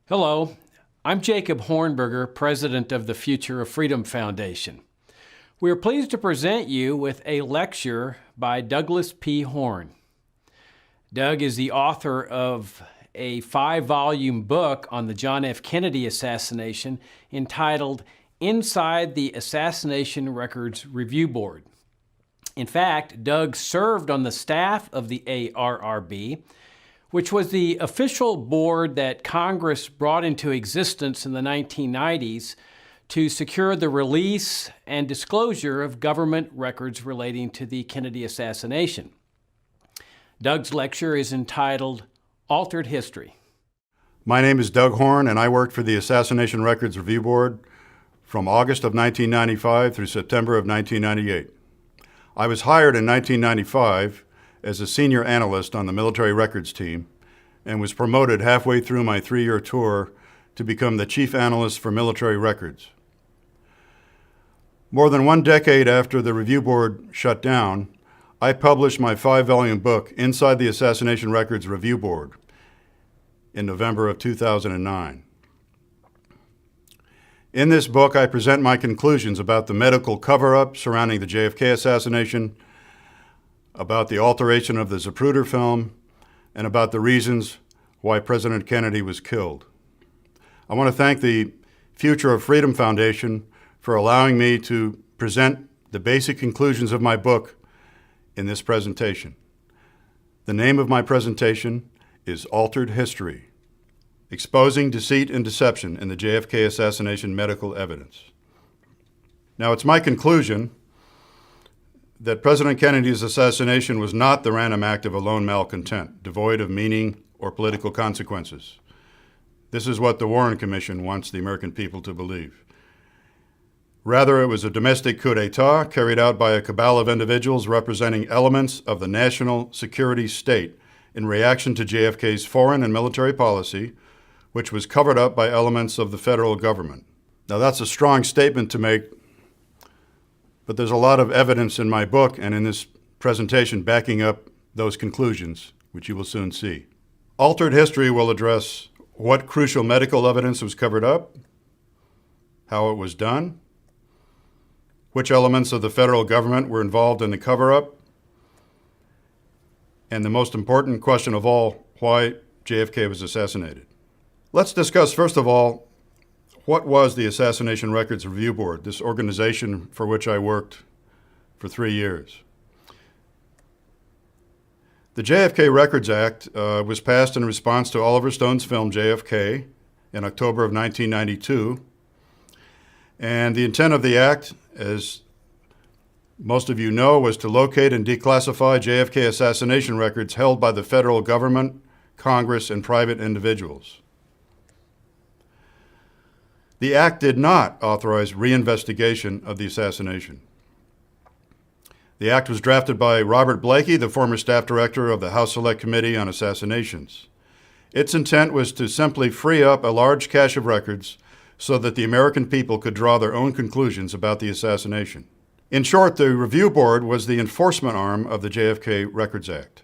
Hello, I'm Jacob Hornberger, president of the Future of Freedom Foundation. We are pleased to present you with a lecture by Douglas P. Horne. Doug is the author of a 5-volume book on the John F. Kennedy assassination entitled Inside the Assassination Records Review Board. In fact, Doug served on the staff of the ARRB, which was the official board that Congress brought into existence in the 1990s to secure the release and disclosure of government records relating to the Kennedy assassination. Doug's lecture is entitled Altered History. My name is Doug Horne, and I worked for the Assassination Records Review Board from August of 1995 through September of 1998. I was hired in 1995 as a senior analyst on the military records team and was promoted halfway through my 3-year tour to become the Chief Analyst for military records. More than 1 decade after the review board shut down, I published my 5-volume book, Inside the Assassination Records Review Board, in November of 2009. In this book, I present my conclusions about the medical cover-up surrounding the JFK assassination, about the alteration of the Zapruder Film, and about the reasons why President Kennedy was killed. I want to thank the Future of Freedom Foundation for allowing me to present the basic conclusions of my book in this presentation. The name of my presentation is Altered History: Exposing Deceit and Deception in the JFK Assassination Medical Evidence. Now, it's my conclusion that President Kennedy's assassination was not the random act of a lone malcontent, devoid of meaning or political consequences. This is what the Warren Commission wants the American people to believe. Rather, it was a domestic coup d'etat carried out by a cabal of individuals representing elements of the national security state in reaction to JFK's foreign and military policy, which was covered up by elements of the federal government. Now, that's a strong statement to make, but there's a lot of evidence in my book and in this presentation backing up those conclusions, which you will soon see. Altered History will address what crucial medical evidence was covered up, how it was done, which elements of the federal government were involved in the cover-up, and the most important question of all, why JFK was assassinated. Let's discuss, first of all, what was the Assassination Records Review Board, this organization for which I worked for 3 years? The JFK Records Act was passed in response to Oliver Stone's film JFK in October of 1992. And the intent of the act, as most of you know, was to locate and declassify JFK assassination records held by the federal government, Congress, and private individuals. The act did not authorize reinvestigation of the assassination. The act was drafted by Robert Blakey, the former staff director of the House Select Committee on Assassinations. Its intent was to simply free up a large cache of records so that the American people could draw their own conclusions about the assassination. In short, the Review Board was the enforcement arm of the JFK Records Act.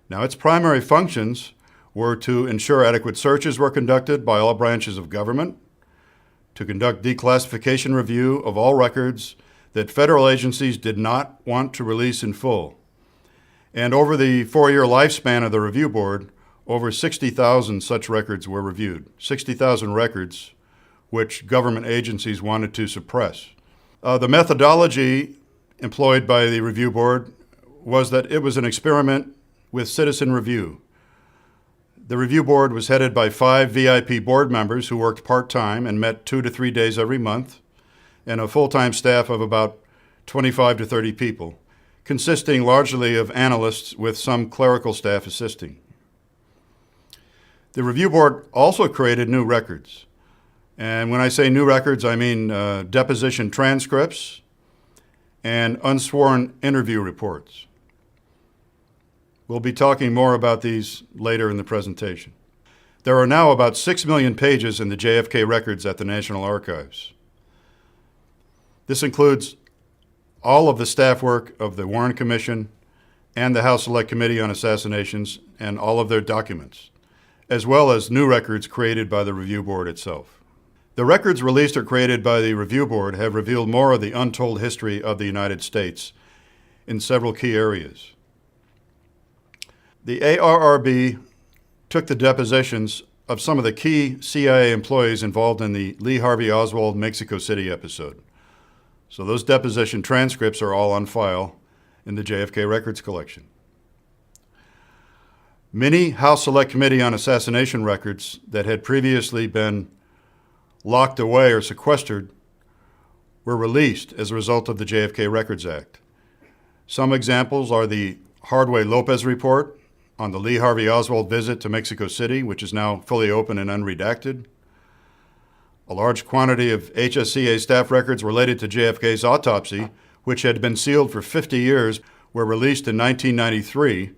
Now, its primary functions were to ensure adequate searches were conducted by all branches of government, to conduct declassification review of all records that federal agencies did not want to release in full. And over the 4-year lifespan of the Review Board, over 60,000 such records were reviewed, 60,000 records which government agencies wanted to suppress. The methodology employed by the Review Board was that it was an experiment with citizen review. The Review Board was headed by 5 VIP board members who worked part-time and met 2 to 3 days every month, and a full-time staff of about 25 to 30 people, consisting largely of analysts with some clerical staff assisting. The Review Board also created new records. And when I say new records, I mean deposition transcripts and unsworn interview reports. We'll be talking more about these later in the presentation. There are now about 6 million pages in the JFK records at the National Archives. This includes all of the staff work of the Warren Commission and the House Select Committee on Assassinations and all of their documents, as well as new records created by the Review Board itself. The records released or created by the Review Board have revealed more of the untold history of the United States in several key areas. The ARRB took the depositions of some of the key CIA employees involved in the Lee Harvey Oswald Mexico City episode. So those deposition transcripts are all on file in the JFK records collection. Many House Select Committee on Assassination records that had previously been locked away or sequestered were released as a result of the JFK Records Act. Some examples are the Hardway-Lopez report on the Lee Harvey Oswald visit to Mexico City, which is now fully open and unredacted. A large quantity of HSCA staff records related to JFK's autopsy, which had been sealed for 50 years, were released in 1993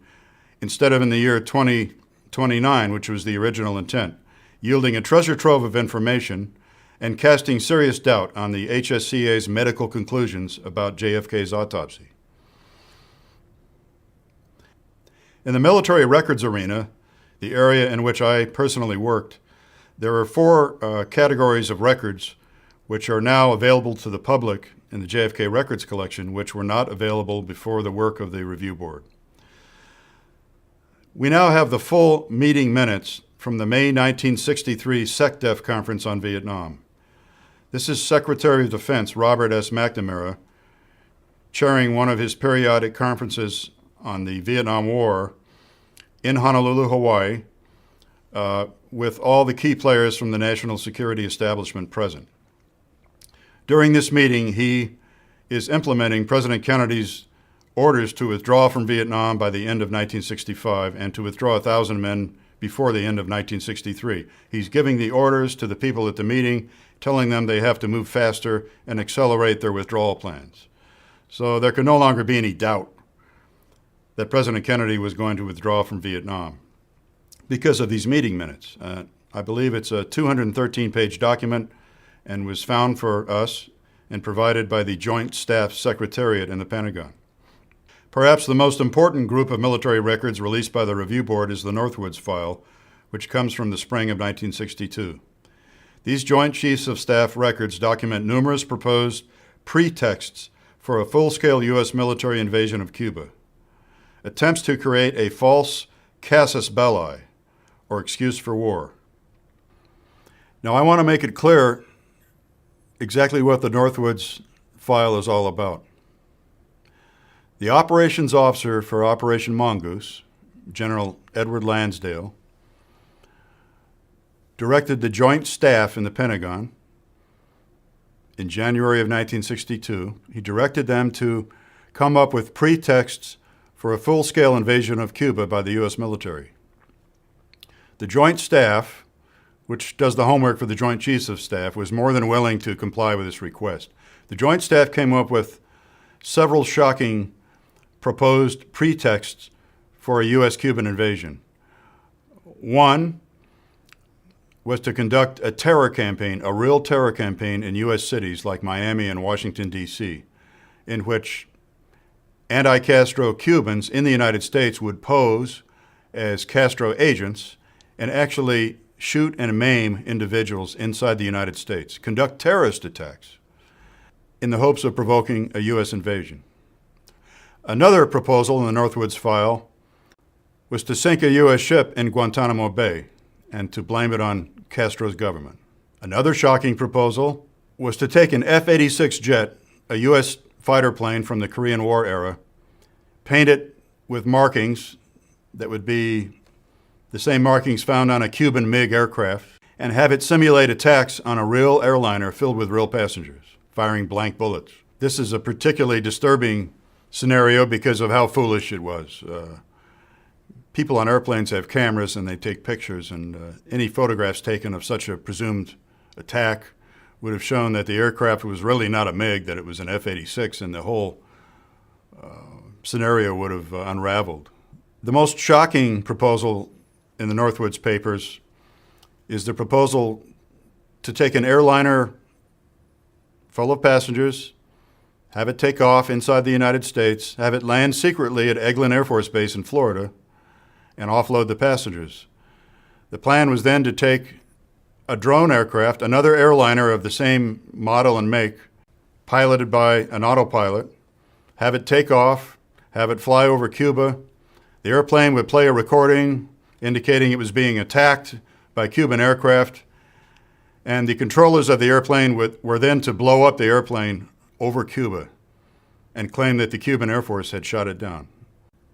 instead of in the year 2029, which was the original intent, yielding a treasure trove of information and casting serious doubt on the HSCA's medical conclusions about JFK's autopsy. In the military records arena, the area in which I personally worked, there are four categories of records which are now available to the public in the JFK Records Collection, which were not available before the work of the Review Board. We now have the full meeting minutes from the May 1963 SecDef Conference on Vietnam. This is Secretary of Defense Robert S. McNamara chairing one of his periodic conferences on the Vietnam War in Honolulu, Hawaii, with all the key players from the national security establishment present. During this meeting, he is implementing President Kennedy's orders to withdraw from Vietnam by the end of 1965 and to withdraw 1,000 men before the end of 1963. He's giving the orders to the people at the meeting, telling them they have to move faster and accelerate their withdrawal plans. So there could no longer be any doubt that President Kennedy was going to withdraw from Vietnam because of these meeting minutes. I believe it's a 213-page document and was found for us and provided by the Joint Staff Secretariat in the Pentagon. Perhaps the most important group of military records released by the Review Board is the Northwoods file, which comes from the spring of 1962. These Joint Chiefs of Staff records document numerous proposed pretexts for a full-scale U.S. military invasion of Cuba, attempts to create a false casus belli, or excuse for war. Now, I want to make it clear exactly what the Northwoods file is all about. The operations officer for Operation Mongoose, General Edward Lansdale, directed the Joint Staff in the Pentagon in January of 1962. He directed them to come up with pretexts for a full-scale invasion of Cuba by the U.S. military. The Joint Staff, which does the homework for the Joint Chiefs of Staff, was more than willing to comply with this request. The Joint Staff came up with several shocking proposed pretexts for a U.S.-Cuban invasion. One was to conduct a terror campaign, a real terror campaign in U.S. cities like Miami and Washington, D.C., in which anti-Castro Cubans in the United States would pose as Castro agents and actually shoot and maim individuals inside the United States, conduct terrorist attacks in the hopes of provoking a U.S. invasion. Another proposal in the Northwoods file was to sink a U.S. ship in Guantanamo Bay and to blame it on Castro's government. Another shocking proposal was to take an F-86 jet, a U.S. fighter plane from the Korean War era, paint it with markings that would be the same markings found on a Cuban MiG aircraft, and have it simulate attacks on a real airliner filled with real passengers, firing blank bullets. This is a particularly disturbing scenario because of how foolish it was. People on airplanes have cameras and they take pictures, and any photographs taken of such a presumed attack would have shown that the aircraft was really not a MiG, that it was an F-86, and the whole scenario would have unraveled. The most shocking proposal in the Northwoods papers is the proposal to take an airliner full of passengers have it take off inside the United States, have it land secretly at Eglin Air Force Base in Florida, and offload the passengers. The plan was then to take a drone aircraft, another airliner of the same model and make, piloted by an autopilot, have it take off, have it fly over Cuba. The airplane would play a recording indicating it was being attacked by Cuban aircraft, and the controllers of the airplane were then to blow up the airplane over Cuba and claim that the Cuban Air Force had shot it down.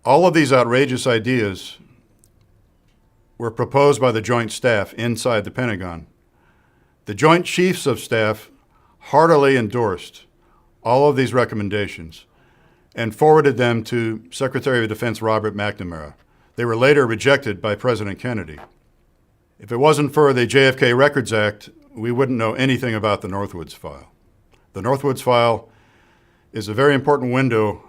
All of these outrageous ideas were proposed by the Joint Staff inside the Pentagon. The Joint Chiefs of Staff heartily endorsed all of these recommendations and forwarded them to Secretary of Defense Robert McNamara. They were later rejected by President Kennedy. If it wasn't for the JFK Records Act, we wouldn't know anything about the Northwoods File. The Northwoods File is a very important window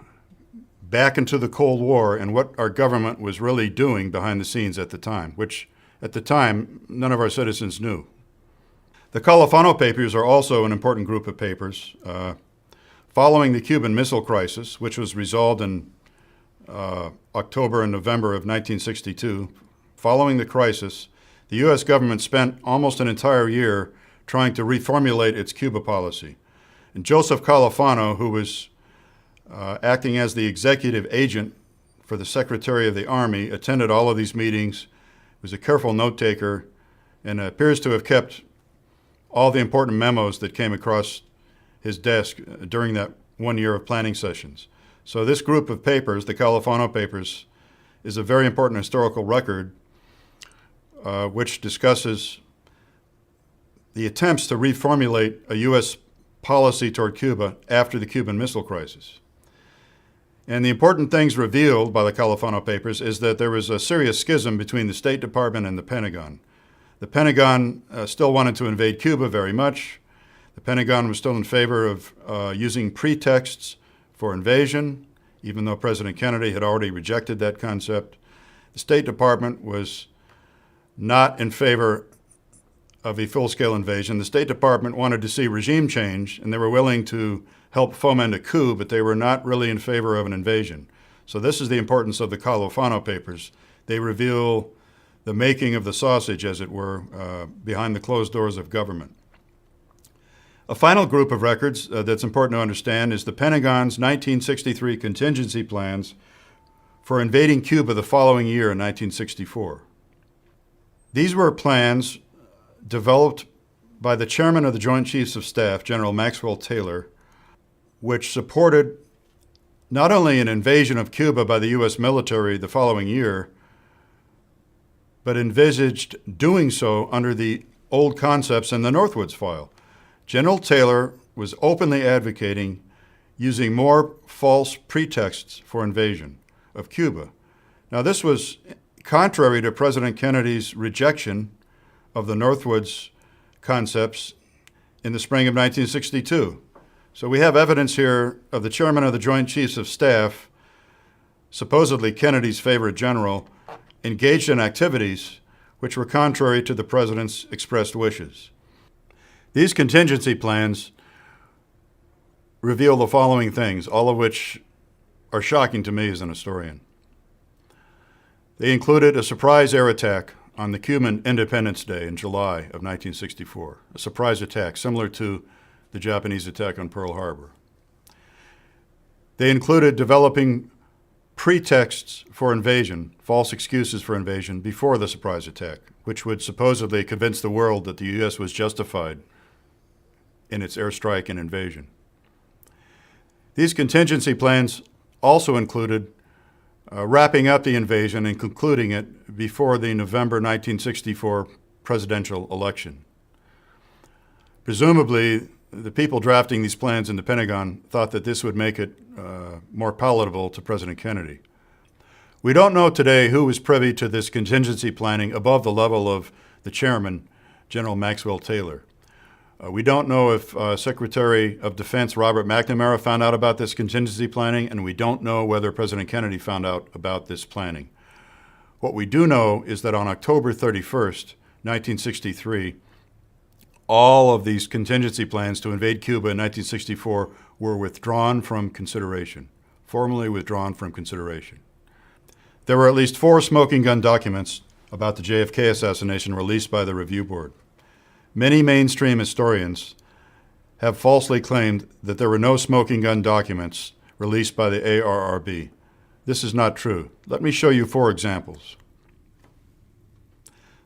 back into the Cold War and what our government was really doing behind the scenes at the time, which at the time none of our citizens knew. The Califano Papers are also an important group of papers. Following the Cuban Missile Crisis, which was resolved in October and November of 1962, following the crisis, the U.S. government spent almost an entire year trying to reformulate its Cuba policy. And Joseph Califano, who was acting as the executive agent for the Secretary of the Army, attended all of these meetings, was a careful note-taker, and appears to have kept all the important memos that came across his desk during that 1 year of planning sessions. So this group of papers, the Califano Papers, is a very important historical record which discusses the attempts to reformulate a U.S. policy toward Cuba after the Cuban Missile Crisis. And the important things revealed by the Califano Papers is that there was a serious schism between the State Department and the Pentagon. The Pentagon still wanted to invade Cuba very much. The Pentagon was still in favor of using pretexts for invasion, even though President Kennedy had already rejected that concept. The State Department was not in favor of a full-scale invasion. The State Department wanted to see regime change, and they were willing to help foment a coup, but they were not really in favor of an invasion. So this is the importance of the Califano Papers. They reveal the making of the sausage, as it were, behind the closed doors of government. A final group of records that's important to understand is the Pentagon's 1963 contingency plans for invading Cuba the following year in 1964. These were plans developed by the chairman of the Joint Chiefs of Staff, General Maxwell Taylor, which supported not only an invasion of Cuba by the U.S. military the following year, but envisaged doing so under the old concepts in the Northwoods File. General Taylor was openly advocating using more false pretexts for invasion of Cuba. Now, this was contrary to President Kennedy's rejection of the Northwoods concepts in the spring of 1962. So we have evidence here of the chairman of the Joint Chiefs of Staff, supposedly Kennedy's favorite general, engaged in activities which were contrary to the president's expressed wishes. These contingency plans reveal the following things, all of which are shocking to me as an historian. They included a surprise air attack on the Cuban Independence Day in July of 1964, a surprise attack similar to the Japanese attack on Pearl Harbor. They included developing pretexts for invasion, false excuses for invasion, before the surprise attack, which would supposedly convince the world that the U.S. was justified in its airstrike and invasion. These contingency plans also included wrapping up the invasion and concluding it before the November 1964 presidential election. Presumably, the people drafting these plans in the Pentagon thought that this would make it more palatable to President Kennedy. We don't know today who was privy to this contingency planning above the level of the chairman, General Maxwell Taylor. We don't know if Secretary of Defense Robert McNamara found out about this contingency planning, and we don't know whether President Kennedy found out about this planning. What we do know is that on October 31st, 1963, all of these contingency plans to invade Cuba in 1964 were withdrawn from consideration, formally withdrawn from consideration. There were at least 4 smoking gun documents about the JFK assassination released by the Review Board. Many mainstream historians have falsely claimed that there were no smoking gun documents released by the ARRB. This is not true. Let me show you 4 examples.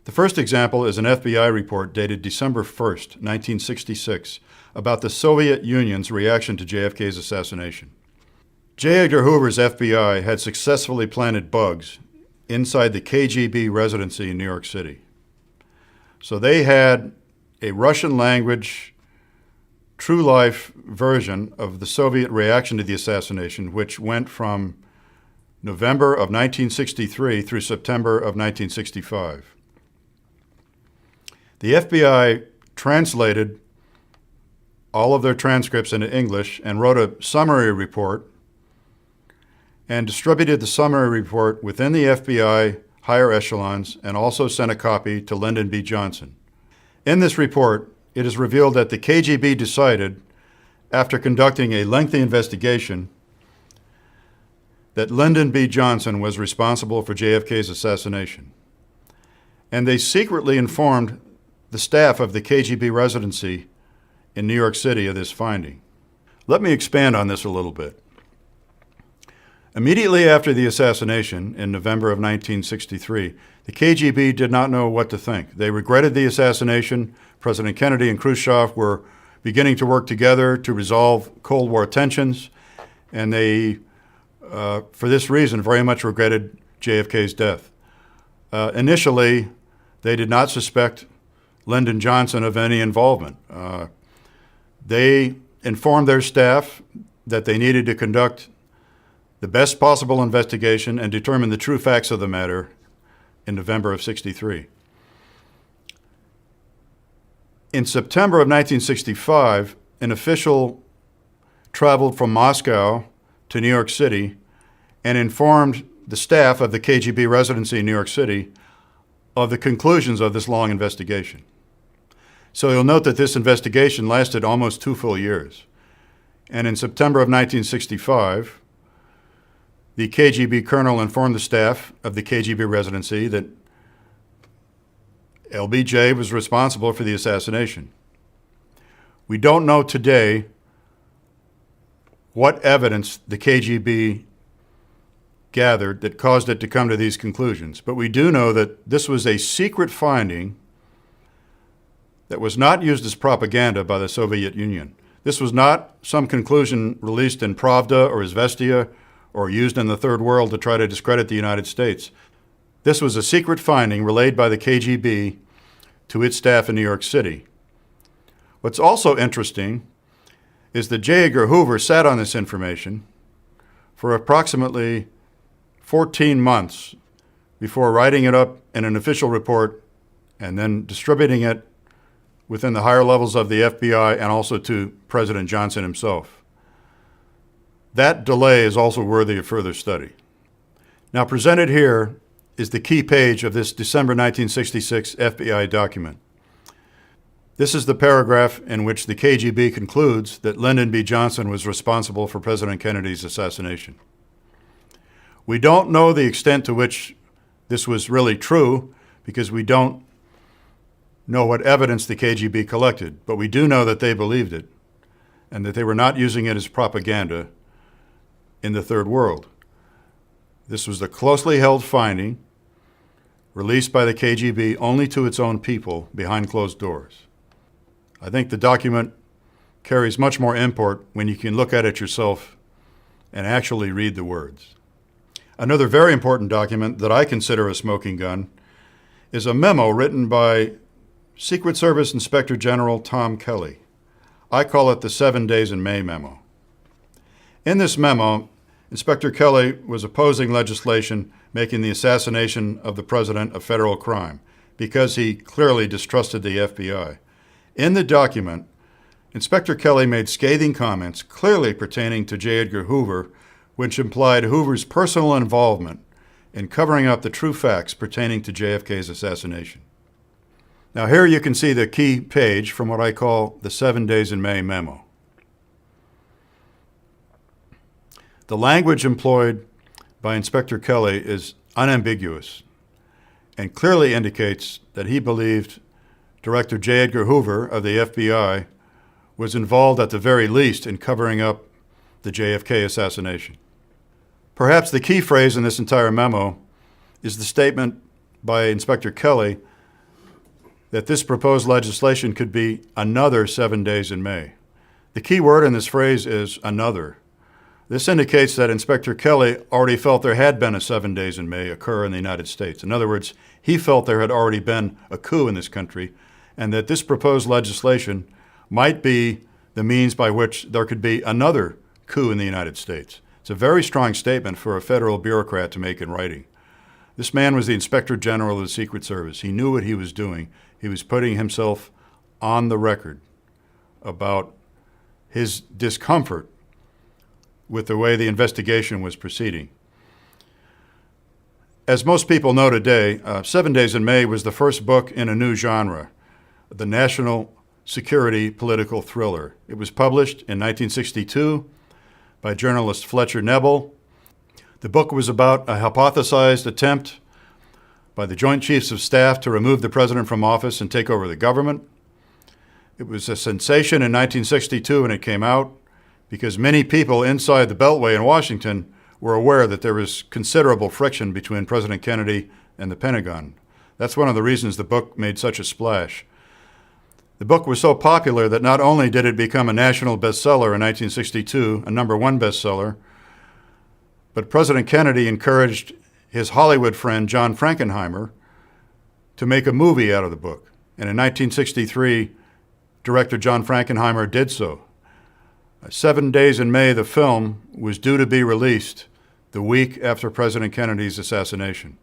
The first example is an FBI report dated December 1st, 1966, about the Soviet Union's reaction to JFK's assassination. J. Edgar Hoover's FBI had successfully planted bugs inside the KGB residency in New York City. So they had a Russian language, true-life version of the Soviet reaction to the assassination, which went from November of 1963 through September of 1965. The FBI translated all of their transcripts into English and wrote a summary report and distributed the summary report within the FBI higher echelons and also sent a copy to Lyndon B. Johnson. In this report, it is revealed that the KGB decided, after conducting a lengthy investigation, that Lyndon B. Johnson was responsible for JFK's assassination. And they secretly informed the staff of the KGB residency in New York City of this finding. Let me expand on this a little bit. Immediately after the assassination in November of 1963, the KGB did not know what to think. They regretted the assassination. President Kennedy and Khrushchev were beginning to work together to resolve Cold War tensions, and they, for this reason, very much regretted JFK's death. Initially, they did not suspect Lyndon Johnson of any involvement. They informed their staff that they needed to conduct the best possible investigation and determine the true facts of the matter in November of '63. In September of 1965, an official traveled from Moscow to New York City and informed the staff of the KGB residency in New York City of the conclusions of this long investigation. So you'll note that this investigation lasted almost 2 full years. And in September of 1965, the KGB colonel informed the staff of the KGB residency that LBJ was responsible for the assassination. We don't know today what evidence the KGB gathered that caused it to come to these conclusions, but we do know that this was a secret finding that was not used as propaganda by the Soviet Union. This was not some conclusion released in Pravda or Izvestia or used in the Third World to try to discredit the United States. This was a secret finding relayed by the KGB to its staff in New York City. What's also interesting is that J. Edgar Hoover sat on this information for approximately 14 months before writing it up in an official report and then distributing it within the higher levels of the FBI and also to President Johnson himself. That delay is also worthy of further study. Now, presented here is the key page of this December 1966 FBI document. This is the paragraph in which the KGB concludes that Lyndon B. Johnson was responsible for President Kennedy's assassination. We don't know the extent to which this was really true because we don't know what evidence the KGB collected, but we do know that they believed it and that they were not using it as propaganda in the Third World. This was a closely held finding released by the KGB only to its own people behind closed doors. I think the document carries much more import when you can look at it yourself and actually read the words. Another very important document that I consider a smoking gun is a memo written by Secret Service Inspector General Tom Kelly. I call it the 7 Days in May memo. In this memo, Inspector Kelly was opposing legislation making the assassination of the president a federal crime because he clearly distrusted the FBI. In the document, Inspector Kelly made scathing comments clearly pertaining to J. Edgar Hoover, which implied Hoover's personal involvement in covering up the true facts pertaining to JFK's assassination. Now here you can see the key page from what I call the 7 Days in May memo. The language employed by Inspector Kelly is unambiguous and clearly indicates that he believed Director J. Edgar Hoover of the FBI was involved at the very least in covering up the JFK assassination. Perhaps the key phrase in this entire memo is the statement by Inspector Kelly that this proposed legislation could be another 7 days in May. The key word in this phrase is another. This indicates that Inspector Kelly already felt there had been a 7 days in May occur in the United States. In other words, he felt there had already been a coup in this country, and that this proposed legislation might be the means by which there could be another coup in the United States. It's a very strong statement for a federal bureaucrat to make in writing. This man was the Inspector General of the Secret Service. He knew what he was doing. He was putting himself on the record about his discomfort with the way the investigation was proceeding. As most people know today, 7 Days in May was the first book in a new genre, the national security political thriller. It was published in 1962 by journalist Fletcher Nebel. The book was about a hypothesized attempt by the Joint Chiefs of Staff to remove the president from office and take over the government. It was a sensation in 1962 when it came out because many people inside the Beltway in Washington were aware that there was considerable friction between President Kennedy and the Pentagon. That's one of the reasons the book made such a splash. The book was so popular that not only did it become a national bestseller in 1962, a #1 bestseller, but President Kennedy encouraged his Hollywood friend John Frankenheimer to make a movie out of the book. And in 1963, director John Frankenheimer did so. 7 Days in May, the film, was due to be released the week after President Kennedy's assassination.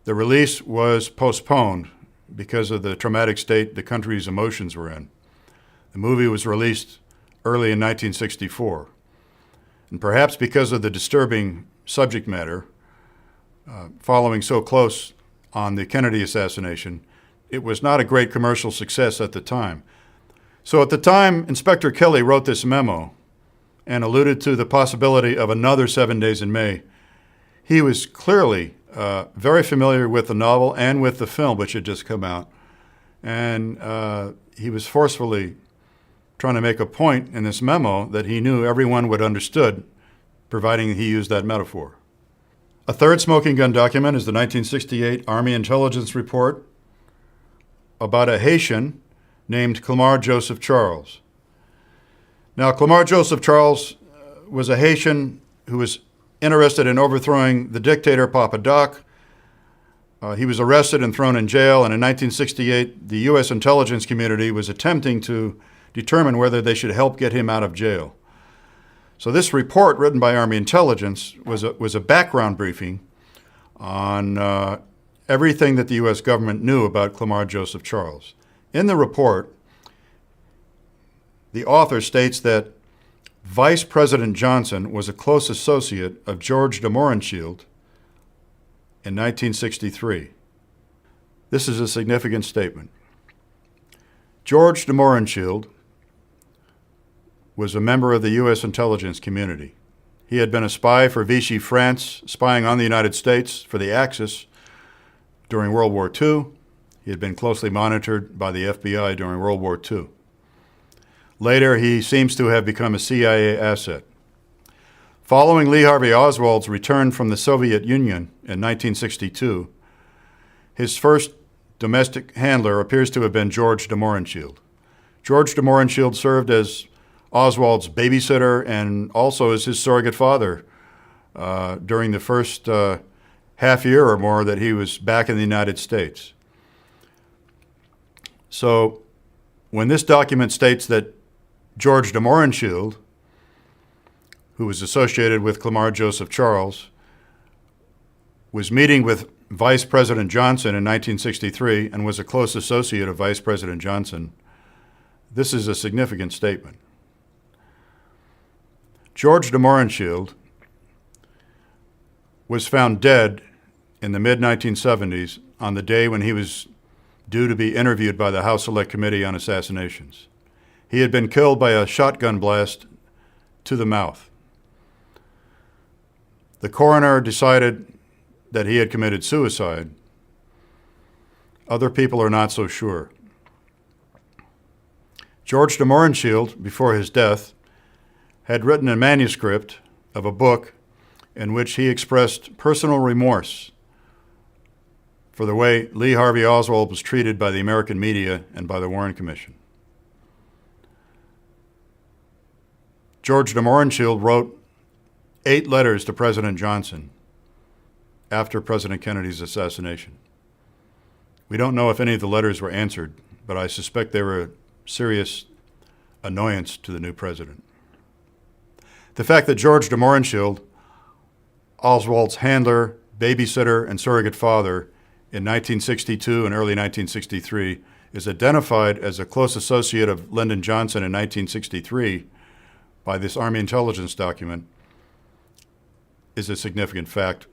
The release was postponed because of the traumatic state the country's emotions were in. The movie was released early in 1964. And perhaps because of the disturbing subject matter, following so close on the Kennedy assassination, it was not a great commercial success at the time. So at the time, Inspector Kelly wrote this memo and alluded to the possibility of another 7 Days in May. He was clearly very familiar with the novel and with the film, which had just come out. And he was forcefully trying to make a point in this memo that he knew everyone would understood, providing he used that metaphor. A third smoking gun document is the 1968 Army Intelligence Report about a Haitian named Clamart Joseph Charles. Now, Clamart Joseph Charles was a Haitian who was interested in overthrowing the dictator Papa Doc. He was arrested and thrown in jail, and in 1968, the U.S. intelligence community was attempting to determine whether they should help get him out of jail. So this report, written by Army Intelligence, was a background briefing on everything that the U.S. government knew about Clamart Joseph Charles. In the report, the author states that Vice President Johnson was a close associate of George de Mohrenschildt in 1963. This is a significant statement. George de Mohrenschildt was a member of the U.S. intelligence community. He had been a spy for Vichy France, spying on the United States for the Axis during World War II. He had been closely monitored by the FBI during World War II. Later, he seems to have become a CIA asset. Following Lee Harvey Oswald's return from the Soviet Union in 1962, his first domestic handler appears to have been George de Mohrenschildt. George de Mohrenschildt served as Oswald's babysitter and also as his surrogate father during the first half year or more that he was back in the United States. So when this document states that George de Mohrenschildt, who was associated with Clamart Joseph Charles, was meeting with Vice President Johnson in 1963 and was a close associate of Vice President Johnson, this is a significant statement. George de Mohrenschildt was found dead in the mid-1970s on the day when he was due to be interviewed by the House Select Committee on Assassinations. He had been killed by a shotgun blast to the mouth. the coroner decided that he had committed suicide. Other people are not so sure. George de Mohrenschildt, before his death, had written a manuscript of a book in which he expressed personal remorse for the way Lee Harvey Oswald was treated by the American media and by the Warren Commission. George de Mohrenschildt wrote 8 letters to President Johnson after President Kennedy's assassination. We don't know if any of the letters were answered, but I suspect they were a serious annoyance to the new president. The fact that George de Mohrenschildt, Oswald's handler, babysitter, and surrogate father in 1962 and early 1963 is identified as a close associate of Lyndon Johnson in 1963 by this Army intelligence document is a significant fact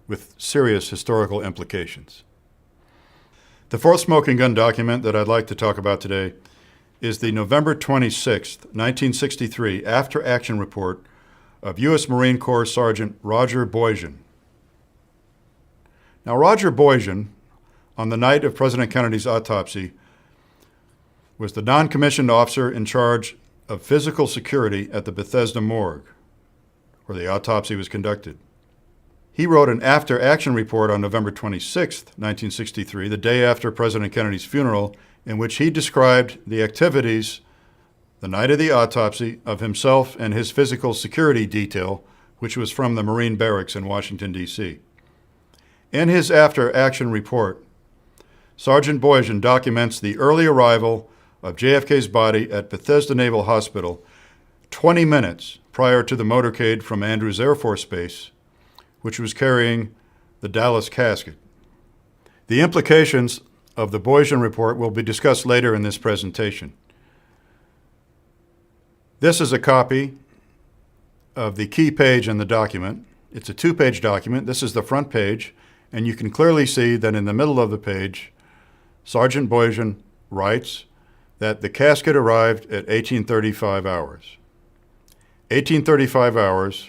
with serious historical implications. The fourth smoking gun document that I'd like to talk about today is the November 26, 1963 after-action report of U.S. Marine Corps Sergeant Roger Boyajian. Now, Roger Boyajian, on the night of President Kennedy's autopsy, was the non-commissioned officer in charge of physical security at the Bethesda morgue, where the autopsy was conducted. He wrote an after-action report on November 26, 1963, the day after President Kennedy's funeral, in which he described the activities the night of the autopsy of himself and his physical security detail, which was from the Marine Barracks in Washington, D.C. In his after-action report, Sergeant Boyajian documents the early arrival of JFK's body at Bethesda Naval Hospital 20 minutes prior to the motorcade from Andrews Air Force Base, which was carrying the Dallas casket. The implications of the Boyajian report will be discussed later in this presentation. This is a copy of the key page in the document. It's a 2-page document. This is the front page, and you can clearly see that in the middle of the page, Sergeant Boyajian writes that the casket arrived at 1835 hours. 1835 hours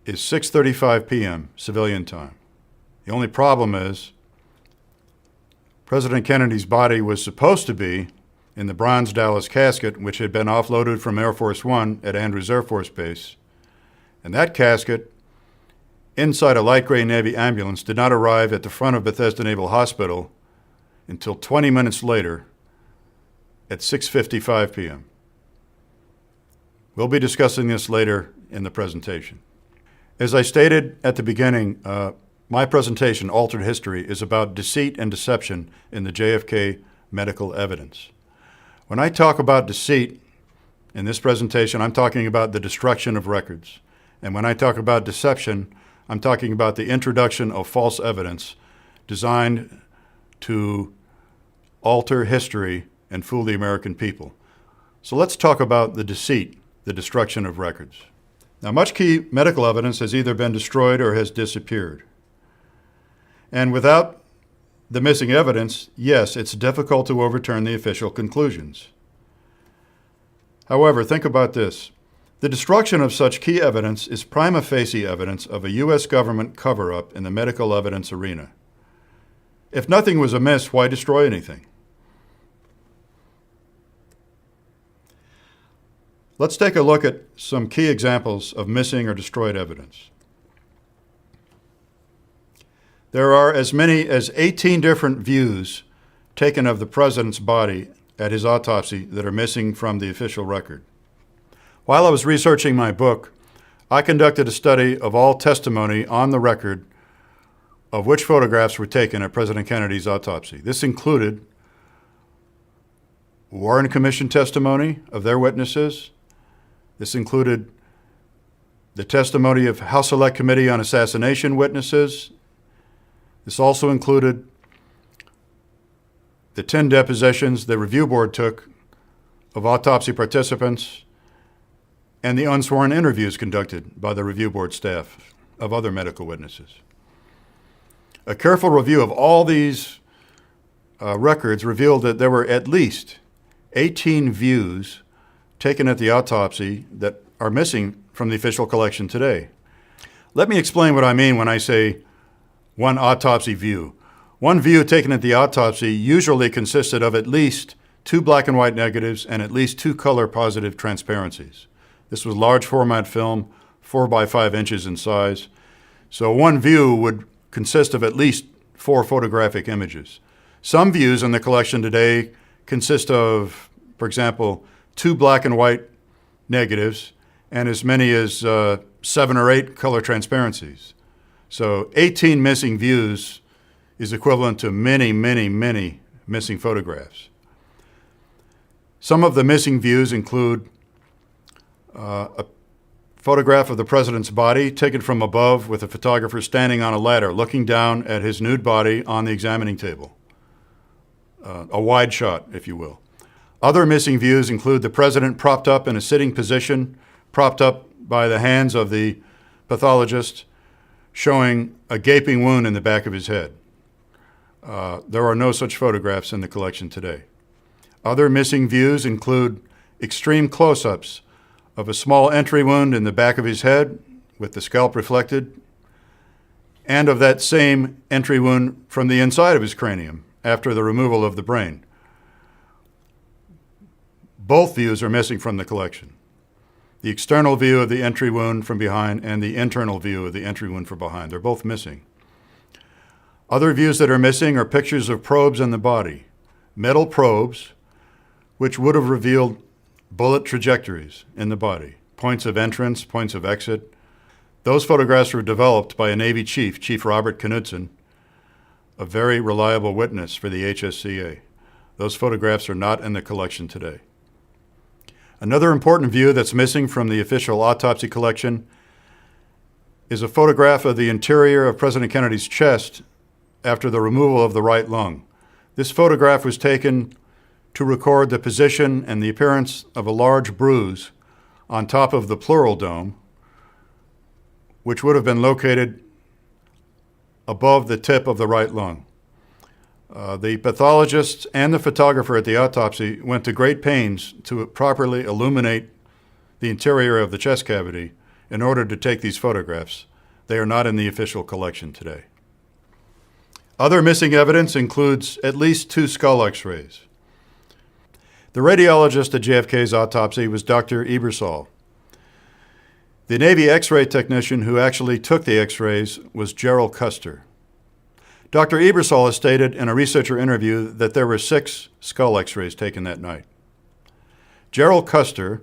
is 6:35 p.m. civilian time. The only problem is President Kennedy's body was supposed to be in the bronze Dallas casket, which had been offloaded from Air Force One at Andrews Air Force Base. And that casket, inside a light gray Navy ambulance, did not arrive at the front of Bethesda Naval Hospital until 20 minutes later at 6:55 p.m. We'll be discussing this later in the presentation. As I stated at the beginning, my presentation, Altered History, is about deceit and deception in the JFK medical evidence. When I talk about deceit in this presentation, I'm talking about the destruction of records. And when I talk about deception, I'm talking about the introduction of false evidence designed to alter history and fool the American people. So let's talk about the deceit, the destruction of records. Now, much key medical evidence has either been destroyed or has disappeared. And without the missing evidence, yes, it's difficult to overturn the official conclusions. However, think about this. The destruction of such key evidence is prima facie evidence of a U.S. government cover-up in the medical evidence arena. If nothing was amiss, why destroy anything? Let's take a look at some key examples of missing or destroyed evidence. There are as many as 18 different views taken of the president's body at his autopsy that are missing from the official record. While I was researching my book, I conducted a study of all testimony on the record of which photographs were taken at President Kennedy's autopsy. This included Warren Commission testimony of their witnesses. This included the testimony of House Select Committee on Assassination witnesses. This also included the 10 depositions the review board took of autopsy participants and the unsworn interviews conducted by the review board staff of other medical witnesses. A careful review of all these records revealed that there were at least 18 views taken at the autopsy that are missing from the official collection today. Let me explain what I mean when I say one autopsy view. One view taken at the autopsy usually consisted of at least 2 black and white negatives and at least 2 color positive transparencies. This was large format film, 4 by 5 inches in size. So one view would consist of at least 4 photographic images. Some views in the collection today consist of, for example, 2 black and white negatives and as many as 7 or 8 color transparencies. So 18 missing views is equivalent to many, many, many missing photographs. Some of the missing views include a photograph of the president's body taken from above with a photographer standing on a ladder looking down at his nude body on the examining table. A wide shot, if you will. Other missing views include the president propped up in a sitting position, propped up by the hands of the pathologist, showing a gaping wound in the back of his head. There are no such photographs in the collection today. Other missing views include extreme close-ups of a small entry wound in the back of his head with the scalp reflected, and of that same entry wound from the inside of his cranium after the removal of the brain. Both views are missing from the collection. The external view of the entry wound from behind and the internal view of the entry wound from behind. They're both missing. Other views that are missing are pictures of probes in the body, metal probes, which would have revealed bullet trajectories in the body, points of entrance, points of exit. Those photographs were developed by a Navy chief, Chief Robert Knudsen, a very reliable witness for the HSCA. Those photographs are not in the collection today. Another important view that's missing from the official autopsy collection is a photograph of the interior of President Kennedy's chest after the removal of the right lung. This photograph was taken to record the position and the appearance of a large bruise on top of the pleural dome, which would have been located above the tip of the right lung. The pathologist and the photographer at the autopsy went to great pains to properly illuminate the interior of the chest cavity in order to take these photographs. They are not in the official collection today. Other missing evidence includes at least 2 skull x-rays. The radiologist at JFK's autopsy was Dr. Ebersol. The Navy x-ray technician who actually took the x-rays was Gerald Custer. Dr. Ebersol has stated in a researcher interview that there were 6 skull x-rays taken that night. Gerald Custer,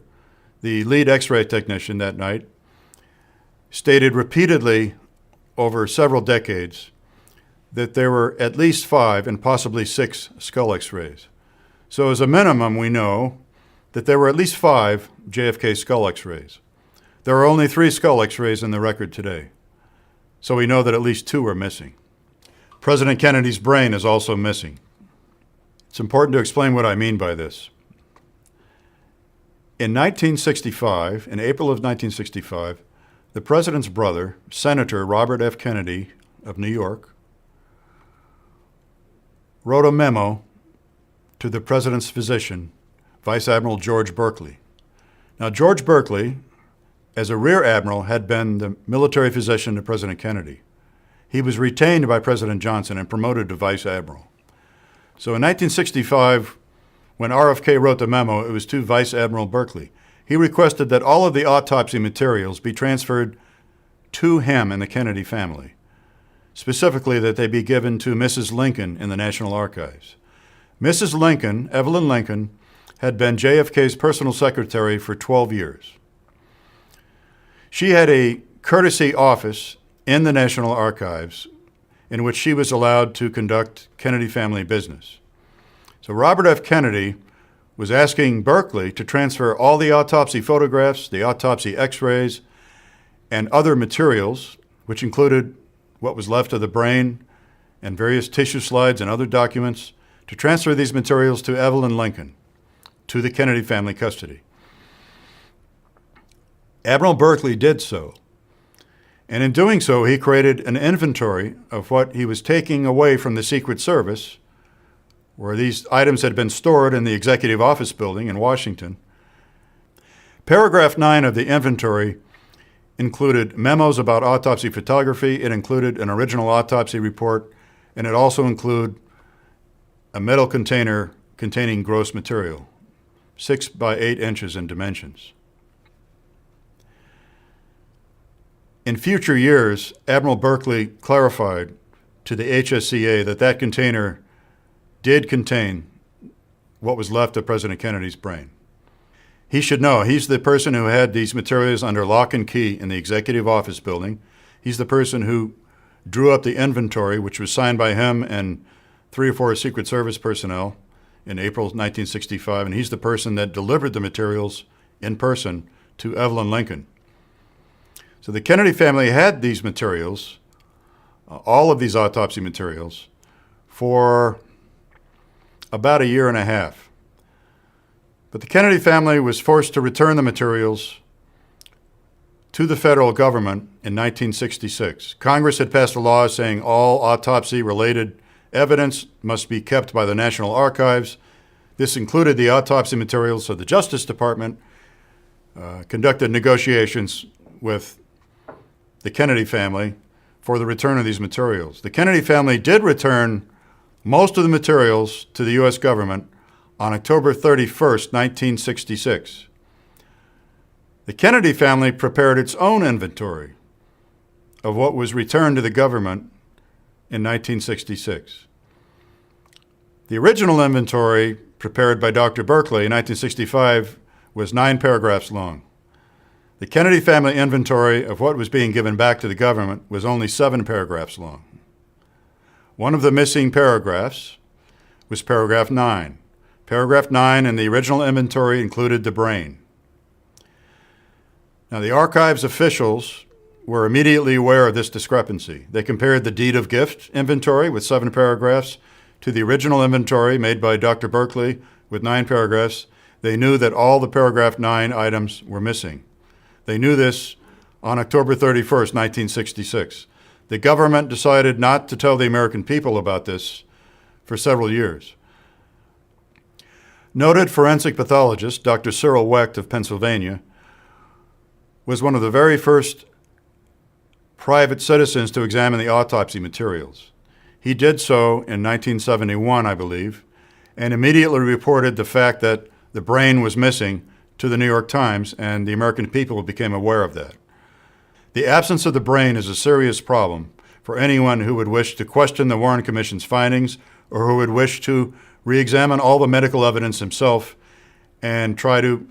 the lead x-ray technician that night, stated repeatedly over several decades that there were at least 5 and possibly 6 skull x-rays. So as a minimum, we know that there were at least 5 JFK skull x-rays. There are only 3 skull x-rays in the record today. So we know that at least 2 are missing. President Kennedy's brain is also missing. It's important to explain what I mean by this. In 1965, in April of 1965, the president's brother, Senator Robert F. Kennedy of New York, wrote a memo to the president's physician, Vice Admiral George Berkeley. Now, George Berkeley, as a rear admiral, had been the military physician to President Kennedy. He was retained by President Johnson and promoted to vice admiral. So in 1965, when RFK wrote the memo, it was to Vice Admiral Berkeley. He requested that all of the autopsy materials be transferred to him and the Kennedy family. Specifically, that they be given to Mrs. Lincoln in the National Archives. Mrs. Lincoln, Evelyn Lincoln, had been JFK's personal secretary for 12 years. She had a courtesy office in the National Archives in which she was allowed to conduct Kennedy family business. So Robert F. Kennedy was asking Berkeley to transfer all the autopsy photographs, the autopsy x-rays, and other materials, which included what was left of the brain and various tissue slides and other documents, to transfer these materials to Evelyn Lincoln, to the Kennedy family custody. Admiral Berkeley did so. And in doing so, he created an inventory of what he was taking away from the Secret Service, where these items had been stored in the Executive Office Building in Washington. Paragraph 9 of the inventory included memos about autopsy photography. It included an original autopsy report, and it also included a metal container containing gross material, 6 by 8 inches in dimensions. In future years, Admiral Berkeley clarified to the HSCA that that container did contain what was left of President Kennedy's brain. He should know he's the person who had these materials under lock and key in the Executive Office Building. He's the person who drew up the inventory, which was signed by him and 3 or 4 Secret Service personnel in April 1965, and he's the person that delivered the materials in person to Evelyn Lincoln. So the Kennedy family had these materials, all of these autopsy materials, for about a year and a half. But the Kennedy family was forced to return the materials to the federal government in 1966. Congress had passed a law saying all autopsy-related evidence must be kept by the National Archives. This included the autopsy materials, so the Justice Department conducted negotiations with the Kennedy family for the return of these materials. The Kennedy family did return most of the materials to the U.S. government on October 31st, 1966. The Kennedy family prepared its own inventory of what was returned to the government in 1966. The original inventory prepared by Dr. Berkeley in 1965 was 9 paragraphs long. The Kennedy family inventory of what was being given back to the government was only 7 paragraphs long. One of the missing paragraphs was paragraph 9. Paragraph 9 in the original inventory included the brain. Now, the archives officials were immediately aware of this discrepancy. They compared the deed of gift inventory with 7 paragraphs to the original inventory made by Dr. Berkeley with 9 paragraphs. They knew that all the paragraph 9 items were missing. They knew this on October 31st, 1966. The government decided not to tell the American people about this for several years. Noted forensic pathologist Dr. Cyril Wecht of Pennsylvania was one of the very first private citizens to examine the autopsy materials. He did so in 1971, I believe, and immediately reported the fact that the brain was missing to the New York Times, and the American people became aware of that. The absence of the brain is a serious problem for anyone who would wish to question the Warren Commission's findings or who would wish to re-examine all the medical evidence himself and try to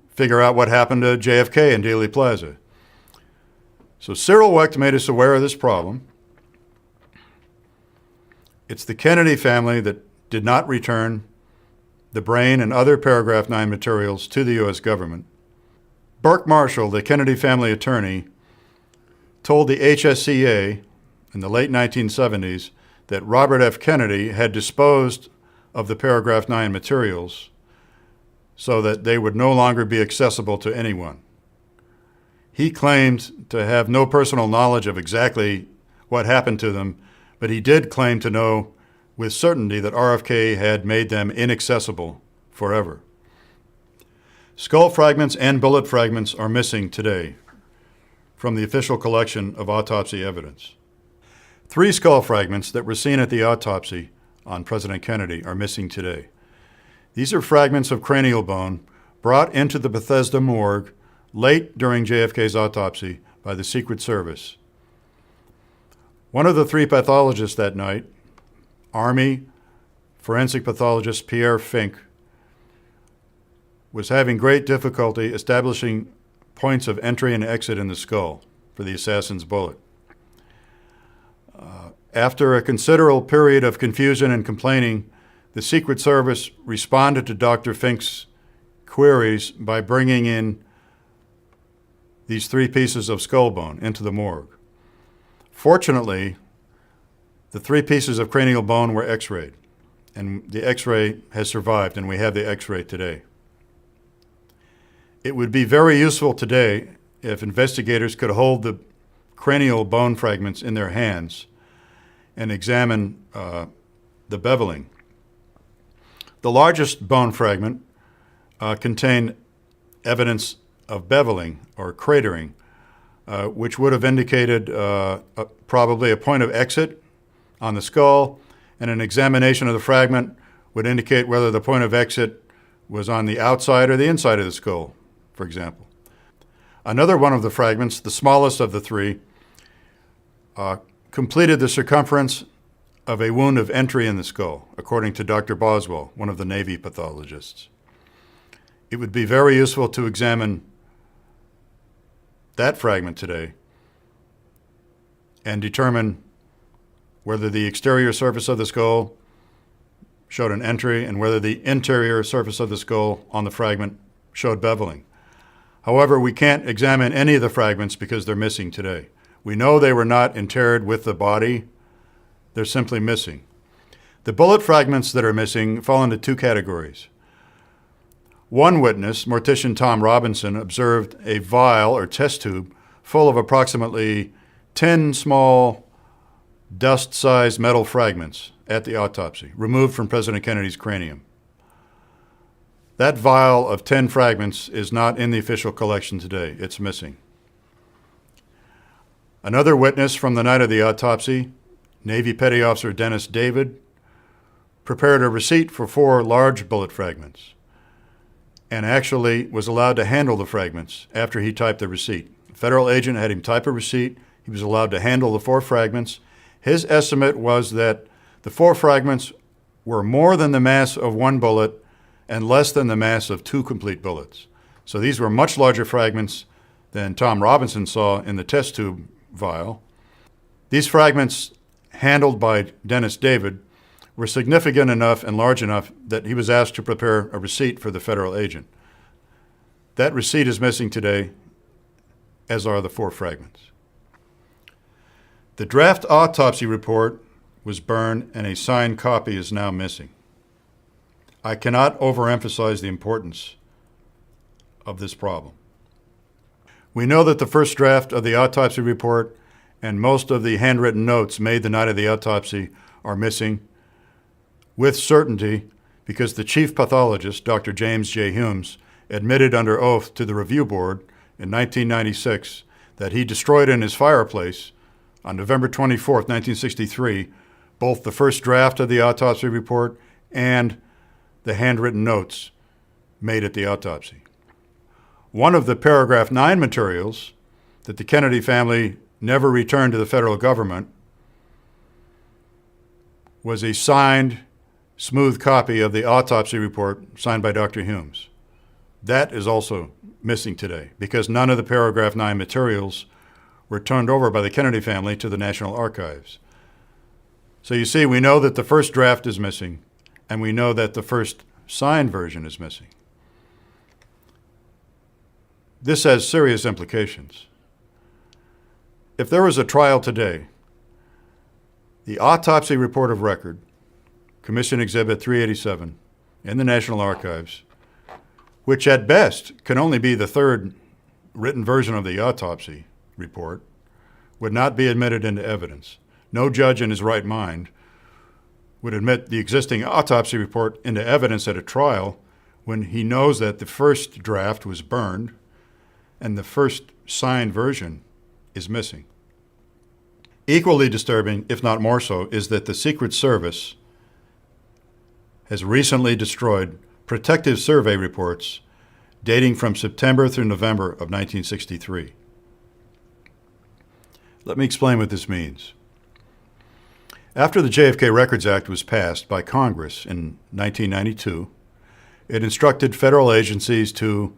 figure out what happened to JFK and Dealey Plaza. So Cyril Wecht made us aware of this problem. It's the Kennedy family that did not return the brain and other paragraph 9 materials to the U.S. government. Burke Marshall, the Kennedy family attorney, told the HSCA in the late 1970s that Robert F. Kennedy had disposed of the paragraph 9 materials so that they would no longer be accessible to anyone. He claimed to have no personal knowledge of exactly what happened to them, but he did claim to know with certainty that RFK had made them inaccessible forever. Skull fragments and bullet fragments are missing today from the official collection of autopsy evidence. 3 skull fragments that were seen at the autopsy on President Kennedy are missing today. These are fragments of cranial bone brought into the Bethesda morgue late during JFK's autopsy by the Secret Service. One of the 3 pathologists that night, Army forensic pathologist Pierre Fink, was having great difficulty establishing points of entry and exit in the skull for the assassin's bullet. After a considerable period of confusion and complaining, the Secret Service responded to Dr. Fink's queries by bringing in these 3 pieces of skull bone into the morgue. Fortunately, the 3 pieces of cranial bone were x-rayed, and the x-ray has survived, and we have the x-ray today. It would be very useful today if investigators could hold the cranial bone fragments in their hands and examine the beveling. The largest bone fragment contained evidence of beveling or cratering which would have indicated probably a point of exit on the skull, and an examination of the fragment would indicate whether the point of exit was on the outside or the inside of the skull, for example. Another one of the fragments, the smallest of the three, completed the circumference of a wound of entry in the skull, according to Dr. Boswell, one of the Navy pathologists. It would be very useful to examine that fragment today and determine whether the exterior surface of the skull showed an entry and whether the interior surface of the skull on the fragment showed beveling. However, we can't examine any of the fragments because they're missing today. We know they were not interred with the body. They're simply missing. The bullet fragments that are missing fall into two categories. One witness, mortician Tom Robinson, observed a vial or test tube full of approximately 10 small dust-sized metal fragments at the autopsy, removed from President Kennedy's cranium. That vial of 10 fragments is not in the official collection today. It's missing. Another witness from the night of the autopsy, Navy Petty Officer Dennis David, prepared a receipt for 4 large bullet fragments and actually was allowed to handle the fragments after he typed the receipt. A federal agent had him type a receipt. He was allowed to handle the 4 fragments. His estimate was that the 4 fragments were more than the mass of 1 bullet and less than the mass of 2 complete bullets. So these were much larger fragments than Tom Robinson saw in the test tube vial. These fragments, handled by Dennis David, were significant enough and large enough that he was asked to prepare a receipt for the federal agent. That receipt is missing today, as are the 4 fragments. The draft autopsy report was burned and a signed copy is now missing. I cannot overemphasize the importance of this problem. We know that the first draft of the autopsy report and most of the handwritten notes made the night of the autopsy are missing with certainty because the chief pathologist, Dr. James J. Humes, admitted under oath to the review board in 1996 that he destroyed in his fireplace on November 24, 1963, both the first draft of the autopsy report and the handwritten notes made at the autopsy. One of the paragraph 9 materials that the Kennedy family never returned to the federal government was a signed, smooth copy of the autopsy report signed by Dr. Humes. That is also missing today because none of the paragraph 9 materials were turned over by the Kennedy family to the National Archives. So you see, we know that the first draft is missing, and we know that the first signed version is missing. This has serious implications. If there was a trial today, the autopsy report of record, Commission Exhibit 387, in the National Archives, which at best can only be the third written version of the autopsy report, would not be admitted into evidence. No judge in his right mind would admit the existing autopsy report into evidence at a trial when he knows that the first draft was burned and the first signed version is missing. Equally disturbing, if not more so, is that the Secret Service has recently destroyed protective survey reports dating from September through November of 1963. Let me explain what this means. After the JFK Records Act was passed by Congress in 1992, it instructed federal agencies to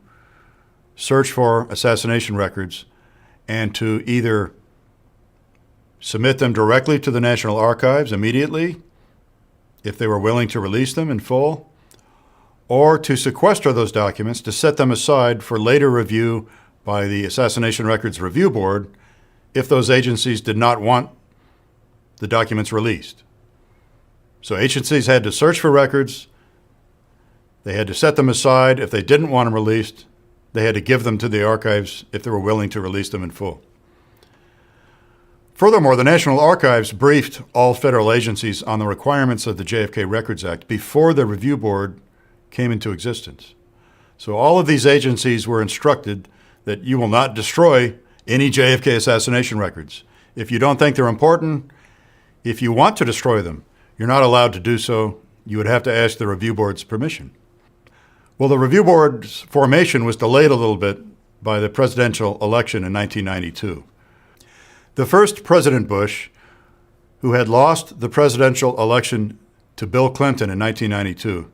search for assassination records and to either submit them directly to the National Archives immediately, if they were willing to release them in full, or to sequester those documents, to set them aside for later review by the Assassination Records Review Board if those agencies did not want the documents released. So agencies had to search for records. They had to set them aside. If they didn't want them released, they had to give them to the archives if they were willing to release them in full. Furthermore, the National Archives briefed all federal agencies on the requirements of the JFK Records Act before the Review Board came into existence. So all of these agencies were instructed that you will not destroy any JFK assassination records. If you don't think they're important, if you want to destroy them, you're not allowed to do so. You would have to ask the review board's permission. Well, the review board's formation was delayed a little bit by the presidential election in 1992. The first President Bush, who had lost the presidential election to Bill Clinton in 1992,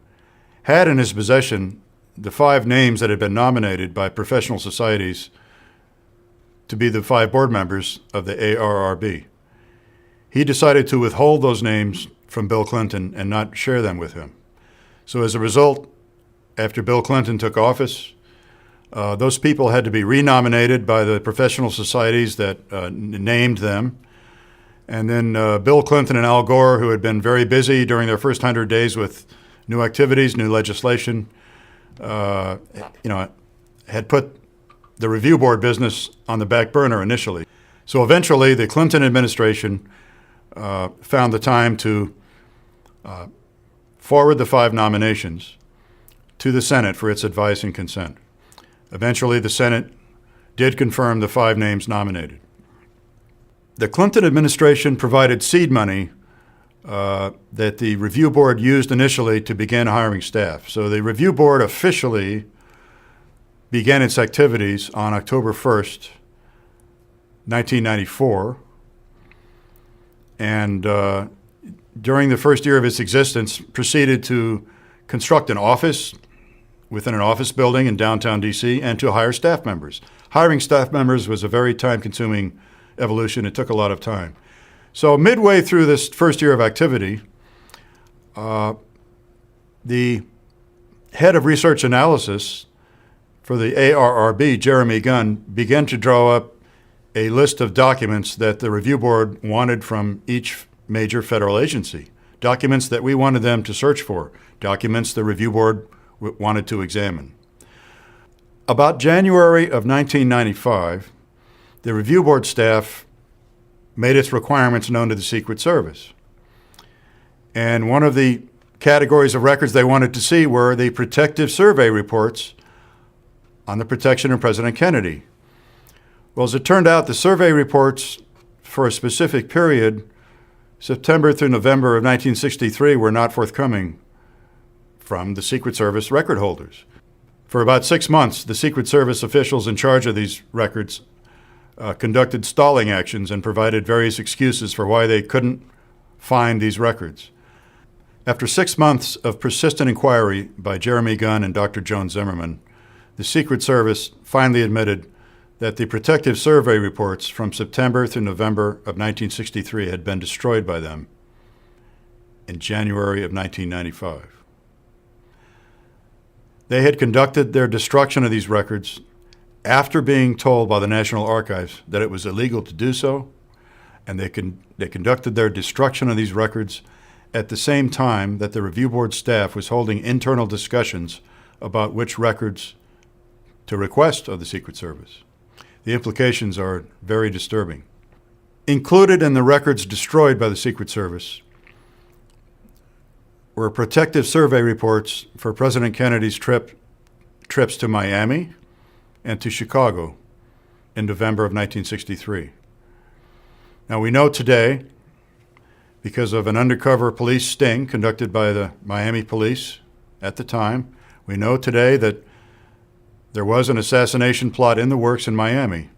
had in his possession the 5 names that had been nominated by professional societies to be the 5 board members of the ARRB. He decided to withhold those names from Bill Clinton and not share them with him. So as a result, after Bill Clinton took office, those people had to be renominated by the professional societies that named them. And then Bill Clinton and Al Gore, who had been very busy during their first 100 days with new activities, new legislation, had put the review board business on the back burner initially. So eventually, the Clinton administration found the time to forward the 5 nominations to the Senate for its advice and consent. Eventually, the Senate did confirm the 5 names nominated. The Clinton administration provided seed money that the review board used initially to begin hiring staff. So the review board officially began its activities on October 1st, 1994. And during the first year of its existence, proceeded to construct an office within an office building in downtown D.C. and to hire staff members. Hiring staff members was a very time-consuming evolution. It took a lot of time. So midway through this first year of activity, the head of research analysis for the ARRB, Jeremy Gunn, began to draw up a list of documents that the review board wanted from each major federal agency, documents that we wanted them to search for, documents the review board wanted to examine. About January of 1995, the review board staff made its requirements known to the Secret Service. And one of the categories of records they wanted to see were the protective survey reports on the protection of President Kennedy. Well, as it turned out, the survey reports for a specific period, September through November of 1963, were not forthcoming from the Secret Service record holders. For about 6 months, the Secret Service officials in charge of these records conducted stalling actions and provided various excuses for why they couldn't find these records. After 6 months of persistent inquiry by Jeremy Gunn and Dr. Joan Zimmerman, the Secret Service finally admitted that the protective survey reports from September through November of 1963 had been destroyed by them in January of 1995. They had conducted their destruction of these records after being told by the National Archives that it was illegal to do so, and they conducted their destruction of these records at the same time that the review board staff was holding internal discussions about which records to request of the Secret Service. The implications are very disturbing. Included in the records destroyed by the Secret Service were protective survey reports for President Kennedy's trips to Miami and to Chicago in November of 1963. Now we know today, because of an undercover police sting conducted by the Miami police at the time, we know today that there was an assassination plot in the works in Miami.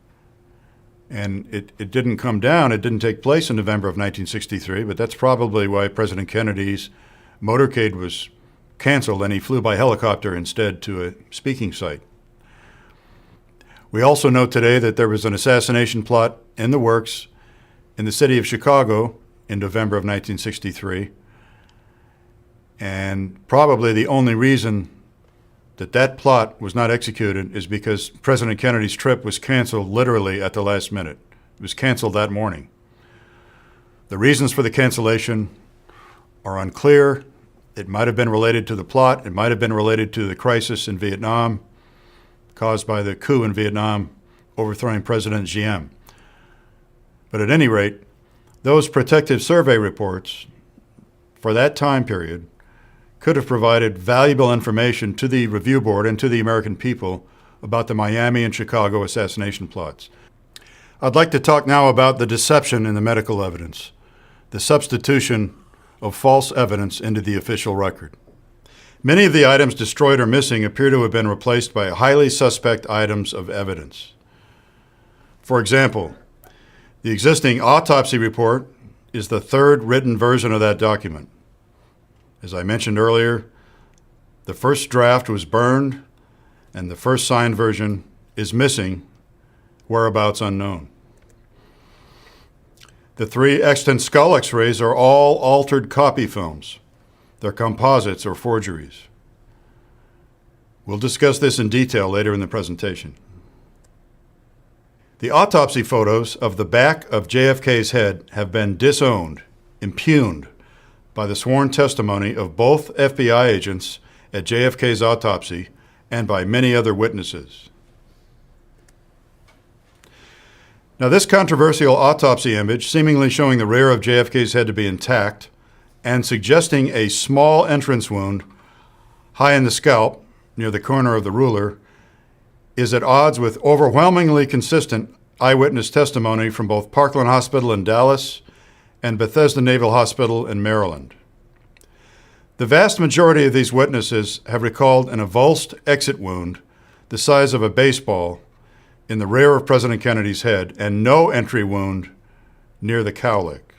And it didn't come down, it didn't take place in November of 1963, but that's probably why President Kennedy's motorcade was canceled and he flew by helicopter instead to a speaking site. We also know today that there was an assassination plot in the works in the city of Chicago in November of 1963. And probably the only reason that that plot was not executed is because President Kennedy's trip was canceled literally at the last minute. It was canceled that morning. The reasons for the cancellation are unclear. It might have been related to the plot. It might have been related to the crisis in Vietnam caused by the coup in Vietnam overthrowing President Diem. But at any rate, those protective survey reports for that time period could have provided valuable information to the review board and to the American people about the Miami and Chicago assassination plots. I'd like to talk now about the deception in the medical evidence, the substitution of false evidence into the official record. Many of the items destroyed or missing appear to have been replaced by highly suspect items of evidence. For example, the existing autopsy report is the third written version of that document. As I mentioned earlier, the first draft was burned, and the first signed version is missing, whereabouts unknown. The 3 extant skull x-rays are all altered copy films. They're composites or forgeries. We'll discuss this in detail later in the presentation. The autopsy photos of the back of JFK's head have been disowned, impugned, by the sworn testimony of both FBI agents at JFK's autopsy and by many other witnesses. Now, this controversial autopsy image, seemingly showing the rear of JFK's head to be intact and suggesting a small entrance wound high in the scalp near the corner of the ruler, is at odds with overwhelmingly consistent eyewitness testimony from both Parkland Hospital in Dallas and Bethesda Naval Hospital in Maryland. The vast majority of these witnesses have recalled an avulsed exit wound the size of a baseball in the rear of President Kennedy's head and no entry wound near the cowlick.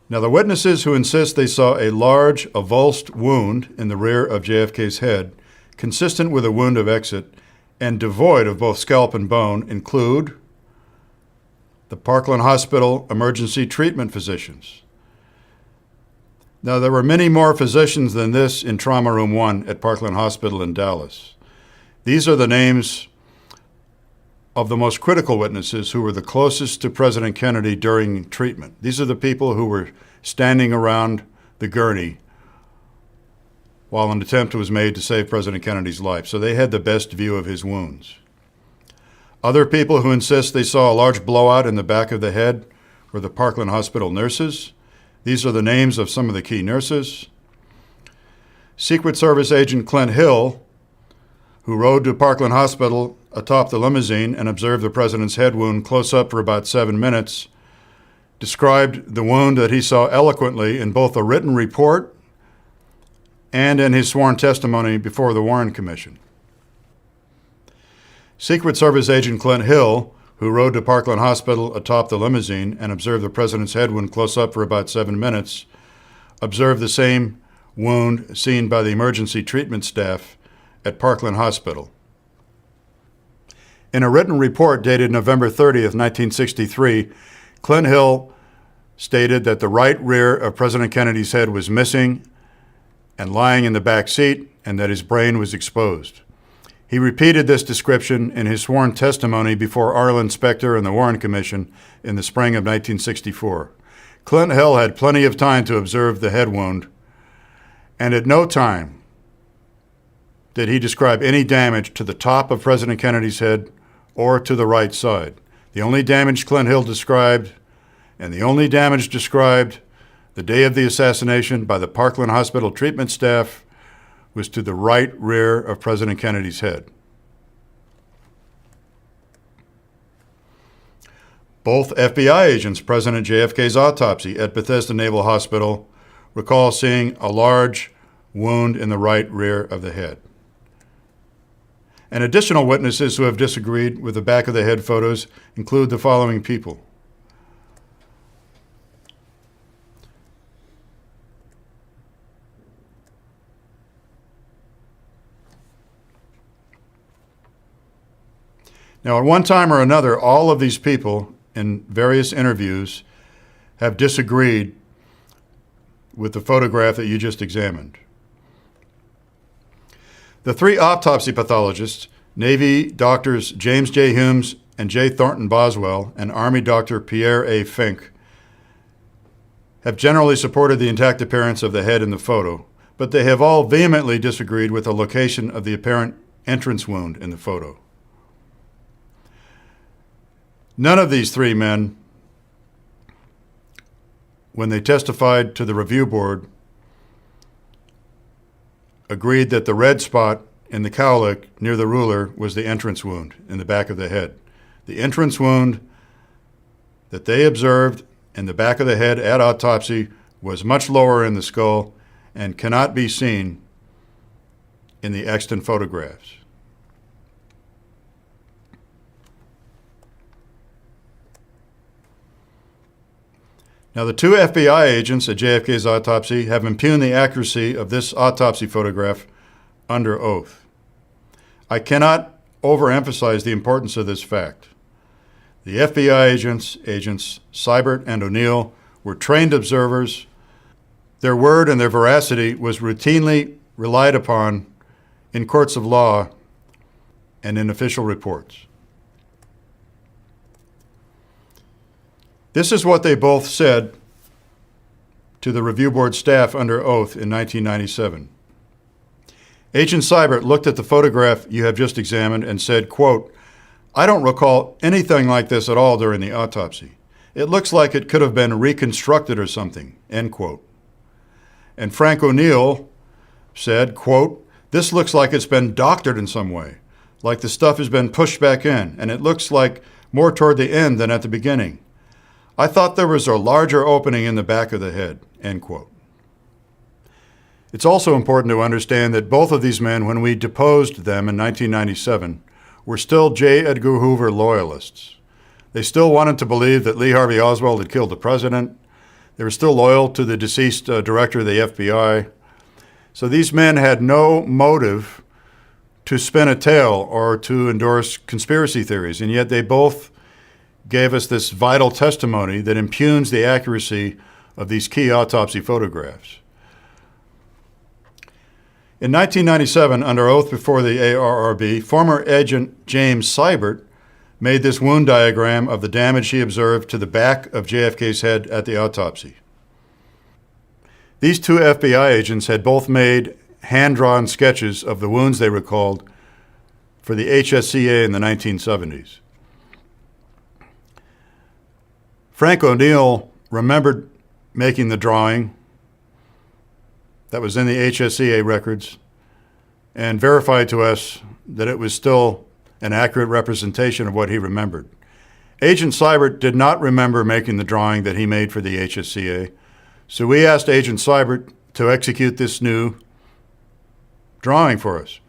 Now, the witnesses who insist they saw a large avulsed wound in the rear of JFK's head, consistent with a wound of exit and devoid of both scalp and bone, include the Parkland Hospital emergency treatment physicians. Now, there were many more physicians than this in Trauma Room 1 at Parkland Hospital in Dallas. These are the names of the most critical witnesses who were the closest to President Kennedy during treatment. These are the people who were standing around the gurney while an attempt was made to save President Kennedy's life, so they had the best view of his wounds. Other people who insist they saw a large blowout in the back of the head were the Parkland Hospital nurses. These are the names of some of the key nurses. Secret Service agent Clint Hill, who rode to Parkland Hospital atop the limousine and observed the president's head wound close up for about 7 minutes, described the wound that he saw eloquently in both a written report and in his sworn testimony before the Warren Commission. Secret Service agent Clint Hill, who rode to Parkland Hospital atop the limousine and observed the president's head wound close up for about 7 minutes, observed the same wound seen by the emergency treatment staff at Parkland Hospital. In a written report dated November 30th, 1963, Clint Hill stated that the right rear of President Kennedy's head was missing and lying in the back seat, and that his brain was exposed. He repeated this description in his sworn testimony before Arlen Specter and the Warren Commission in the spring of 1964. Clint Hill had plenty of time to observe the head wound, and at no time did he describe any damage to the top of President Kennedy's head or to the right side. The only damage Clint Hill described, and the only damage described the day of the assassination by the Parkland Hospital treatment staff, was to the right rear of President Kennedy's head. Both FBI agents present at JFK's autopsy at Bethesda Naval Hospital recall seeing a large wound in the right rear of the head. And additional witnesses who have disagreed with the back of the head photos include the following people. Now, at one time or another, all of these people in various interviews have disagreed with the photograph that you just examined. The 3 autopsy pathologists, Navy doctors James J. Humes and J. Thornton Boswell, and Army Dr. Pierre A. Fink, have generally supported the intact appearance of the head in the photo, but they have all vehemently disagreed with the location of the apparent entrance wound in the photo. None of these 3 men, when they testified to the review board, agreed that the red spot in the cowlick near the ruler was the entrance wound in the back of the head. The entrance wound that they observed in the back of the head at autopsy was much lower in the skull and cannot be seen in the extant photographs. Now, the two FBI agents at JFK's autopsy have impugned the accuracy of this autopsy photograph under oath. I cannot overemphasize the importance of this fact. The FBI agents Seibert and O'Neill, were trained observers. Their word and their veracity was routinely relied upon in courts of law and in official reports. This is what they both said to the review board staff under oath in 1997. Agent Seibert looked at the photograph you have just examined and said, quote, "I don't recall anything like this at all during the autopsy. It looks like it could have been reconstructed or something," end quote. And Frank O'Neill said, quote, "This looks like it's been doctored in some way, like the stuff has been pushed back in, and it looks like more toward the end than at the beginning. I thought there was a larger opening in the back of the head," end quote. It's also important to understand that both of these men, when we deposed them in 1997, were still J. Edgar Hoover loyalists. They still wanted to believe that Lee Harvey Oswald had killed the president. They were still loyal to the deceased director of the FBI. So these men had no motive to spin a tale or to endorse conspiracy theories, and yet they both gave us this vital testimony that impugns the accuracy of these key autopsy photographs. In 1997, under oath before the ARRB, former agent James Seibert made this wound diagram of the damage he observed to the back of JFK's head at the autopsy. These two FBI agents had both made hand-drawn sketches of the wounds they recalled for the HSCA in the 1970s. Frank O'Neill remembered making the drawing that was in the HSCA records and verified to us that it was still an accurate representation of what he remembered. Agent Seibert did not remember making the drawing that he made for the HSCA, so we asked Agent Seibert to execute this new drawing for us.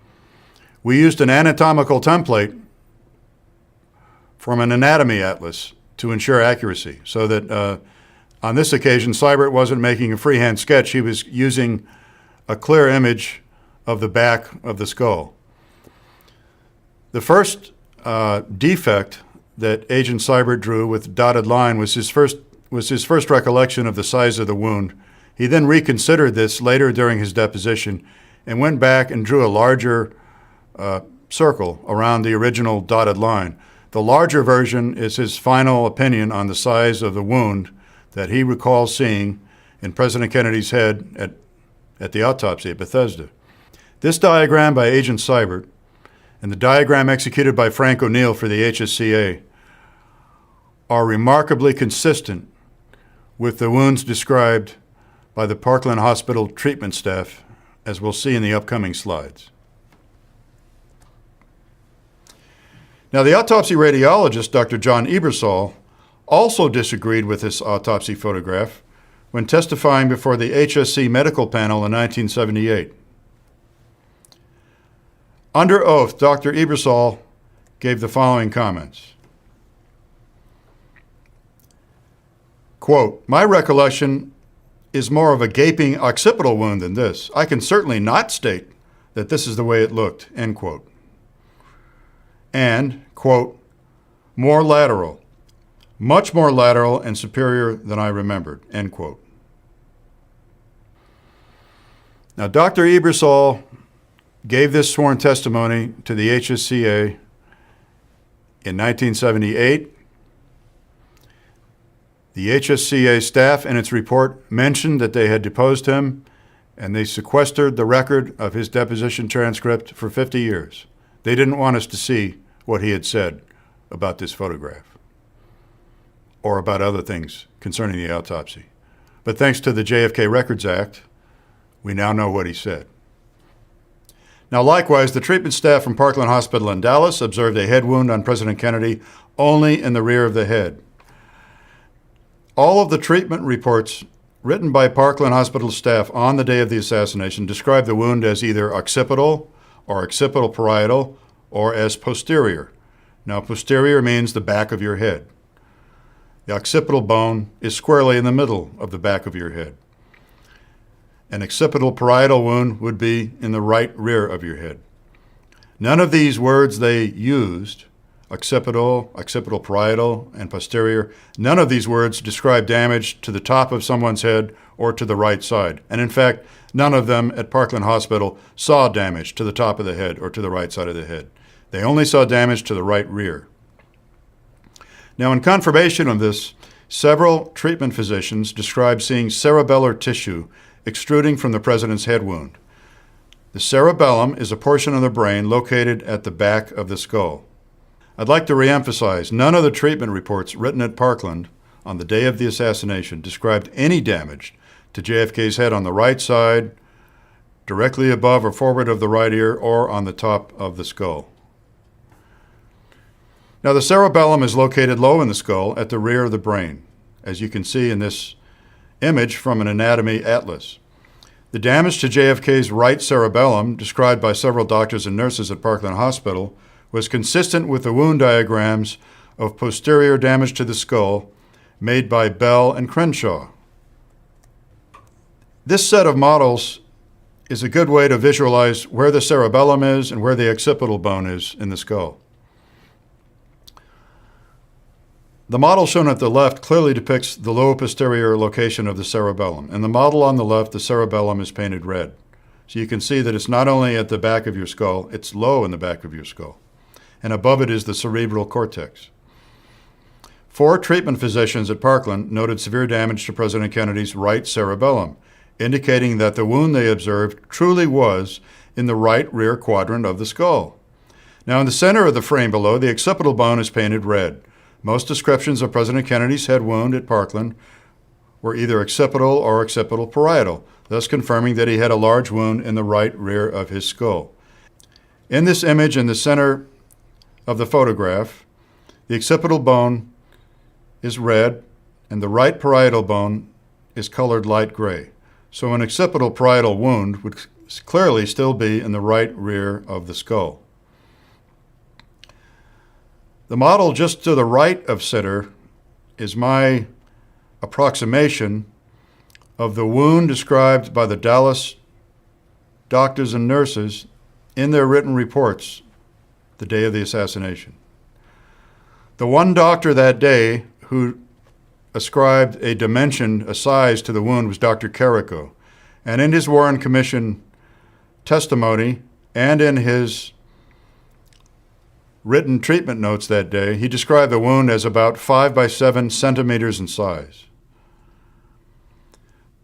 We used an anatomical template from an anatomy atlas to ensure accuracy, so that on this occasion, Seibert wasn't making a freehand sketch. He was using a clear image of the back of the skull. The first defect that Agent Seibert drew with dotted line was his first recollection of the size of the wound. He then reconsidered this later during his deposition and went back and drew a larger circle around the original dotted line. The larger version is his final opinion on the size of the wound that he recalls seeing in President Kennedy's head at the autopsy at Bethesda. This diagram by Agent Seibert and the diagram executed by Frank O'Neill for the HSCA are remarkably consistent with the wounds described by the Parkland Hospital treatment staff, as we'll see in the upcoming slides. Now, the autopsy radiologist, Dr. John Ebersol, also disagreed with this autopsy photograph when testifying before the HSC medical panel in 1978. Under oath, Dr. Ebersol gave the following comments. Quote, "My recollection is more of a gaping occipital wound than this. I can certainly not state that this is the way it looked," end quote. And, quote, "more lateral, much more lateral and superior than I remembered," end quote. Now, Dr. Ebersol gave this sworn testimony to the HSCA in 1978. The HSCA staff in its report mentioned that they had deposed him, and they sequestered the record of his deposition transcript for 50 years. They didn't want us to see what he had said about this photograph or about other things concerning the autopsy. But thanks to the JFK Records Act, we now know what he said. Now, likewise, the treatment staff from Parkland Hospital in Dallas observed a head wound on President Kennedy only in the rear of the head. All of the treatment reports written by Parkland Hospital staff on the day of the assassination described the wound as either occipital or occipital parietal or as posterior. Now, posterior means the back of your head. The occipital bone is squarely in the middle of the back of your head. An occipital parietal wound would be in the right rear of your head. None of these words they used, occipital, occipital parietal, and posterior, none of these words describe damage to the top of someone's head or to the right side. And in fact, none of them at Parkland Hospital saw damage to the top of the head or to the right side of the head. They only saw damage to the right rear. Now, in confirmation of this, several treatment physicians described seeing cerebellar tissue extruding from the president's head wound. The cerebellum is a portion of the brain located at the back of the skull. I'd like to reemphasize, none of the treatment reports written at Parkland on the day of the assassination described any damage to JFK's head on the right side, directly above or forward of the right ear, or on the top of the skull. Now, the cerebellum is located low in the skull at the rear of the brain, as you can see in this image from an anatomy atlas. The damage to JFK's right cerebellum, described by several doctors and nurses at Parkland Hospital, was consistent with the wound diagrams of posterior damage to the skull made by Bell and Crenshaw. This set of models is a good way to visualize where the cerebellum is and where the occipital bone is in the skull. The model shown at the left clearly depicts the low posterior location of the cerebellum. In the model on the left, the cerebellum is painted red. So you can see that it's not only at the back of your skull, it's low in the back of your skull. And above it is the cerebral cortex. 4 treatment physicians at Parkland noted severe damage to President Kennedy's right cerebellum, indicating that the wound they observed truly was in the right rear quadrant of the skull. Now, in the center of the frame below, the occipital bone is painted red. Most descriptions of President Kennedy's head wound at Parkland were either occipital or occipital parietal, thus confirming that he had a large wound in the right rear of his skull. In this image in the center of the photograph, the occipital bone is red and the right parietal bone is colored light gray. So an occipital parietal wound would clearly still be in the right rear of the skull. The model just to the right of Sitter is my approximation of the wound described by the Dallas doctors and nurses in their written reports the day of the assassination. The one doctor that day who ascribed a dimension, a size to the wound was Dr. Carrico. And in his Warren Commission testimony and in his written treatment notes that day, he described the wound as about 5 by 7 centimeters in size.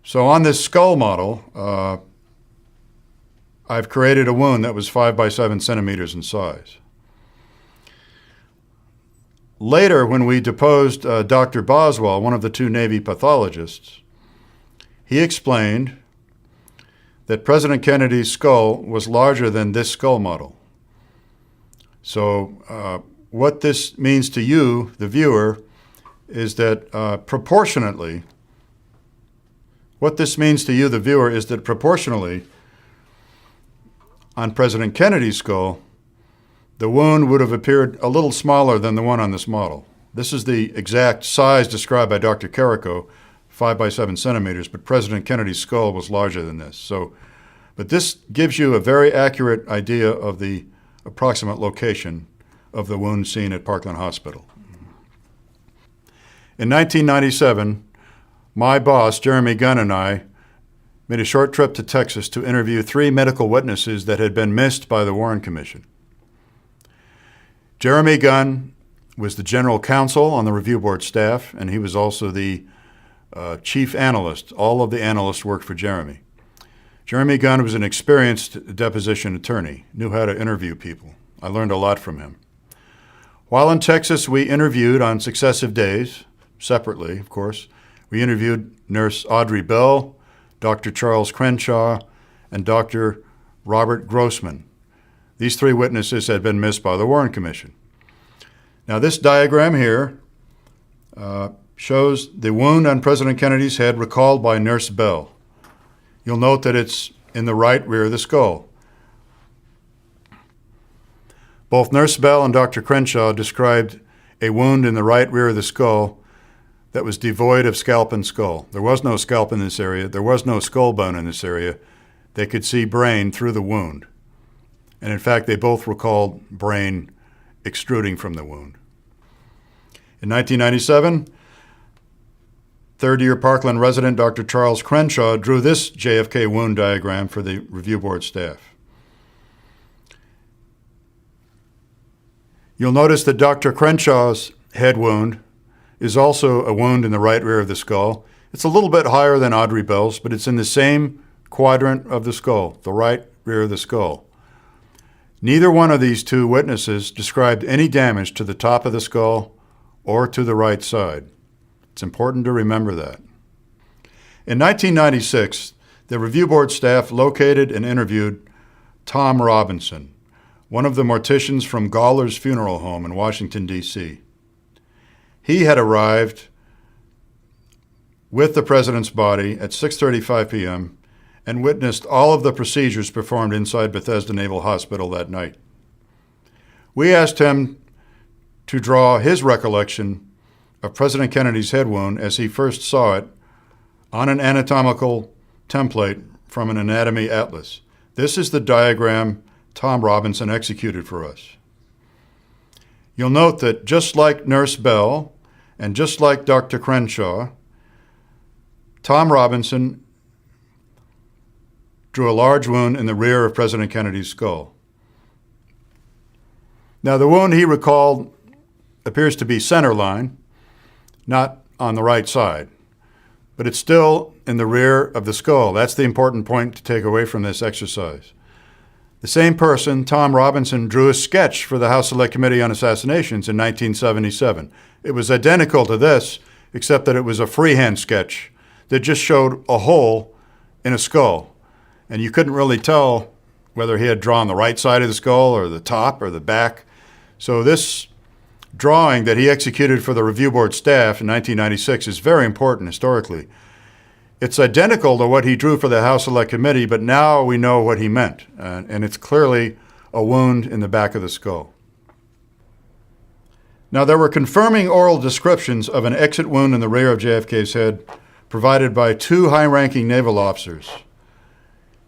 So on this skull model, I've created a wound that was 5 by 7 centimeters in size. Later, when we deposed Dr. Boswell, one of the 2 Navy pathologists, he explained that President Kennedy's skull was larger than this skull model. So what this means to you, the viewer, is that proportionally, on President Kennedy's skull, the wound would have appeared a little smaller than the one on this model. This is the exact size described by Dr. Carrico, 5 by 7 centimeters, but President Kennedy's skull was larger than this. But this gives you a very accurate idea of the approximate location of the wound seen at Parkland Hospital. In 1997, my boss, Jeremy Gunn, and I made a short trip to Texas to interview 3 medical witnesses that had been missed by the Warren Commission. Jeremy Gunn was the general counsel on the review board staff, and he was also the chief analyst. All of the analysts worked for Jeremy. Jeremy Gunn was an experienced deposition attorney, knew how to interview people. I learned a lot from him. While in Texas, we interviewed on successive days, separately, of course. We interviewed Nurse Audrey Bell, Dr. Charles Crenshaw, and Dr. Robert Grossman. These three witnesses had been missed by the Warren Commission. Now, this diagram here shows the wound on President Kennedy's head recalled by Nurse Bell. You'll note that it's in the right rear of the skull. Both Nurse Bell and Dr. Crenshaw described a wound in the right rear of the skull that was devoid of scalp and skull. There was no scalp in this area. There was no skull bone in this area. They could see brain through the wound. And in fact, they both recalled brain extruding from the wound. In 1997, third-year Parkland resident Dr. Charles Crenshaw drew this JFK wound diagram for the review board staff. You'll notice that Dr. Crenshaw's head wound is also a wound in the right rear of the skull. It's a little bit higher than Audrey Bell's, but it's in the same quadrant of the skull, the right rear of the skull. Neither one of these two witnesses described any damage to the top of the skull or to the right side. It's important to remember that. In 1996, the review board staff located and interviewed Tom Robinson, one of the morticians from Gawler's Funeral Home in Washington, D.C. He had arrived with the president's body at 6:35 p.m. and witnessed all of the procedures performed inside Bethesda Naval Hospital that night. We asked him to draw his recollection of President Kennedy's head wound as he first saw it on an anatomical template from an anatomy atlas. This is the diagram Tom Robinson executed for us. You'll note that just like Nurse Bell and just like Dr. Crenshaw, Tom Robinson drew a large wound in the rear of President Kennedy's skull. Now, the wound he recalled appears to be centerline, not on the right side, but it's still in the rear of the skull. That's the important point to take away from this exercise. The same person, Tom Robinson, drew a sketch for the House Select Committee on Assassinations in 1977. It was identical to this, except that it was a freehand sketch that just showed a hole in a skull. And you couldn't really tell whether he had drawn the right side of the skull or the top or the back. So this drawing that he executed for the review board staff in 1996 is very important historically. It's identical to what he drew for the House Select Committee, but now we know what he meant, and it's clearly a wound in the back of the skull. Now, there were confirming oral descriptions of an exit wound in the rear of JFK's head provided by two high-ranking naval officers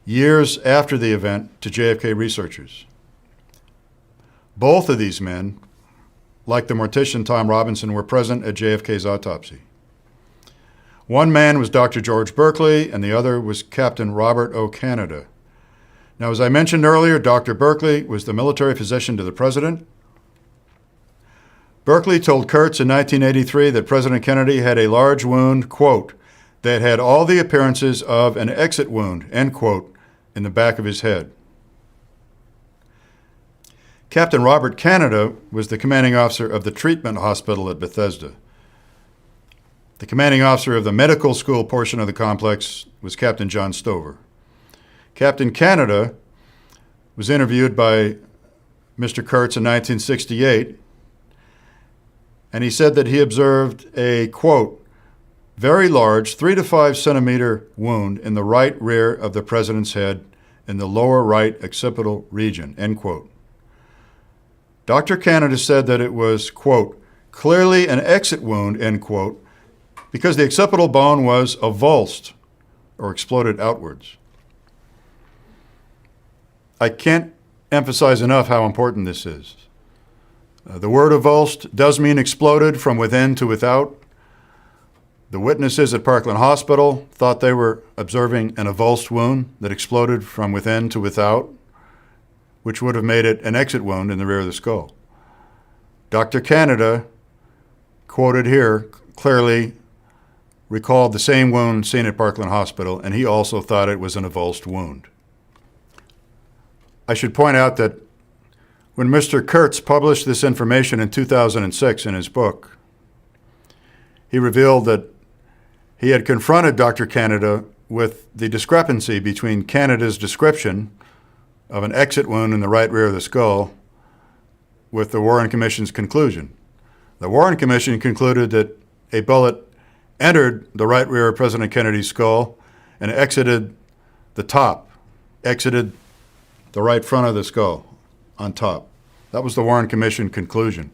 years after the event to JFK researchers. Both of these men, like the mortician Tom Robinson, were present at JFK's autopsy. One man was Dr. George Berkeley, and the other was Captain Robert O. Canada. Now, as I mentioned earlier, Dr. Berkeley was the military physician to the president. Berkeley told Kurtz in 1983 that President Kennedy had a large wound, quote, that had all the appearances of an exit wound, end quote, in the back of his head. Captain Robert Canada was the commanding officer of the treatment hospital at Bethesda. The commanding officer of the medical school portion of the complex was Captain John Stover. Captain Canada was interviewed by Mr. Kurtz in 1968, and he said that he observed a, quote, very large 3 to 5 centimeter wound in the right rear of the president's head in the lower right occipital region, end quote. Dr. Canada said that it was, quote, clearly an exit wound, end quote, because the occipital bone was avulsed or exploded outwards. I can't emphasize enough how important this is. The word avulsed does mean exploded from within to without. The witnesses at Parkland Hospital thought they were observing an avulsed wound that exploded from within to without, which would have made it an exit wound in the rear of the skull. Dr. Canada, quoted here, clearly recalled the same wound seen at Parkland Hospital, and he also thought it was an avulsed wound. I should point out that when Mr. Kurtz published this information in 2006 in his book, he revealed that he had confronted Dr. Canada with the discrepancy between Canada's description of an exit wound in the right rear of the skull with the Warren Commission's conclusion. The Warren Commission concluded that a bullet entered the right rear of President Kennedy's skull and exited the top, exited the right front of the skull on top. That was the Warren Commission conclusion.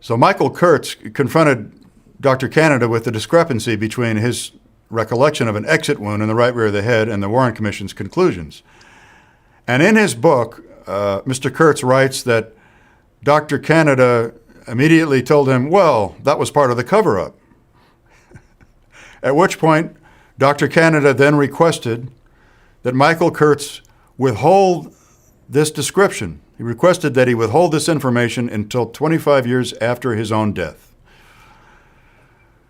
So Michael Kurtz confronted Dr. Canada with the discrepancy between his recollection of an exit wound in the right rear of the head and the Warren Commission's conclusions. And in his book, Mr. Kurtz writes that Dr. Canada immediately told him, well, that was part of the cover-up. At which point, Dr. Canada then requested that Michael Kurtz withhold this description. He requested that he withhold this information until 25 years after his own death.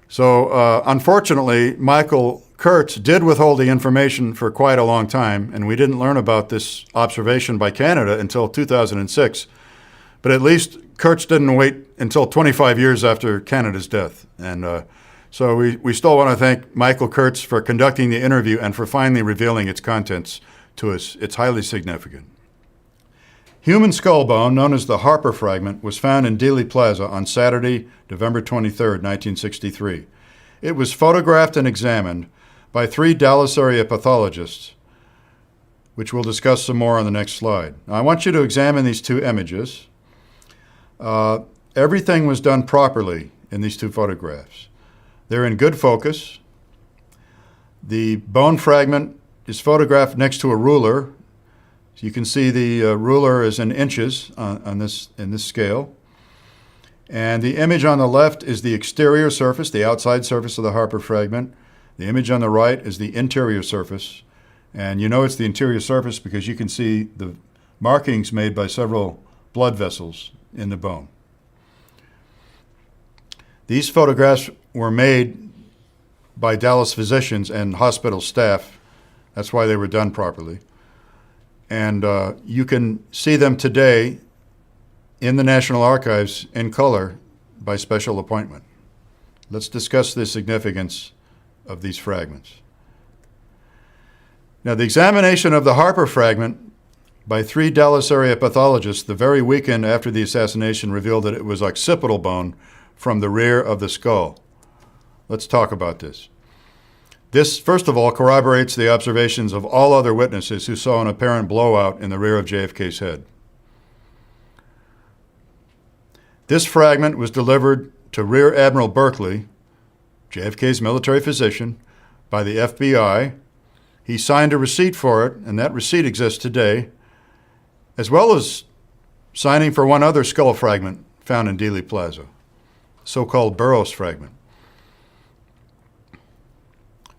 So unfortunately, Michael Kurtz did withhold the information for quite a long time, and we didn't learn about this observation by Canada until 2006. But at least Kurtz didn't wait until 25 years after Canada's death. And so we still want to thank Michael Kurtz for conducting the interview and for finally revealing its contents to us. It's highly significant. Human skull bone, known as the Harper fragment, was found in Dealey Plaza on Saturday, November 23, 1963. It was photographed and examined by 3 Dallas area pathologists, which we'll discuss some more on the next slide. Now, I want you to examine these 2 images. Everything was done properly in these 2 photographs. They're in good focus. The bone fragment is photographed next to a ruler. So you can see the ruler is in inches in this scale. And the image on the left is the exterior surface, the outside surface of the Harper fragment. The image on the right is the interior surface. And you know it's the interior surface because you can see the markings made by several blood vessels in the bone. These photographs were made by Dallas physicians and hospital staff. That's why they were done properly. And you can see them today in the National Archives in color by special appointment. Let's discuss the significance of these fragments. Now, the examination of the Harper fragment by 3 Dallas area pathologists the very weekend after the assassination revealed that it was occipital bone from the rear of the skull. Let's talk about this. This, first of all, corroborates the observations of all other witnesses who saw an apparent blowout in the rear of JFK's head. This fragment was delivered to Rear Admiral Berkeley, JFK's military physician, by the FBI. He signed a receipt for it, and that receipt exists today, as well as signing for one other skull fragment found in Dealey Plaza, so-called Burroughs fragment.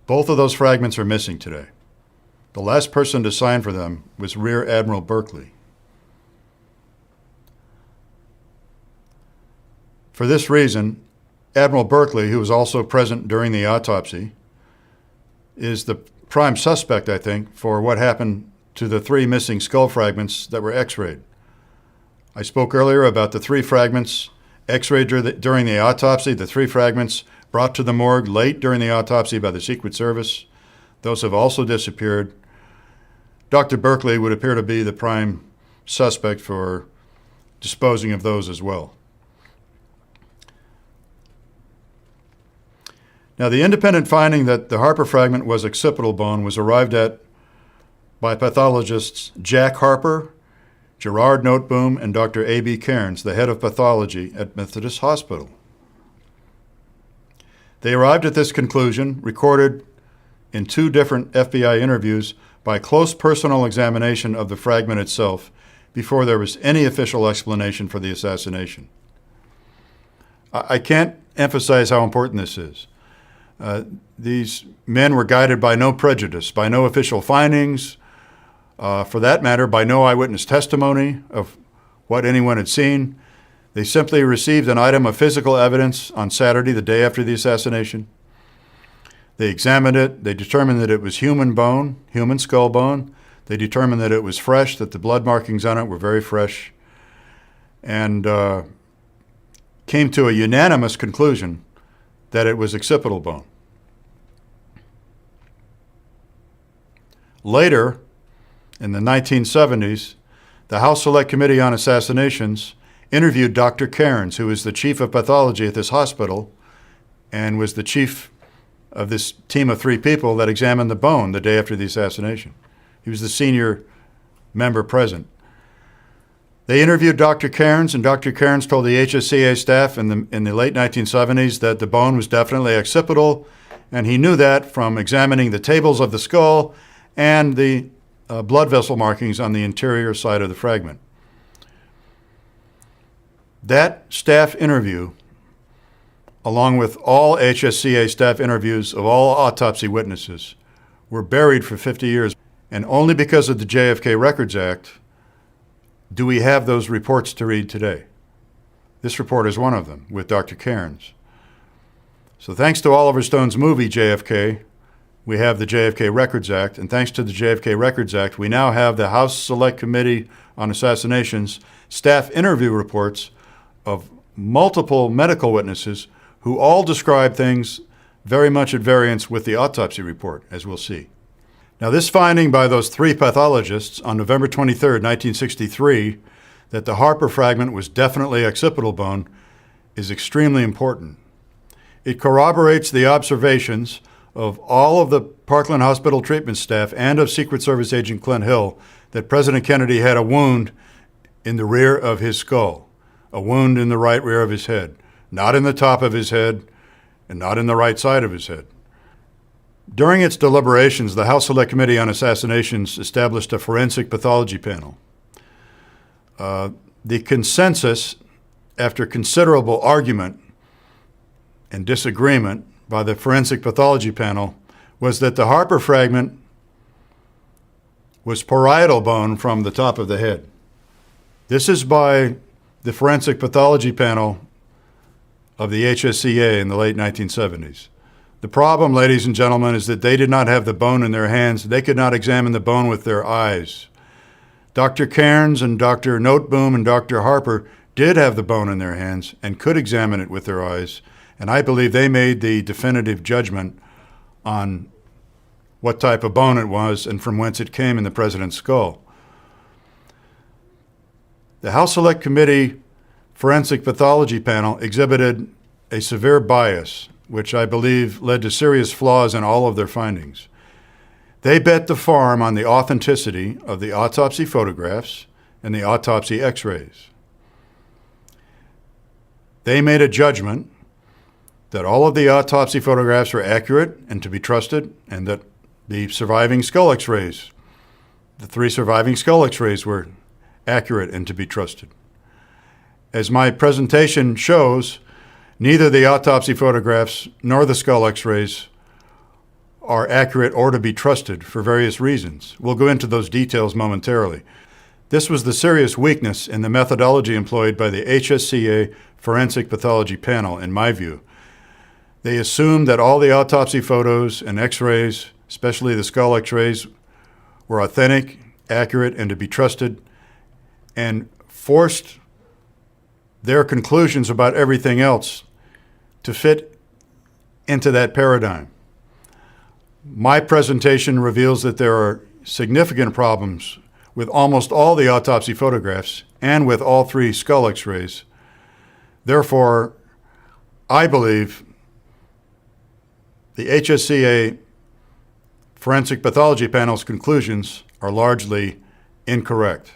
Both of those fragments are missing today. The last person to sign for them was Rear Admiral Berkeley. For this reason, Admiral Berkeley, who was also present during the autopsy, is the prime suspect, I think, for what happened to the 3 missing skull fragments that were x-rayed. I spoke earlier about the 3 fragments x-rayed during the autopsy, the 3 fragments brought to the morgue late during the autopsy by the Secret Service. Those have also disappeared. Dr. Berkeley would appear to be the prime suspect for disposing of those as well. Now, the independent finding that the Harper fragment was occipital bone was arrived at by pathologists Jack Harper, Gerard Noteboom, and Dr. A.B. Cairns, the head of pathology at Methodist Hospital. They arrived at this conclusion, recorded in 2 different FBI interviews, by close personal examination of the fragment itself before there was any official explanation for the assassination. I can't emphasize how important this is. These men were guided by no prejudice, by no official findings, for that matter, by no eyewitness testimony of what anyone had seen. They simply received an item of physical evidence on Saturday, the day after the assassination. They examined it. They determined that it was human bone, human skull bone. They determined that it was fresh, that the blood markings on it were very fresh, and came to a unanimous conclusion that it was occipital bone. Later, in the 1970s, the House Select Committee on Assassinations interviewed Dr. Cairns, who was the chief of pathology at this hospital and was the chief of this team of 3 people that examined the bone the day after the assassination. He was the senior member present. They interviewed Dr. Cairns, and Dr. Cairns told the HSCA staff in the late 1970s that the bone was definitely occipital, and he knew that from examining the tables of the skull and the blood vessel markings on the interior side of the fragment. That staff interview, along with all HSCA staff interviews of all autopsy witnesses, were buried for 50 years. And only because of the JFK Records Act do we have those reports to read today. This report is one of them, with Dr. Cairns. So thanks to Oliver Stone's movie, JFK, we have the JFK Records Act, and thanks to the JFK Records Act, we now have the House Select Committee on Assassinations staff interview reports of multiple medical witnesses who all describe things very much at variance with the autopsy report, as we'll see. Now, this finding by those 3 pathologists on November 23, 1963, that the Harper fragment was definitely occipital bone is extremely important. It corroborates the observations of all of the Parkland Hospital treatment staff and of Secret Service agent Clint Hill that President Kennedy had a wound in the rear of his skull, a wound in the right rear of his head, not in the top of his head and not in the right side of his head. During its deliberations, the House Select Committee on Assassinations established a forensic pathology panel. The consensus, after considerable argument and disagreement by the forensic pathology panel, was that the Harper fragment was parietal bone from the top of the head. This is by the forensic pathology panel of the HSCA in the late 1970s. The problem, ladies and gentlemen, is that they did not have the bone in their hands. They could not examine the bone with their eyes. Dr. Cairns and Dr. Noteboom and Dr. Harper did have the bone in their hands and could examine it with their eyes, and I believe they made the definitive judgment on what type of bone it was and from whence it came in the president's skull. The House Select Committee Forensic Pathology Panel exhibited a severe bias, which I believe led to serious flaws in all of their findings. They bet the farm on the authenticity of the autopsy photographs and the autopsy x-rays. They made a judgment that all of the autopsy photographs were accurate and to be trusted, and that the surviving skull x-rays, the 3 surviving skull x-rays, were accurate and to be trusted. As my presentation shows, neither the autopsy photographs nor the skull x-rays are accurate or to be trusted for various reasons. We'll go into those details momentarily. This was the serious weakness in the methodology employed by the HSCA Forensic Pathology Panel, in my view. They assumed that all the autopsy photos and x-rays, especially the skull x-rays, were authentic, accurate, and to be trusted, and forced their conclusions about everything else to fit into that paradigm. My presentation reveals that there are significant problems with almost all the autopsy photographs and with all 3 skull x-rays. Therefore, I believe the HSCA Forensic Pathology Panel's conclusions are largely incorrect.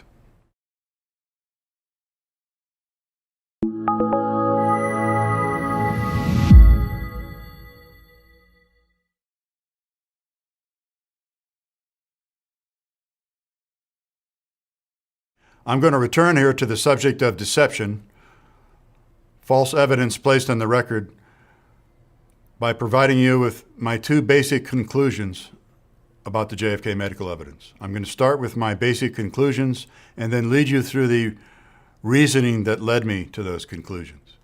I'm going to return here to the subject of deception, false evidence placed on the record, by providing you with my 2 basic conclusions about the JFK medical evidence. I'm going to start with my basic conclusions and then lead you through the reasoning that led me to those conclusions.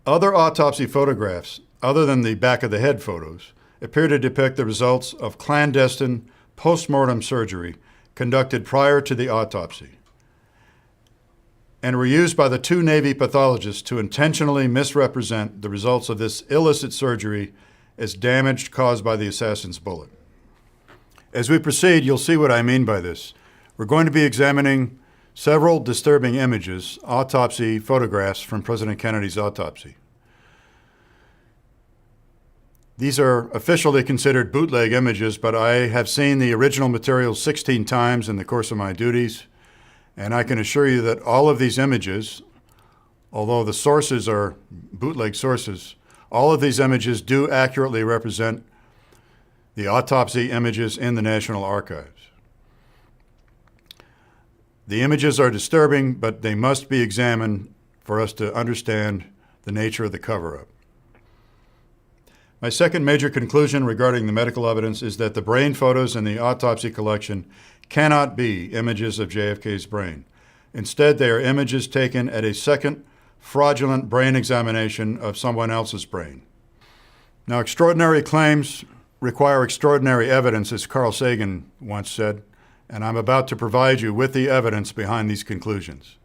Other autopsy photographs, other than the back of the head photos, appear to depict the results of clandestine post-mortem surgery conducted prior to the autopsy, and were used by the 2 Navy pathologists to intentionally misrepresent the results of this illicit surgery as damage caused by the assassin's bullet. As we proceed, you'll see what I mean by this. We're going to be examining several disturbing images, autopsy photographs from President Kennedy's autopsy. These are officially considered bootleg images, but I have seen the original material 16 times in the course of my duties, and I can assure you that all of these images, although the sources are bootleg sources, all of these images do accurately represent the autopsy images in the National Archives. The images are disturbing, but they must be examined for us to understand the nature of the cover-up. My second major conclusion regarding the medical evidence is that the brain photos in the autopsy collection cannot be images of JFK's brain. Instead, they are images taken at a second fraudulent brain examination of someone else's brain. Now, extraordinary claims require extraordinary evidence, as Carl Sagan once said, and I'm about to provide you with the evidence behind these conclusions.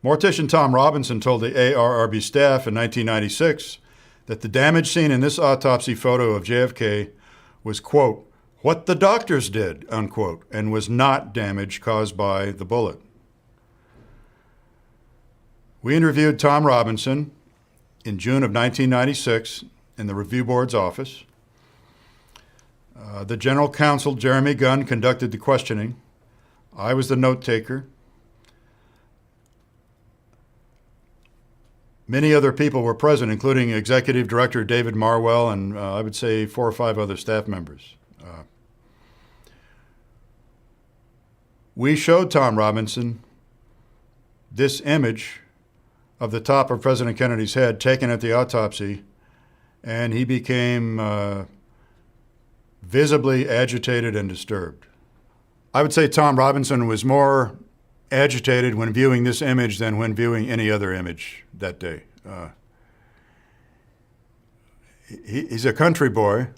Mortician Tom Robinson told the ARRB staff in 1996 that the damage seen in this autopsy photo of JFK was, quote, what the doctors did, unquote, and was not damage caused by the bullet. We interviewed Tom Robinson in June of 1996 in the Review Board's office. The General Counsel, Jeremy Gunn, conducted the questioning. I was the note taker. Many other people were present, including Executive Director David Marwell and I would say 4 or 5 other staff members. We showed Tom Robinson this image of the top of President Kennedy's head taken at the autopsy, and he became visibly agitated and disturbed. I would say Tom Robinson was more agitated when viewing this image than when viewing any other image that day. He's a country boy,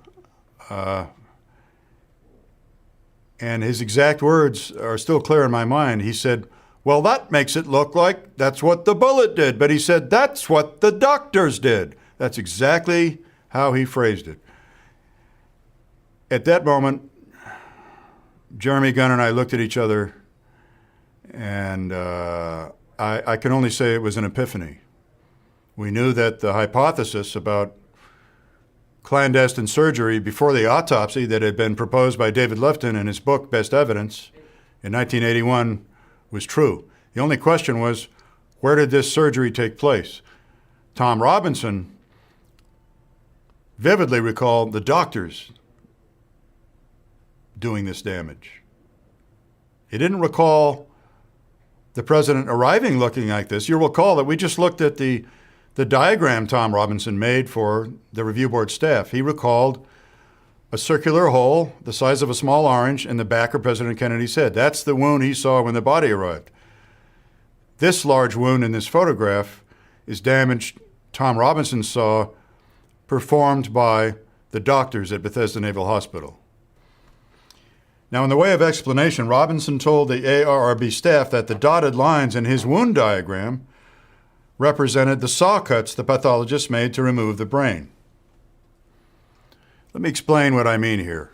and his exact words are still clear in my mind. He said, well, that makes it look like that's what the bullet did, but he said, that's what the doctors did. That's exactly how he phrased it. At that moment, Jeremy Gunn and I looked at each other, and I can only say it was an epiphany. We knew that the hypothesis about clandestine surgery before the autopsy that had been proposed by David Lifton in his book, Best Evidence, in 1981 was true. The only question was, where did this surgery take place? Tom Robinson vividly recalled the doctors doing this damage. He didn't recall the president arriving looking like this. You'll recall that we just looked at the diagram Tom Robinson made for the review board staff. He recalled a circular hole the size of a small orange in the back of President Kennedy's head. That's the wound he saw when the body arrived. This large wound in this photograph is damage Tom Robinson saw performed by the doctors at Bethesda Naval Hospital. Now, in the way of explanation, Robinson told the ARRB staff that the dotted lines in his wound diagram represented the saw cuts the pathologist made to remove the brain. Let me explain what I mean here.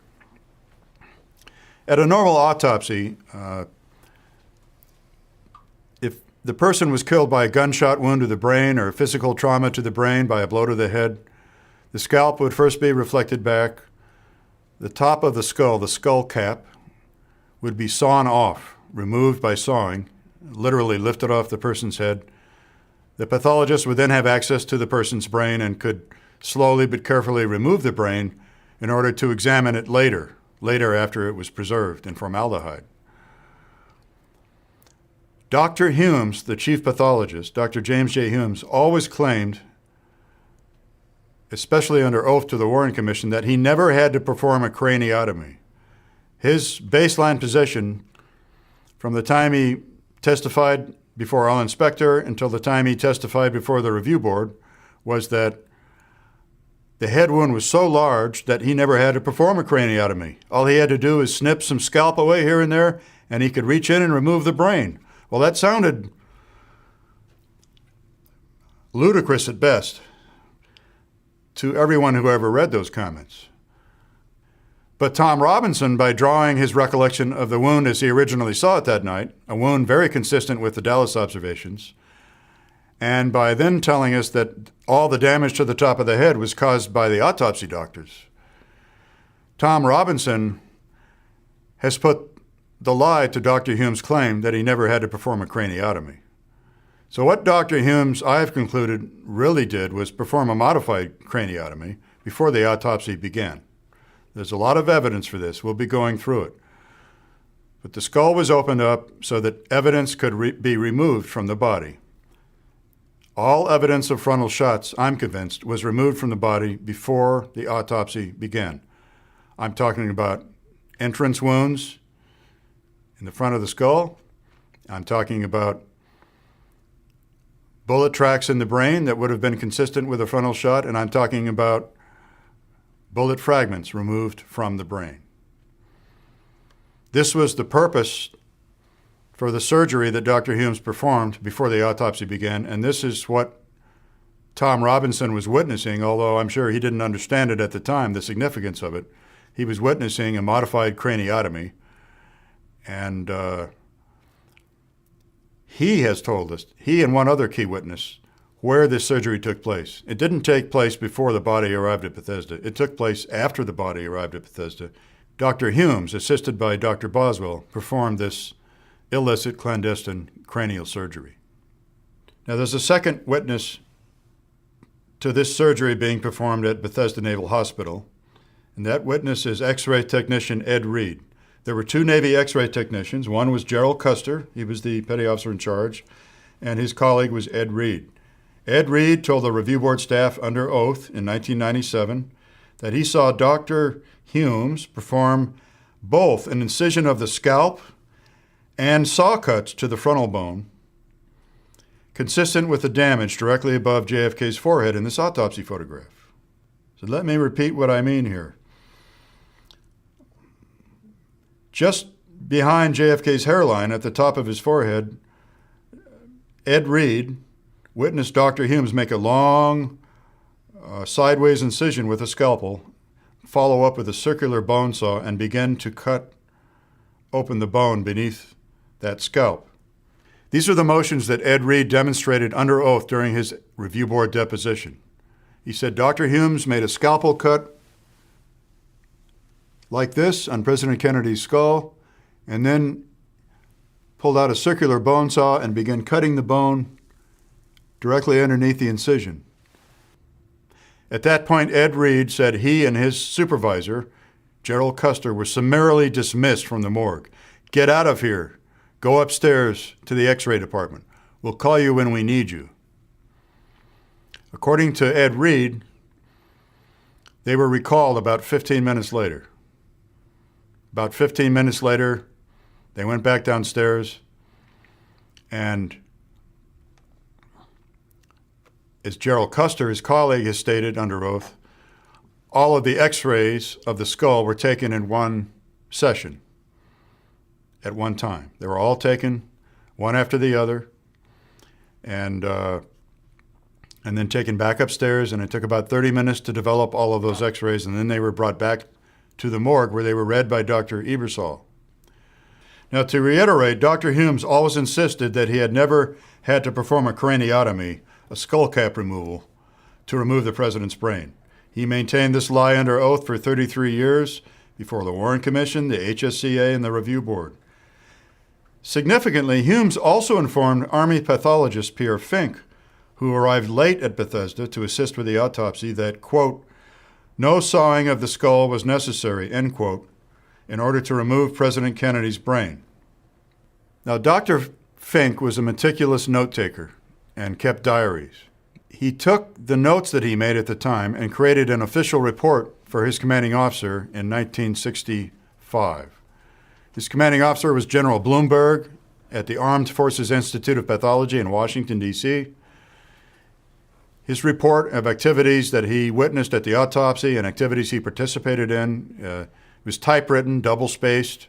At a normal autopsy, if the person was killed by a gunshot wound to the brain or physical trauma to the brain by a blow to the head, the scalp would first be reflected back. The top of the skull cap, would be sawn off, removed by sawing, literally lifted off the person's head. The pathologist would then have access to the person's brain and could slowly but carefully remove the brain in order to examine it later after it was preserved in formaldehyde. Dr. Humes, the chief pathologist, Dr. James J. Humes, always claimed, especially under oath to the Warren Commission, that he never had to perform a craniotomy. His baseline position from the time he testified before our inspector until the time he testified before the review board was that the head wound was so large that he never had to perform a craniotomy. All he had to do is snip some scalp away here and there, and he could reach in and remove the brain. Well, that sounded ludicrous at best to everyone who ever read those comments. But Tom Robinson, by drawing his recollection of the wound as he originally saw it that night, a wound very consistent with the Dallas observations, and by then telling us that all the damage to the top of the head was caused by the autopsy doctors, Tom Robinson has put the lie to Dr. Hume's claim that he never had to perform a craniotomy. So what Dr. Hume's, I've concluded, really did was perform a modified craniotomy before the autopsy began. There's a lot of evidence for this. We'll be going through it. But the skull was opened up so that evidence could be removed from the body. All evidence of frontal shots, I'm convinced, was removed from the body before the autopsy began. I'm talking about entrance wounds in the front of the skull. I'm talking about bullet tracks in the brain that would have been consistent with a frontal shot, and I'm talking about bullet fragments removed from the brain. This was the purpose for the surgery that Dr. Humes performed before the autopsy began, and this is what Tom Robinson was witnessing, although I'm sure he didn't understand it at the time, the significance of it. He was witnessing a modified craniotomy, and he has told us, he and one other key witness, where this surgery took place. It didn't take place before the body arrived at Bethesda. It took place after the body arrived at Bethesda. Dr. Humes, assisted by Dr. Boswell, performed this illicit clandestine cranial surgery. Now, there's a second witness to this surgery being performed at Bethesda Naval Hospital, and that witness is X-ray technician Ed Reed. There were two Navy X-ray technicians. One was Gerald Custer, he was the petty officer in charge, and his colleague was Ed Reed. Ed Reed told the review board staff under oath in 1997 that he saw Dr. Humes perform both an incision of the scalp and saw cuts to the frontal bone, consistent with the damage directly above JFK's forehead in this autopsy photograph. So let me repeat what I mean here. Just behind JFK's hairline at the top of his forehead, Ed Reed witnessed Dr. Humes make a long sideways incision with a scalpel, follow up with a circular bone saw, and begin to cut open the bone beneath that scalp. These are the motions that Ed Reed demonstrated under oath during his review board deposition. He said Dr. Humes made a scalpel cut like this on President Kennedy's skull, and then pulled out a circular bone saw and began cutting the bone directly underneath the incision. At that point, Ed Reed said he and his supervisor, Gerald Custer, were summarily dismissed from the morgue. Get out of here. Go upstairs to the X-ray department. We'll call you when we need you. According to Ed Reed, they were recalled about 15 minutes later. About 15 minutes later, they went back downstairs, and as Gerald Custer, his colleague, has stated under oath, all of the X-rays of the skull were taken in one session at one time. They were all taken one after the other, and then taken back upstairs, and it took about 30 minutes to develop all of those X-rays, and then they were brought back to the morgue where they were read by Dr. Ebersol. Now, to reiterate, Dr. Humes always insisted that he had never had to perform a craniotomy, a skull cap removal, to remove the president's brain. He maintained this lie under oath for 33 years before the Warren Commission, the HSCA, and the Review Board. Significantly, Humes also informed Army pathologist Pierre Fink, who arrived late at Bethesda to assist with the autopsy, that, quote, no sawing of the skull was necessary, end quote, in order to remove President Kennedy's brain. Now, Dr. Fink was a meticulous note-taker and kept diaries. He took the notes that he made at the time and created an official report for his commanding officer in 1965. His commanding officer was General Bloomberg at the Armed Forces Institute of Pathology in Washington, D.C. His report of activities that he witnessed at the autopsy and activities he participated in was typewritten, double-spaced,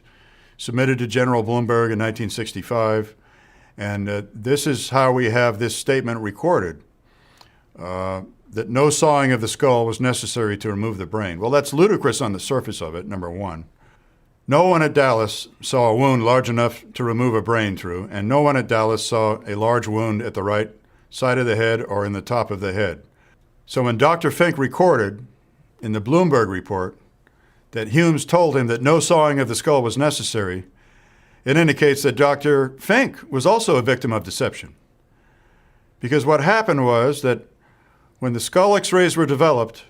submitted to General Bloomberg in 1965. And this is how we have this statement recorded. The that no sawing of the skull was necessary to remove the brain. Well, that's ludicrous on the surface of it, number one. No one at Dallas saw a wound large enough to remove a brain through, and no one at Dallas saw a large wound at the right side of the head or in the top of the head. So when Dr. Fink recorded in the Bloomberg report that Humes told him that no sawing of the skull was necessary, it indicates that Dr. Fink was also a victim of deception. Because what happened was that when the skull x-rays were developed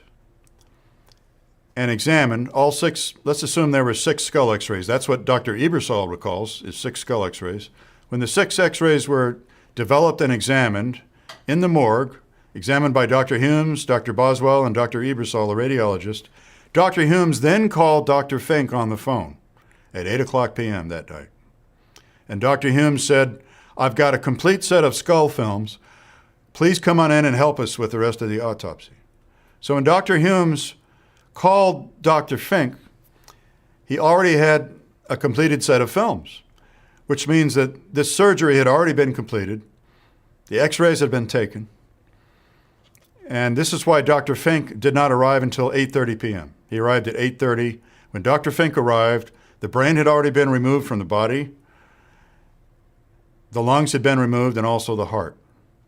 and examined, all six, let's assume there were 6 skull x-rays. That's what Dr. Ebersol recalls, is 6 skull x-rays. When the 6 x-rays were developed and examined in the morgue, examined by Dr. Humes, Dr. Boswell, and Dr. Ebersol, the radiologist, Dr. Humes then called Dr. Fink on the phone at 8:00 p.m. that night. And Dr. Humes said, "I've got a complete set of skull films. Please come on in and help us with the rest of the autopsy." So when Dr. Humes called Dr. Fink, he already had a completed set of films, which means that this surgery had already been completed. The x-rays had been taken. And this is why Dr. Fink did not arrive until 8:30 p.m. He arrived at 8:30. When Dr. Fink arrived, the brain had already been removed from the body. The lungs had been removed, and also the heart.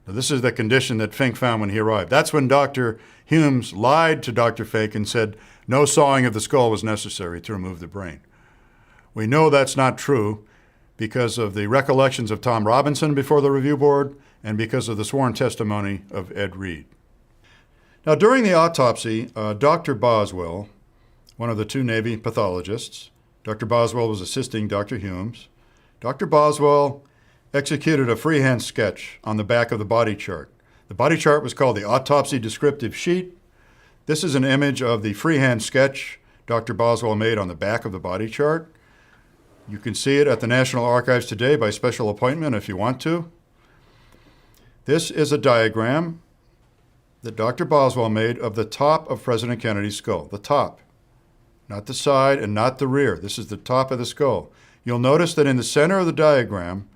Now, this is the condition that Fink found when he arrived. That's when Dr. Humes lied to Dr. Fink and said no sawing of the skull was necessary to remove the brain. We know that's not true because of the recollections of Tom Robinson before the review board and because of the sworn testimony of Ed Reed. Now, during the autopsy, Dr. Boswell, one of the 2 Navy pathologists, Dr. Boswell was assisting Dr. Humes. Dr. Boswell executed a freehand sketch on the back of the body chart. The body chart was called the autopsy descriptive sheet. This is an image of the freehand sketch Dr. Boswell made on the back of the body chart. You can see it at the National Archives today by special appointment if you want to. This is a diagram that Dr. Boswell made of the top of President Kennedy's skull. The top, not the side and not the rear. This is the top of the skull. You'll notice that in the center of the diagram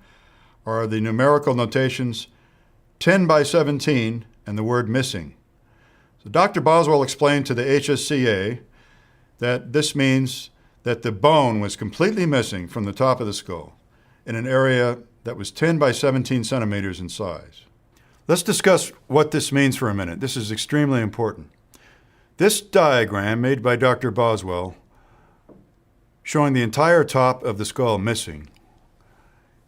are the numerical notations 10 by 17 and the word missing. So Dr. Boswell explained to the HSCA that this means that the bone was completely missing from the top of the skull in an area that was 10 by 17 centimeters in size. Let's discuss what this means for a minute. This is extremely important. This diagram made by Dr. Boswell showing the entire top of the skull missing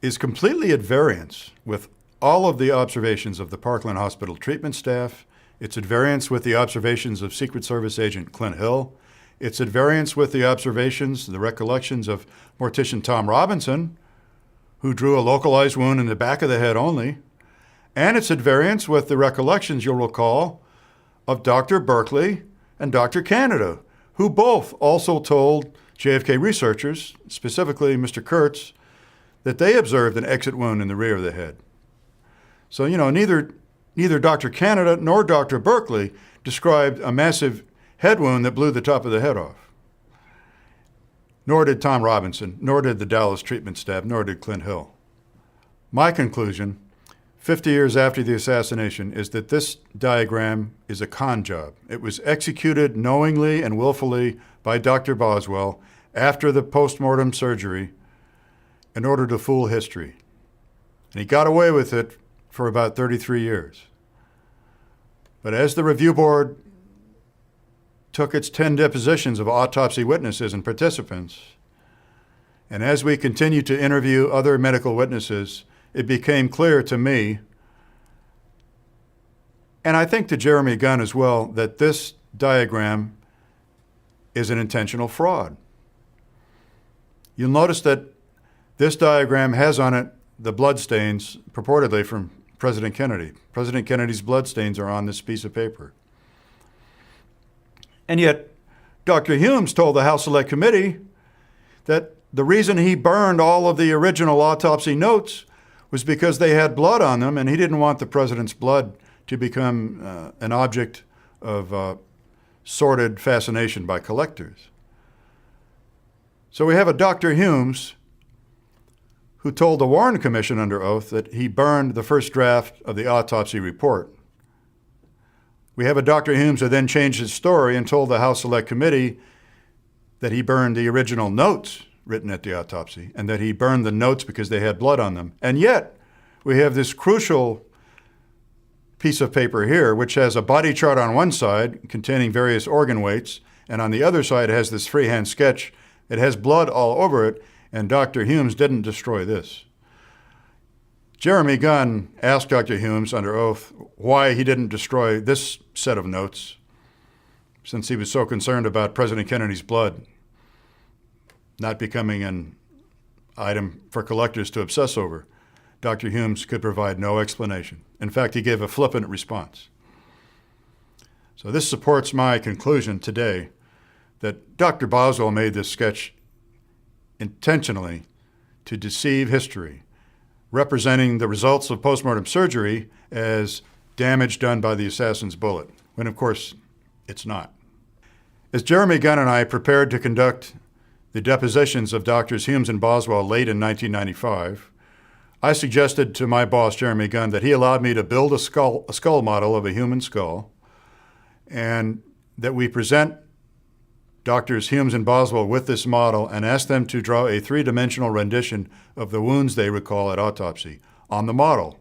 is completely at variance with all of the observations of the Parkland Hospital treatment staff. It's at variance with the observations of Secret Service agent Clint Hill. It's at variance with the observations, the recollections of mortician Tom Robinson, who drew a localized wound in the back of the head only. And it's at variance with the recollections, you'll recall, of Dr. Berkeley and Dr. Canada, who both also told JFK researchers, specifically Mr. Kurtz, that they observed an exit wound in the rear of the head. So, neither Dr. Canada nor Dr. Berkeley described a massive head wound that blew the top of the head off. Nor did Tom Robinson, nor did the Dallas treatment staff, nor did Clint Hill. My conclusion, 50 years after the assassination, is that this diagram is a con job. It was executed knowingly and willfully by Dr. Boswell after the postmortem surgery in order to fool history. And he got away with it for about 33 years. But as the review board took its 10 depositions of autopsy witnesses and participants, and as we continued to interview other medical witnesses, it became clear to me, and I think to Jeremy Gunn as well, that this diagram is an intentional fraud. You'll notice that this diagram has on it the bloodstains purportedly from President Kennedy. President Kennedy's bloodstains are on this piece of paper. And yet, Dr. Humes told the House Select Committee that the reason he burned all of the original autopsy notes was because they had blood on them, and he didn't want the president's blood to become an object of sordid fascination by collectors. So we have a Dr. Humes who told the Warren Commission under oath that he burned the first draft of the autopsy report. We have a Dr. Humes who then changed his story and told the House Select Committee that he burned the original notes written at the autopsy and that he burned the notes because they had blood on them. And yet, we have this crucial piece of paper here, which has a body chart on one side containing various organ weights, and on the other side it has this freehand sketch. It has blood all over it, and Dr. Humes didn't destroy this. Jeremy Gunn asked Dr. Humes under oath why he didn't destroy this set of notes, since he was so concerned about President Kennedy's blood not becoming an item for collectors to obsess over. Dr. Humes could provide no explanation. In fact, he gave a flippant response. So this supports my conclusion today that Dr. Boswell made this sketch intentionally to deceive history, representing the results of postmortem surgery as damage done by the assassin's bullet, when of course it's not. As Jeremy Gunn and I prepared to conduct the depositions of Drs. Humes and Boswell late in 1995, I suggested to my boss, Jeremy Gunn, that he allowed me to build a skull model of a human skull, and that we present Drs. Humes and Boswell with this model and ask them to draw a three-dimensional rendition of the wounds they recall at autopsy on the model,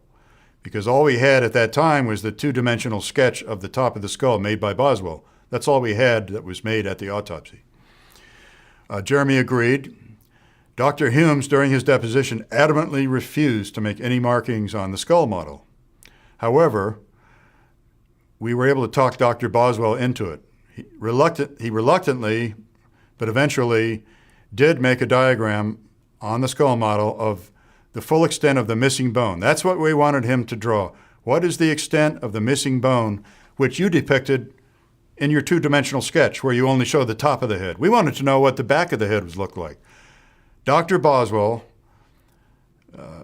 because all we had at that time was the two-dimensional sketch of the top of the skull made by Boswell. That's all we had that was made at the autopsy. Jeremy agreed. Dr. Humes, during his deposition, adamantly refused to make any markings on the skull model. However, we were able to talk Dr. Boswell into it. He reluctantly, but eventually, did make a diagram on the skull model of the full extent of the missing bone. That's what we wanted him to draw. What is the extent of the missing bone, which you depicted in your two-dimensional sketch, where you only show the top of the head? We wanted to know what the back of the head would look like. Dr. Boswell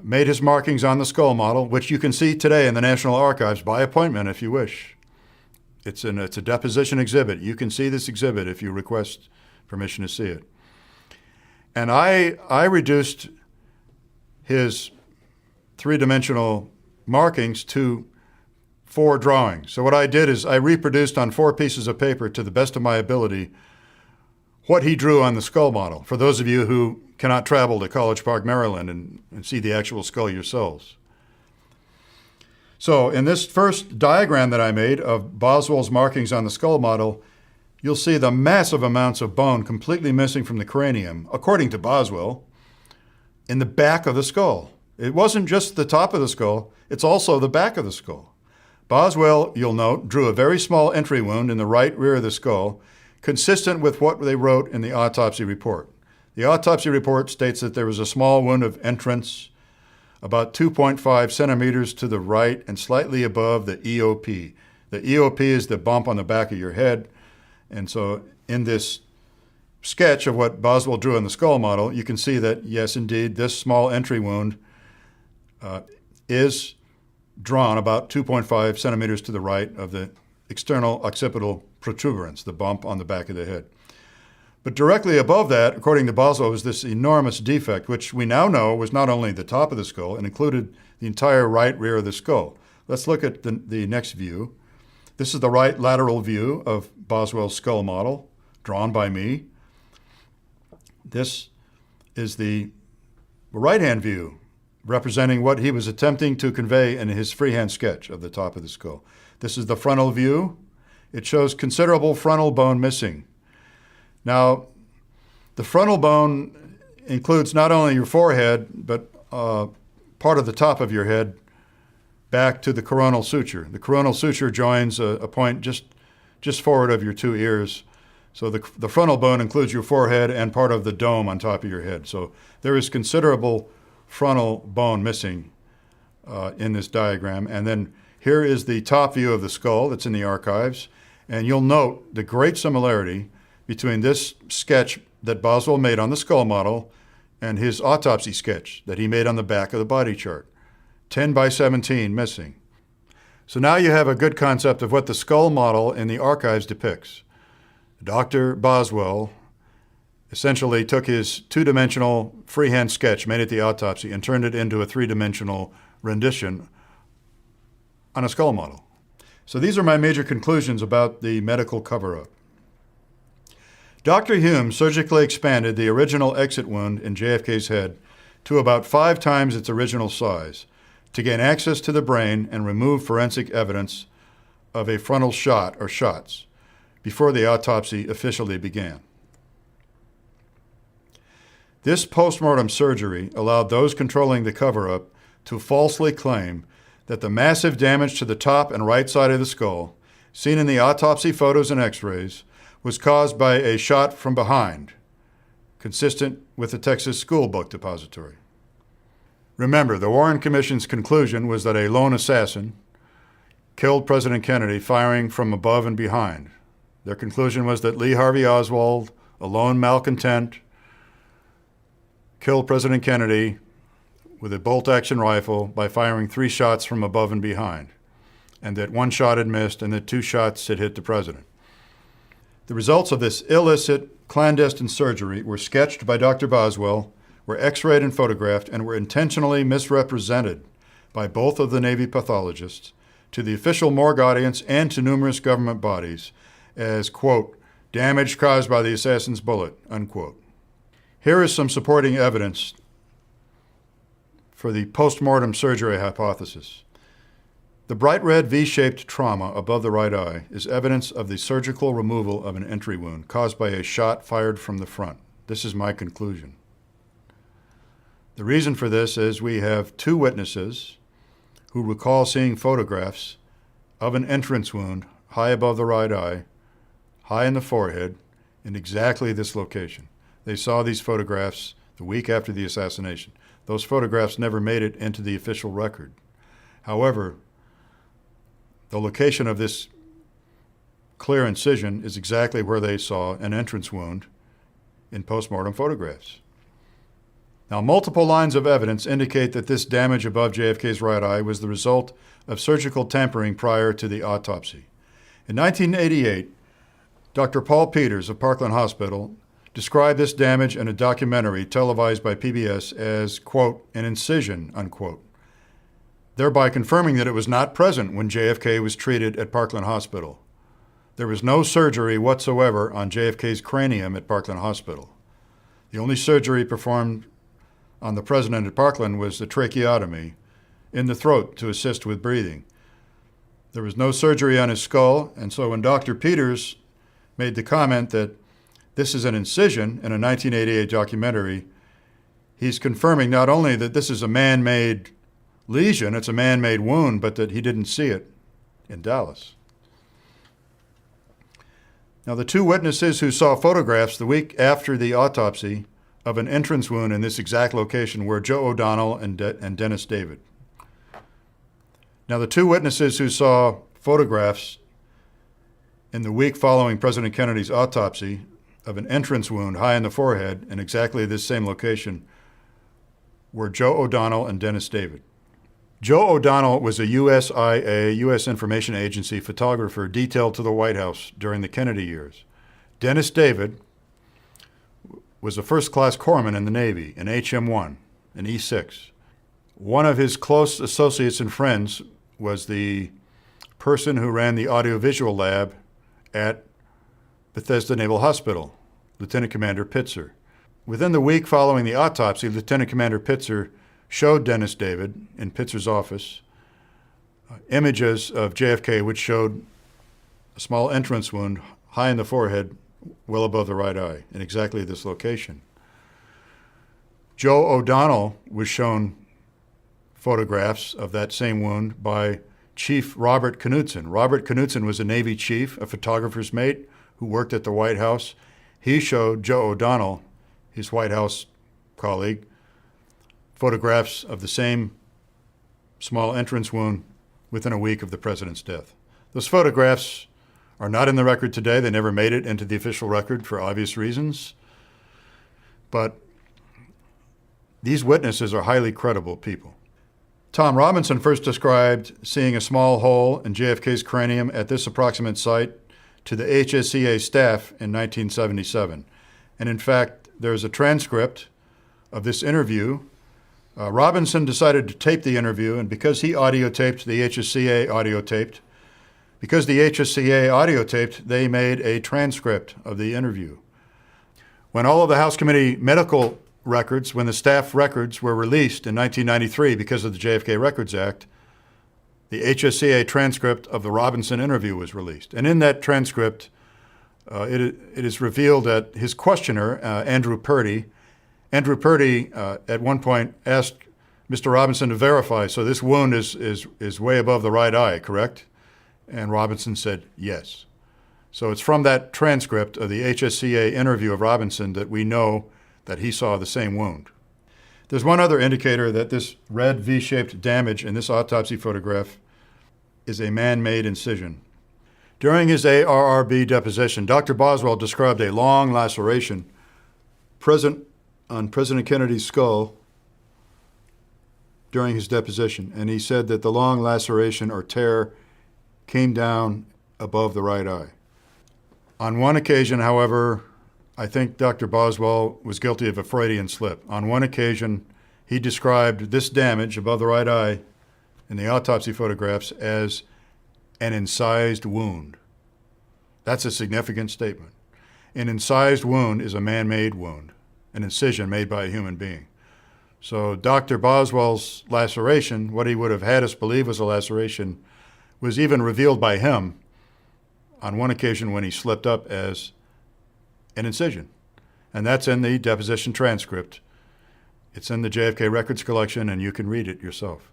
made his markings on the skull model, which you can see today in the National Archives by appointment if you wish. It's a deposition exhibit. You can see this exhibit if you request permission to see it. And I reduced his three-dimensional markings to 4 drawings. So what I did is I reproduced on 4 pieces of paper, to the best of my ability, what he drew on the skull model, for those of you who cannot travel to College Park, Maryland and see the actual skull yourselves. So in this first diagram that I made of Boswell's markings on the skull model, you'll see the massive amounts of bone completely missing from the cranium, according to Boswell, in the back of the skull. It wasn't just the top of the skull, it's also the back of the skull. Boswell, you'll note, drew a very small entry wound in the right rear of the skull, consistent with what they wrote in the autopsy report. The autopsy report states that there was a small wound of entrance about 2.5 centimeters to the right and slightly above the EOP. The EOP is the bump on the back of your head. And so in this sketch of what Boswell drew in the skull model, you can see that, yes, indeed, this small entry wound is drawn about 2.5 centimeters to the right of the external occipital protuberance, the bump on the back of the head. But directly above that, according to Boswell, was this enormous defect, which we now know was not only the top of the skull, it included the entire right rear of the skull. Let's look at the next view. This is the right lateral view of Boswell's skull model, drawn by me. This is the right-hand view, representing what he was attempting to convey in his freehand sketch of the top of the skull. This is the frontal view. It shows considerable frontal bone missing. Now, the frontal bone includes not only your forehead, but part of the top of your head back to the coronal suture. The coronal suture joins a point just forward of your 2 ears. So the frontal bone includes your forehead and part of the dome on top of your head. So there is considerable frontal bone missing in this diagram. And then here is the top view of the skull that's in the archives. And you'll note the great similarity between this sketch that Boswell made on the skull model and his autopsy sketch that he made on the back of the body chart. 10 by 17 missing. So now you have a good concept of what the skull model in the archives depicts. Dr. Boswell essentially took his 2-dimensional freehand sketch made at the autopsy and turned it into a 3-dimensional rendition on a skull model. So these are my major conclusions about the medical cover-up. Dr. Hume surgically expanded the original exit wound in JFK's head to about 5 times its original size to gain access to the brain and remove forensic evidence of a frontal shot or shots before the autopsy officially began. This postmortem surgery allowed those controlling the cover-up to falsely claim that the massive damage to the top and right side of the skull, seen in the autopsy photos and x-rays, was caused by a shot from behind, consistent with the Texas School Book Depository. Remember, the Warren Commission's conclusion was that a lone assassin killed President Kennedy firing from above and behind. Their conclusion was that Lee Harvey Oswald, a lone malcontent, killed President Kennedy with a bolt-action rifle by firing 3 shots from above and behind, and that 1 shot had missed and that 2 shots had hit the president. The results of this illicit, clandestine surgery were sketched by Dr. Boswell, were x-rayed and photographed, and were intentionally misrepresented by both of the Navy pathologists to the official morgue audience and to numerous government bodies as, quote, damage caused by the assassin's bullet, unquote. Here is some supporting evidence for the postmortem surgery hypothesis. The bright red V-shaped trauma above the right eye is evidence of the surgical removal of an entry wound caused by a shot fired from the front. This is my conclusion. The reason for this is we have 2 witnesses who recall seeing photographs of an entrance wound high above the right eye, high in the forehead, in exactly this location. They saw these photographs the week after the assassination. Those photographs never made it into the official record. However, the location of this clear incision is exactly where they saw an entrance wound in postmortem photographs. Now, multiple lines of evidence indicate that this damage above JFK's right eye was the result of surgical tampering prior to the autopsy. In 1988, Dr. Paul Peters of Parkland Hospital described this damage in a documentary televised by PBS as, quote, an incision, unquote, thereby confirming that it was not present when JFK was treated at Parkland Hospital. There was no surgery whatsoever on JFK's cranium at Parkland Hospital. The only surgery performed on the president at Parkland was the tracheotomy in the throat to assist with breathing. There was no surgery on his skull, and so when Dr. Peters made the comment that this is an incision in a 1988 documentary, he's confirming not only that this is a man-made lesion, it's a man-made wound, but that he didn't see it in Dallas. Now, the 2 witnesses who saw photographs the week after the autopsy of an entrance wound in this exact location were Joe O'Donnell and Dennis David. Now, the 2 witnesses who saw photographs in the week following President Kennedy's autopsy of an entrance wound high in the forehead in exactly this same location were Joe O'Donnell and Dennis David. Joe O'Donnell was a USIA, U.S. Information Agency photographer detailed to the White House during the Kennedy years. Dennis David was a first-class corpsman in the Navy, an HM-1, an E-6. One of his close associates and friends was the person who ran the audiovisual lab at Bethesda Naval Hospital, Lieutenant Commander Pitzer. Within the week following the autopsy, Lieutenant Commander Pitzer showed Dennis David in Pitzer's office images of JFK which showed a small entrance wound high in the forehead, well above the right eye, in exactly this location. Joe O'Donnell was shown photographs of that same wound by Chief Robert Knudsen. Robert Knudsen was a Navy chief, a photographer's mate who worked at the White House. He showed Joe O'Donnell, his White House colleague, photographs of the same small entrance wound within a week of the president's death. Those photographs are not in the record today. They never made it into the official record for obvious reasons. But these witnesses are highly credible people. Tom Robinson first described seeing a small hole in JFK's cranium at this approximate site to the HSCA staff in 1977. And in fact, there's a transcript of this interview. Robinson decided to tape the interview, and because he audiotaped, the HSCA audiotaped, Because the HSCA audio taped, they made a transcript of the interview. When all of the House Committee medical records, when the staff records were released in 1993 because of the JFK Records Act, the HSCA transcript of the Robinson interview was released. And in that transcript, it is revealed that his questioner, Andrew Purdy, at one point asked Mr. Robinson to verify, so this wound is way above the right eye, correct? And Robinson said yes. So it's from that transcript of the HSCA interview of Robinson that we know that he saw the same wound. There's one other indicator that this red V-shaped damage in this autopsy photograph is a man-made incision. During his ARRB deposition, Dr. Boswell described a long laceration present on President Kennedy's skull during his deposition, and he said that the long laceration or tear came down above the right eye. On one occasion, however, I think Dr. Boswell was guilty of a Freudian slip. On one occasion, he described this damage above the right eye in the autopsy photographs as an incised wound. That's a significant statement. An incised wound is a man-made wound, an incision made by a human being. So Dr. Boswell's laceration, what he would have had us believe was a laceration, was even revealed by him on one occasion when he slipped up as an incision. And that's in the deposition transcript. It's in the JFK Records collection, and you can read it yourself.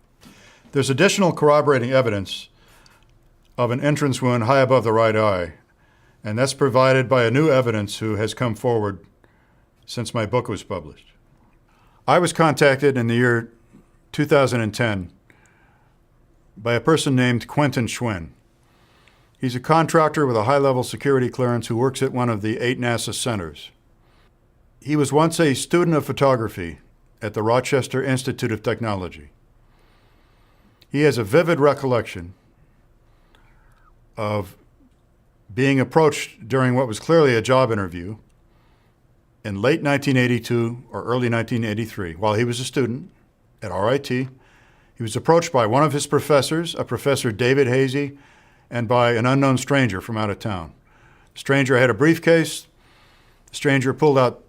There's additional corroborating evidence of an entrance wound high above the right eye, and that's provided by a new evidence who has come forward since my book was published. I was contacted in the year 2010 by a person named Quentin Schwinn. He's a contractor with a high-level security clearance who works at one of the 8 NASA centers. He was once a student of photography at the Rochester Institute of Technology. He has a vivid recollection of being approached during what was clearly a job interview in late 1982 or early 1983, while he was a student at RIT. He was approached by one of his professors, a Professor David Hazy, and by an unknown stranger from out of town. The stranger had a briefcase. The stranger pulled out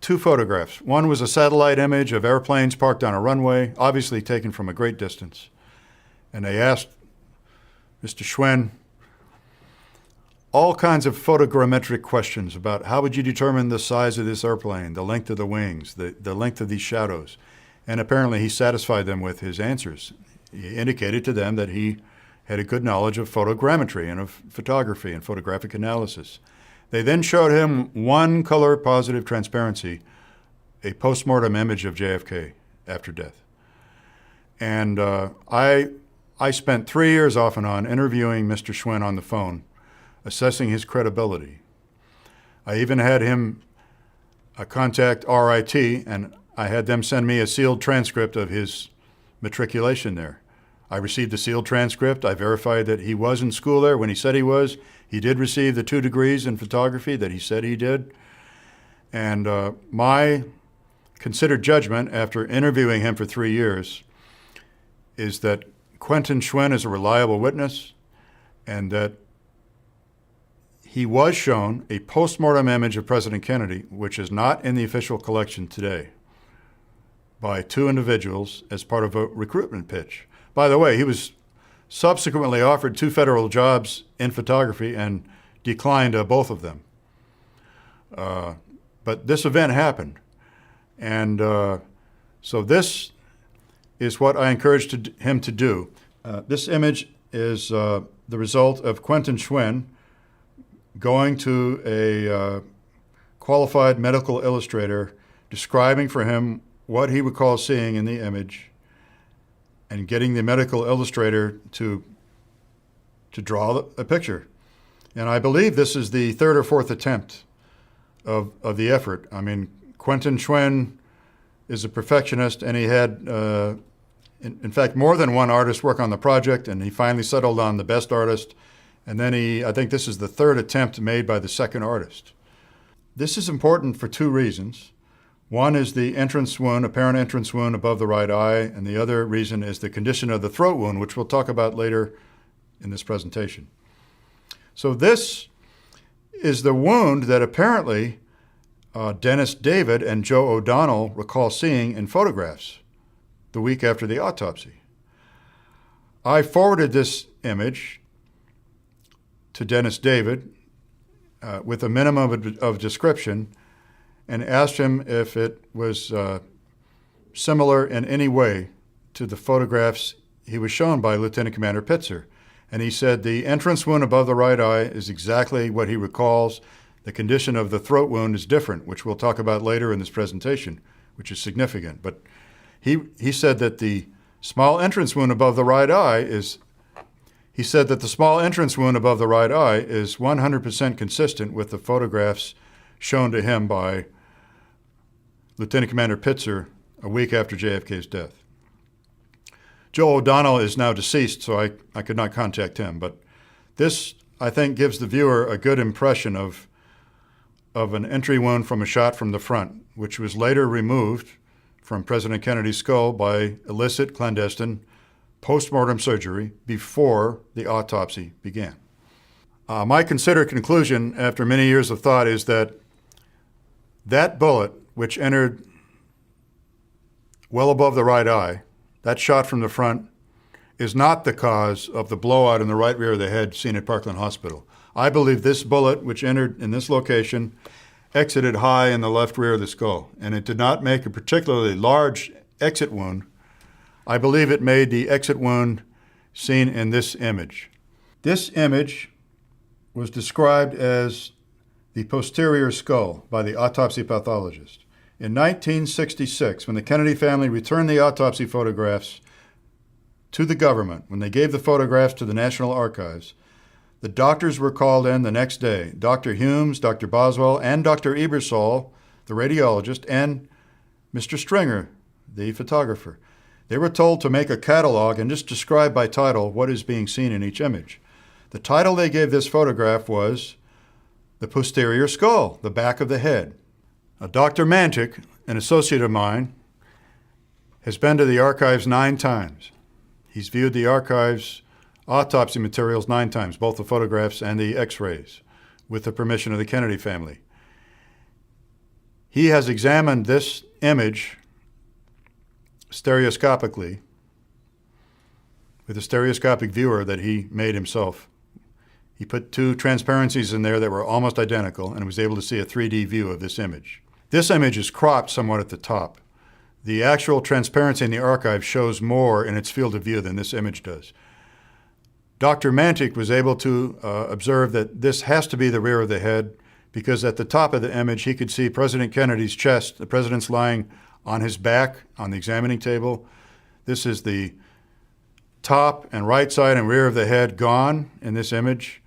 2 photographs. One was a satellite image of airplanes parked on a runway, obviously taken from a great distance. And they asked Mr. Schwinn all kinds of photogrammetric questions about how would you determine the size of this airplane, the length of the wings, the length of these shadows. And apparently he satisfied them with his answers. He indicated to them that he had a good knowledge of photogrammetry and of photography and photographic analysis. They then showed him one color positive transparency, a postmortem image of JFK after death. And I spent 3 years off and on interviewing Mr. Schwinn on the phone, assessing his credibility. I even had him contact RIT, and I had them send me a sealed transcript of his matriculation there. I received the sealed transcript. I verified that he was in school there when he said he was. He did receive the 2 degrees in photography that he said he did. And my considered judgment after interviewing him for 3 years is that Quentin Schwinn is a reliable witness, and that he was shown a postmortem image of President Kennedy, which is not in the official collection today, by 2 individuals as part of a recruitment pitch. By the way, he was subsequently offered 2 federal jobs in photography and declined both of them. But this event happened. And so this is what I encouraged him to do. This image is the result of Quentin Schwinn going to a qualified medical illustrator, describing for him what he recalls seeing in the image, and getting the medical illustrator to draw a picture. And I believe this is the 3rd or 4th attempt of the effort. I mean, Quentin Schwinn is a perfectionist, and he had, in fact, more than one artist work on the project, and he finally settled on the best artist. And then I think this is the 3rd attempt made by the 2nd artist. This is important for 2 reasons. One is the entrance wound, apparent entrance wound above the right eye, and the other reason is the condition of the throat wound, which we'll talk about later in this presentation. So this is the wound that apparently Dennis David and Joe O'Donnell recall seeing in photographs the week after the autopsy. I forwarded this image to Dennis David with a minimum of description and asked him if it was similar in any way to the photographs he was shown by Lieutenant Commander Pitzer. And he said the entrance wound above the right eye is exactly what he recalls. The condition of the throat wound is different, which we'll talk about later in this presentation, which is significant. But he said that the small entrance wound above the right eye is 100% consistent with the photographs shown to him by Lieutenant Commander Pitzer a week after JFK's death. Joe O'Donnell is now deceased, so I could not contact him. But this, I think, gives the viewer a good impression of an entry wound from a shot from the front, which was later removed from President Kennedy's skull by illicit, clandestine, post-mortem surgery before the autopsy began. My considered conclusion after many years of thought is that that bullet, which entered well above the right eye, that shot from the front, is not the cause of the blowout in the right rear of the head seen at Parkland Hospital. I believe this bullet, which entered in this location, exited high in the left rear of the skull, and it did not make a particularly large exit wound. I believe it made the exit wound seen in this image. This image was described as the posterior skull by the autopsy pathologist. In 1966, when the Kennedy family returned the autopsy photographs to the government, when they gave the photographs to the National Archives, the doctors were called in the next day. Dr. Humes, Dr. Boswell, and Dr. Ebersol, the radiologist, and Mr. Stringer, the photographer. They were told to make a catalog and just describe by title what is being seen in each image. The title they gave this photograph was The Posterior Skull, the Back of the Head. Dr. Mantic, an associate of mine, has been to the archives 9 times. He's viewed the archives' autopsy materials 9 times, both the photographs and the x-rays, with the permission of the Kennedy family. He has examined this image stereoscopically with a stereoscopic viewer that he made himself. He put 2 transparencies in there that were almost identical and was able to see a 3D view of this image. This image is cropped somewhat at the top. The actual transparency in the archive shows more in its field of view than this image does. Dr. Mantic was able to observe that this has to be the rear of the head because at the top of the image he could see President Kennedy's chest. The president's lying on his back on the examining table. This is the top and right side and rear of the head gone in this image.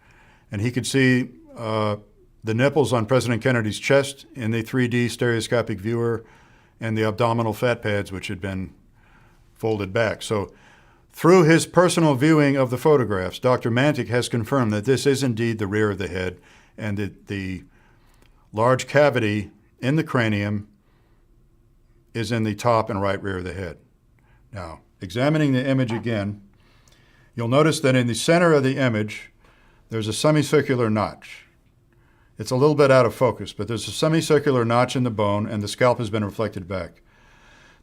And he could see the nipples on President Kennedy's chest in the 3D stereoscopic viewer and the abdominal fat pads which had been folded back. So through his personal viewing of the photographs, Dr. Mantic has confirmed that this is indeed the rear of the head and that the large cavity in the cranium is in the top and right rear of the head. Now, examining the image again, you'll notice that in the center of the image, there's a semicircular notch. It's a little bit out of focus, but there's a semicircular notch in the bone and the scalp has been reflected back.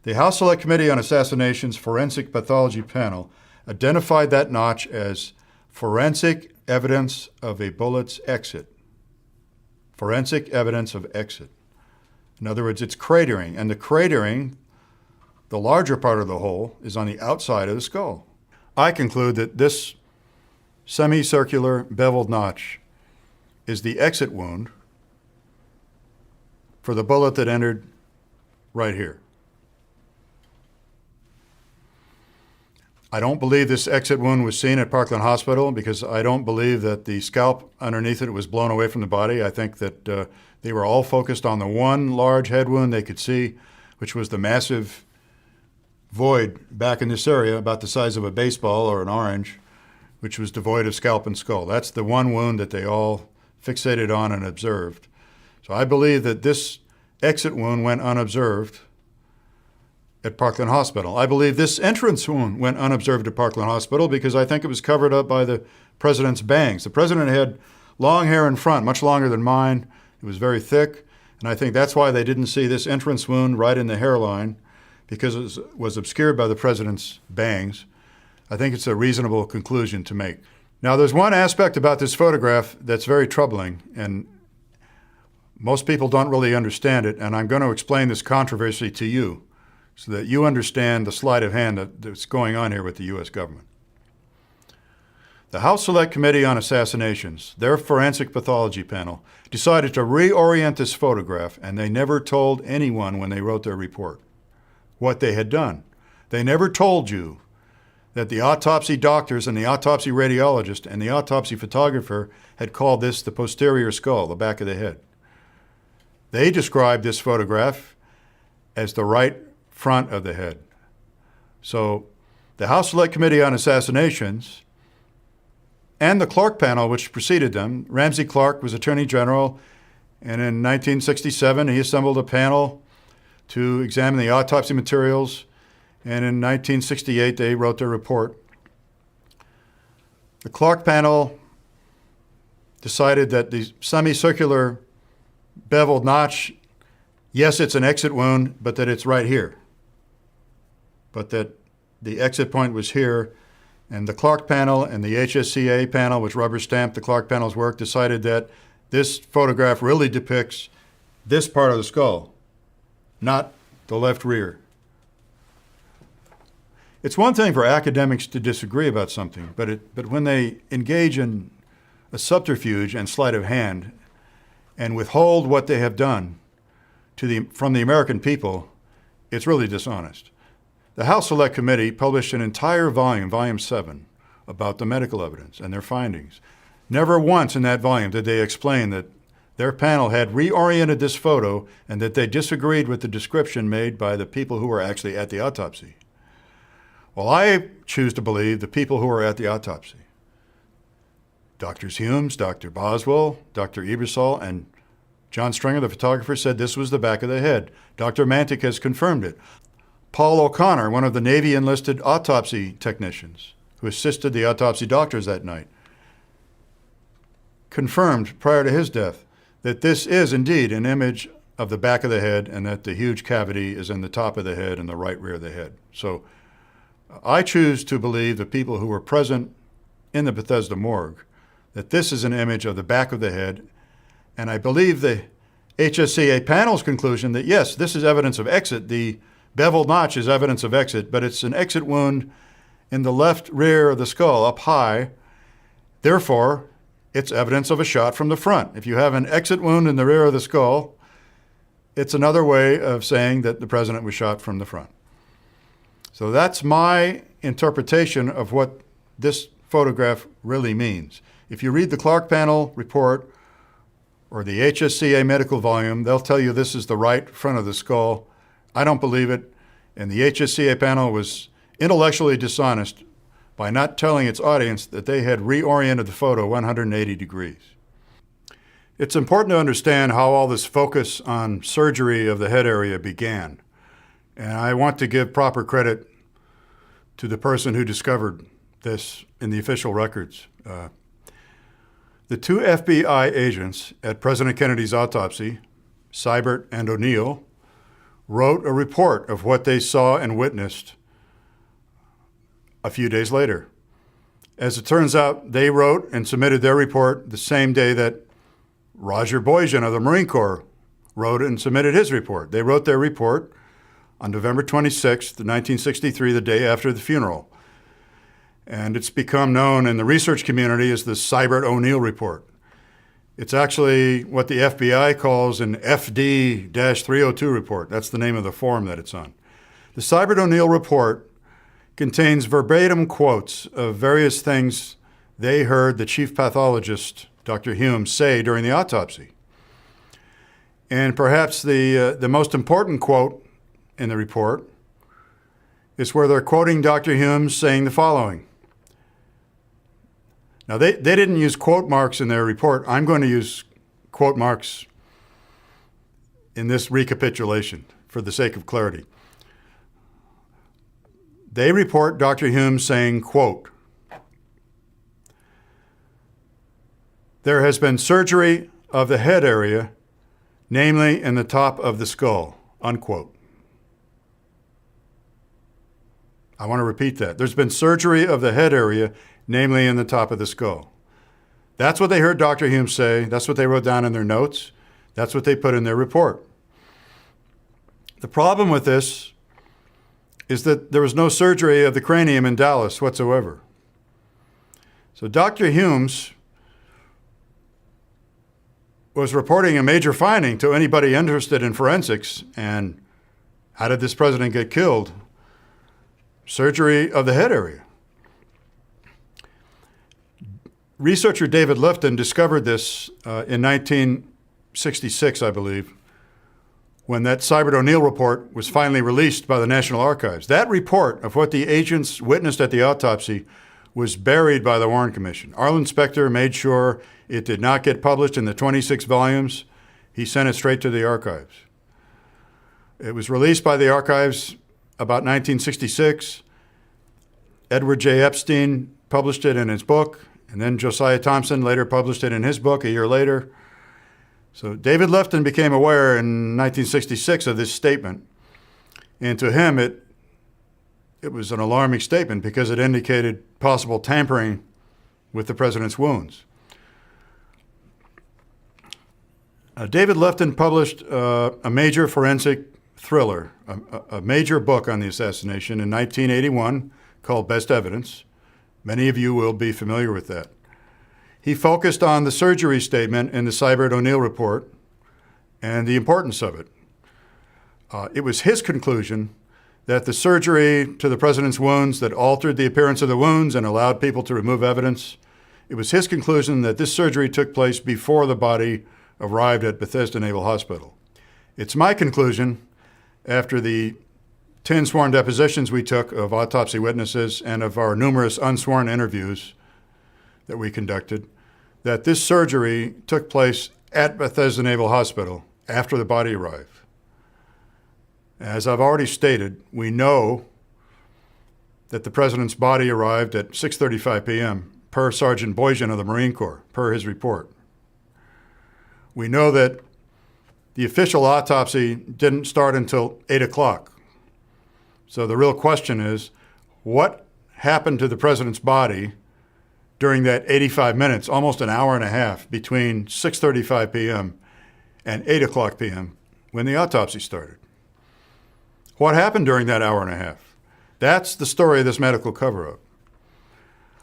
The House Select Committee on Assassination's Forensic Pathology Panel identified that notch as forensic evidence of a bullet's exit. Forensic evidence of exit. In other words, it's cratering, and the cratering, the larger part of the hole, is on the outside of the skull. I conclude that this semicircular beveled notch is the exit wound for the bullet that entered right here. I don't believe this exit wound was seen at Parkland Hospital because I don't believe that the scalp underneath it was blown away from the body. I think that they were all focused on the one large head wound they could see, which was the massive void back in this area about the size of a baseball or an orange, which was devoid of scalp and skull. That's the one wound that they all fixated on and observed. So I believe that this exit wound went unobserved at Parkland Hospital. I believe this entrance wound went unobserved at Parkland Hospital because I think it was covered up by the president's bangs. The president had long hair in front, much longer than mine. It was very thick, and I think that's why they didn't see this entrance wound right in the hairline, because it was obscured by the president's bangs. I think it's a reasonable conclusion to make. Now, there's one aspect about this photograph that's very troubling, and most people don't really understand it, and I'm going to explain this controversy to you so that you understand the sleight of hand that's going on here with the U.S. government. The House Select Committee on Assassinations, their forensic pathology panel, decided to reorient this photograph, and they never told anyone when they wrote their report what they had done. They never told you that the autopsy doctors and the autopsy radiologist and the autopsy photographer had called this the posterior skull, the back of the head. They described this photograph as the right front of the head. So the House Select Committee on Assassinations and the Clark panel, which preceded them, Ramsey Clark was Attorney General, and in 1967 he assembled a panel to examine the autopsy materials, and in 1968 they wrote their report. The Clark panel decided that the semicircular beveled notch, yes, it's an exit wound, but that it's right here. But that the exit point was here, and the Clark panel and the HSCA panel, which rubber stamped the Clark panel's work, decided that this photograph really depicts this part of the skull, not the left rear. It's one thing for academics to disagree about something, but when they engage in a subterfuge and sleight of hand and withhold what they have done from the American people, it's really dishonest. The House Select Committee published an entire volume, Volume 7, about the medical evidence and their findings. Never once in that volume did they explain that their panel had reoriented this photo and that they disagreed with the description made by the people who were actually at the autopsy. Well, I choose to believe the people who were at the autopsy. Drs. Humes, Dr. Boswell, Dr. Ebersol, and John Stringer, the photographer, said this was the back of the head. Dr. Mantic has confirmed it. Paul O'Connor, one of the Navy enlisted autopsy technicians who assisted the autopsy doctors that night, confirmed prior to his death that this is indeed an image of the back of the head and that the huge cavity is in the top of the head and the right rear of the head. So I choose to believe the people who were present in the Bethesda morgue that this is an image of the back of the head, and I believe the HSCA panel's conclusion that yes, this is evidence of exit. The beveled notch is evidence of exit, but it's an exit wound in the left rear of the skull, up high. Therefore, it's evidence of a shot from the front. If you have an exit wound in the rear of the skull, it's another way of saying that the president was shot from the front. So that's my interpretation of what this photograph really means. If you read the Clark panel report or the HSCA medical volume, they'll tell you this is the right front of the skull. I don't believe it, and the HSCA panel was intellectually dishonest by not telling its audience that they had reoriented the photo 180 degrees. It's important to understand how all this focus on surgery of the head area began, and I want to give proper credit to the person who discovered this in the official records. The two FBI agents at President Kennedy's autopsy, Seibert and O'Neill, wrote a report of what they saw and witnessed a few days later. As it turns out, they wrote and submitted their report the same day that Roger Boyjan of the Marine Corps wrote and submitted his report. They wrote their report on November 26, 1963, the day after the funeral. And it's become known in the research community as the Seibert-O'Neill report. It's actually what the FBI calls an FD-302 report. That's the name of the form that it's on. The Seibert-O'Neill report contains verbatim quotes of various things they heard the chief pathologist, Dr. Hume, say during the autopsy. And perhaps the most important quote in the report is where they're quoting Dr. Hume saying the following. Now, they didn't use quote marks in their report. I'm going to use quote marks in this recapitulation for the sake of clarity. They report Dr. Humes saying, quote, "There has been surgery of the head area, namely in the top of the skull," unquote. I want to repeat that. There's been surgery of the head area, namely in the top of the skull. That's what they heard Dr. Humes say. That's what they wrote down in their notes. That's what they put in their report. The problem with this is that there was no surgery of the cranium in Dallas whatsoever. So Dr. Humes was reporting a major finding to anybody interested in forensics. And how did this president get killed? Surgery of the head area. Researcher David Lifton discovered this in 1966, I believe, when that Sybert O'Neill report was finally released by the National Archives. That report of what the agents witnessed at the autopsy was buried by the Warren Commission. Arlen Specter made sure it did not get published in the 26 volumes. He sent it straight to the archives. It was released by the archives about 1966. Edward J. Epstein published it in his book, and then Josiah Thompson later published it in his book a year later. So David Lifton became aware in 1966 of this statement, and to him it was an alarming statement because it indicated possible tampering with the president's wounds. David Lifton published a major forensic thriller, a major book on the assassination in 1981 called Best Evidence. Many of you will be familiar with that. He focused on the surgery statement in the Sybert O'Neill report and the importance of it. It was his conclusion that the surgery to the president's wounds that altered the appearance of the wounds and allowed people to remove evidence, it was his conclusion that this surgery took place before the body arrived at Bethesda Naval Hospital. It's my conclusion, after the 10 sworn depositions we took of autopsy witnesses and of our numerous unsworn interviews that we conducted, that this surgery took place at Bethesda Naval Hospital after the body arrived. As I've already stated, we know that the president's body arrived at 6:35 p.m. per Sergeant Boyjan of the Marine Corps, per his report. We know that the official autopsy didn't start until 8 o'clock. So the real question is, what happened to the president's body during that 85 minutes, almost an hour and a half, between 6:35 p.m. and 8 o'clock p.m. when the autopsy started? What happened during that hour and a half? That's the story of this medical cover-up.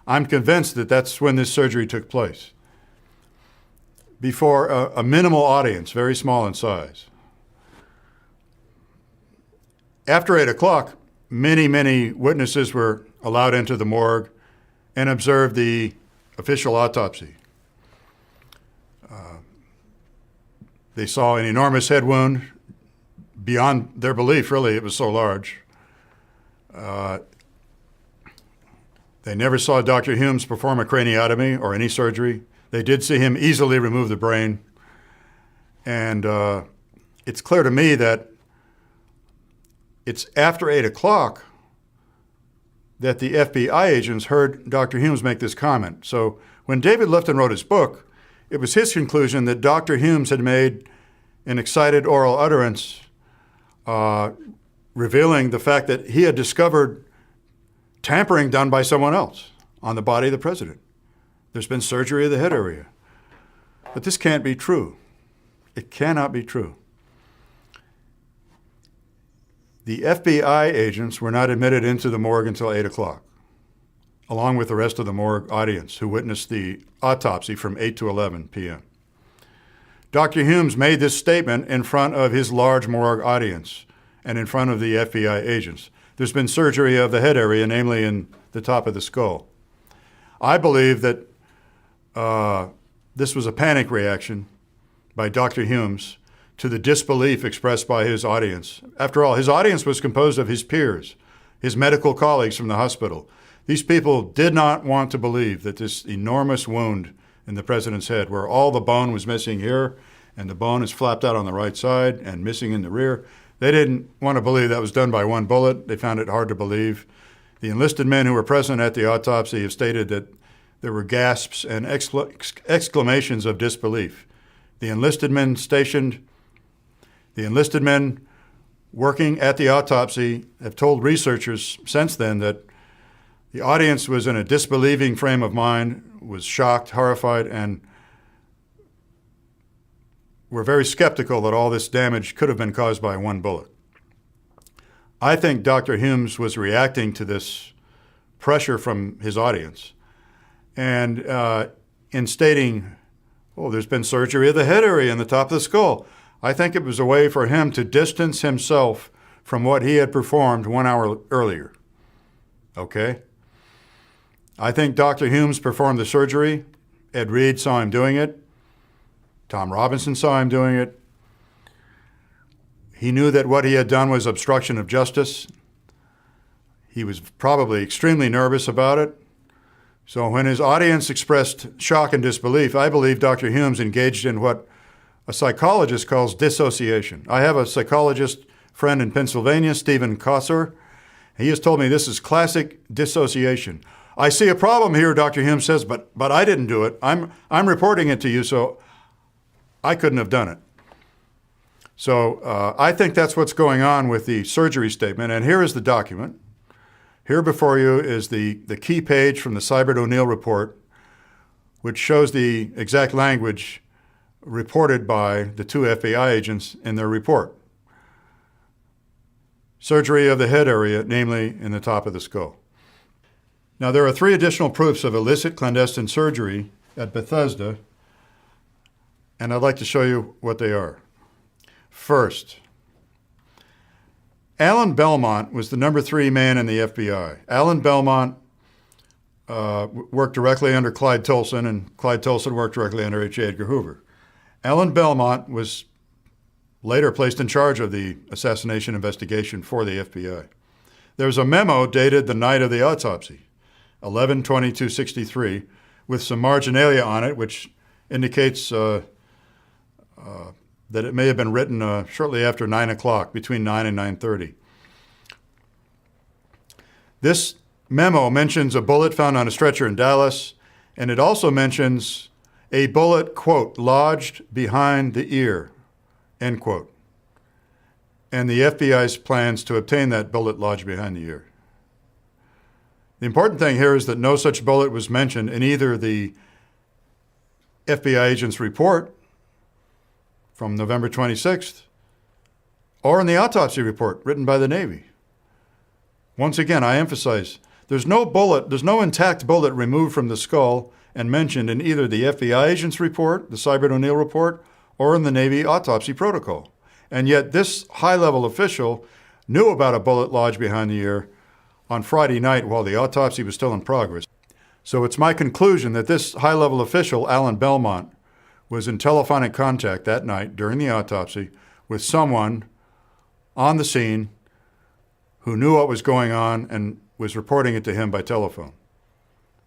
I'm convinced that that's when this surgery took place, before a minimal audience, very small in size. After 8 o'clock, many witnesses were allowed into the morgue and observed the official autopsy. They saw an enormous head wound, beyond their belief, really, it was so large. They never saw Dr. Humes perform a craniotomy or any surgery. They did see him easily remove the brain. And it's clear to me that it's after 8 o'clock that the FBI agents heard Dr. Humes make this comment. So when David Lifton wrote his book, it was his conclusion that Dr. Humes had made an excited oral utterance revealing the fact that he had discovered tampering done by someone else on the body of the president. There's been surgery of the head area. But this can't be true. It cannot be true. The FBI agents were not admitted into the morgue until 8 o'clock, along with the rest of the morgue audience who witnessed the autopsy from 8 to 11 p.m. Dr. Humes made this statement in front of his large morgue audience and in front of the FBI agents. There's been surgery of the head area, namely in the top of the skull. I believe that this was a panic reaction by Dr. Humes to the disbelief expressed by his audience. After all, his audience was composed of his peers, his medical colleagues from the hospital. These people did not want to believe that this enormous wound in the president's head, where all the bone was missing here and the bone is flapped out on the right side and missing in the rear, they didn't want to believe that was done by one bullet. They found it hard to believe. The enlisted men who were present at the autopsy have stated that there were gasps and exclamations of disbelief. The enlisted men working at the autopsy have told researchers since then that the audience was in a disbelieving frame of mind, was shocked, horrified, and were very skeptical that all this damage could have been caused by one bullet. I think Dr. Humes was reacting to this pressure from his audience. And in stating, oh, there's been surgery of the head area in the top of the skull, I think it was a way for him to distance himself from what he had performed 1 hour earlier. Okay? I think Dr. Humes performed the surgery. Ed Reed saw him doing it. Tom Robinson saw him doing it. He knew that what he had done was obstruction of justice. He was probably extremely nervous about it. So when his audience expressed shock and disbelief, I believe Dr. Humes engaged in what a psychologist calls dissociation. I have a psychologist friend in Pennsylvania, Stephen Kosser. He has told me this is classic dissociation. I see a problem here, Dr. Humes says, but I didn't do it. I'm reporting it to you, so I couldn't have done it. So I think that's what's going on with the surgery statement. And here is the document. Here before you is the key page from the Sybert O'Neill report, which shows the exact language reported by the two FBI agents in their report. Surgery of the head area, namely in the top of the skull. Now, there are 3 additional proofs of illicit clandestine surgery at Bethesda, and I'd like to show you what they are. First, Alan Belmont was the number 3 man in the FBI. Alan Belmont worked directly under Clyde Tolson, and Clyde Tolson worked directly under H. Edgar Hoover. Alan Belmont was later placed in charge of the assassination investigation for the FBI. There's a memo dated the night of the autopsy, 11/22/63, with some marginalia on it, which indicates that it may have been written shortly after 9 o'clock, between 9 and 9:30. This memo mentions a bullet found on a stretcher in Dallas, and it also mentions a bullet, quote, lodged behind the ear, end quote, and the FBI's plans to obtain that bullet lodged behind the ear. The important thing here is that no such bullet was mentioned in either the FBI agent's report from November 26th or in the autopsy report written by the Navy. Once again, I emphasize, there's no intact bullet removed from the skull and mentioned in either the FBI agent's report, the Sybert O'Neill report, or in the Navy autopsy protocol. And yet this high-level official knew about a bullet lodged behind the ear on Friday night while the autopsy was still in progress. So it's my conclusion that this high-level official, Alan Belmont, was in telephonic contact that night during the autopsy with someone on the scene who knew what was going on and was reporting it to him by telephone.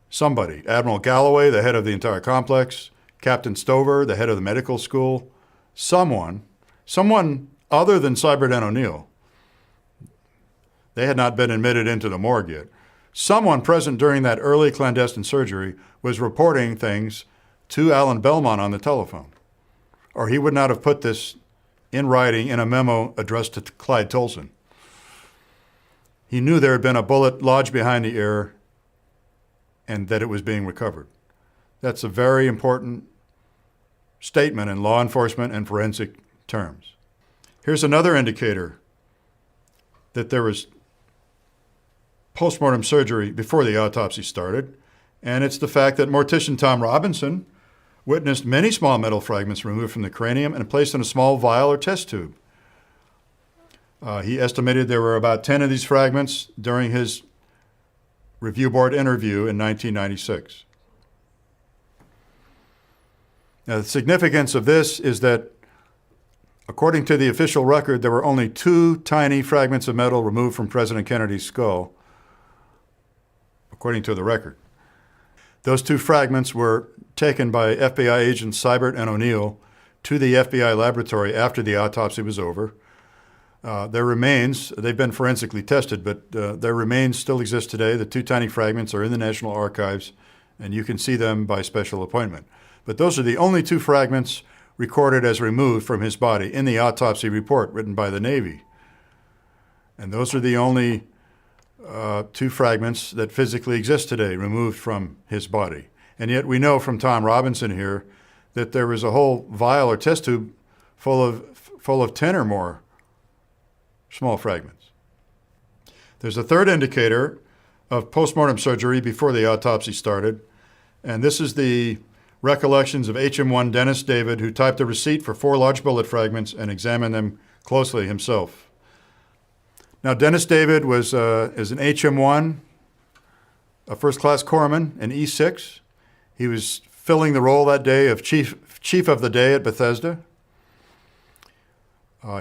Somebody, Admiral Galloway, the head of the entire complex, Captain Stover, the head of the medical school, someone other than Sybert and O'Neill. They had not been admitted into the morgue yet. Someone present during that early clandestine surgery was reporting things to Alan Belmont on the telephone, or he would not have put this in writing in a memo addressed to Clyde Tolson. He knew there had been a bullet lodged behind the ear and that it was being recovered. That's a very important statement in law enforcement and forensic terms. Here's another indicator that there was postmortem surgery before the autopsy started, and it's the fact that mortician Tom Robinson witnessed many small metal fragments removed from the cranium and placed in a small vial or test tube. He estimated there were about 10 of these fragments during his review board interview in 1996. Now, the significance of this is that, according to the official record, there were only 2 tiny fragments of metal removed from President Kennedy's skull, according to the record. Those 2 fragments were taken by FBI agents Sybert and O'Neill to the FBI laboratory after the autopsy was over. Their remains, they've been forensically tested, but their remains still exist today. The two tiny fragments are in the National Archives, and you can see them by special appointment. But those are the only two fragments recorded as removed from his body in the autopsy report written by the Navy. And those are the only two fragments that physically exist today, removed from his body. And yet we know from Tom Robinson here that there was a whole vial or test tube full of 10 or more small fragments. There's a third indicator of postmortem surgery before the autopsy started, and this is the recollections of HM1 Dennis David, who typed a receipt for 4 large bullet fragments and examined them closely himself. Now, Dennis David is an HM1, a first-class corpsman, an E6. He was filling the role that day of chief of the day at Bethesda.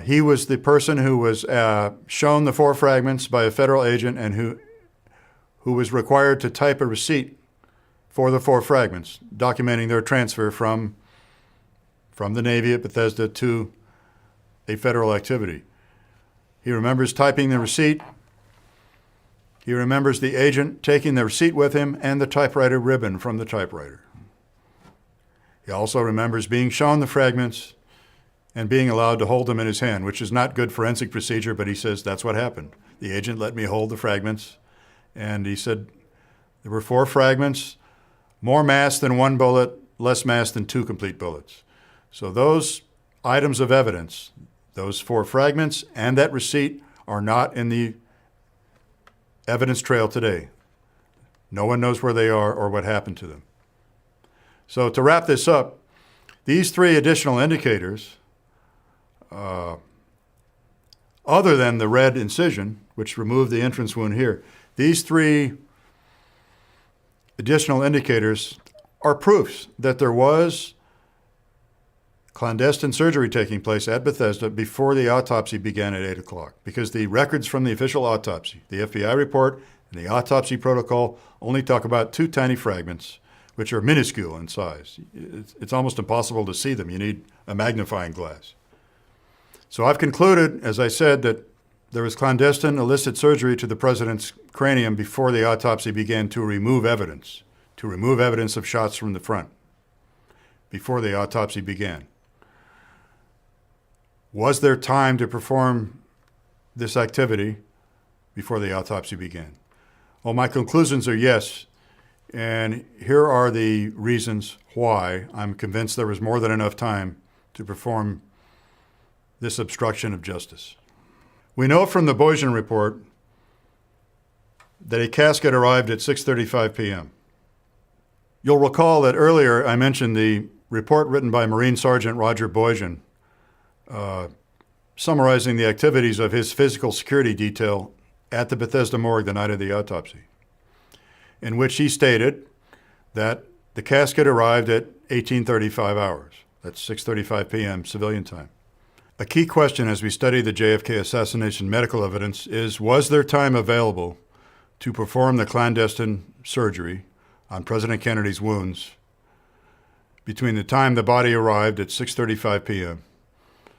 He was the person who was shown the 4 fragments by a federal agent and who was required to type a receipt for the 4 fragments, documenting their transfer from the Navy at Bethesda to a federal activity. He remembers typing the receipt. He remembers the agent taking the receipt with him and the typewriter ribbon from the typewriter. He also remembers being shown the fragments and being allowed to hold them in his hand, which is not good forensic procedure, but he says that's what happened. The agent let me hold the fragments, and he said there were 4 fragments, more mass than 1 bullet, less mass than 2 complete bullets. So those items of evidence, those 4 fragments and that receipt, are not in the evidence trail today. No one knows where they are or what happened to them. So to wrap this up, these 3 additional indicators, other than the red incision, which removed the entrance wound here, these 3 additional indicators are proofs that there was clandestine surgery taking place at Bethesda before the autopsy began at 8 o'clock, because the records from the official autopsy, the FBI report and the autopsy protocol, only talk about 2 tiny fragments, which are minuscule in size. It's almost impossible to see them. You need a magnifying glass. So I've concluded, as I said, that there was clandestine illicit surgery to the president's cranium before the autopsy began to remove evidence of shots from the front, before the autopsy began. Was there time to perform this activity before the autopsy began? Well, my conclusions are yes, and here are the reasons why I'm convinced there was more than enough time to perform this obstruction of justice. We know from the Boysen report that a casket arrived at 6:35 p.m. You'll recall that earlier I mentioned the report written by Marine Sergeant Roger Boysen, summarizing the activities of his physical security detail at the Bethesda morgue the night of the autopsy, in which he stated that the casket arrived at 18:35 hours. That's 6:35 p.m. civilian time. A key question as we study the JFK assassination medical evidence is, was there time available to perform the clandestine surgery on President Kennedy's wounds between the time the body arrived at 6:35 p.m.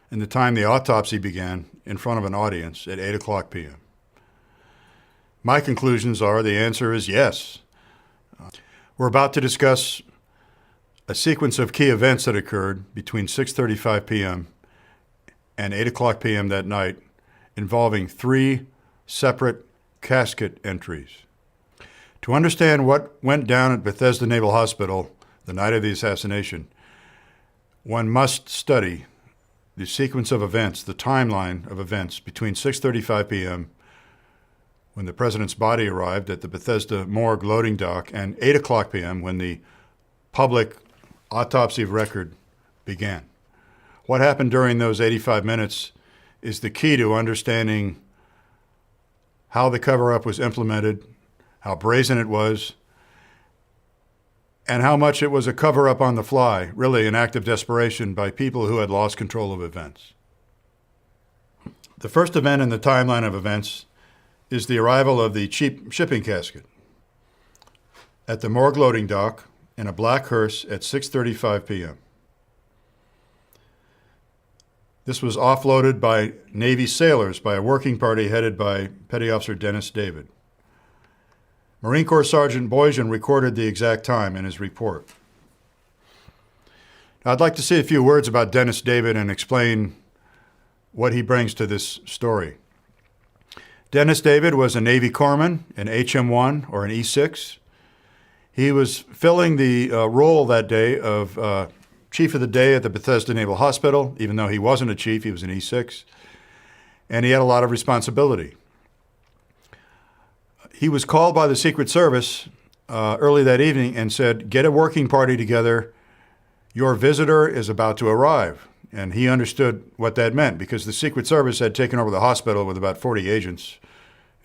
and the time the autopsy began in front of an audience at 8 o'clock p.m.? My conclusions are the answer is yes. We're about to discuss a sequence of key events that occurred between 6:35 p.m. and 8 o'clock p.m. that night, involving 3 separate casket entries. To understand what went down at Bethesda Naval Hospital the night of the assassination, one must study the sequence of events, the timeline of events between 6:35 p.m., when the president's body arrived at the Bethesda morgue loading dock, and 8 o'clock p.m., when the public autopsy record began. What happened during those 85 minutes is the key to understanding how the cover-up was implemented, how brazen it was, and how much it was a cover-up on the fly, really an act of desperation by people who had lost control of events. The first event in the timeline of events is the arrival of the cheap shipping casket at the morgue loading dock in a black hearse at 6:35 p.m. This was offloaded by Navy sailors by a working party headed by Petty Officer Dennis David. Marine Corps Sergeant Boyjan recorded the exact time in his report. Now, I'd like to say a few words about Dennis David and explain what he brings to this story. Dennis David was a Navy corpsman, an HM1 or an E6. He was filling the role that day of Chief of the Day at the Bethesda Naval Hospital. Even though he wasn't a chief, he was an E6. And he had a lot of responsibility. He was called by the Secret Service early that evening and said, "Get a working party together. Your visitor is about to arrive." And he understood what that meant because the Secret Service had taken over the hospital with about 40 agents,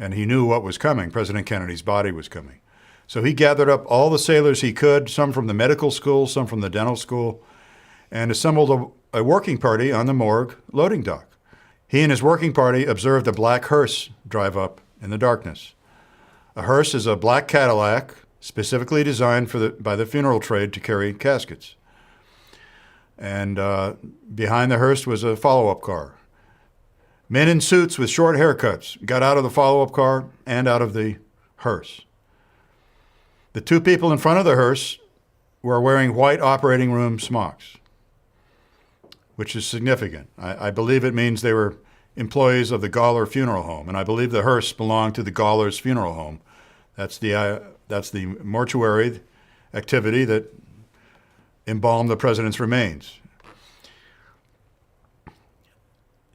and he knew what was coming. President Kennedy's body was coming. So he gathered up all the sailors he could, some from the medical school, some from the dental school, and assembled a working party on the morgue loading dock. He and his working party observed a black hearse drive up in the darkness. A hearse is a black Cadillac specifically designed by the funeral trade to carry caskets. And behind the hearse was a follow-up car. Men in suits with short haircuts got out of the follow-up car and out of the hearse. The two people in front of the hearse were wearing white operating room smocks, which is significant. I believe it means they were employees of the Gawler Funeral Home, and I believe the hearse belonged to the Gawlers Funeral Home. That's the mortuary activity that embalmed the president's remains.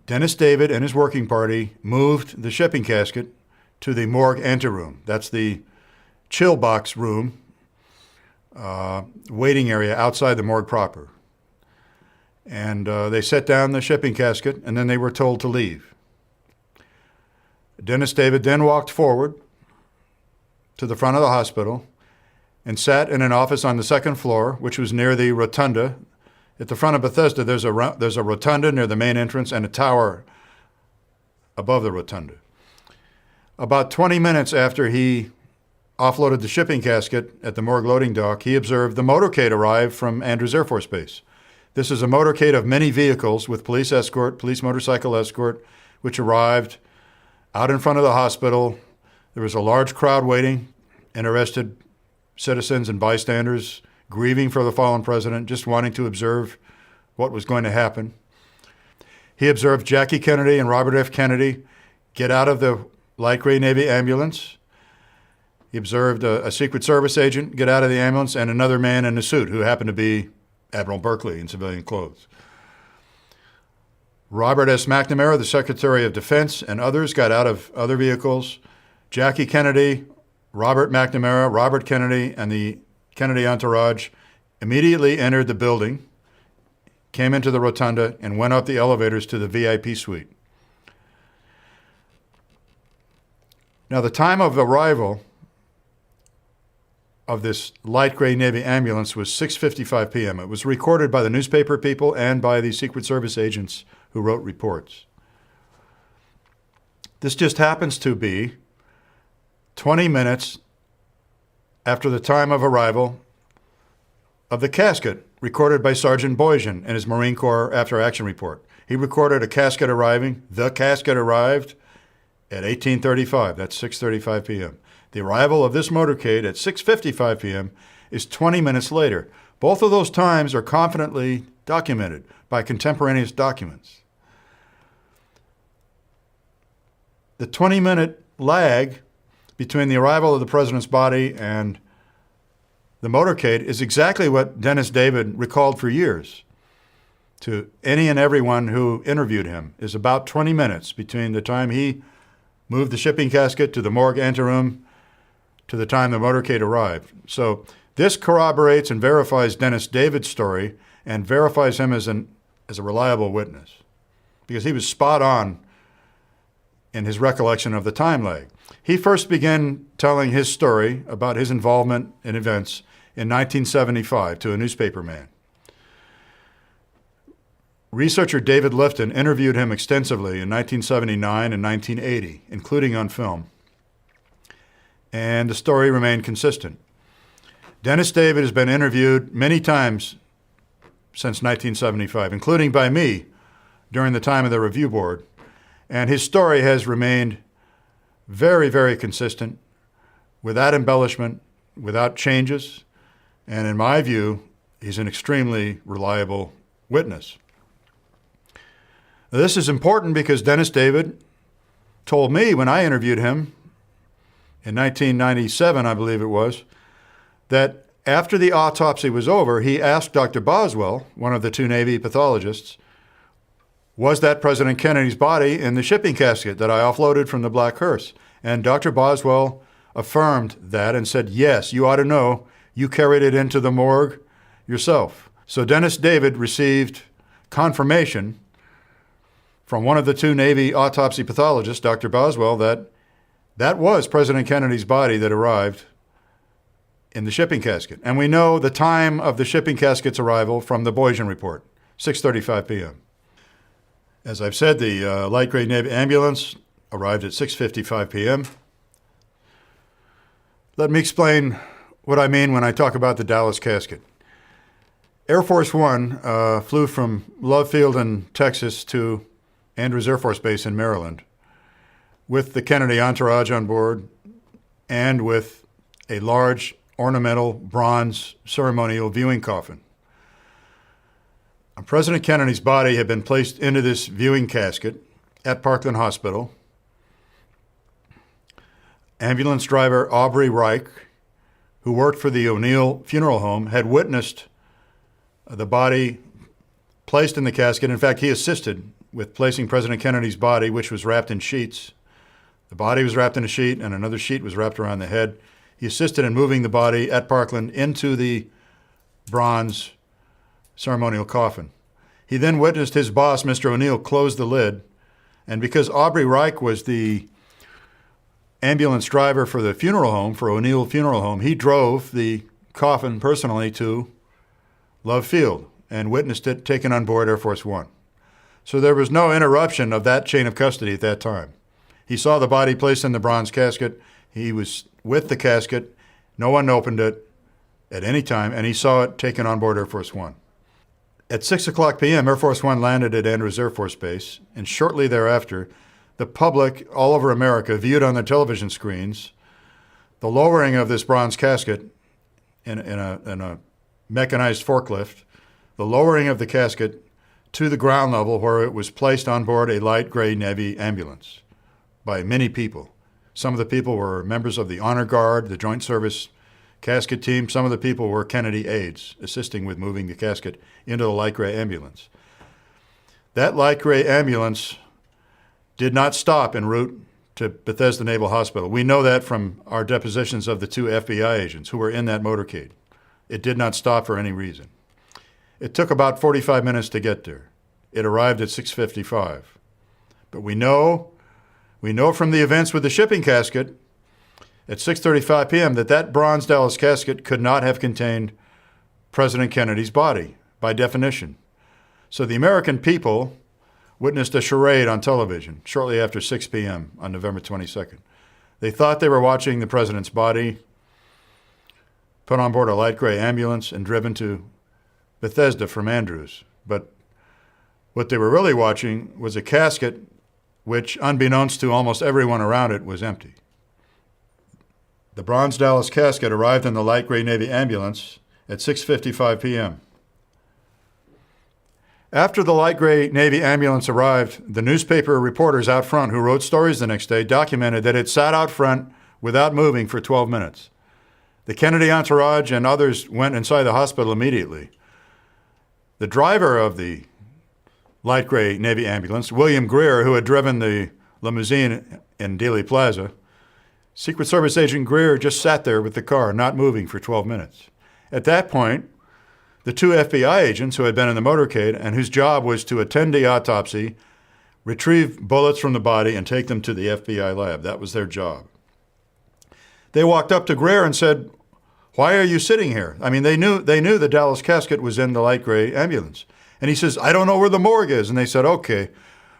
Dennis David and his working party moved the shipping casket to the morgue anteroom. That's the chill box room, waiting area outside the morgue proper. And they set down the shipping casket, and then they were told to leave. Dennis David then walked forward to the front of the hospital and sat in an office on the second floor, which was near the rotunda. At the front of Bethesda, there's a rotunda near the main entrance and a tower above the rotunda. About 20 minutes after he offloaded the shipping casket at the morgue loading dock, he observed the motorcade arrive from Andrews Air Force Base. This is a motorcade of many vehicles with police escort, police motorcycle escort, which arrived out in front of the hospital. There was a large crowd waiting, interested citizens and bystanders grieving for the fallen president, just wanting to observe what was going to happen. He observed Jackie Kennedy and Robert F. Kennedy get out of the light gray Navy ambulance. He observed a Secret Service agent get out of the ambulance and another man in a suit who happened to be Admiral Berkeley in civilian clothes. Robert S. McNamara, the Secretary of Defense, and others got out of other vehicles. Jackie Kennedy, Robert McNamara, Robert Kennedy, and the Kennedy entourage immediately entered the building, came into the rotunda, and went up the elevators to the VIP suite. Now, the time of arrival of this light gray Navy ambulance was 6:55 p.m. It was recorded by the newspaper people and by the Secret Service agents who wrote reports. This just happens to be 20 minutes after the time of arrival of the casket recorded by Sergeant Boyjan in his Marine Corps after-action report. He recorded a casket arriving. The casket arrived at 18:35. That's 6:35 p.m. The arrival of this motorcade at 6:55 p.m. is 20 minutes later. Both of those times are confidently documented by contemporaneous documents. The 20-minute lag between the arrival of the president's body and the motorcade is exactly what Dennis David recalled for years to any and everyone who interviewed him, is about 20 minutes between the time he moved the shipping casket to the morgue anteroom to the time the motorcade arrived. So this corroborates and verifies Dennis David's story and verifies him as a reliable witness because he was spot on in his recollection of the time lag. He first began telling his story about his involvement in events in 1975 to a newspaper man. Researcher David Lifton interviewed him extensively in 1979 and 1980, including on film. And the story remained consistent. Dennis David has been interviewed many times since 1975, including by me during the time of the review board. And his story has remained very, very consistent, without embellishment, without changes. And in my view, he's an extremely reliable witness. This is important because Dennis David told me when I interviewed him in 1997, I believe it was, that after the autopsy was over, he asked Dr. Boswell, one of the two Navy pathologists, was that President Kennedy's body in the shipping casket that I offloaded from the Black Hearse? And Dr. Boswell affirmed that and said, yes, you ought to know, you carried it into the morgue yourself. So Dennis David received confirmation from one of the two Navy autopsy pathologists, Dr. Boswell, that that was President Kennedy's body that arrived in the shipping casket. And we know the time of the shipping casket's arrival from the Boysen report, 6:35 p.m. As I've said, the light gray Navy ambulance arrived at 6:55 p.m. Let me explain what I mean when I talk about the Dallas casket. Air Force One flew from Love Field in Texas to Andrews Air Force Base in Maryland with the Kennedy entourage on board and with a large ornamental bronze ceremonial viewing coffin. President Kennedy's body had been placed into this viewing casket at Parkland Hospital. Ambulance driver Aubrey Reich, who worked for the O'Neill Funeral Home, had witnessed the body placed in the casket. In fact, he assisted with placing President Kennedy's body, which was wrapped in sheets. The body was wrapped in a sheet, and another sheet was wrapped around the head. He assisted in moving the body at Parkland into the bronze ceremonial coffin. He then witnessed his boss, Mr. O'Neill, close the lid, and because Aubrey Reich was the ambulance driver for the funeral home, for O'Neill Funeral Home, he drove the coffin personally to Love Field and witnessed it taken on board Air Force One. So there was no interruption of that chain of custody at that time. He saw the body placed in the bronze casket. He was with the casket. No one opened it at any time, and he saw it taken on board Air Force One. At 6 o'clock p.m., Air Force One landed at Andrews Air Force Base, and shortly thereafter, the public all over America viewed on their television screens the lowering of this bronze casket in a mechanized forklift, the lowering of the casket to the ground level where it was placed on board a light gray Navy ambulance by many people. Some of the people were members of the Honor Guard, the Joint Service casket team. Some of the people were Kennedy aides assisting with moving the casket into the light gray ambulance. That light gray ambulance did not stop en route to Bethesda Naval Hospital. We know that from our depositions of the two FBI agents who were in that motorcade. It did not stop for any reason. It took about 45 minutes to get there. It arrived at 6:55. But we know from the events with the shipping casket at 6:35 p.m. that bronze Dallas casket could not have contained President Kennedy's body, by definition. So the American people witnessed a charade on television shortly after 6 p.m. on November 22nd. They thought they were watching the president's body put on board a light gray ambulance and driven to Bethesda from Andrews. But what they were really watching was a casket which, unbeknownst to almost everyone around it, was empty. The bronze Dallas casket arrived in the light gray Navy ambulance at 6:55 p.m. After the light gray Navy ambulance arrived, the newspaper reporters out front who wrote stories the next day documented that it sat out front without moving for 12 minutes. The Kennedy entourage and others went inside the hospital immediately. The driver of the light gray Navy ambulance, William Greer, who had driven the limousine in Dealey Plaza, Secret Service agent Greer just sat there with the car, not moving for 12 minutes. At that point, the two FBI agents who had been in the motorcade and whose job was to attend the autopsy, retrieve bullets from the body and take them to the FBI lab. That was their job. They walked up to Greer and said, "Why are you sitting here?" I mean, they knew the Dallas casket was in the light gray ambulance. And he says, "I don't know where the morgue is." And they said, "Okay,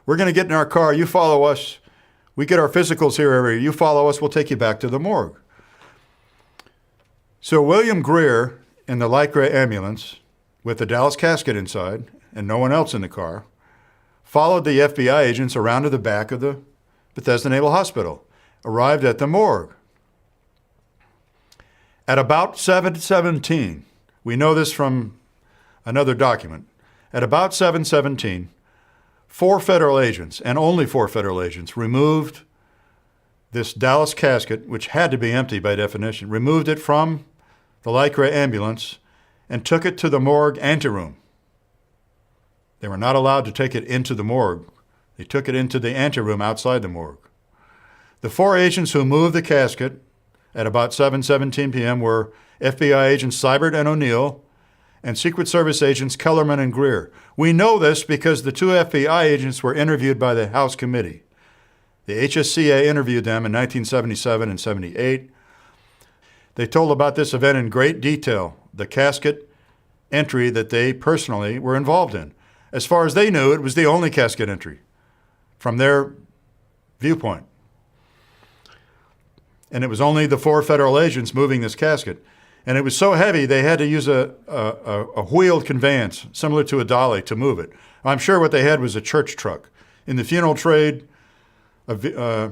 we're going to get in our car. You follow us. We get our physicals here every year. You follow us. We'll take you back to the morgue." So William Greer in the light gray ambulance with the Dallas casket inside and no one else in the car followed the FBI agents around to the back of the Bethesda Naval Hospital, arrived at the morgue. At about 7:17, we know this from another document, at about 7:17, 4 federal agents, and only 4 federal agents, removed this Dallas casket, which had to be empty by definition, removed it from the Lycra ambulance and took it to the morgue anteroom. They were not allowed to take it into the morgue. They took it into the anteroom outside the morgue. The 4 agents who moved the casket at about 7:17 p.m. were FBI agents Seibert and O'Neill and Secret Service agents Kellerman and Greer. We know this because the 2 FBI agents were interviewed by the House Committee. The HSCA interviewed them in 1977 and 78. They told about this event in great detail, the casket entry that they personally were involved in. As far as they knew, it was the only casket entry from their viewpoint. And it was only the 4 federal agents moving this casket. And it was so heavy, they had to use a wheeled conveyance, similar to a dolly, to move it. I'm sure what they had was a church truck. In the funeral trade, a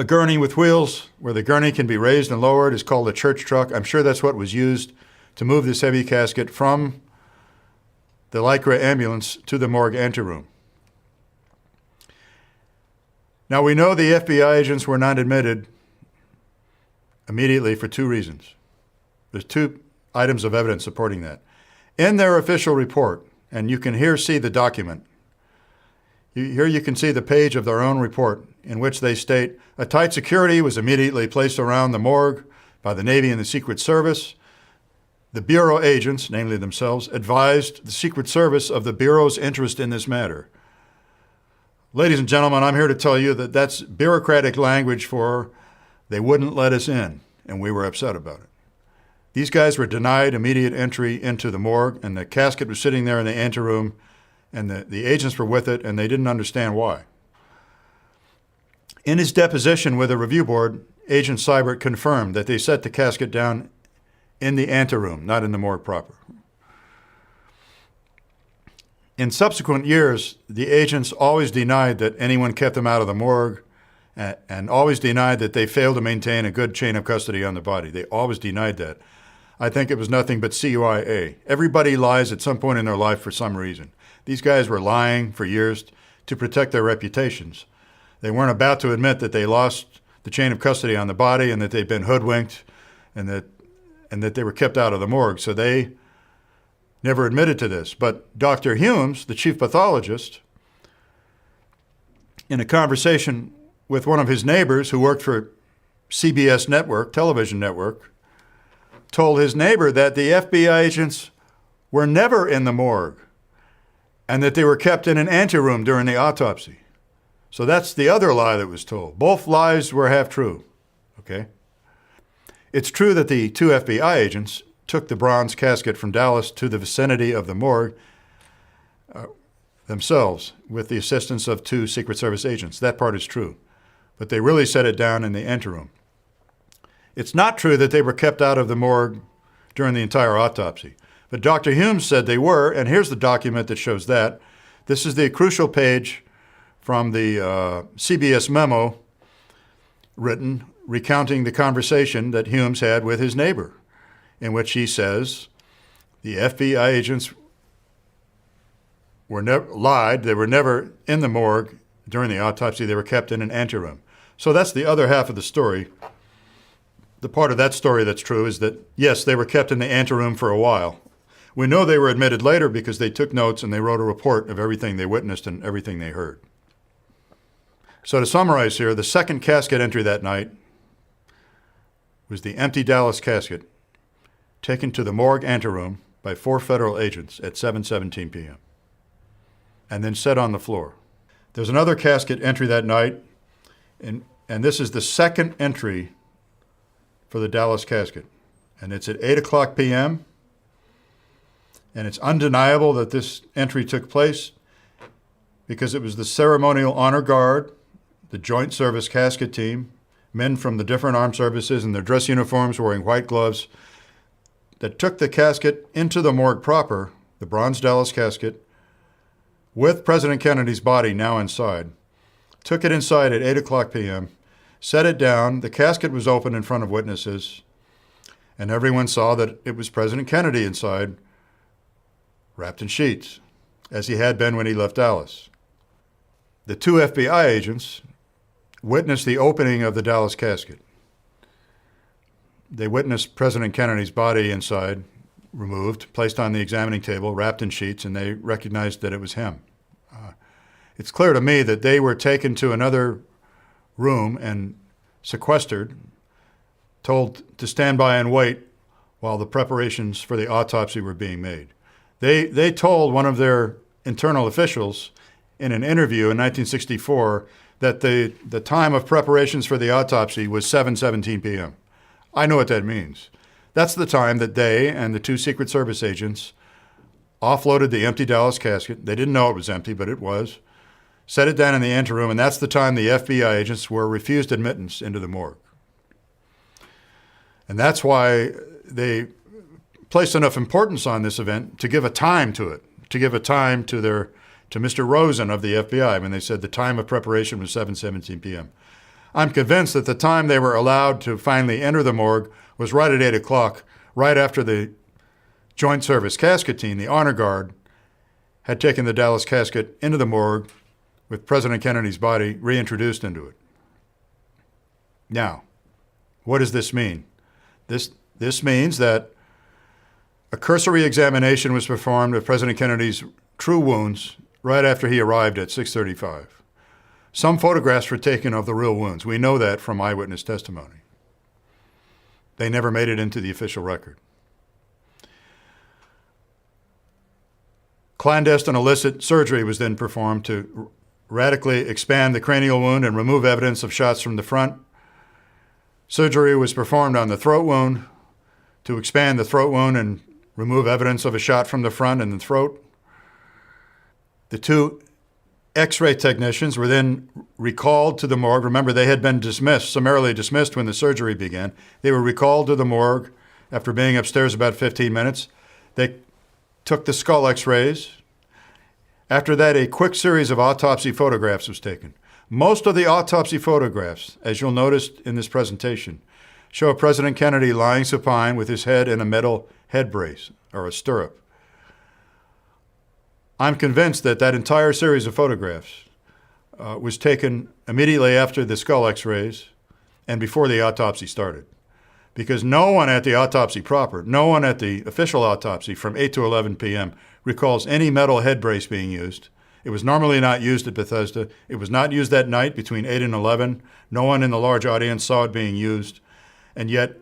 gurney with wheels, where the gurney can be raised and lowered, is called a church truck. I'm sure that's what was used to move this heavy casket from the Lycra ambulance to the morgue anteroom. Now, we know the FBI agents were not admitted immediately for 2 reasons. There's 2 items of evidence supporting that. In their official report, and you can here see the document, here you can see the page of their own report in which they state, a tight security was immediately placed around the morgue by the Navy and the Secret Service. The Bureau agents, namely themselves, advised the Secret Service of the Bureau's interest in this matter. Ladies and gentlemen, I'm here to tell you that that's bureaucratic language for they wouldn't let us in, and we were upset about it. These guys were denied immediate entry into the morgue, and the casket was sitting there in the anteroom, and the agents were with it, and they didn't understand why. In his deposition with the review board, Agent Seibert confirmed that they set the casket down in the anteroom, not in the morgue proper. In subsequent years, the agents always denied that anyone kept them out of the morgue and always denied that they failed to maintain a good chain of custody on the body. They always denied that. I think it was nothing but CYA. Everybody lies at some point in their life for some reason. These guys were lying for years to protect their reputations. They weren't about to admit that they lost the chain of custody on the body and that they'd been hoodwinked and that they were kept out of the morgue. So they never admitted to this. But Dr. Humes, the chief pathologist, in a conversation with one of his neighbors who worked for CBS network, television network, told his neighbor that the FBI agents were never in the morgue and that they were kept in an anteroom during the autopsy. So that's the other lie that was told. Both lies were half true, okay? It's true that the 2 FBI agents took the bronze casket from Dallas to the vicinity of the morgue themselves with the assistance of 2 Secret Service agents. That part is true. But they really set it down in the anteroom. It's not true that they were kept out of the morgue during the entire autopsy. But Dr. Humes said they were, and here's the document that shows that. This is the crucial page from the CBS memo written recounting the conversation that Humes had with his neighbor, in which he says the FBI agents were lied. They were never in the morgue during the autopsy. They were kept in an anteroom. So that's the other half of the story. The part of that story that's true is that, yes, they were kept in the anteroom for a while. We know they were admitted later because they took notes and they wrote a report of everything they witnessed and everything they heard. So to summarize here, the second casket entry that night was the empty Dallas casket taken to the morgue anteroom by 4 federal agents at 7:17 p.m. and then set on the floor. There's another casket entry that night, and this is the second entry for the Dallas casket. And it's at 8 o'clock p.m., and it's undeniable that this entry took place because it was the Ceremonial Honor Guard, the Joint Service Casket Team, men from the different armed services in their dress uniforms wearing white gloves, that took the casket into the morgue proper, the bronze Dallas casket, with President Kennedy's body now inside, took it inside at 8 o'clock p.m., set it down. The casket was open in front of witnesses, and everyone saw that it was President Kennedy inside, wrapped in sheets, as he had been when he left Dallas. The two FBI agents witnessed the opening of the Dallas casket. They witnessed President Kennedy's body inside, removed, placed on the examining table, wrapped in sheets, and they recognized that it was him. It's clear to me that they were taken to another room and sequestered, told to stand by and wait while the preparations for the autopsy were being made. They told one of their internal officials in an interview in 1964 that the time of preparations for the autopsy was 7:17 p.m. I know what that means. That's the time that they and the two Secret Service agents offloaded the empty Dallas casket. They didn't know it was empty, but it was. Set it down in the anteroom, and that's the time the FBI agents were refused admittance into the morgue. And that's why they placed enough importance on this event to give a time to it, to give a time to Mr. Rosen of the FBI when they said the time of preparation was 7:17 p.m. I'm convinced that the time they were allowed to finally enter the morgue was right at 8 o'clock, right after the Joint Service Casket Team, the Honor Guard, had taken the Dallas casket into the morgue with President Kennedy's body reintroduced into it. Now, what does this mean? This means that a cursory examination was performed of President Kennedy's true wounds right after he arrived at 6:35. Some photographs were taken of the real wounds. We know that from eyewitness testimony. They never made it into the official record. Clandestine illicit surgery was then performed to radically expand the cranial wound and remove evidence of shots from the front. Surgery was performed on the throat wound to expand the throat wound and remove evidence of a shot from the front and the throat. The two X-ray technicians were then recalled to the morgue. Remember, they had been summarily dismissed when the surgery began. They were recalled to the morgue after being upstairs about 15 minutes. They took the skull X-rays. After that, a quick series of autopsy photographs was taken. Most of the autopsy photographs, as you'll notice in this presentation, show President Kennedy lying supine with his head in a metal head brace or a stirrup. I'm convinced that that entire series of photographs was taken immediately after the skull X-rays and before the autopsy started. Because no one at the autopsy proper, no one at the official autopsy from 8 to 11 p.m. recalls any metal head brace being used. It was normally not used at Bethesda. It was not used that night between 8 and 11. No one in the large audience saw it being used. And yet,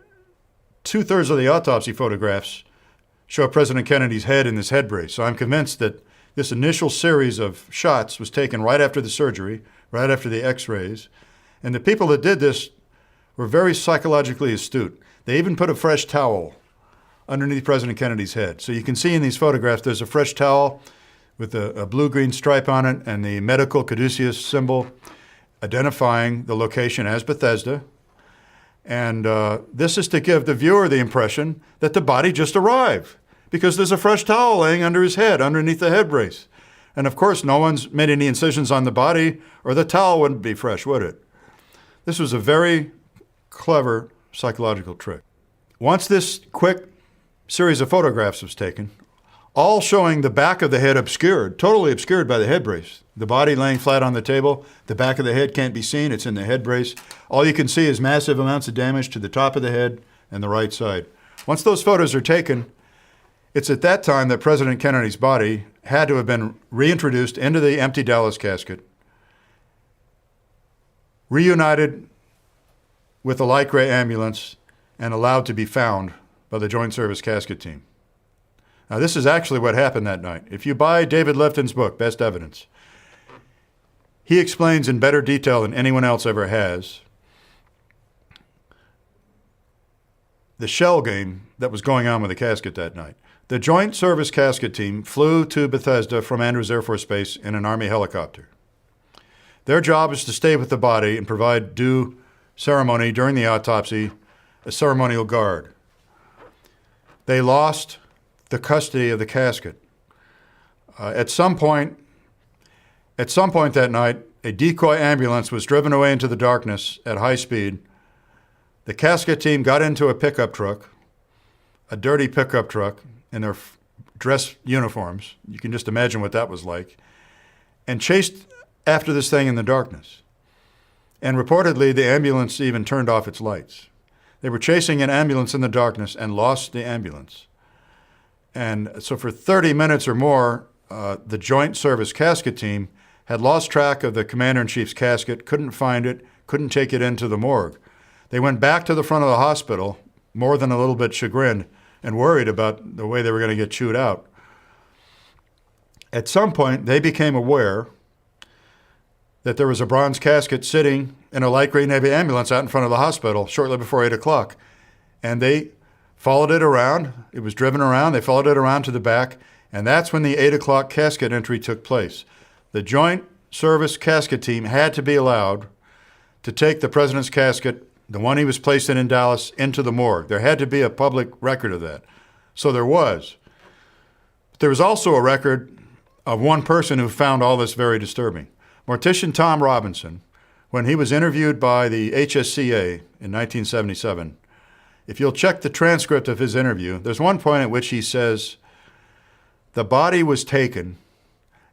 2/3 of the autopsy photographs show President Kennedy's head in this head brace. So I'm convinced that this initial series of shots was taken right after the surgery, right after the X-rays. And the people that did this were very psychologically astute. They even put a fresh towel underneath President Kennedy's head. So you can see in these photographs there's a fresh towel with a blue-green stripe on it and the medical caduceus symbol identifying the location as Bethesda. And this is to give the viewer the impression that the body just arrived because there's a fresh towel laying under his head, underneath the head brace. And of course, no one's made any incisions on the body or the towel wouldn't be fresh, would it? This was a very clever psychological trick. Once this quick series of photographs was taken, all showing the back of the head obscured, totally obscured by the head brace. The body laying flat on the table, the back of the head can't be seen, it's in the head brace. All you can see is massive amounts of damage to the top of the head and the right side. Once those photos are taken, it's at that time that President Kennedy's body had to have been reintroduced into the empty Dallas casket, reunited with the light gray ambulance, and allowed to be found by the Joint Service Casket Team. Now, this is actually what happened that night. If you buy David Lifton's book, Best Evidence, he explains in better detail than anyone else ever has the shell game that was going on with the casket that night. The Joint Service Casket Team flew to Bethesda from Andrews Air Force Base in an Army helicopter. Their job is to stay with the body and provide due ceremony during the autopsy, a ceremonial guard. They lost the custody of the casket. At some point, At some point that night, a decoy ambulance was driven away into the darkness at high speed. The casket team got into a pickup truck, a dirty pickup truck, in their dress uniforms. You can just imagine what that was like, and chased after this thing in the darkness. And reportedly, the ambulance even turned off its lights. They were chasing an ambulance in the darkness and lost the ambulance. And so for 30 minutes or more, the Joint Service Casket Team had lost track of the Commander-in-Chief's casket, couldn't find it, couldn't take it into the morgue. They went back to the front of the hospital, more than a little bit chagrined and worried about the way they were going to get chewed out. At some point, they became aware that there was a bronze casket sitting in a light green Navy ambulance out in front of the hospital shortly before 8 o'clock. And they followed it around. It was driven around. They followed it around to the back. And that's when the 8 o'clock casket entry took place. The Joint Service Casket Team had to be allowed to take the president's casket, the one he was placed in Dallas, into the morgue. There had to be a public record of that. So there was. But there was also a record of one person who found all this very disturbing. Mortician Tom Robinson, when he was interviewed by the HSCA in 1977, if you'll check the transcript of his interview, there's one point at which he says, "The body was taken,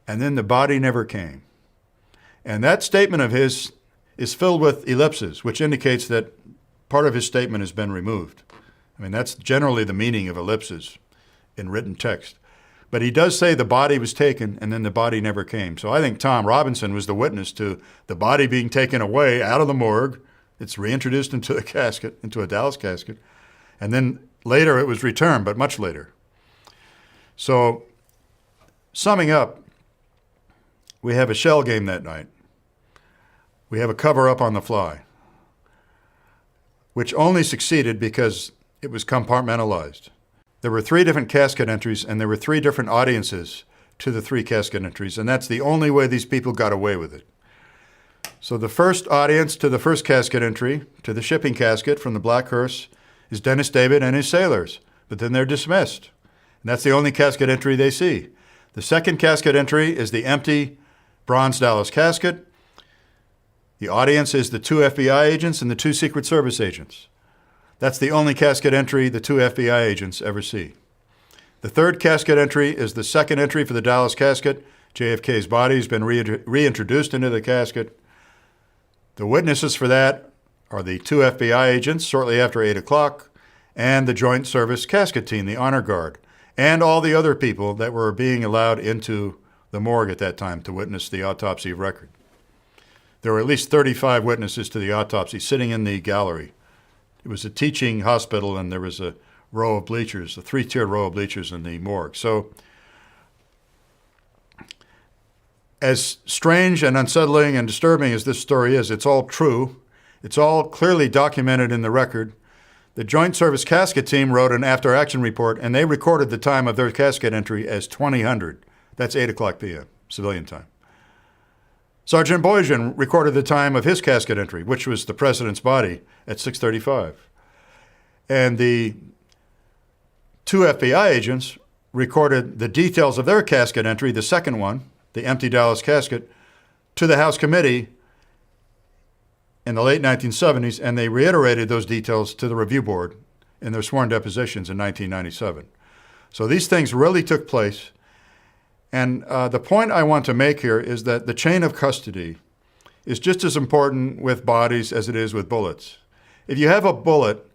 and then the body never came." And that statement of his is filled with ellipses, which indicates that part of his statement has been removed. I mean, that's generally the meaning of ellipses in written text. But he does say the body was taken, and then the body never came. So I think Tom Robinson was the witness to the body being taken away out of the morgue. It's reintroduced into a casket, into a Dallas casket. And then later it was returned, but much later. So summing up, we have a shell game that night. We have a cover-up on the fly, which only succeeded because it was compartmentalized. There were 3 different casket entries, and there were 3 different audiences to the 3 casket entries, and that's the only way these people got away with it. So the first audience to the first casket entry, to the shipping casket from the Black Hearse, is Dennis David and his sailors, but then they're dismissed. And that's the only casket entry they see. The second casket entry is the empty bronze Dallas casket. The audience is the 2 FBI agents and the 2 Secret Service agents. That's the only casket entry the 2 FBI agents ever see. The third casket entry is the second entry for the Dallas casket. JFK's body has been reintroduced into the casket. The witnesses for that are the 2 FBI agents shortly after 8 o'clock and the Joint Service Casket Team, the Honor Guard, and all the other people that were being allowed into the morgue at that time to witness the autopsy record. There were at least 35 witnesses to the autopsy sitting in the gallery. It was a teaching hospital, and there was a row of bleachers, a 3-tiered row of bleachers in the morgue. So as strange and unsettling and disturbing as this story is, it's all true. It's all clearly documented in the record. The Joint Service Casket Team wrote an after-action report, and they recorded the time of their casket entry as 2000. That's 8 o'clock p.m., civilian time. Sergeant Boyajian recorded the time of his casket entry, which was the president's body, at 6:35. And the 2 FBI agents recorded the details of their casket entry, the second one, the empty Dallas casket, to the House committee in the late 1970s, and they reiterated those details to the review board in their sworn depositions in 1997. So these things really took place. And the point I want to make here is that the chain of custody is just as important with bodies as it is with bullets. If you have a bullet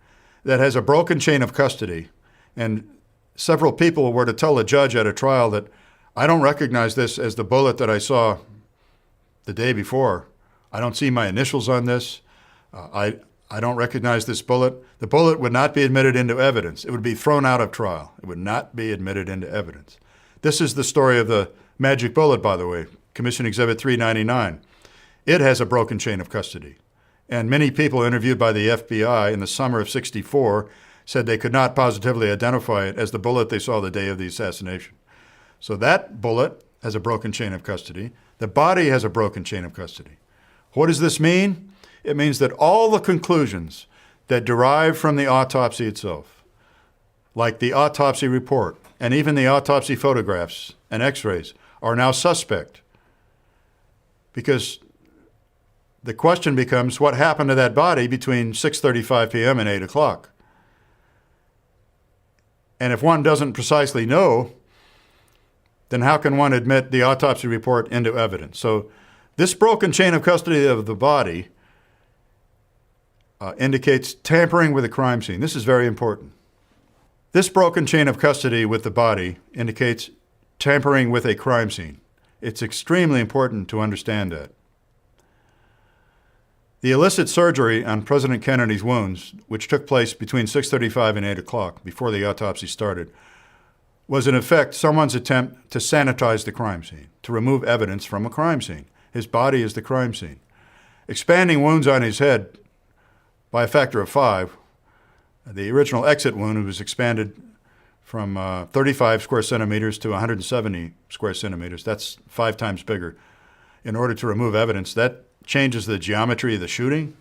that has a broken chain of custody, and several people were to tell a judge at a trial that, "I don't recognize this as the bullet that I saw the day before. I don't see my initials on this. I don't recognize this bullet," the bullet would not be admitted into evidence. It would be thrown out of trial. It would not be admitted into evidence. This is the story of the magic bullet, by the way, Commission Exhibit 399. It has a broken chain of custody. And many people interviewed by the FBI in the summer of '64 said they could not positively identify it as the bullet they saw the day of the assassination. So that bullet has a broken chain of custody. The body has a broken chain of custody. What does this mean? It means that all the conclusions that derive from the autopsy itself, like the autopsy report and even the autopsy photographs and x-rays, are now suspect. because the question becomes, what happened to that body between 6:35 p.m. and 8 o'clock? And if one doesn't precisely know, then how can one admit the autopsy report into evidence? So this broken chain of custody of the body indicates tampering with a crime scene. This is very important. This broken chain of custody with the body indicates tampering with a crime scene. It's extremely important to understand that. The illicit surgery on President Kennedy's wounds, which took place between 6:35 and 8 o'clock before the autopsy started, was in effect someone's attempt to sanitize the crime scene, to remove evidence from a crime scene. His body is the crime scene. Expanding wounds on his head by a factor of 5, the original exit wound was expanded from 35 square centimeters to 170 square centimeters. That's 5 times bigger. In order to remove evidence, that changes the geometry of the shooting.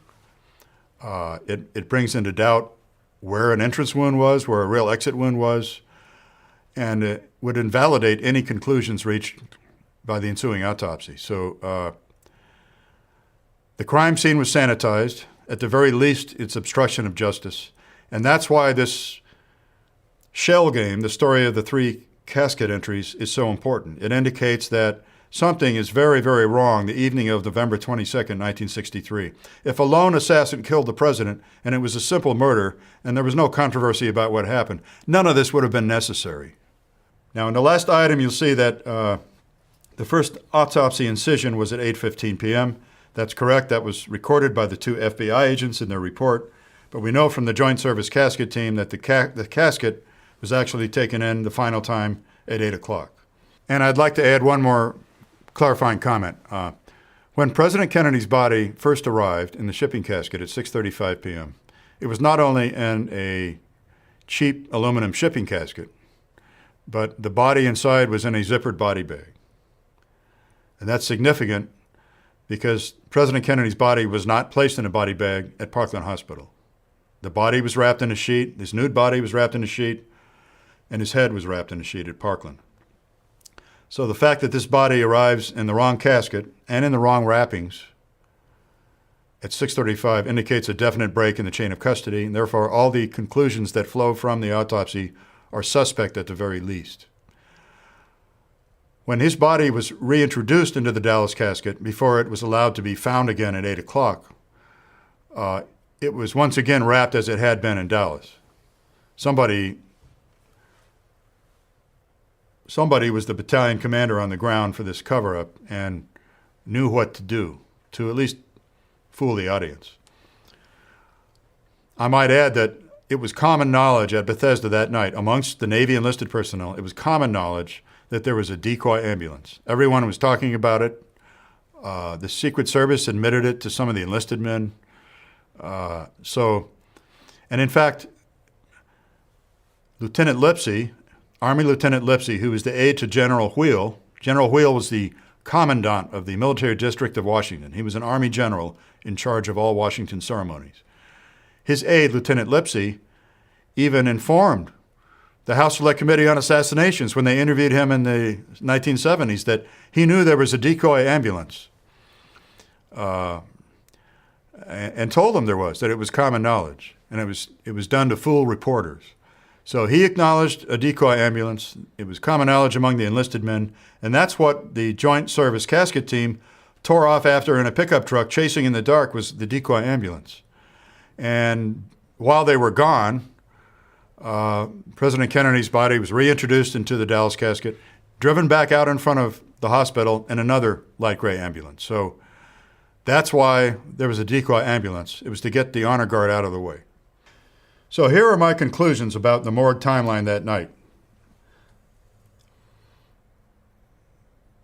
It brings into doubt where an entrance wound was, where a real exit wound was, and it would invalidate any conclusions reached by the ensuing autopsy. So the crime scene was sanitized. At the very least, it's obstruction of justice. And that's why this shell game, the story of the 3 casket entries, is so important. It indicates that something is very, very wrong the evening of November 22nd, 1963. If a lone assassin killed the president and it was a simple murder and there was no controversy about what happened, none of this would have been necessary. Now, in the last item, you'll see that the first autopsy incision was at 8:15 p.m. That's correct. That was recorded by the 2 FBI agents in their report. But we know from the Joint Service Casket Team that the casket was actually taken in the final time at 8 o'clock. And I'd like to add one more clarifying comment. When President Kennedy's body first arrived in the shipping casket at 6:35 p.m., it was not only in a cheap aluminum shipping casket, but the body inside was in a zippered body bag. And that's significant because President Kennedy's body was not placed in a body bag at Parkland Hospital. The body was wrapped in a sheet, his nude body was wrapped in a sheet, and his head was wrapped in a sheet at Parkland. So the fact that this body arrives in the wrong casket and in the wrong wrappings at 6:35 indicates a definite break in the chain of custody, and therefore all the conclusions that flow from the autopsy are suspect at the very least. When his body was reintroduced into the Dallas casket before it was allowed to be found again at 8 o'clock, it was once again wrapped as it had been in Dallas. Somebody was the battalion commander on the ground for this cover-up and knew what to do to at least fool the audience. I might add that it was common knowledge at Bethesda that night amongst the Navy enlisted personnel, it was common knowledge that there was a decoy ambulance. Everyone was talking about it. The Secret Service admitted it to some of the enlisted men. And in fact, Lieutenant Lipsey, Army Lieutenant Lipsey, who was the aide to General Wheel was the commandant of the Military District of Washington. He was an Army general in charge of all Washington ceremonies. His aide, Lieutenant Lipsey, even informed the House Select Committee on Assassinations when they interviewed him in the 1970s that he knew there was a decoy ambulance and told them that it was common knowledge, and it was done to fool reporters. So he acknowledged a decoy ambulance. It was common knowledge among the enlisted men, and that's what the Joint Service Casket Team tore off after in a pickup truck chasing in the dark was the decoy ambulance. And while they were gone, President Kennedy's body was reintroduced into the Dallas casket, driven back out in front of the hospital in another light gray ambulance. So that's why there was a decoy ambulance. It was to get the honor guard out of the way. So here are my conclusions about the morgue timeline that night.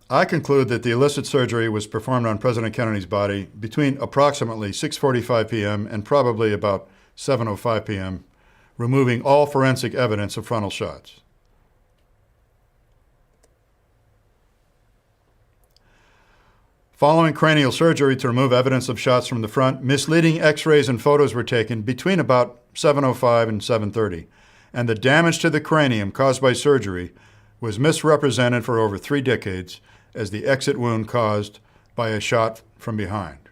I conclude that the illicit surgery was performed on President Kennedy's body between approximately 6:45 p.m. and probably about 7:05 p.m., removing all forensic evidence of frontal shots. Following cranial surgery to remove evidence of shots from the front, misleading x-rays and photos were taken between about 7:05 and 7:30, and the damage to the cranium caused by surgery was misrepresented for over 3 decades as the exit wound caused by a shot from behind.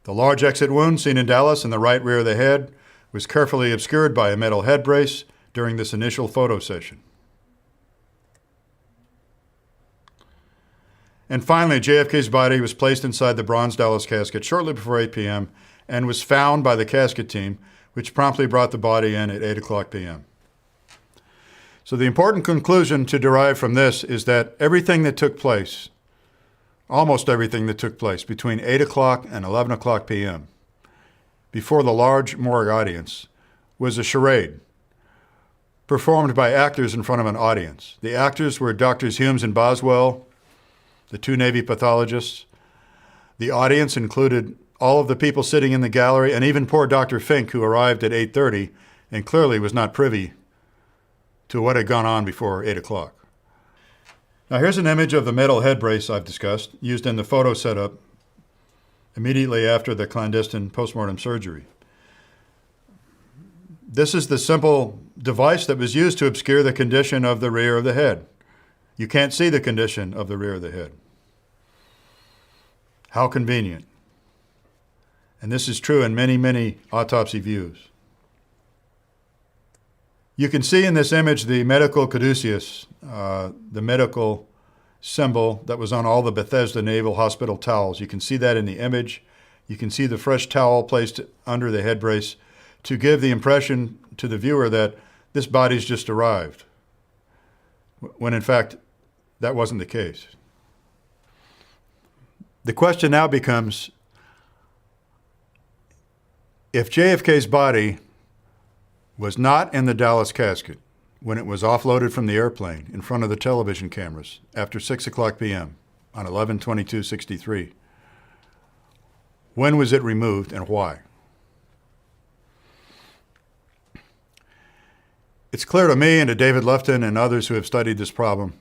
The large exit wound seen in Dallas in the right rear of the head was carefully obscured by a metal head brace during this initial photo session. And finally, JFK's body was placed inside the bronze Dallas casket shortly before 8 p.m. and was found by the casket team, which promptly brought the body in at 8 o'clock p.m. So the important conclusion to derive from this is that everything that took place, almost everything that took place between 8 o'clock and 11 o'clock p.m. before the large morgue audience was a charade performed by actors in front of an audience. The actors were Drs. Humes and Boswell, the two Navy pathologists. The audience included all of the people sitting in the gallery and even poor Dr. Fink, who arrived at 8:30 and clearly was not privy to what had gone on before 8 o'clock. Now here's an image of the metal head brace I've discussed, used in the photo setup immediately after the clandestine postmortem surgery. This is the simple device that was used to obscure the condition of the rear of the head. You can't see the condition of the rear of the head. How convenient. And this is true in many, many autopsy views. You can see in this image the medical caduceus, the medical symbol that was on all the Bethesda Naval Hospital towels. You can see that in the image. You can see the fresh towel placed under the head brace to give the impression to the viewer that this body's just arrived, when in fact that wasn't the case. The question now becomes, if JFK's body was not in the Dallas casket when it was offloaded from the airplane in front of the television cameras after 6 o'clock p.m. on 11/22/63, when was it removed and why? It's clear to me and to David Lufton and others who have studied this problem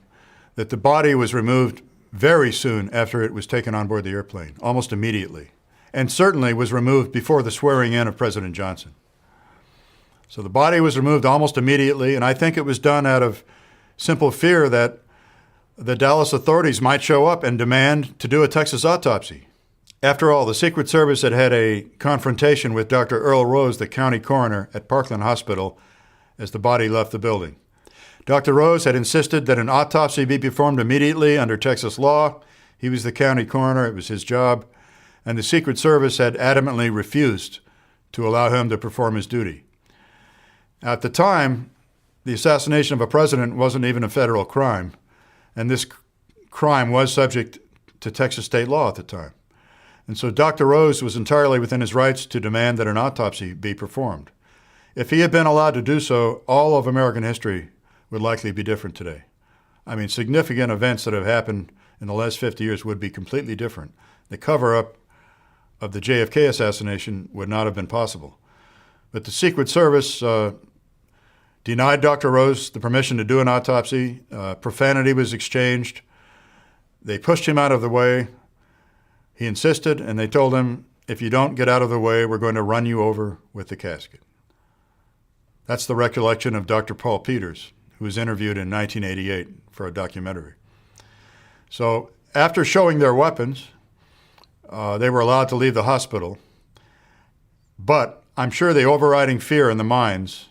that the body was removed very soon after it was taken on board the airplane, almost immediately, and certainly was removed before the swearing in of President Johnson. So the body was removed almost immediately, and I think it was done out of simple fear that the Dallas authorities might show up and demand to do a Texas autopsy. After all, the Secret Service had had a confrontation with Dr. Earl Rose, the county coroner at Parkland Hospital, as the body left the building. Dr. Rose had insisted that an autopsy be performed immediately under Texas law. He was the county coroner, it was his job, and the Secret Service had adamantly refused to allow him to perform his duty. At the time, the assassination of a president wasn't even a federal crime, and this crime was subject to Texas state law at the time. And so Dr. Rose was entirely within his rights to demand that an autopsy be performed. If he had been allowed to do so, all of American history would likely be different today. I mean, significant events that have happened in the last 50 years would be completely different. The cover-up of the JFK assassination would not have been possible. But the Secret Service denied Dr. Rose the permission to do an autopsy. Profanity was exchanged. They pushed him out of the way. He insisted, and they told him, if you don't get out of the way, we're going to run you over with the casket. That's the recollection of Dr. Paul Peters, who was interviewed in 1988 for a documentary. So after showing their weapons, they were allowed to leave the hospital. But I'm sure the overriding fear in the minds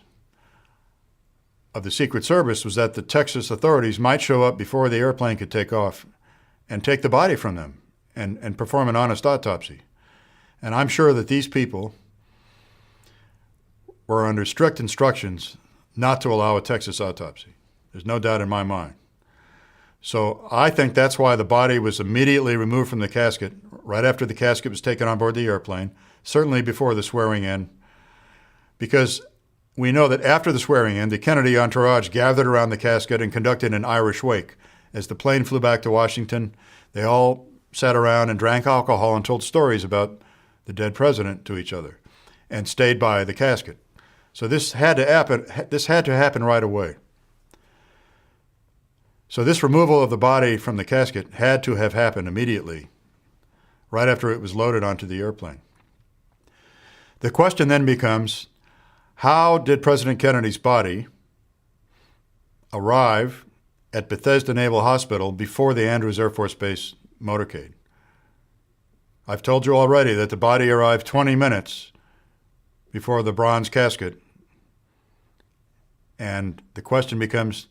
of the Secret Service was that the Texas authorities might show up before the airplane could take off and take the body from them and perform an honest autopsy. And I'm sure that these people were under strict instructions not to allow a Texas autopsy. There's no doubt in my mind. So I think that's why the body was immediately removed from the casket right after the casket was taken on board the airplane, certainly before the swearing in, because we know that after the swearing in, the Kennedy entourage gathered around the casket and conducted an Irish wake. As the plane flew back to Washington, they all sat around and drank alcohol and told stories about the dead president to each other and stayed by the casket. So this had to happen right away. So this removal of the body from the casket had to have happened immediately, right after it was loaded onto the airplane. The question then becomes, how did President Kennedy's body arrive at Bethesda Naval Hospital before the Andrews Air Force Base motorcade. I've told you already that the body arrived 20 minutes before the bronze casket. And the question becomes,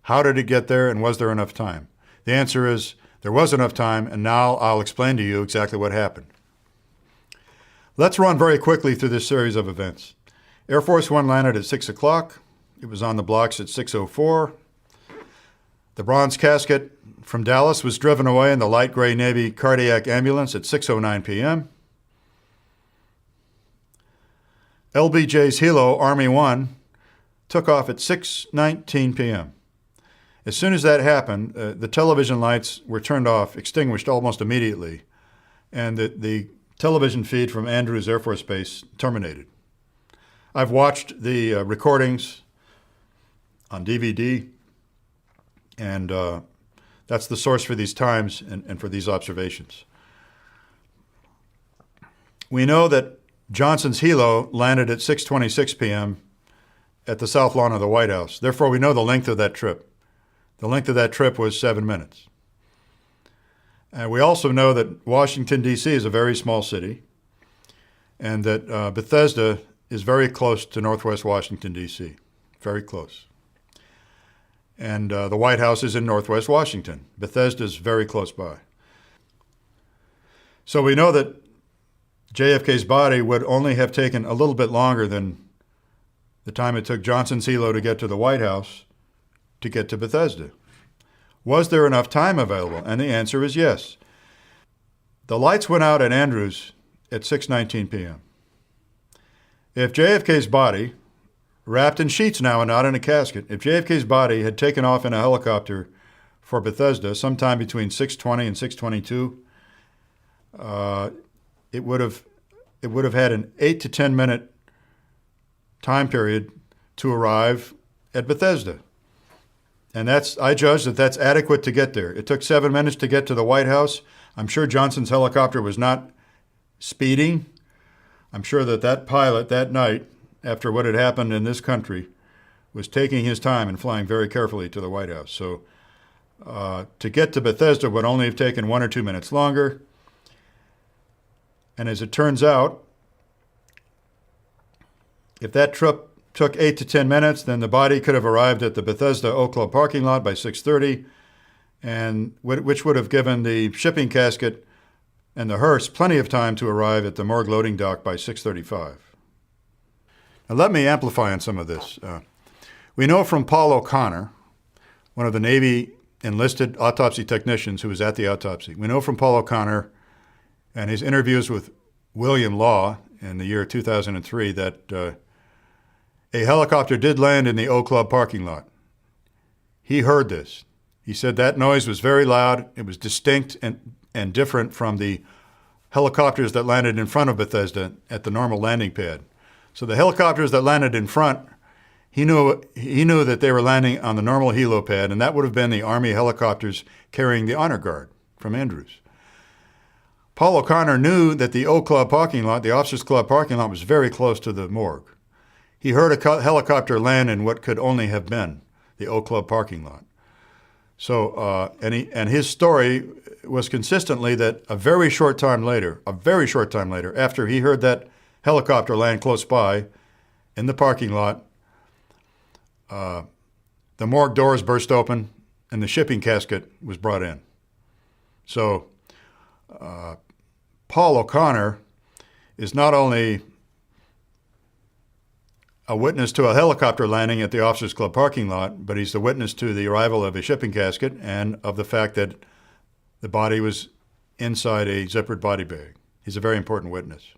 how did it get there and was there enough time? The answer is there was enough time, and now I'll explain to you exactly what happened. Let's run very quickly through this series of events. Air Force One landed at 6 o'clock. It was on the blocks at 6:04. The bronze casket from Dallas was driven away in the light gray Navy cardiac ambulance at 6:09 p.m. LBJ's Hilo, Army 1, took off at 6:19 p.m. As soon as that happened, the television lights were turned off, extinguished almost immediately, and the television feed from Andrews Air Force Base terminated. I've watched the recordings on DVD, and that's the source for these times and for these observations. We know that Johnson's Hilo landed at 6:26 p.m. at the south lawn of the White House. Therefore, we know the length of that trip. The length of that trip was 7 minutes. And we also know that Washington, D.C. is a very small city, and that Bethesda is very close to northwest Washington, D.C., very close. And the White House is in northwest Washington. Bethesda is very close by. So we know that JFK's body would only have taken a little bit longer than the time it took Johnson's Hilo to get to the White House to get to Bethesda. Was there enough time available? And the answer is yes. The lights went out at Andrews at 6:19 p.m. If JFK's body, wrapped in sheets now and not in a casket, if JFK's body had taken off in a helicopter for Bethesda sometime between 6:20 and 6:22, it would have had an 8 to 10 minute time period to arrive at Bethesda. And I judge that that's adequate to get there. It took 7 minutes to get to the White House. I'm sure Johnson's helicopter was not speeding. I'm sure that pilot that night, after what had happened in this country, was taking his time and flying very carefully to the White House. So to get to Bethesda would only have taken 1 or 2 minutes longer. And as it turns out, if that trip took 8 to 10 minutes, then the body could have arrived at the Bethesda Oak Club parking lot by 6:30, and which would have given the shipping casket and the hearse plenty of time to arrive at the morgue loading dock by 6:35. Now let me amplify on some of this. We know from Paul O'Connor, one of the Navy enlisted autopsy technicians who was at the autopsy. We know from Paul O'Connor and his interviews with William Law in the year 2003 that a helicopter did land in the Oak Club parking lot. He heard this. He said that noise was very loud. It was distinct and different from the helicopters that landed in front of Bethesda at the normal landing pad. So the helicopters that landed in front, he knew that they were landing on the normal helo pad, and that would have been the Army helicopters carrying the honor guard from Andrews. Paul O'Connor knew that the Oak Club parking lot, the Officers Club parking lot, was very close to the morgue. He heard a helicopter land in what could only have been the Oak Club parking lot. So, and his story was consistently that a very short time later, after he heard that helicopter land close by in the parking lot, the morgue doors burst open and the shipping casket was brought in. So, Paul O'Connor is not only a witness to a helicopter landing at the Officers Club parking lot, but he's the witness to the arrival of a shipping casket and of the fact that the body was inside a zippered body bag. He's a very important witness.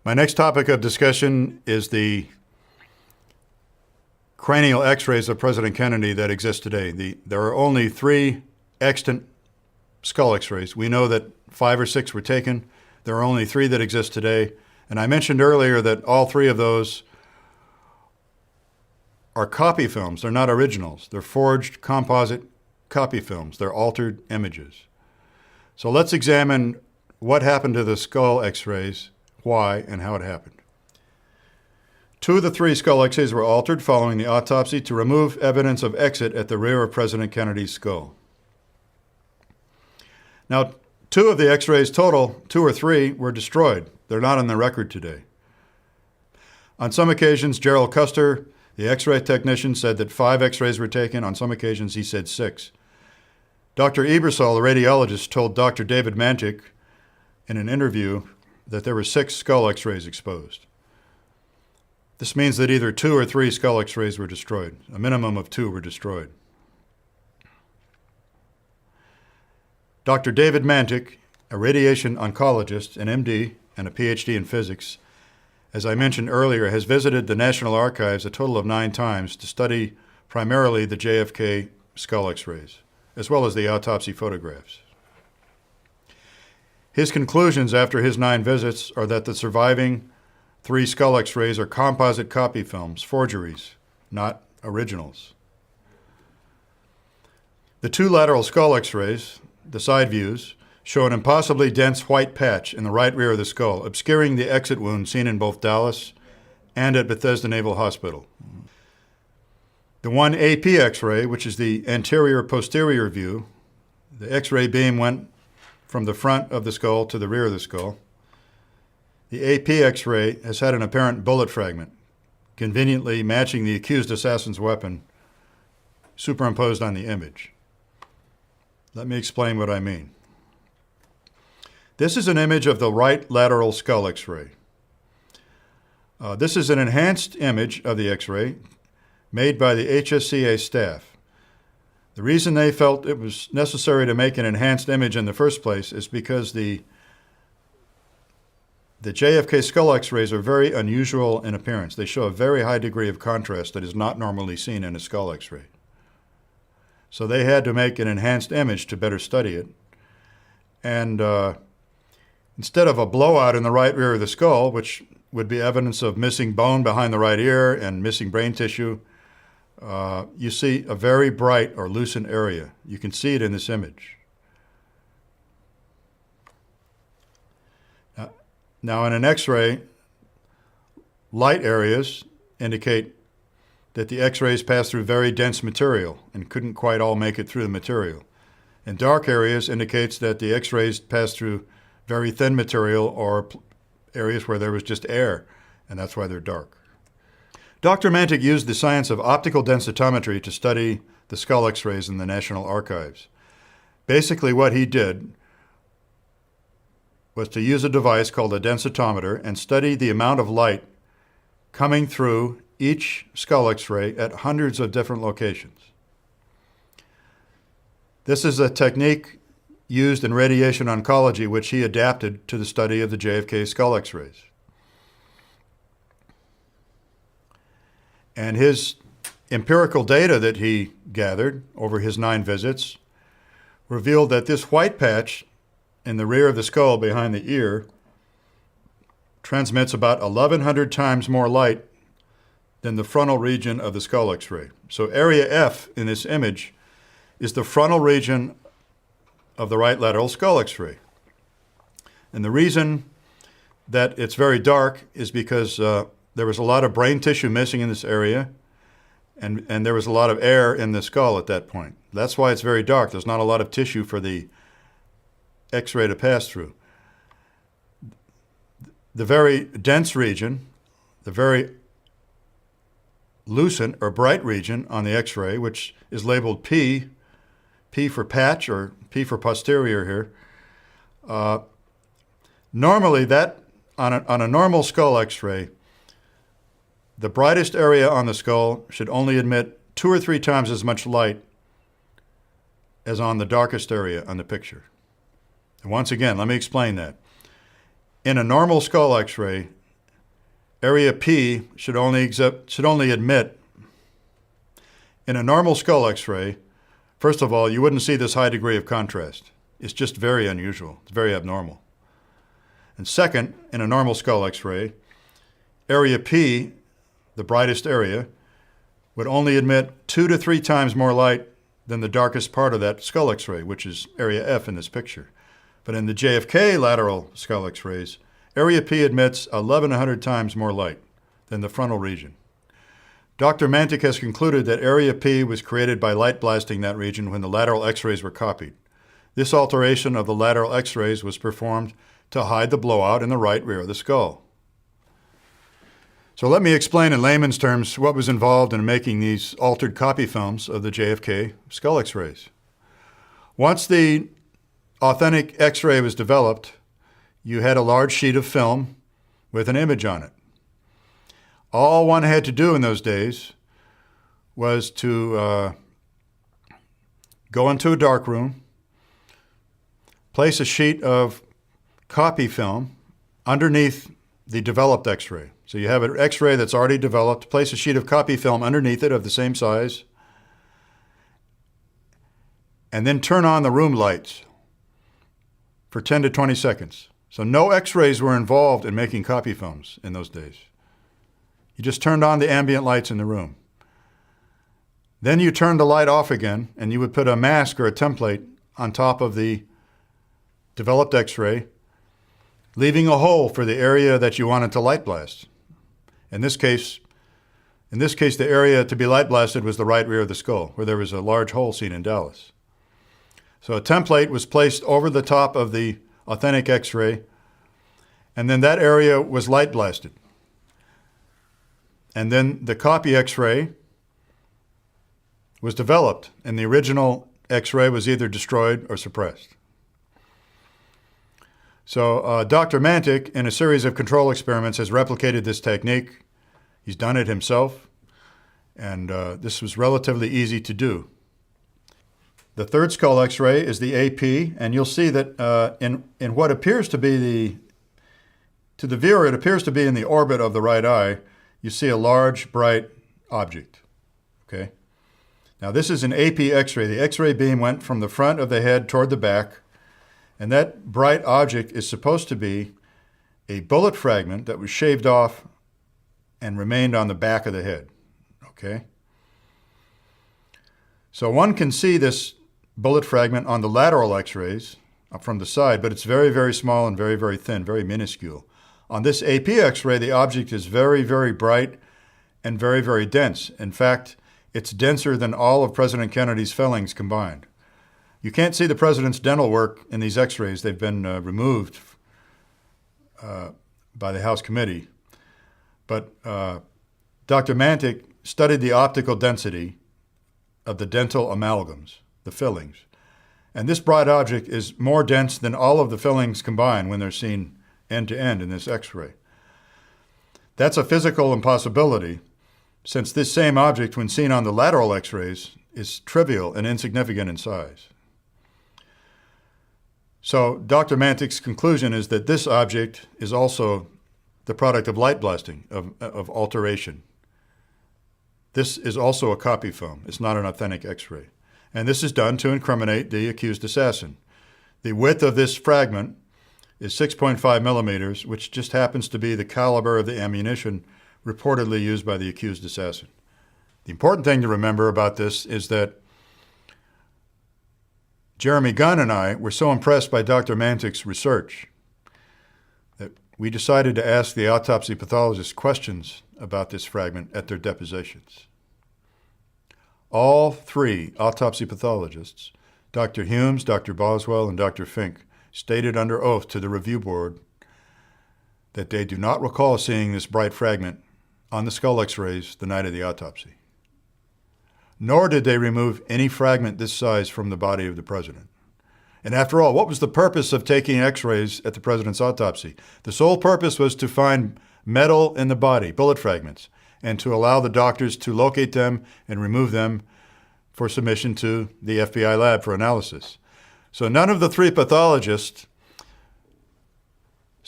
My next topic of discussion is the cranial x-rays of President Kennedy that exist today. There are only 3 extant skull x-rays. We know that 5 or 6 were taken. There are only 3 that exist today. And I mentioned earlier that all 3 of those are copy films. They're not originals. They're forged composite copy films. They're altered images. So let's examine what happened to the skull x-rays, why, and how it happened. 2 of the 3 skull x-rays were altered following the autopsy to remove evidence of exit at the rear of President Kennedy's skull. Now, 2 of the x-rays total, 2 or 3, were destroyed. They're not on the record today. On some occasions, Gerald Custer, the x-ray technician, said that 5 x-rays were taken. On some occasions, he said 6. Dr. Ebersol, the radiologist, told Dr. David Mantic in an interview that there were 6 skull x-rays exposed. This means that either 2 or 3 skull x-rays were destroyed. A minimum of 2 were destroyed. Dr. David Mantic, a radiation oncologist, an MD, and a PhD in physics, as I mentioned earlier, has visited the National Archives a total of 9 times to study primarily the JFK skull x-rays, as well as the autopsy photographs. His conclusions after his 9 visits are that the surviving 3 skull x-rays are composite copy films, forgeries, not originals. The 2 lateral skull x-rays, the side views, show an impossibly dense white patch in the right rear of the skull, obscuring the exit wound seen in both Dallas and at Bethesda Naval Hospital. The 1 AP x-ray, which is the anterior-posterior view, the x-ray beam went from the front of the skull to the rear of the skull. The AP x-ray has had an apparent bullet fragment, conveniently matching the accused assassin's weapon, superimposed on the image. Let me explain what I mean. This is an image of the right lateral skull x-ray. This is an enhanced image of the x-ray made by the HSCA staff. The reason they felt it was necessary to make an enhanced image in the first place is because the JFK skull x-rays are very unusual in appearance. They show a very high degree of contrast that is not normally seen in a skull x-ray. So they had to make an enhanced image to better study it. And instead of a blowout in the right rear of the skull, which would be evidence of missing bone behind the right ear and missing brain tissue, you see a very bright or lucent area. You can see it in this image. Now in an x-ray, light areas indicate that the x-rays pass through very dense material and couldn't quite all make it through the material. And dark areas indicates that the x-rays pass through very thin material or areas where there was just air, and that's why they're dark. Dr. Mantic used the science of optical densitometry to study the skull x-rays in the National Archives. Basically what he did was to use a device called a densitometer and study the amount of light coming through each skull x-ray at hundreds of different locations. This is a technique used in radiation oncology, which he adapted to the study of the JFK skull x-rays. And his empirical data that he gathered over his 9 visits revealed that this white patch in the rear of the skull behind the ear transmits about 1,100 times more light than the frontal region of the skull x-ray. So area F in this image is the frontal region of the right lateral skull x-ray. And the reason that it's very dark is because there was a lot of brain tissue missing in this area, and there was a lot of air in the skull at that point. That's why it's very dark. There's not a lot of tissue for the x-ray to pass through. The very dense region, the very lucent or bright region on the x-ray, which is labeled P for patch or P for posterior here. Normally that, on a normal skull x-ray, the brightest area on the skull should only emit 2 or 3 times as much light as on the darkest area on the picture. And once again, let me explain that. In a normal skull x-ray, area P should only admit, in a normal skull x-ray, first of all, you wouldn't see this high degree of contrast. It's just very unusual. It's very abnormal. And second, in a normal skull x-ray, area P, the brightest area, would only emit 2 to 3 times more light than the darkest part of that skull x-ray, which is area F in this picture. But in the JFK lateral skull x-rays, area P emits 1,100 times more light than the frontal region. Dr. Mantic has concluded that area P was created by light blasting that region when the lateral x-rays were copied. This alteration of the lateral x-rays was performed to hide the blowout in the right rear of the skull. So let me explain in layman's terms what was involved in making these altered copy films of the JFK skull x-rays. Once the authentic x-ray was developed, you had a large sheet of film with an image on it. All one had to do in those days was to go into a darkroom, place a sheet of copy film underneath the developed x-ray. So you have an x-ray that's already developed, place a sheet of copy film underneath it of the same size, and then turn on the room lights for 10 to 20 seconds. So no x-rays were involved in making copy films in those days. You just turned on the ambient lights in the room. Then you turned the light off again, and you would put a mask or a template on top of the developed x-ray, leaving a hole for the area that you wanted to light blast. In this case, the area to be light blasted was the right rear of the skull, where there was a large hole seen in Dallas. So a template was placed over the top of the authentic x-ray, and then that area was light blasted. And then the copy x-ray was developed, and the original x-ray was either destroyed or suppressed. So Dr. Mantic, in a series of control experiments, has replicated this technique. He's done it himself, and this was relatively easy to do. The third skull x-ray is the AP, and you'll see that in what appears to be to the viewer, it appears to be in the orbit of the right eye, you see a large, bright object, okay? Now this is an AP x-ray. The x-ray beam went from the front of the head toward the back, and that bright object is supposed to be a bullet fragment that was shaved off and remained on the back of the head, okay? So one can see this bullet fragment on the lateral x-rays from the side, but it's very, very small and very, very thin, very minuscule. On this AP x-ray, the object is very, very bright and very, very dense. In fact, it's denser than all of President Kennedy's fillings combined. You can't see the president's dental work in these x-rays. They've been removed by the House committee. But Dr. Mantic studied the optical density of the dental amalgams, the fillings. And this bright object is more dense than all of the fillings combined when they're seen end to end in this x-ray. That's a physical impossibility, since this same object, when seen on the lateral x-rays, is trivial and insignificant in size. So Dr. Mantic's conclusion is that this object is also the product of light blasting, of alteration. This is also a copy film. It's not an authentic x-ray. And this is done to incriminate the accused assassin. The width of this fragment is 6.5 millimeters, which just happens to be the caliber of the ammunition reportedly used by the accused assassin. The important thing to remember about this is that Jeremy Gunn and I were so impressed by Dr. Mantic's research that we decided to ask the autopsy pathologists questions about this fragment at their depositions. All three autopsy pathologists, Dr. Humes, Dr. Boswell, and Dr. Fink, stated under oath to the review board that they do not recall seeing this bright fragment on the skull x-rays the night of the autopsy. Nor did they remove any fragment this size from the body of the president. And after all, what was the purpose of taking x-rays at the president's autopsy? The sole purpose was to find metal in the body, bullet fragments, and to allow the doctors to locate them and remove them for submission to the FBI lab for analysis. So none of the three pathologists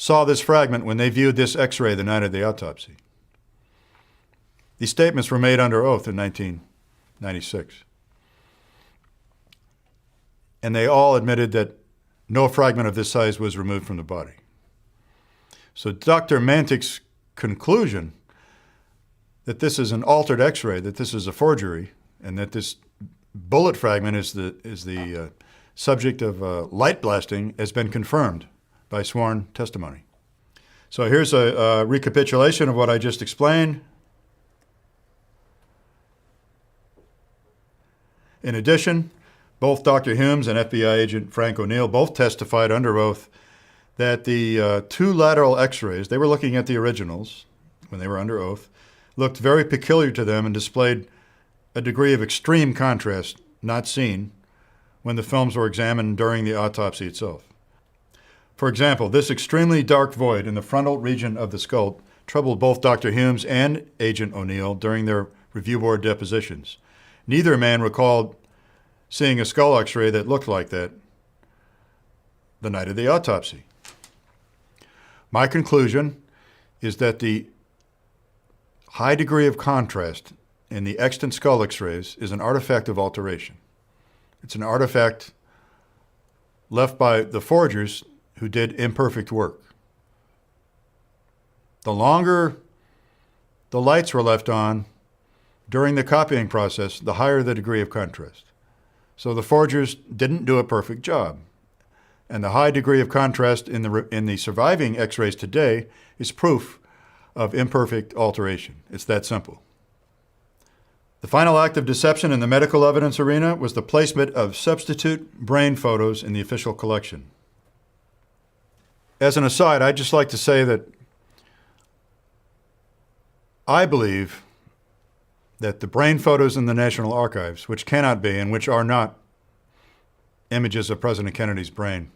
saw this fragment when they viewed this X-ray the night of the autopsy. These statements were made under oath in 1996. And they all admitted that no fragment of this size was removed from the body. So Dr. Mantik's conclusion that this is an altered X-ray, that this is a forgery, and that this bullet fragment is the subject of light blasting has been confirmed by sworn testimony. So here's a recapitulation of what I just explained. In addition, both Dr. Humes and FBI agent Frank O'Neill both testified under oath that the two lateral X-rays, they were looking at the originals when they were under oath, looked very peculiar to them and displayed a degree of extreme contrast not seen when the films were examined during the autopsy itself. For example, this extremely dark void in the frontal region of the skull troubled both Dr. Humes and Agent O'Neill during their review board depositions. Neither man recalled seeing a skull X-ray that looked like that the night of the autopsy. My conclusion is that the high degree of contrast in the extant skull X-rays is an artifact of alteration. It's an artifact left by the forgers who did imperfect work. The longer the lights were left on during the copying process, the higher the degree of contrast. So the forgers didn't do a perfect job. And the high degree of contrast in the surviving X-rays today is proof of imperfect alteration. It's that simple. The final act of deception in the medical evidence arena was the placement of substitute brain photos in the official collection. As an aside, I'd just like to say that I believe that the brain photos in the National Archives, which cannot be and which are not images of President Kennedy's brain,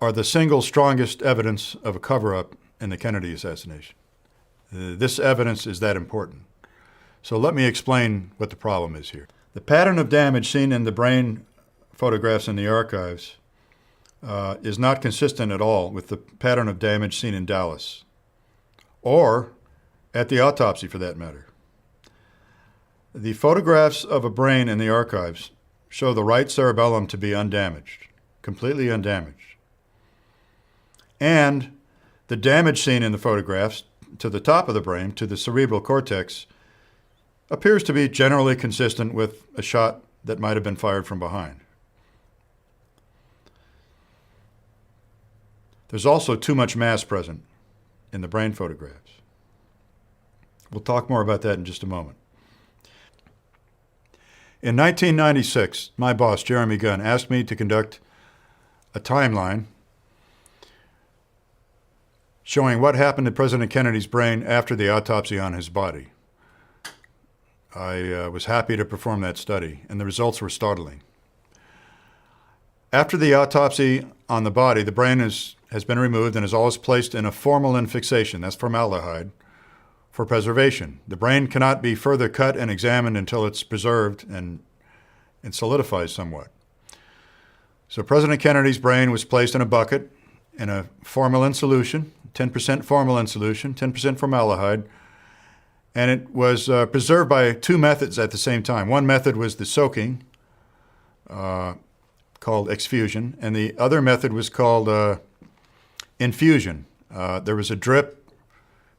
are the single strongest evidence of a cover-up in the Kennedy assassination. This evidence is that important. So let me explain what the problem is here. The pattern of damage seen in the brain photographs in the archives is not consistent at all with the pattern of damage seen in Dallas, or at the autopsy for that matter. The photographs of a brain in the archives show the right cerebellum to be undamaged, completely undamaged. And the damage seen in the photographs to the top of the brain, to the cerebral cortex, appears to be generally consistent with a shot that might have been fired from behind. There's also too much mass present in the brain photographs. We'll talk more about that in just a moment. In 1996, my boss, Jeremy Gunn, asked me to conduct a timeline showing what happened to President Kennedy's brain after the autopsy on his body. I was happy to perform that study, and the results were startling. After the autopsy on the body, the brain has been removed and is always placed in a formalin fixation, that's formaldehyde, for preservation. The brain cannot be further cut and examined until it's preserved and solidifies somewhat. So President Kennedy's brain was placed in a bucket in a formalin solution, 10% formalin solution, 10% formaldehyde, and it was preserved by two methods at the same time. One method was the soaking, called exfusion, and the other method was called infusion. There was a drip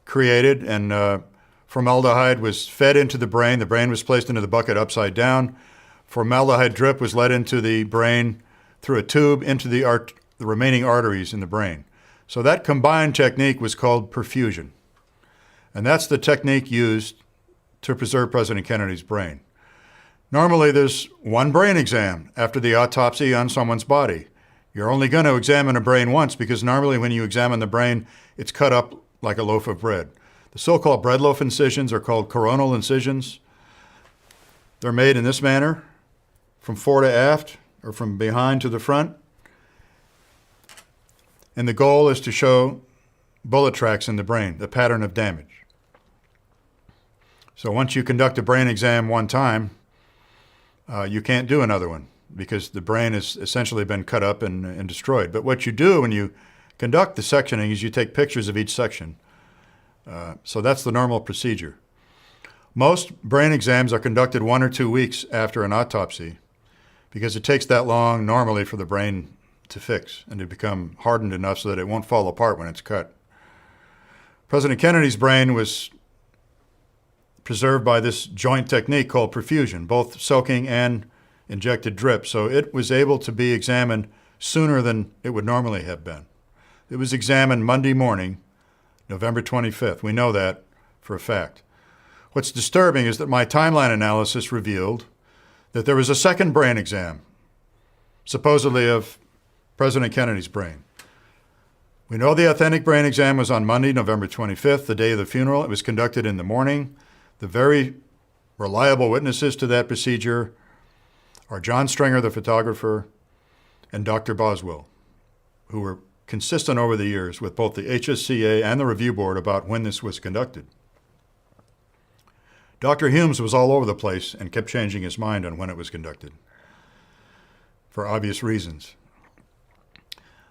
created, and formaldehyde was fed into the brain. The brain was placed into the bucket upside down. Formaldehyde drip was let into the brain through a tube into the remaining arteries in the brain. So that combined technique was called perfusion. And that's the technique used to preserve President Kennedy's brain. Normally, there's one brain exam after the autopsy on someone's body. You're only going to examine a brain once because normally when you examine the brain, it's cut up like a loaf of bread. The so-called bread loaf incisions are called coronal incisions. They're made in this manner, from fore to aft, or from behind to the front. And the goal is to show bullet tracks in the brain, the pattern of damage. So once you conduct a brain exam one time, you can't do another one because the brain has essentially been cut up and destroyed. But what you do when you conduct the sectioning is you take pictures of each section. So that's the normal procedure. Most brain exams are conducted 1 or 2 weeks after an autopsy because it takes that long normally for the brain to fix and to become hardened enough so that it won't fall apart when it's cut. President Kennedy's brain was preserved by this joint technique called perfusion, both soaking and injected drip, so it was able to be examined sooner than it would normally have been. It was examined Monday morning, November 25th. We know that for a fact. What's disturbing is that my timeline analysis revealed that there was a second brain exam, supposedly of President Kennedy's brain. We know the authentic brain exam was on Monday, November 25th, the day of the funeral. It was conducted in the morning. The very reliable witnesses to that procedure are John Stringer, the photographer, and Dr. Boswell, who were consistent over the years with both the HSCA and the Review Board about when this was conducted. Dr. Humes was all over the place and kept changing his mind on when it was conducted, for obvious reasons.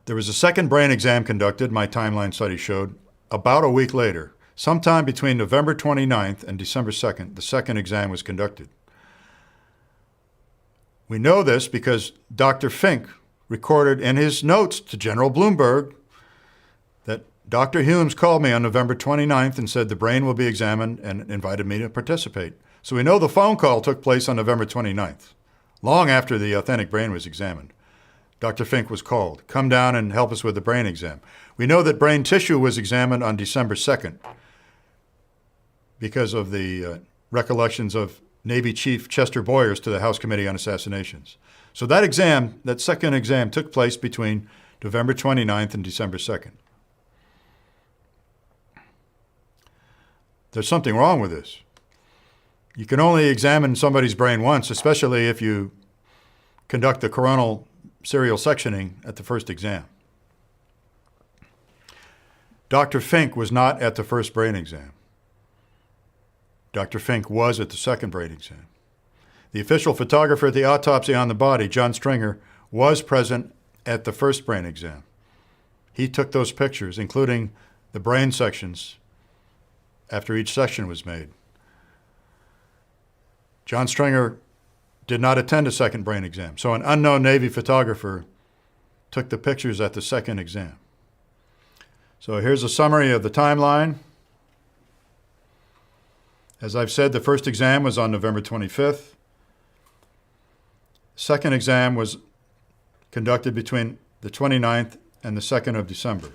There was a second brain exam conducted, my timeline study showed, about a week later. Sometime between November 29th and December 2nd, the second exam was conducted. We know this because Dr. Fink recorded in his notes to General Bloomberg that Dr. Humes called me on November 29th and said the brain will be examined and invited me to participate. So we know the phone call took place on November 29th, long after the authentic brain was examined. Dr. Fink was called, come down and help us with the brain exam. We know that brain tissue was examined on December 2nd because of the recollections of Navy Chief Chester Boyers to the House Committee on Assassinations. So that exam, that second exam, took place between November 29th and December 2nd. There's something wrong with this. You can only examine somebody's brain once, especially if you conduct the coronal serial sectioning at the first exam. Dr. Fink was not at the first brain exam. Dr. Fink was at the second brain exam. The official photographer at the autopsy on the body, John Stringer, was present at the first brain exam. He took those pictures, including the brain sections, after each section was made. John Stringer did not attend a second brain exam, so an unknown Navy photographer took the pictures at the second exam. So here's a summary of the timeline. As I've said, the first exam was on November 25th. Second exam was conducted between the 29th and the 2nd of December.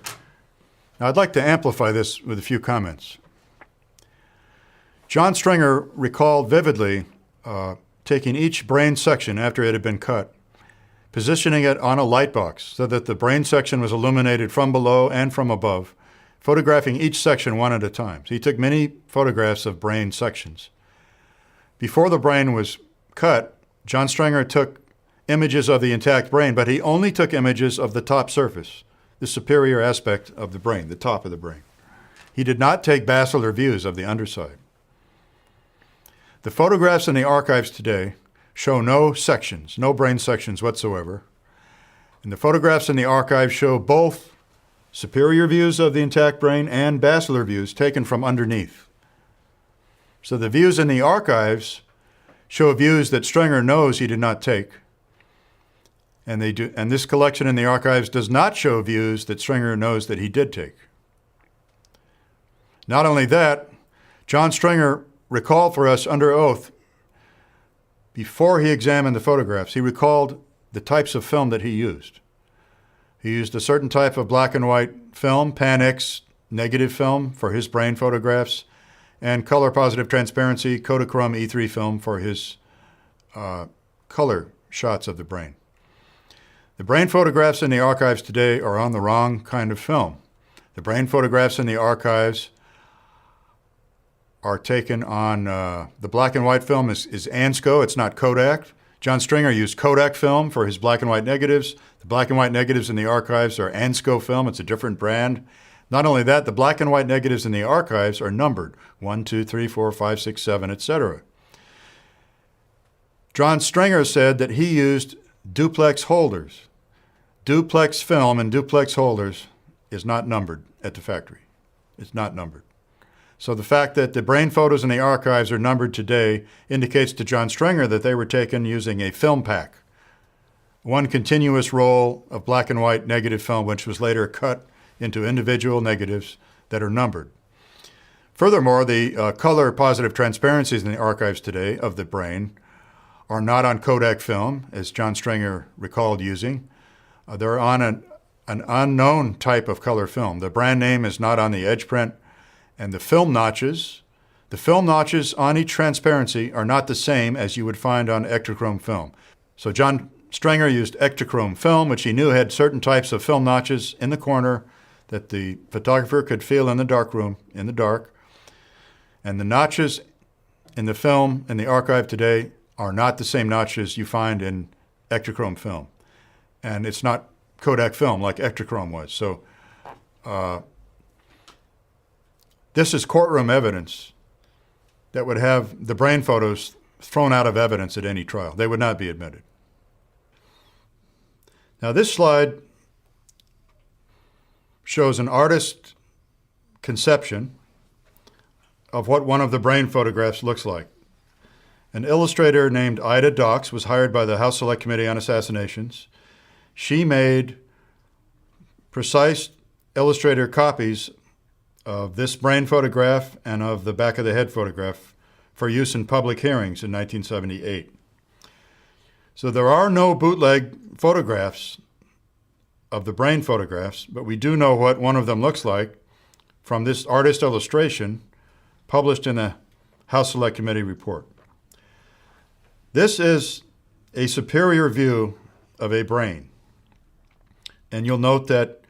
Now, I'd like to amplify this with a few comments. John Stringer recalled vividly taking each brain section after it had been cut, positioning it on a light box so that the brain section was illuminated from below and from above, photographing each section one at a time. So he took many photographs of brain sections. Before the brain was cut, John Stringer took images of the intact brain, but he only took images of the top surface, the superior aspect of the brain, the top of the brain. He did not take basilar views of the underside. The photographs in the archives today show no sections, no brain sections whatsoever. And the photographs in the archives show both superior views of the intact brain and basilar views taken from underneath. So the views in the archives show views that Stringer knows he did not take. And this collection in the archives does not show views that Stringer knows that he did take. Not only that, John Stringer recalled for us under oath, before he examined the photographs, he recalled the types of film that he used. He used a certain type of black and white film, Pan-X negative film for his brain photographs, and color positive transparency Kodachrome E3 film for his color shots of the brain. The brain photographs in the archives today are on the wrong kind of film. The brain photographs in the archives are taken on, the black and white film is Ansco, it's not Kodak. John Stringer used Kodak film for his black and white negatives. The black and white negatives in the archives are Ansco film, it's a different brand. Not only that, the black and white negatives in the archives are numbered, 1, 2, 3, 4, 5, 6, 7, etc. John Stringer said that he used duplex holders. Duplex film and duplex holders is not numbered at the factory. It's not numbered. So the fact that the brain photos in the archives are numbered today indicates to John Stringer that they were taken using a film pack, one continuous roll of black and white negative film, which was later cut into individual negatives that are numbered. Furthermore, the color positive transparencies in the archives today of the brain are not on Kodak film, as John Stringer recalled using. They're on an unknown type of color film. The brand name is not on the edge print, and the film notches on each transparency are not the same as you would find on Ektachrome film. So John Stringer used Ektachrome film, which he knew had certain types of film notches in the corner that the photographer could feel in the darkroom, in the dark. And the notches in the film in the archive today are not the same notches you find in Ektachrome film. And it's not Kodak film like Ektachrome was. So this is courtroom evidence that would have the brain photos thrown out of evidence at any trial. They would not be admitted. Now this slide shows an artist's conception of what one of the brain photographs looks like. An illustrator named Ida Docks was hired by the House Select Committee on Assassinations. She made precise illustrator copies of this brain photograph and of the back of the head photograph for use in public hearings in 1978. So there are no bootleg photographs of the brain photographs, but we do know what one of them looks like from this artist illustration published in a House Select Committee report. This is a superior view of a brain. And you'll note that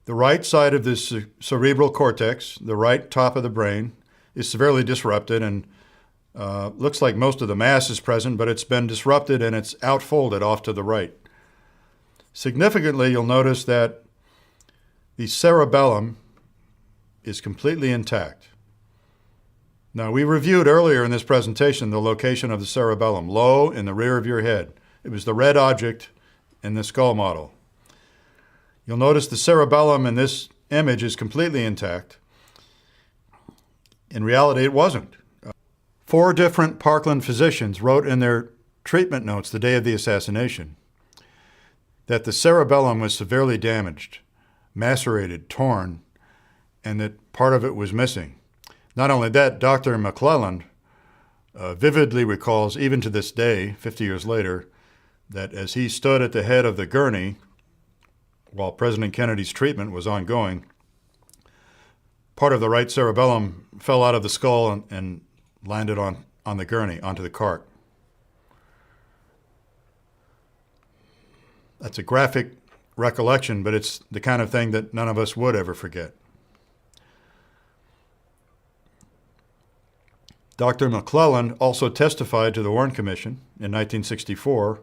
the right side of this cerebral cortex, the right top of the brain, is severely disrupted and looks like most of the mass is present, but it's been disrupted and it's outfolded off to the right. Significantly, you'll notice that the cerebellum is completely intact. Now, we reviewed earlier in this presentation the location of the cerebellum, low in the rear of your head. It was the red object in the skull model. You'll notice the cerebellum in this image is completely intact. In reality, it wasn't. 4 different Parkland physicians wrote in their treatment notes the day of the assassination that the cerebellum was severely damaged, macerated, torn, and that part of it was missing. Not only that, Dr. McClelland vividly recalls, even to this day, 50 years later, that as he stood at the head of the gurney while President Kennedy's treatment was ongoing, part of the right cerebellum fell out of the skull and landed on the gurney, onto the cart. That's a graphic recollection, but it's the kind of thing that none of us would ever forget. Dr. McClelland also testified to the Warren Commission in 1964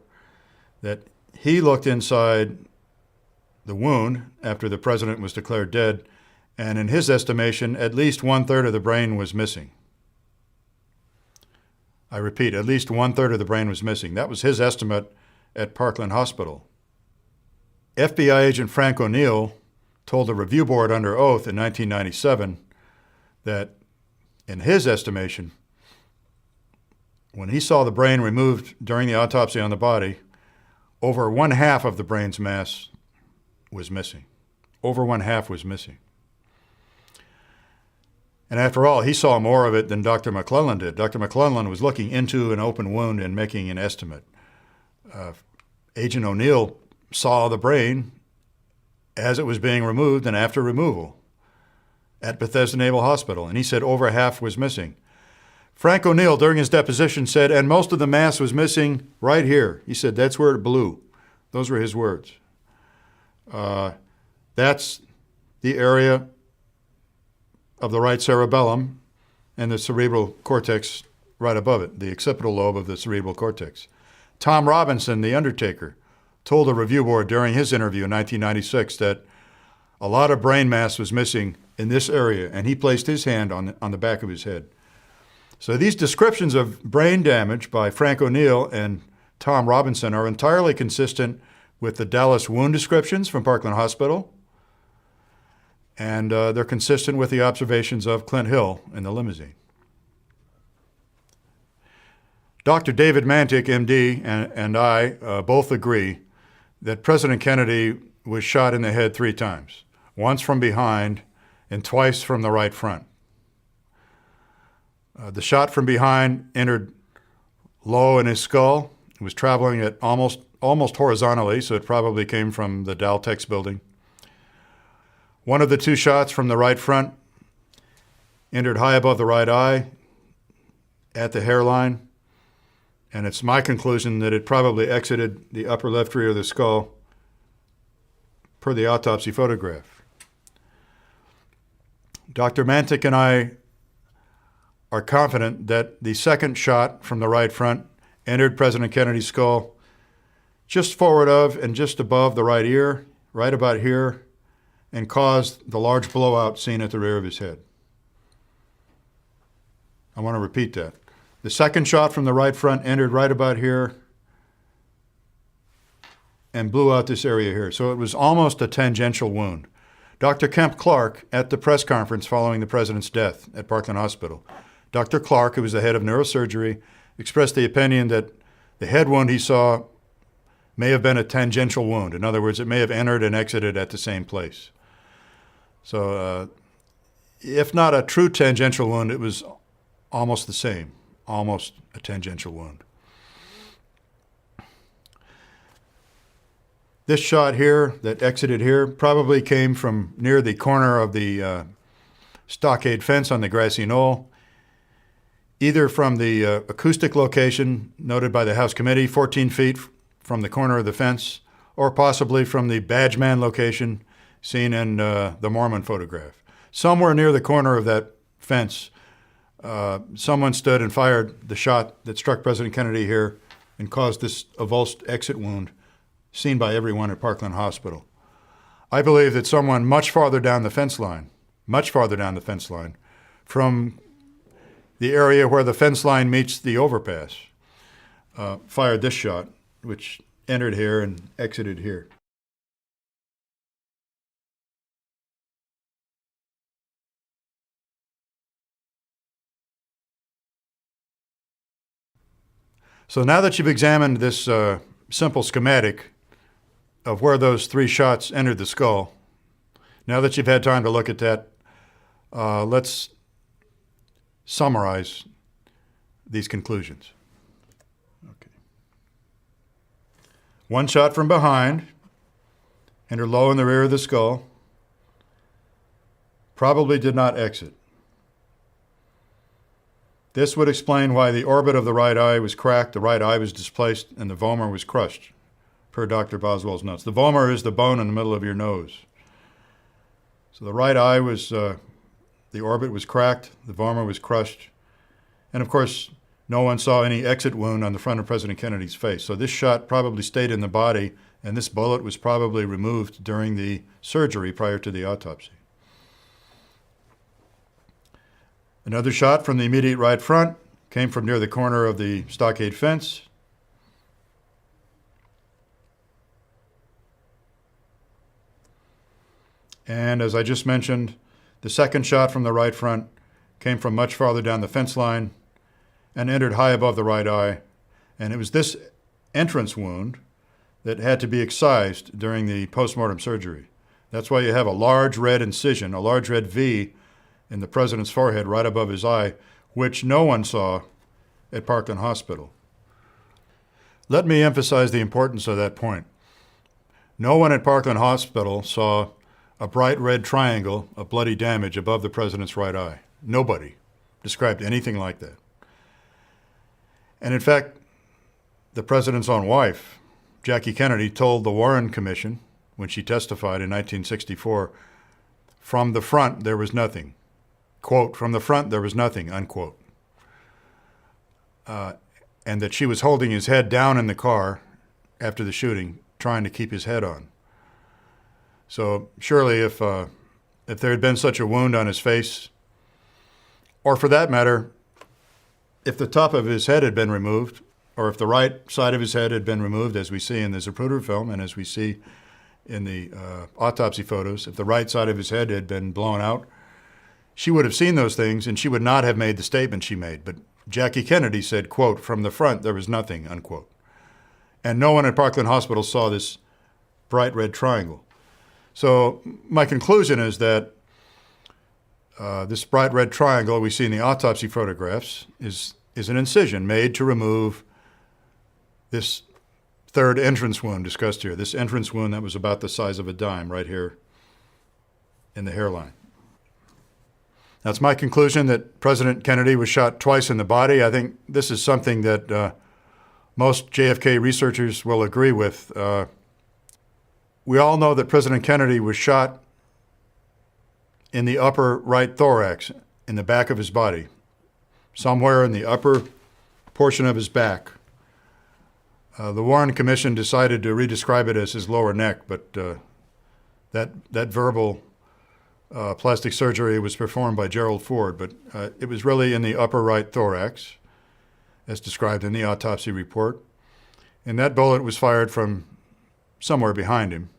that he looked inside the wound after the president was declared dead, and in his estimation, at least 1/3 of the brain was missing. I repeat, at least 1/3 of the brain was missing. That was his estimate at Parkland Hospital. FBI agent Frank O'Neill told the review board under oath in 1997 that, in his estimation, when he saw the brain removed during the autopsy on the body, over 1/2 of the brain's mass was missing. Over 1/2 was missing. And after all, he saw more of it than Dr. McClelland did. Dr. McClelland was looking into an open wound and making an estimate. Agent O'Neill saw the brain as it was being removed and after removal at Bethesda Naval Hospital, and he said over 1/2 was missing. Frank O'Neill, during his deposition, said, and most of the mass was missing right here. He said, that's where it blew. Those were his words. That's the area of the right cerebellum and the cerebral cortex right above it, the occipital lobe of the cerebral cortex. Tom Robinson, the undertaker, told the review board during his interview in 1996 that a lot of brain mass was missing in this area, and he placed his hand on the back of his head. So these descriptions of brain damage by Frank O'Neill and Tom Robinson are entirely consistent with the Dallas wound descriptions from Parkland Hospital and they're consistent with the observations of Clint Hill in the limousine. Dr. David Mantik, MD, and I both agree that President Kennedy was shot in the head 3 times, once from behind and twice from the right front. The shot from behind entered low in his skull. It was traveling at almost horizontally, so it probably came from the Daltex building. One of the 2 shots from the right front entered high above the right eye at the hairline, and it's my conclusion that it probably exited the upper left rear of the skull per the autopsy photograph. Dr. Mantik and I are confident that the second shot from the right front entered President Kennedy's skull just forward of and just above the right ear, right about here, and caused the large blowout seen at the rear of his head. I want to repeat that. The second shot from the right front entered right about here and blew out this area here. So it was almost a tangential wound. Dr. Kemp Clark, at the press conference following the president's death at Parkland Hospital, Dr. Clark, who was the head of neurosurgery, expressed the opinion that the head wound he saw may have been a tangential wound. In other words, it may have entered and exited at the same place. So if not a true tangential wound, it was almost the same, almost a tangential wound. This shot here that exited here probably came from near the corner of the stockade fence on the grassy knoll, either from the acoustic location noted by the House Committee, 14 feet from the corner of the fence, or possibly from the badge man location seen in the Mormon photograph. Somewhere near the corner of that fence, someone stood and fired the shot that struck President Kennedy here and caused this avulsed exit wound seen by everyone at Parkland Hospital. I believe that someone much farther down the fence line, from the area where the fence line meets the overpass, fired this shot, which entered here and exited here. So now that you've examined this simple schematic of where those 3 shots entered the skull, now that you've had time to look at that, let's summarize these conclusions. Okay. 1 shot from behind, entered low in the rear of the skull, probably did not exit. This would explain why the orbit of the right eye was cracked, the right eye was displaced, and the vomer was crushed, per Dr. Boswell's notes. The vomer is the bone in the middle of your nose. So the right eye was, the orbit was cracked, the vomer was crushed, and of course, no one saw any exit wound on the front of President Kennedy's face. So this shot probably stayed in the body, and this bullet was probably removed during the surgery prior to the autopsy. Another shot from the immediate right front came from near the corner of the stockade fence. And as I just mentioned, the second shot from the right front came from much farther down the fence line and entered high above the right eye. And it was this entrance wound that had to be excised during the postmortem surgery. That's why you have a large red incision, a large red V in the president's forehead right above his eye, which no one saw at Parkland Hospital. Let me emphasize the importance of that point. No one at Parkland Hospital saw a bright red triangle of bloody damage above the president's right eye. Nobody described anything like that. And in fact, the president's own wife, Jackie Kennedy, told the Warren Commission when she testified in 1964, "From the front, there was nothing." Quote, "From the front, there was nothing," unquote. And that she was holding his head down in the car after the shooting, trying to keep his head on. So surely if there had been such a wound on his face, or for that matter, if the top of his head had been removed, or if the right side of his head had been removed, as we see in the Zapruder film and as we see in the autopsy photos, if the right side of his head had been blown out, she would have seen those things and she would not have made the statement she made. But Jackie Kennedy said, quote, "From the front, there was nothing," unquote. And no one at Parkland Hospital saw this bright red triangle. So my conclusion is that this bright red triangle we see in the autopsy photographs is an incision made to remove this third entrance wound discussed here, this entrance wound that was about the size of a dime right here in the hairline. That's my conclusion, that President Kennedy was shot twice in the body. I think this is something that most JFK researchers will agree with. We all know that President Kennedy was shot in the upper right thorax, in the back of his body, somewhere in the upper portion of his back. The Warren Commission decided to redescribe it as his lower neck, but that verbal plastic surgery was performed by Gerald Ford, but it was really in the upper right thorax, as described in the autopsy report. And that bullet was fired from somewhere behind him.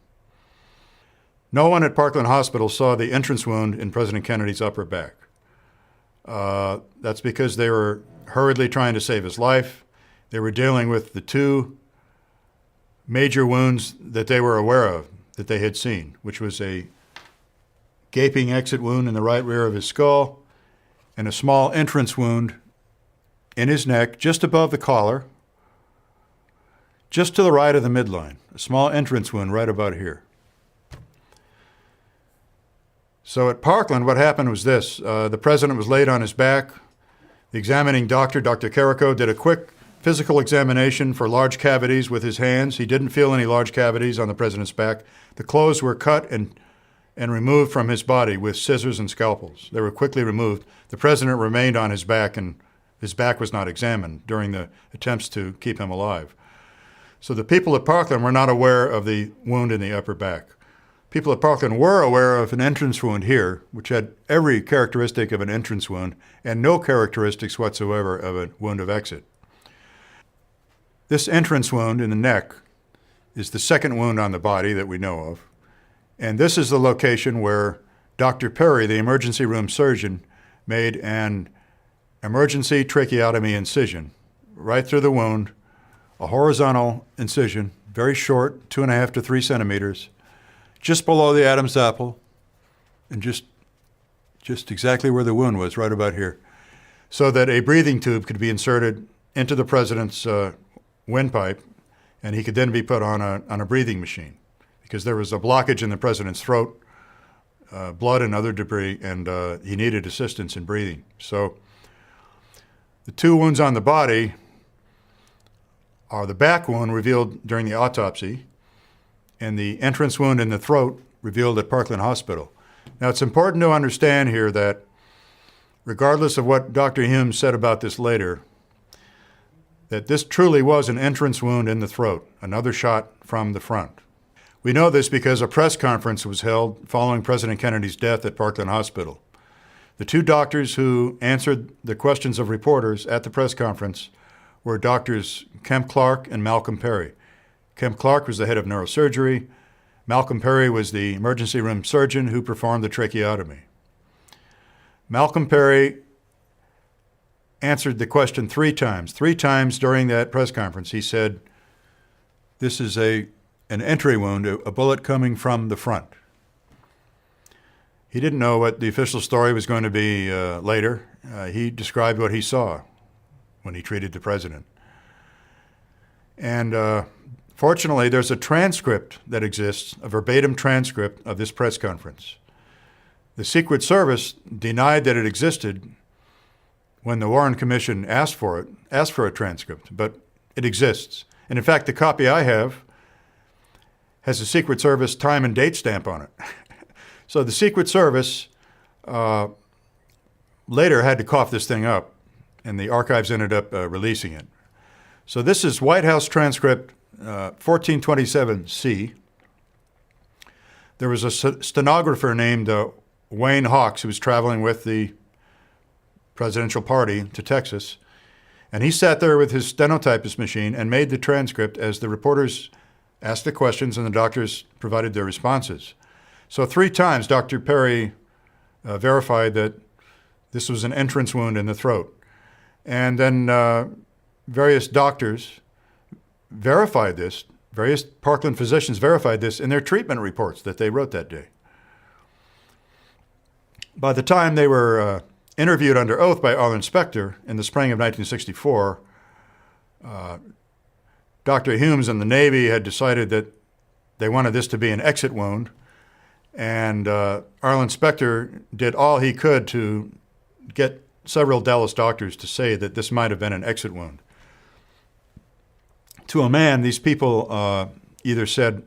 No one at Parkland Hospital saw the entrance wound in President Kennedy's upper back. That's because they were hurriedly trying to save his life. They were dealing with the two major wounds that they were aware of, that they had seen, which was a gaping exit wound in the right rear of his skull and a small entrance wound in his neck just above the collar, just to the right of the midline, a small entrance wound right about here. So at Parkland, what happened was this. The president was laid on his back. The examining doctor, Dr. Carrico, did a quick physical examination for large cavities with his hands. He didn't feel any large cavities on the president's back. The clothes were cut and removed from his body with scissors and scalpels. They were quickly removed. The president remained on his back, and his back was not examined during the attempts to keep him alive. So the people at Parkland were not aware of the wound in the upper back. People at Parkland were aware of an entrance wound here, which had every characteristic of an entrance wound and no characteristics whatsoever of a wound of exit. This entrance wound in the neck is the second wound on the body that we know of. And this is the location where Dr. Perry, the emergency room surgeon, made an emergency tracheotomy incision right through the wound, a horizontal incision, very short, 2.5 to 3 centimeters, just below the Adam's apple, and just exactly where the wound was, right about here, so that a breathing tube could be inserted into the president's windpipe, and he could then be put on a breathing machine, because there was a blockage in the president's throat, blood and other debris, and he needed assistance in breathing. So the two wounds on the body are the back wound revealed during the autopsy and the entrance wound in the throat revealed at Parkland Hospital. Now, it's important to understand here that regardless of what Dr. Hume said about this later, that this truly was an entrance wound in the throat, another shot from the front. We know this because a press conference was held following President Kennedy's death at Parkland Hospital. The two doctors who answered the questions of reporters at the press conference were Doctors Kemp Clark and Malcolm Perry. Kemp Clark was the head of neurosurgery. Malcolm Perry was the emergency room surgeon who performed the tracheotomy. Malcolm Perry answered the question 3 times. 3 times during that press conference, he said, "This is an entry wound, a bullet coming from the front." He didn't know what the official story was going to be later. He described what he saw when he treated the president. And fortunately, there's a transcript that exists, a verbatim transcript of this press conference. The Secret Service denied that it existed when the Warren Commission asked for a transcript, but it exists. And in fact, the copy I have has a Secret Service time and date stamp on it. So the Secret Service later had to cough this thing up, and the archives ended up releasing it. So this is White House transcript 1427C. There was a stenographer named Wayne Hawks who was traveling with the presidential party to Texas, and he sat there with his stenotypist machine and made the transcript as the reporters asked the questions, and the doctors provided their responses. So 3 times Dr. Perry verified that this was an entrance wound in the throat. And then various doctors verified this, various Parkland physicians verified this in their treatment reports that they wrote that day. By the time they were interviewed under oath by our inspector in the spring of 1964, Dr. Humes and the Navy had decided that they wanted this to be an exit wound, and our inspector did all he could to get several Dallas doctors to say that this might have been an exit wound. To a man, these people either said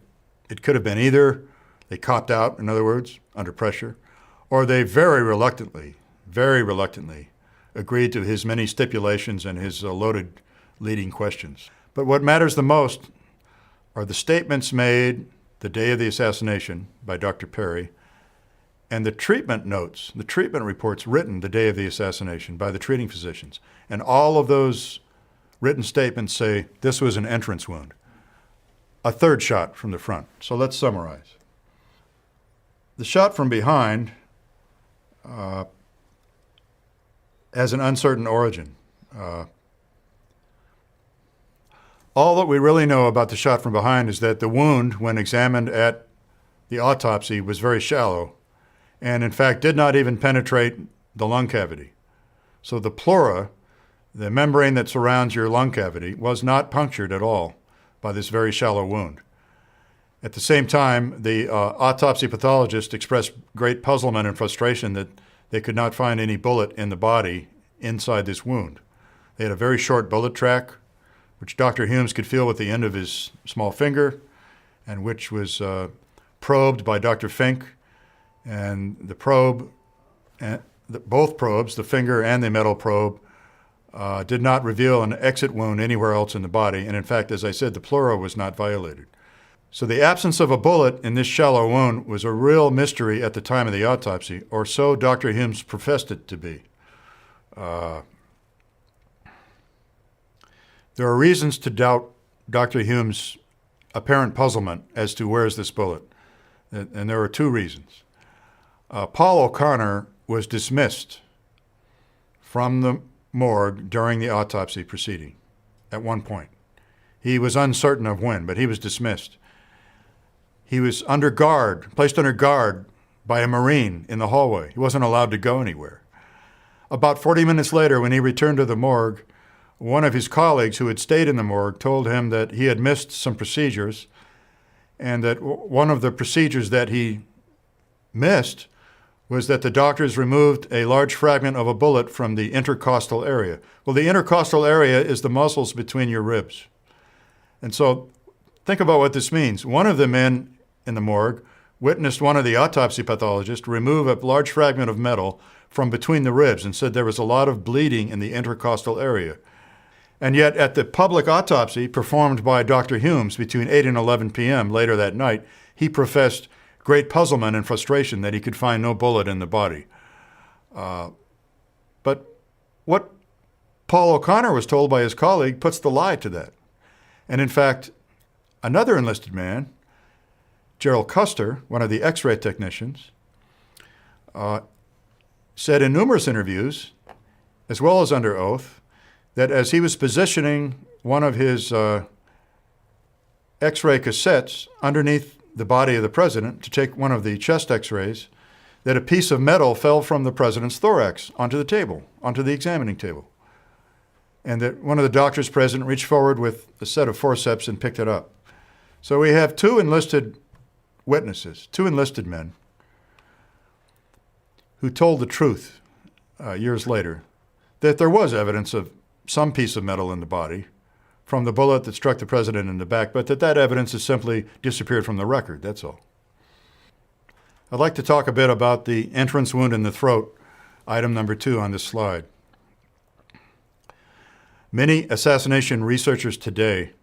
it could have been either, they copped out, in other words, under pressure, or they very reluctantly agreed to his many stipulations and his loaded leading questions. But what matters the most are the statements made the day of the assassination by Dr. Perry and the treatment notes, the treatment reports written the day of the assassination by the treating physicians. And all of those written statements say this was an entrance wound, a third shot from the front. So let's summarize. The shot from behind has an uncertain origin. All that we really know about the shot from behind is that the wound, when examined at the autopsy, was very shallow and, in fact, did not even penetrate the lung cavity. So the pleura, the membrane that surrounds your lung cavity, was not punctured at all by this very shallow wound. At the same time, the autopsy pathologist expressed great puzzlement and frustration that they could not find any bullet in the body inside this wound. They had a very short bullet track, which Dr. Humes could feel with the end of his small finger, and which was probed by Dr. Fink. And the probe, both probes, the finger and the metal probe, did not reveal an exit wound anywhere else in the body. And in fact, as I said, the pleura was not violated. So the absence of a bullet in this shallow wound was a real mystery at the time of the autopsy, or so Dr. Humes professed it to be. There are reasons to doubt Dr. Humes' apparent puzzlement as to where's this bullet, and there are 2 reasons. Paul O'Connor was dismissed from the morgue during the autopsy proceeding at one point. He was uncertain of when, but he was dismissed. He was under guard, placed under guard by a Marine in the hallway. He wasn't allowed to go anywhere. About 40 minutes later, when he returned to the morgue, one of his colleagues who had stayed in the morgue told him that he had missed some procedures, and that one of the procedures that he missed was that the doctors removed a large fragment of a bullet from the intercostal area. Well, the intercostal area is the muscles between your ribs. And so think about what this means. One of the men in the morgue witnessed one of the autopsy pathologists remove a large fragment of metal from between the ribs and said there was a lot of bleeding in the intercostal area. And yet at the public autopsy performed by Dr. Humes between 8 and 11 p.m. later that night, he professed great puzzlement and frustration that he could find no bullet in the body. But what Paul O'Connor was told by his colleague puts the lie to that. And in fact, another enlisted man, Gerald Custer, one of the X-ray technicians, said in numerous interviews, as well as under oath, that as he was positioning one of his X-ray cassettes underneath the body of the president to take one of the chest X-rays, that a piece of metal fell from the president's thorax onto the table, onto the examining table. And that one of the doctors present reached forward with a set of forceps and picked it up. So we have 2 enlisted witnesses, 2 enlisted men, who told the truth years later, that there was evidence of some piece of metal in the body from the bullet that struck the president in the back, but that evidence has simply disappeared from the record, that's all. I'd like to talk a bit about the entrance wound in the throat, item number 2 on this slide. Many assassination researchers today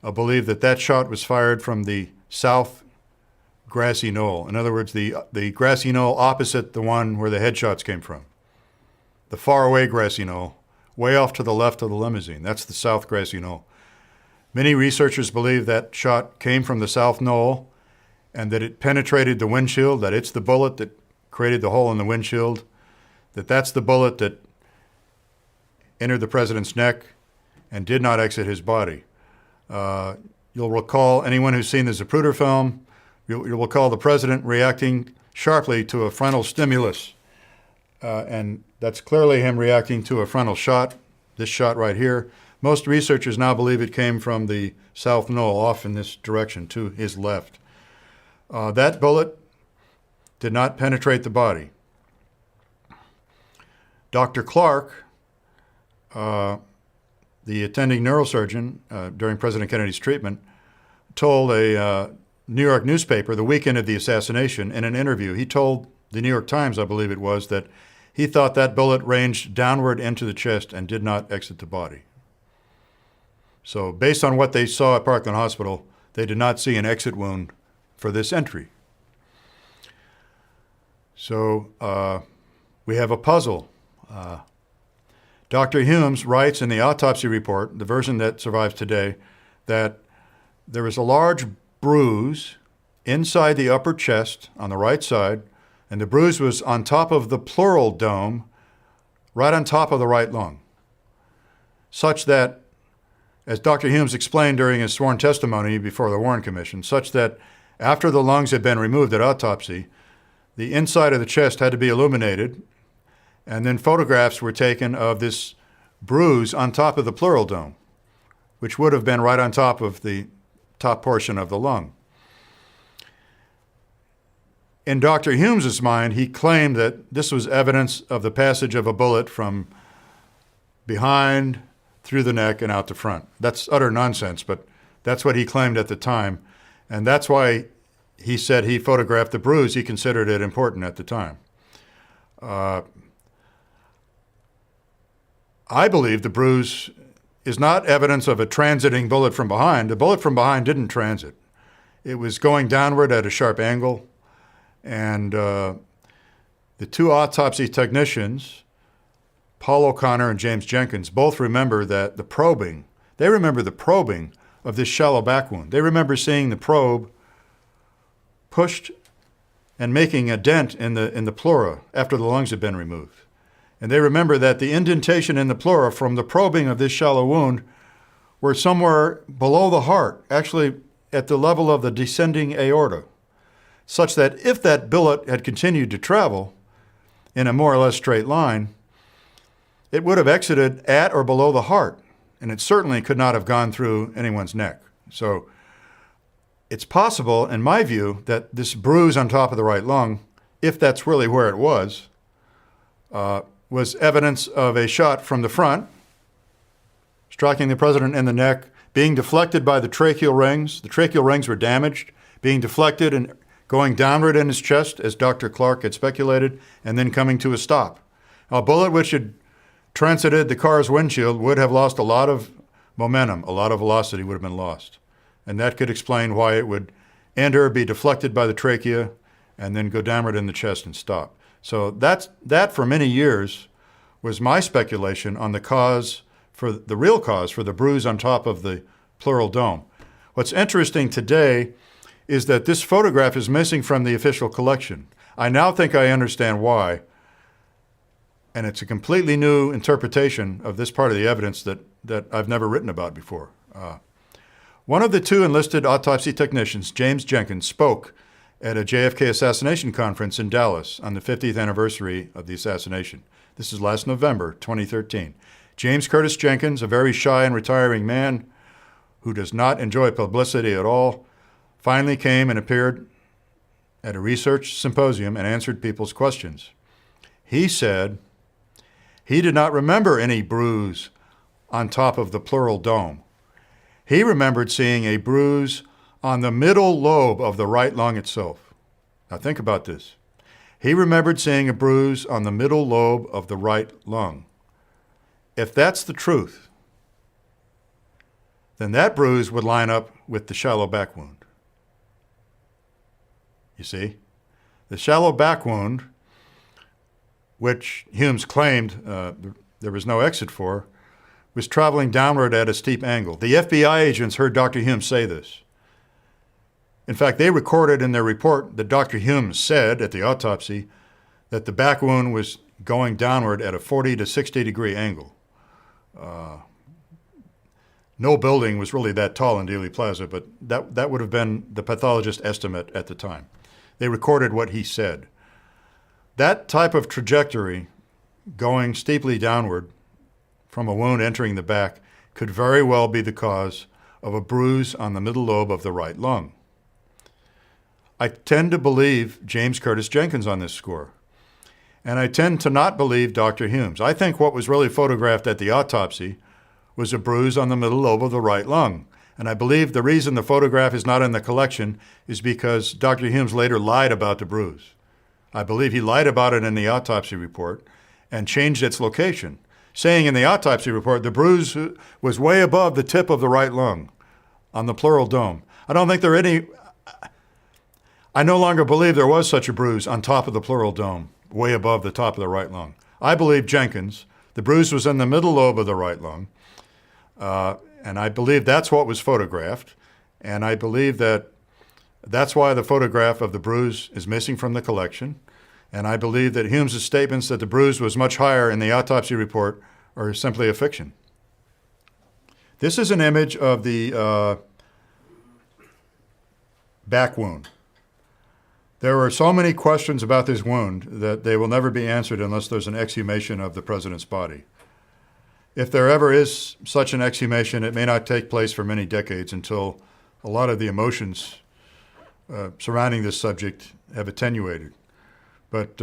believe that shot was fired from the south grassy knoll. In other words, the grassy knoll opposite the one where the headshots came from. The faraway grassy knoll, way off to the left of the limousine. That's the south grassy knoll. Many researchers believe that shot came from the south knoll and that it penetrated the windshield, that it's the bullet that created the hole in the windshield, that that's the bullet that entered the president's neck and did not exit his body. You'll recall, anyone who's seen the Zapruder film, you'll recall the president reacting sharply to a frontal stimulus. And that's clearly him reacting to a frontal shot, this shot right here. Most researchers now believe it came from the south knoll, off in this direction to his left. That bullet did not penetrate the body. Dr. Clark, the attending neurosurgeon during President Kennedy's treatment, told a New York newspaper the weekend of the assassination in an interview, he told the New York Times, I believe it was, that he thought that bullet ranged downward into the chest and did not exit the body. So based on what they saw at Parkland Hospital, they did not see an exit wound for this entry. So we have a puzzle. Dr. Humes writes in the autopsy report, the version that survives today, that there was a large bruise inside the upper chest on the right side, and the bruise was on top of the pleural dome, right on top of the right lung, such that, as Dr. Humes explained during his sworn testimony before the Warren Commission, such that after the lungs had been removed at autopsy, the inside of the chest had to be illuminated, and then photographs were taken of this bruise on top of the pleural dome, which would have been right on top of the top portion of the lung. In Dr. Humes's mind, he claimed that this was evidence of the passage of a bullet from behind, through the neck, and out the front. That's utter nonsense, but that's what he claimed at the time, and that's why he said he photographed the bruise. He considered it important at the time. I believe the bruise is not evidence of a transiting bullet from behind. The bullet from behind didn't transit. It was going downward at a sharp angle, and the two autopsy technicians, Paul O'Connor and James Jenkins, both remember that the probing of this shallow back wound. They remember seeing the probe pushed and making a dent in the pleura after the lungs had been removed. And they remember that the indentation in the pleura from the probing of this shallow wound were somewhere below the heart, actually at the level of the descending aorta, such that if that bullet had continued to travel in a more or less straight line, it would have exited at or below the heart, and it certainly could not have gone through anyone's neck. So it's possible, in my view, that this bruise on top of the right lung, if that's really where it was evidence of a shot from the front, striking the president in the neck, being deflected by the tracheal rings. The tracheal rings were damaged, being deflected and going downward in his chest, as Dr. Clark had speculated, and then coming to a stop. A bullet which had transited the car's windshield would have lost a lot of momentum, a lot of velocity would have been lost. And that could explain why it would enter, be deflected by the trachea, and then go downward in the chest and stop. So that for many years was my speculation on the cause, for the real cause for the bruise on top of the pleural dome. What's interesting today is that this photograph is missing from the official collection. I now think I understand why, and it's a completely new interpretation of this part of the evidence that I've never written about before. One of the two enlisted autopsy technicians, James Jenkins, spoke at a JFK assassination conference in Dallas on the 50th anniversary of the assassination. This is last November, 2013. James Curtis Jenkins, a very shy and retiring man who does not enjoy publicity at all, finally came and appeared at a research symposium and answered people's questions. He said he did not remember any bruise on top of the pleural dome. He remembered seeing a bruise on the middle lobe of the right lung itself. Now think about this. He remembered seeing a bruise on the middle lobe of the right lung. If that's the truth, then that bruise would line up with the shallow back wound. You see? The shallow back wound, which Humes claimed there was no exit for, was traveling downward at a steep angle. The FBI agents heard Dr. Hume say this. In fact, they recorded in their report that Dr. Hume said at the autopsy that the back wound was going downward at a 40 to 60 degree angle. No building was really that tall in Dealey Plaza, but that would have been the pathologist's estimate at the time. They recorded what he said. That type of trajectory going steeply downward from a wound entering the back could very well be the cause of a bruise on the middle lobe of the right lung. I tend to believe James Curtis Jenkins on this score, and I tend to not believe Dr. Hume's. I think what was really photographed at the autopsy was a bruise on the middle lobe of the right lung, and I believe the reason the photograph is not in the collection is because Dr. Hume's later lied about the bruise. I believe he lied about it in the autopsy report and changed its location, saying in the autopsy report the bruise was way above the tip of the right lung on the pleural dome. I no longer believe there was such a bruise on top of the pleural dome, way above the top of the right lung. I believe Jenkins, the bruise was in the middle lobe of the right lung, and I believe that's what was photographed, and I believe that's why the photograph of the bruise is missing from the collection, and I believe that Hume's statements that the bruise was much higher in the autopsy report are simply a fiction. This is an image of the back wound. There are so many questions about this wound that they will never be answered unless there's an exhumation of the president's body. If there ever is such an exhumation, it may not take place for many decades until a lot of the emotions surrounding this subject have attenuated. But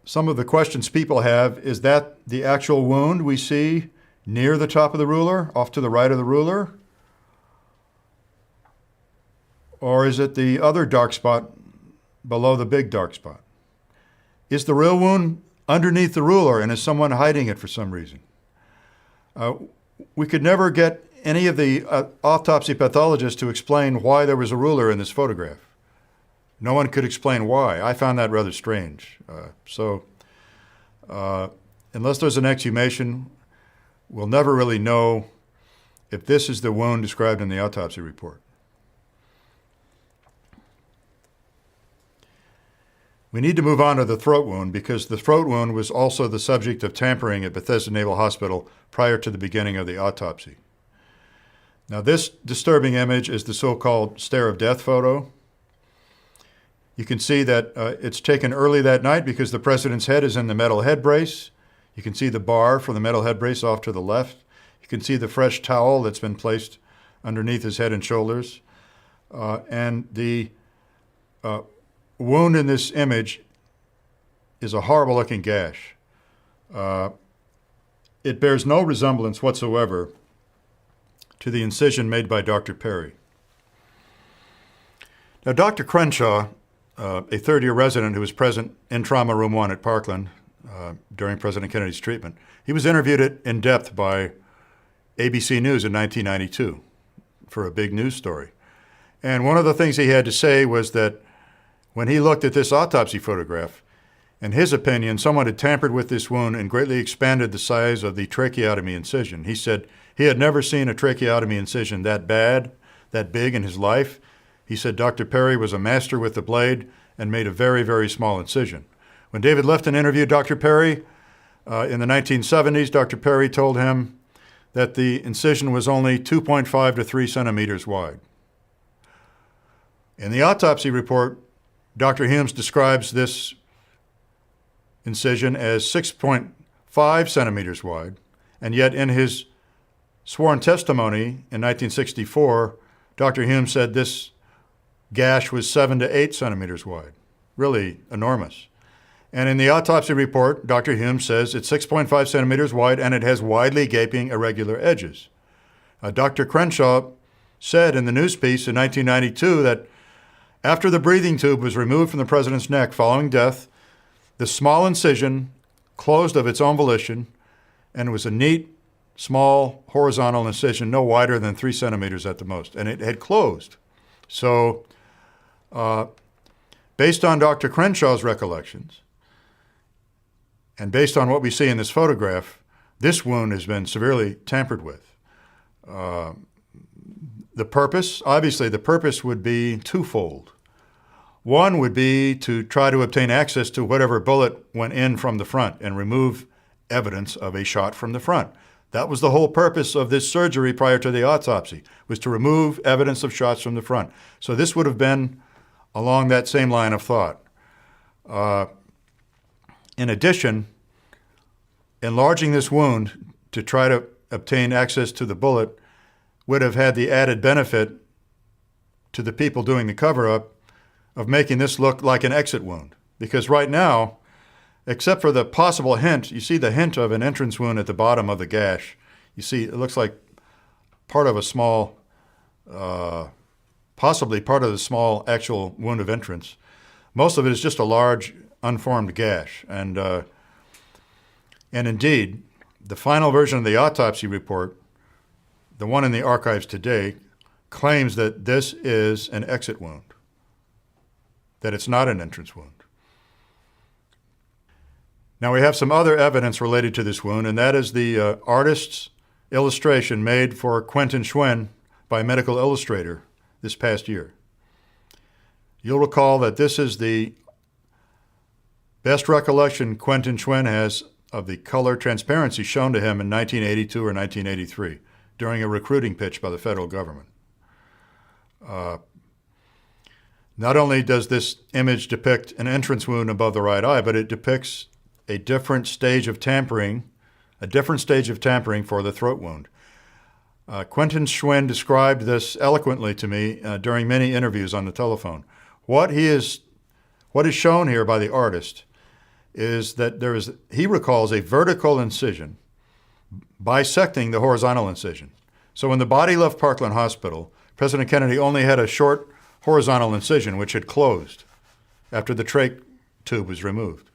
some of the questions people have, is that the actual wound we see near the top of the ruler, off to the right of the ruler? Or is it the other dark spot below the big dark spot? Is the real wound underneath the ruler, and is someone hiding it for some reason? We could never get any of the autopsy pathologists to explain why there was a ruler in this photograph. No one could explain why. I found that rather strange. Unless there's an exhumation, we'll never really know if this is the wound described in the autopsy report. We need to move on to the throat wound because the throat wound was also the subject of tampering at Bethesda Naval Hospital prior to the beginning of the autopsy. Now, this disturbing image is the so-called stare of death photo. You can see that it's taken early that night because the president's head is in the metal head brace. You can see the bar for the metal head brace off to the left. You can see the fresh towel that's been placed underneath his head and shoulders. And the wound in this image is a horrible-looking gash. It bears no resemblance whatsoever to the incision made by Dr. Perry. Now, Dr. Crenshaw, a third-year resident who was present in Trauma Room 1 at Parkland during President Kennedy's treatment, he was interviewed in depth by ABC News in 1992 for a big news story. And one of the things he had to say was that when he looked at this autopsy photograph, in his opinion, someone had tampered with this wound and greatly expanded the size of the tracheotomy incision. He said he had never seen a tracheotomy incision that big in his life. He said Dr. Perry was a master with the blade and made a very, very small incision. When David Lifton interviewed Dr. Perry in the 1970s, Dr. Perry told him that the incision was only 2.5 to 3 centimeters wide. In the autopsy report, Dr. Humes describes this incision as 6.5 centimeters wide, and yet in his sworn testimony in 1964, Dr. Humes said this gash was 7 to 8 centimeters wide, really enormous. And in the autopsy report, Dr. Humes says it's 6.5 centimeters wide and it has widely gaping irregular edges. Dr. Crenshaw said in the news piece in 1992 that after the breathing tube was removed from the president's neck following death, the small incision closed of its own volition and was a neat, small, horizontal incision, no wider than 3 centimeters at the most, and it had closed. So, based on Dr. Crenshaw's recollections, And based on what we see in this photograph, this wound has been severely tampered with. The purpose would be twofold. One would be to try to obtain access to whatever bullet went in from the front and remove evidence of a shot from the front. That was the whole purpose of this surgery prior to the autopsy, was to remove evidence of shots from the front. So this would have been along that same line of thought. In addition, enlarging this wound to try to obtain access to the bullet would have had the added benefit to the people doing the cover-up of making this look like an exit wound. Because right now, except for the possible hint, you see the hint of an entrance wound at the bottom of the gash. You see it looks like part of a small, possibly part of the small actual wound of entrance. Most of it is just a large unformed gash. And indeed, the final version of the autopsy report, the one in the archives today, claims that this is an exit wound, that it's not an entrance wound. Now we have some other evidence related to this wound, and that is the artist's illustration made for Quentin Schwen by a medical illustrator this past year. You'll recall that this is the best recollection Quentin Schwen has of the color transparency shown to him in 1982 or 1983 during a recruiting pitch by the federal government. Not only does this image depict an entrance wound above the right eye, but it depicts a different stage of tampering for the throat wound. Quentin Schwen described this eloquently to me during many interviews on the telephone. What is shown here by the artist is that he recalls a vertical incision bisecting the horizontal incision. So when the body left Parkland Hospital, President Kennedy only had a short horizontal incision which had closed after the trach tube was removed.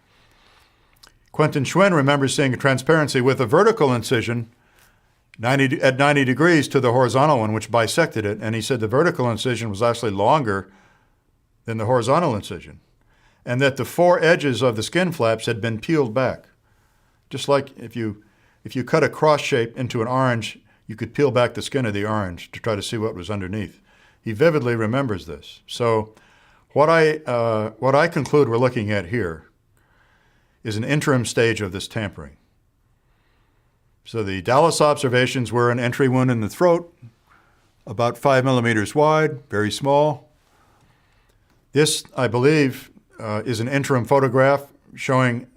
Quentin Schwen remembers seeing a transparency with a vertical incision at 90 degrees to the horizontal one, which bisected it, and he said the vertical incision was actually longer than the horizontal incision, and that the four edges of the skin flaps had been peeled back. Just like if you cut a cross shape into an orange, you could peel back the skin of the orange to try to see what was underneath. He vividly remembers this. So what I conclude we're looking at here is an interim stage of this tampering. So the Dallas observations were an entry wound in the throat, about 5 millimeters wide, very small. This, I believe, is an interim photograph showing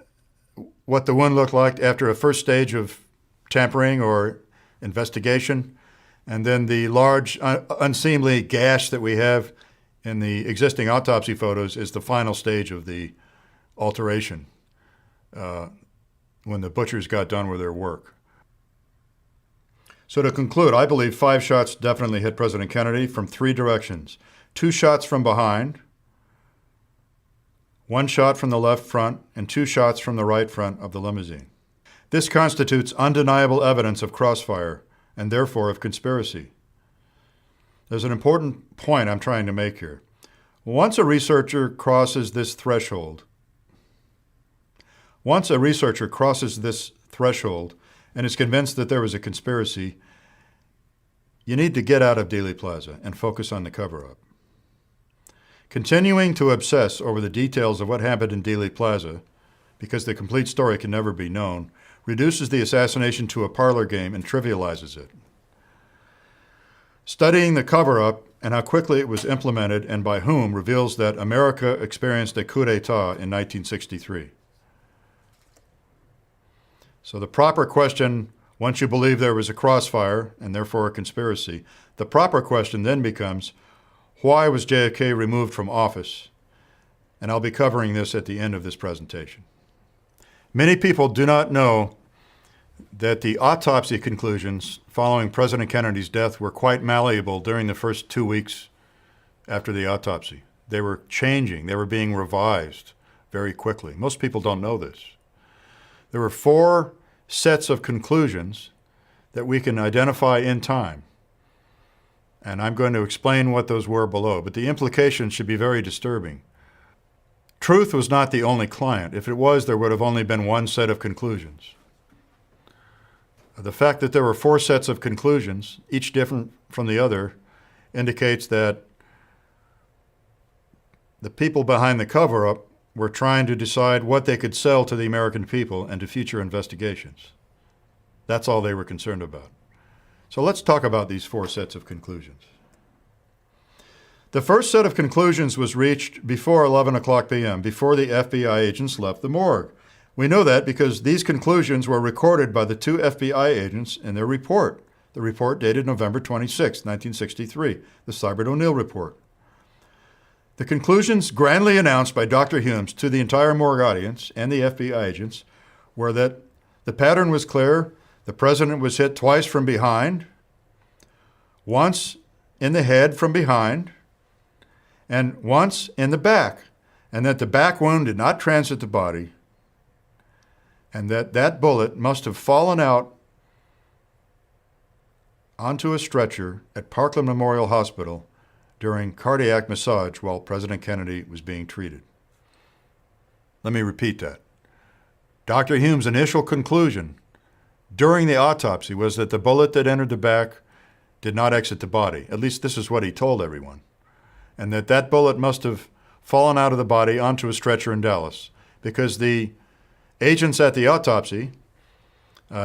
what the wound looked like after a first stage of tampering or investigation, and then the large, unseemly gash that we have in the existing autopsy photos is the final stage of the alteration when the butchers got done with their work. So to conclude, I believe 5 shots definitely hit President Kennedy from 3 directions. 2 shots from behind, 1 shot from the left front, and 2 shots from the right front of the limousine. This constitutes undeniable evidence of crossfire and therefore of conspiracy. There's an important point I'm trying to make here. Once a researcher crosses this threshold and is convinced that there was a conspiracy, you need to get out of Dealey Plaza and focus on the cover-up. Continuing to obsess over the details of what happened in Dealey Plaza, because the complete story can never be known, reduces the assassination to a parlor game and trivializes it. Studying the cover-up and how quickly it was implemented and by whom reveals that America experienced a coup d'etat in 1963. So the proper question, once you believe there was a crossfire and therefore a conspiracy, the proper question then becomes, why was JFK removed from office? And I'll be covering this at the end of this presentation. Many people do not know that the autopsy conclusions following President Kennedy's death were quite malleable during the first 2 weeks after the autopsy. They were changing, they were being revised very quickly. Most people don't know this. There were 4 sets of conclusions that we can identify in time. And I'm going to explain what those were below, but the implications should be very disturbing. Truth was not the only client. If it was, there would have only been one set of conclusions. The fact that there were 4 sets of conclusions, each different from the other, indicates that the people behind the cover-up were trying to decide what they could sell to the American people and to future investigations. That's all they were concerned about. So let's talk about these 4 sets of conclusions. The first set of conclusions was reached before 11 o'clock p.m., before the FBI agents left the morgue. We know that because these conclusions were recorded by the 2 FBI agents in their report, the report dated November 26, 1963, the Sybert O'Neill report. The conclusions grandly announced by Dr. Humes to the entire morgue audience and the FBI agents were that the pattern was clear. The president was hit twice from behind, once in the head from behind, and once in the back, and that the back wound did not transit the body, and that that bullet must have fallen out onto a stretcher at Parkland Memorial Hospital during cardiac massage while President Kennedy was being treated. Let me repeat that. Dr. Humes' initial conclusion during the autopsy was that the bullet that entered the back did not exit the body. At least this is what he told everyone. And that that bullet must have fallen out of the body onto a stretcher in Dallas, because the agents at the autopsy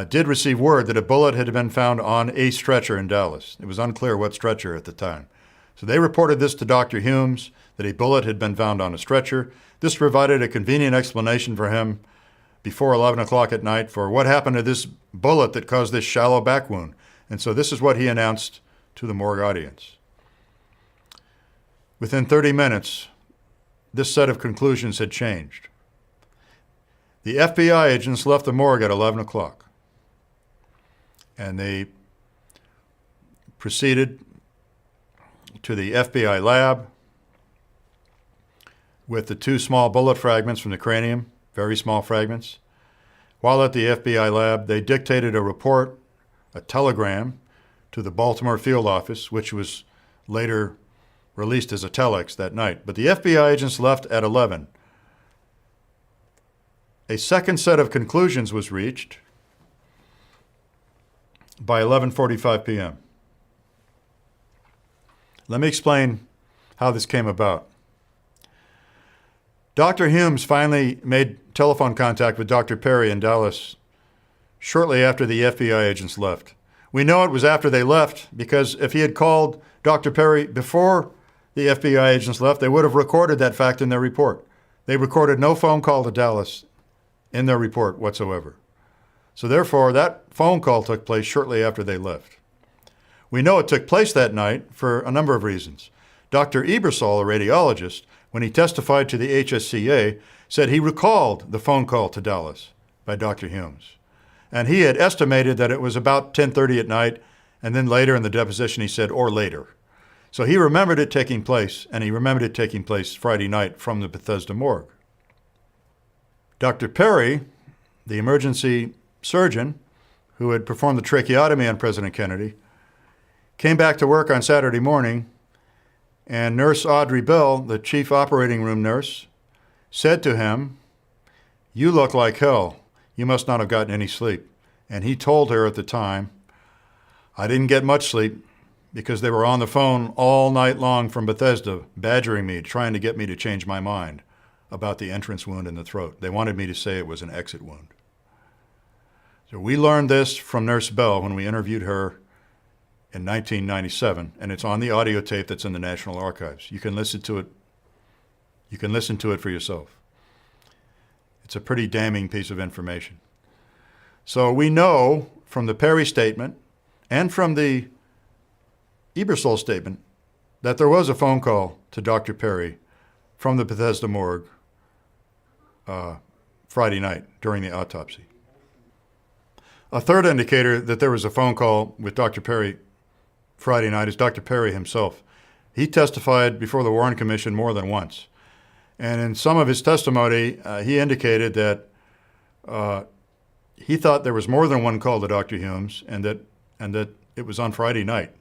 did receive word that a bullet had been found on a stretcher in Dallas. It was unclear what stretcher at the time. So they reported this to Dr. Humes, that a bullet had been found on a stretcher. This provided a convenient explanation for him before 11 o'clock at night for what happened to this bullet that caused this shallow back wound. And so this is what he announced to the morgue audience. Within 30 minutes, this set of conclusions had changed. The FBI agents left the morgue at 11 o'clock, and they proceeded to the FBI lab with the 2 small bullet fragments from the cranium, very small fragments. While at the FBI lab, they dictated a report, a telegram, to the Baltimore field office, which was later released as a telex that night. But the FBI agents left at 11. A second set of conclusions was reached by 11:45 p.m. Let me explain how this came about. Dr. Humes finally made telephone contact with Dr. Perry in Dallas shortly after the FBI agents left. We know it was after they left because if he had called Dr. Perry before the FBI agents left, they would have recorded that fact in their report. They recorded no phone call to Dallas in their report whatsoever. So therefore, that phone call took place shortly after they left. We know it took place that night for a number of reasons. Dr. Ebersol, a radiologist, when he testified to the HSCA, said he recalled the phone call to Dallas by Dr. Humes. And he had estimated that it was about 10:30 at night, and then later in the deposition he said, or later. So he remembered it taking place, and he remembered it taking place Friday night from the Bethesda morgue. Dr. Perry, the emergency surgeon who had performed the tracheotomy on President Kennedy, came back to work on Saturday morning, and Nurse Audrey Bell, the chief operating room nurse, said to him, "You look like hell. You must not have gotten any sleep." And he told her at the time, "I didn't get much sleep because they were on the phone all night long from Bethesda, badgering me, trying to get me to change my mind about the entrance wound in the throat. They wanted me to say it was an exit wound." So we learned this from Nurse Bell when we interviewed her in 1997, and it's on the audio tape that's in the National Archives. You can listen to it. You can listen to it for yourself. It's a pretty damning piece of information. So we know from the Perry statement and from the Ebersol statement that there was a phone call to Dr. Perry from the Bethesda morgue Friday night during the autopsy. A third indicator that there was a phone call with Dr. Perry Friday night is Dr. Perry himself. He testified before the Warren Commission more than once. And in some of his testimony, he indicated that he thought there was more than one call to Dr. Humes and that it was on Friday night.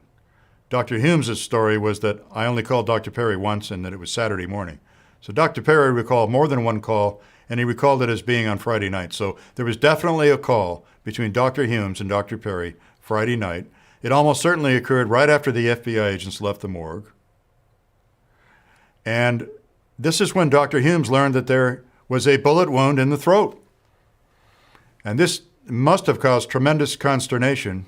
Dr. Humes' story was that I only called Dr. Perry once and that it was Saturday morning. So Dr. Perry recalled more than one call, and he recalled it as being on Friday night. So there was definitely a call between Dr. Humes and Dr. Perry Friday night. It almost certainly occurred right after the FBI agents left the morgue. And this is when Dr. Humes learned that there was a bullet wound in the throat. And this must have caused tremendous consternation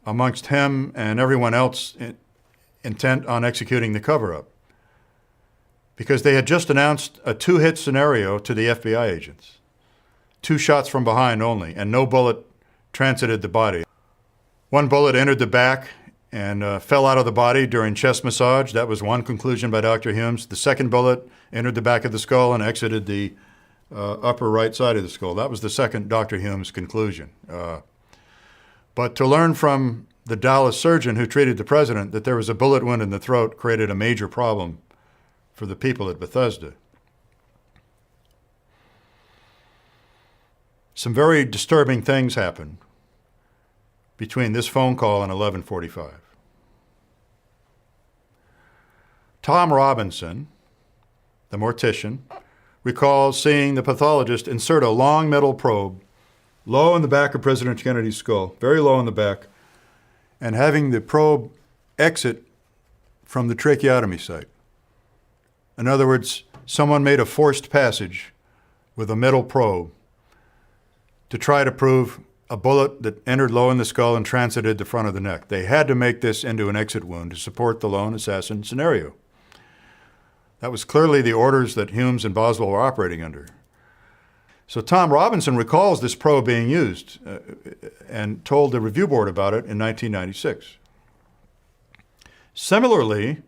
amongst him and everyone else intent on executing the cover-up, because they had just announced a two-hit scenario to the FBI agents. 2 shots from behind only, and no bullet transited the body. One bullet entered the back and fell out of the body during chest massage. That was one conclusion by Dr. Humes. The second bullet entered the back of the skull and exited the upper right side of the skull. That was the second Dr. Humes conclusion. But to learn from the Dallas surgeon who treated the president that there was a bullet wound in the throat created a major problem for the people at Bethesda. Some very disturbing things happened between this phone call and 11:45. Tom Robinson, the mortician, recalls seeing the pathologist insert a long metal probe low in the back of President Kennedy's skull, very low in the back, and having the probe exit from the tracheotomy site. In other words, someone made a forced passage with a metal probe to try to prove a bullet that entered low in the skull and transited the front of the neck. They had to make this into an exit wound to support the lone assassin scenario. That was clearly the orders that Humes and Boswell were operating under. So Tom Robinson recalls this probe being used and told the review board about it in 1996. Similarly,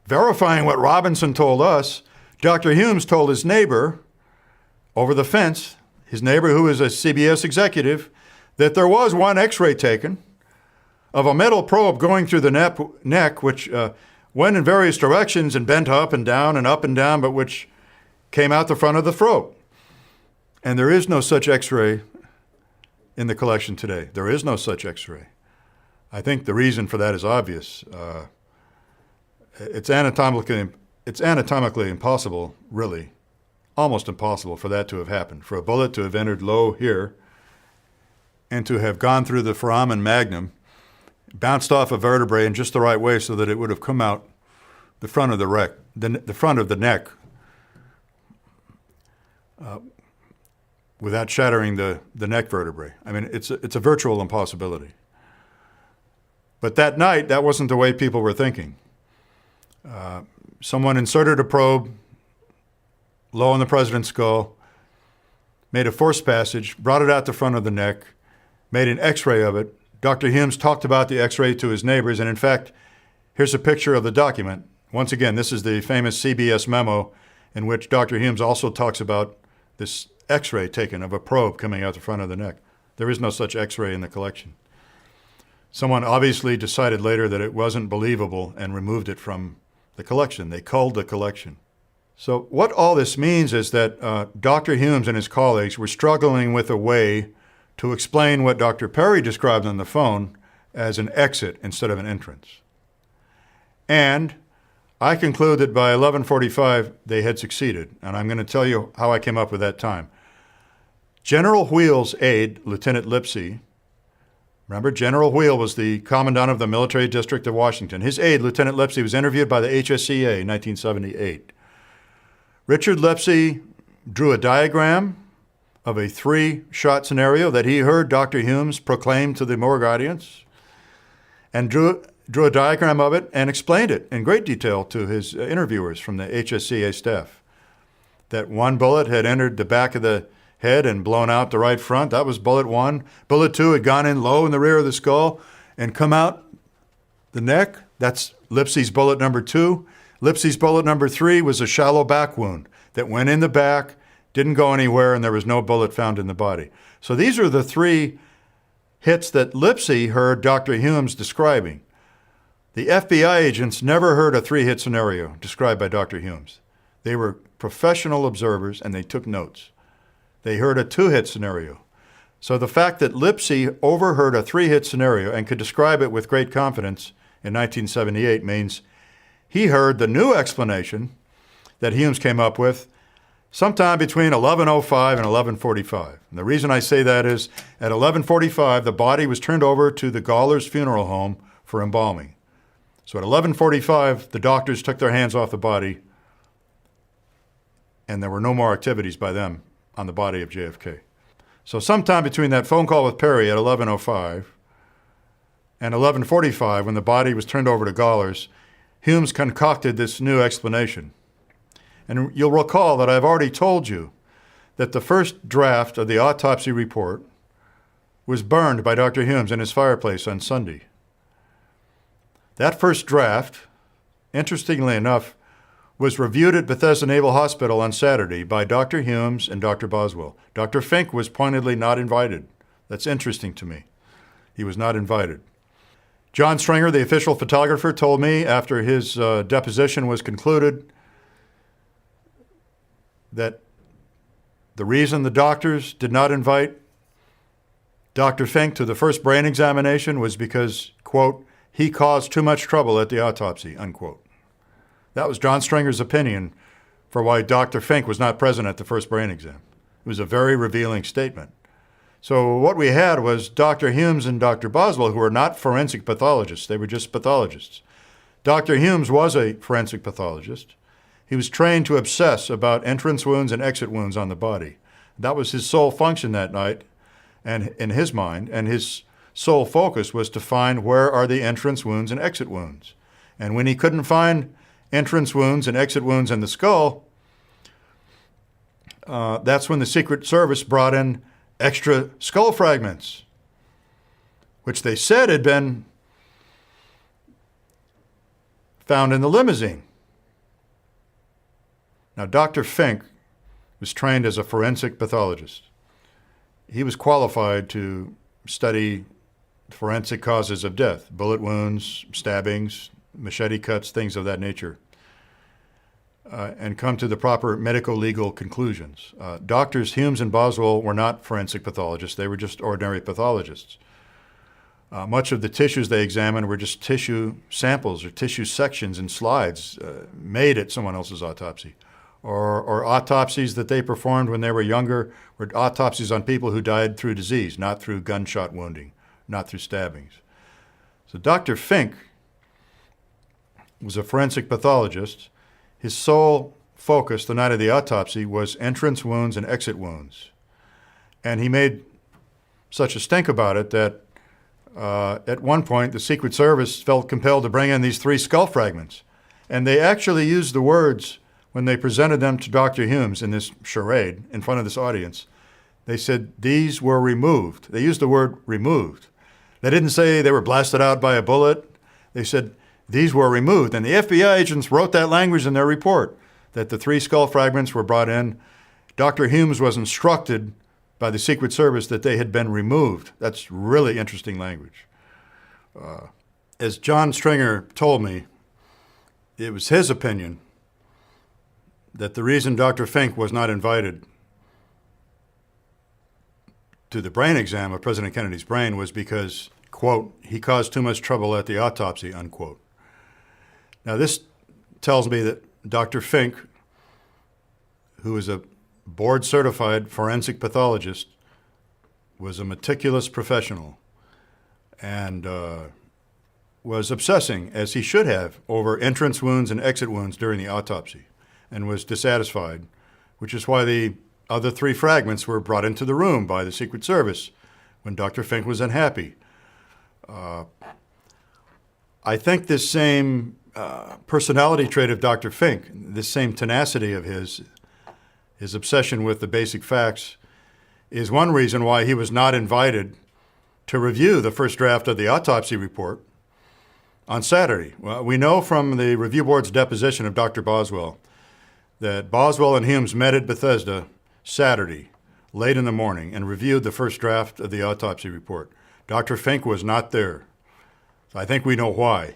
verifying what Robinson told us, Dr. Humes told his neighbor over the fence, his neighbor who is a CBS executive, that there was one x-ray taken of a metal probe going through the neck, which went in various directions and bent up and down, but which came out the front of the throat. And there is no such x-ray in the collection today. There is no such x-ray. I think the reason for that is obvious. It's anatomically impossible, really, almost impossible for that to have happened, for a bullet to have entered low here and to have gone through the foramen magnum, bounced off a vertebrae in just the right way so that it would have come out the front of the front of the neck without shattering the neck vertebrae. I mean, it's a virtual impossibility. But that night, that wasn't the way people were thinking. Someone inserted a probe low in the president's skull, made a forced passage, brought it out the front of the neck, made an x-ray of it. Dr. Humes talked about the x-ray to his neighbors, and in fact, here's a picture of the document. Once again, this is the famous CBS memo in which Dr. Humes also talks about this x-ray taken of a probe coming out the front of the neck. There is no such x-ray in the collection. Someone obviously decided later that it wasn't believable and removed it from the collection. They culled the collection. So what all this means is that Dr. Humes and his colleagues were struggling with a way to explain what Dr. Perry described on the phone as an exit instead of an entrance. And I conclude that by 11:45, they had succeeded, and I'm going to tell you how I came up with that time. General Wheel's aide, Lieutenant Lipsey, remember, General Wheel was the commandant of the military district of Washington. His aide, Lieutenant Lipsey, was interviewed by the HSCA in 1978. Richard Lipsey drew a diagram of a 3-shot scenario that he heard Dr. Humes proclaim to the morgue audience, and drew a diagram of it and explained it in great detail to his interviewers from the HSCA staff. That one bullet had entered the back of the head and blown out the right front. That was bullet 1. Bullet 2 had gone in low in the rear of the skull and come out the neck. That's Lipsey's bullet number 2. Lipsey's bullet number 3 was a shallow back wound that went in the back, didn't go anywhere, and there was no bullet found in the body. So these are the 3 hits that Lipsey heard Dr. Humes describing. The FBI agents never heard a 3-hit scenario described by Dr. Humes. They were professional observers, and they took notes. They heard a 2-hit scenario. So the fact that Lipsey overheard a 3-hit scenario and could describe it with great confidence in 1978 means he heard the new explanation that Humes came up with sometime between 11:05 and 11:45. And the reason I say that is at 11:45, the body was turned over to the Gawler's funeral home for embalming. So at 11:45, the doctors took their hands off the body, and there were no more activities by them on the body of JFK. So sometime between that phone call with Perry at 11:05 and 11:45, when the body was turned over to Gawler's, Humes concocted this new explanation. And you'll recall that I've already told you that the first draft of the autopsy report was burned by Dr. Humes in his fireplace on Sunday. That first draft, interestingly enough, was reviewed at Bethesda Naval Hospital on Saturday by Dr. Humes and Dr. Boswell. Dr. Fink was pointedly not invited. That's interesting to me. He was not invited. John Stringer, the official photographer, told me after his deposition was concluded that the reason the doctors did not invite Dr. Fink to the first brain examination was because, quote, he caused too much trouble at the autopsy, unquote. That was John Stringer's opinion for why Dr. Fink was not present at the first brain exam. It was a very revealing statement. So what we had was Dr. Humes and Dr. Boswell, who were not forensic pathologists. They were just pathologists. Dr. Humes was a forensic pathologist. He was trained to obsess about entrance wounds and exit wounds on the body. That was his sole function that night, and in his mind, and his sole focus was to find where are the entrance wounds and exit wounds. And when he couldn't find entrance wounds and exit wounds in the skull, that's when the Secret Service brought in extra skull fragments, which they said had been found in the limousine. Now, Dr. Fink was trained as a forensic pathologist. He was qualified to study forensic causes of death, bullet wounds, stabbings, machete cuts, things of that nature, and come to the proper medico-legal conclusions. Doctors Humes and Boswell were not forensic pathologists. They were just ordinary pathologists. Much of the tissues they examined were just tissue samples or tissue sections and slides made at someone else's autopsy. Or autopsies that they performed when they were younger were autopsies on people who died through disease, not through gunshot wounding, not through stabbings. So Dr. Fink was a forensic pathologist. His sole focus the night of the autopsy was entrance wounds and exit wounds. And he made such a stink about it that at one point the Secret Service felt compelled to bring in these 3 skull fragments. And they actually used the words when they presented them to Dr. Humes in this charade in front of this audience. They said these were removed. They used the word removed. They didn't say they were blasted out by a bullet. They said these were removed. And the FBI agents wrote that language in their report, that the 3 skull fragments were brought in. Dr. Humes was instructed by the Secret Service that they had been removed. That's really interesting language. As John Stringer told me, it was his opinion that the reason Dr. Fink was not invited to the brain exam of President Kennedy's brain was because, quote, he caused too much trouble at the autopsy, unquote. Now this tells me that Dr. Fink, who is a board-certified forensic pathologist, was a meticulous professional and was obsessing, as he should have, over entrance wounds and exit wounds during the autopsy, and was dissatisfied, which is why the other 3 fragments were brought into the room by the Secret Service when Dr. Fink was unhappy. I think this same personality trait of Dr. Fink, this same tenacity of his obsession with the basic facts, is one reason why he was not invited to review the first draft of the autopsy report on Saturday. Well, we know from the review board's deposition of Dr. Boswell that Boswell and Humes met at Bethesda Saturday, late in the morning, and reviewed the first draft of the autopsy report. Dr. Fink was not there. So I think we know why.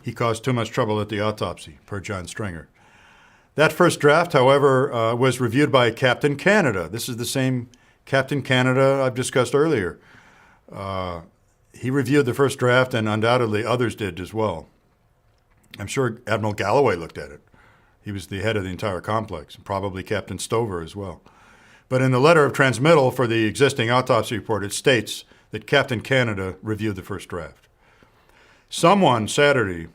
He caused too much trouble at the autopsy, per John Stringer. That first draft, however, was reviewed by Captain Canada. This is the same Captain Canada I've discussed earlier. He reviewed the first draft, and undoubtedly others did as well. I'm sure Admiral Galloway looked at it. He was the head of the entire complex, and probably Captain Stover as well. But in the letter of transmittal for the existing autopsy report, it states that Captain Canada reviewed the first draft. Someone Saturday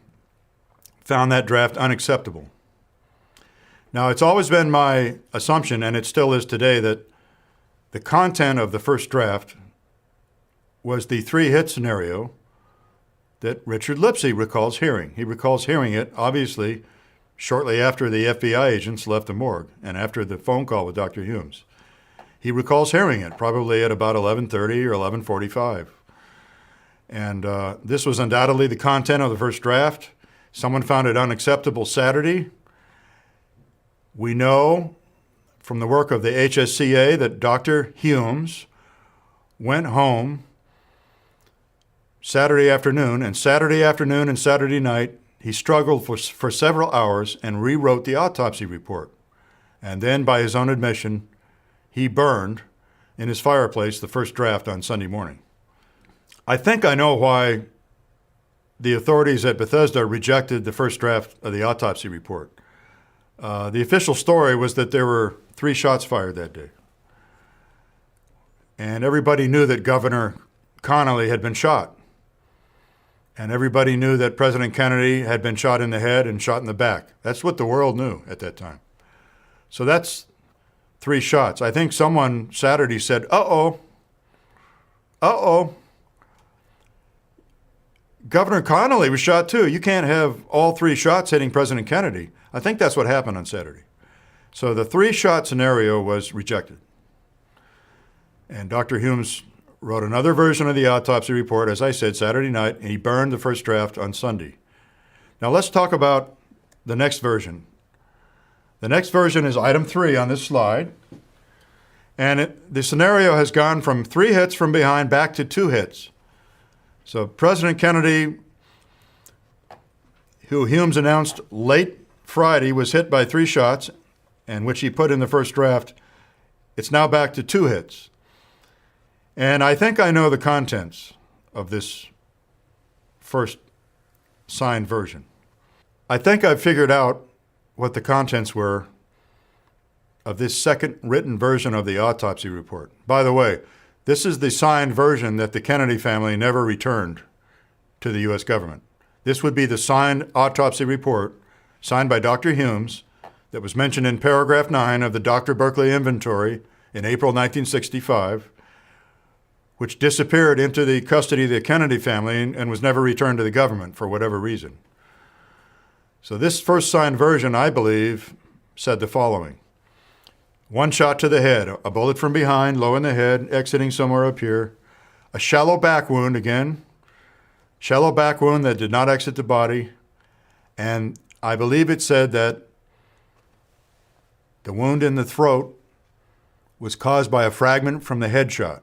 found that draft unacceptable. Now, it's always been my assumption, and it still is today, that the content of the first draft was the three-hit scenario that Richard Lipsey recalls hearing. He recalls hearing it, obviously, shortly after the FBI agents left the morgue and after the phone call with Dr. Humes. He recalls hearing it, probably at about 11:30 or 11:45. And this was undoubtedly the content of the first draft. Someone found it unacceptable Saturday. We know from the work of the HSCA that Dr. Humes went home Saturday afternoon and Saturday night, he struggled for several hours and rewrote the autopsy report. And then, by his own admission, he burned in his fireplace the first draft on Sunday morning. I think I know why the authorities at Bethesda rejected the first draft of the autopsy report. The official story was that there were 3 shots fired that day. And everybody knew that Governor Connolly had been shot. And everybody knew that President Kennedy had been shot in the head and shot in the back. That's what the world knew at that time. So that's 3 shots. I think someone Saturday said, uh-oh, Governor Connolly was shot too. You can't have all 3 shots hitting President Kennedy. I think that's what happened on Saturday. So the 3-shot scenario was rejected. And Dr. Humes wrote another version of the autopsy report, as I said, Saturday night, and he burned the first draft on Sunday. Now let's talk about the next version. The next version is item 3 on this slide. And the scenario has gone from 3 hits from behind back to 2 hits. So President Kennedy, who Humes announced late Friday, was hit by 3 shots, and which he put in the first draft. It's now back to 2 hits. And I think I know the contents of this first signed version. I think I've figured out what the contents were of this second written version of the autopsy report. By the way, this is the signed version that the Kennedy family never returned to the U.S. government. This would be the signed autopsy report signed by Dr. Humes that was mentioned in paragraph 9 of the Dr. Berkeley inventory in April 1965, which disappeared into the custody of the Kennedy family and was never returned to the government for whatever reason. So this first signed version, I believe, said the following. 1 shot to the head, a bullet from behind, low in the head, exiting somewhere up here. A shallow back wound again, shallow back wound that did not exit the body. And I believe it said that the wound in the throat was caused by a fragment from the headshot.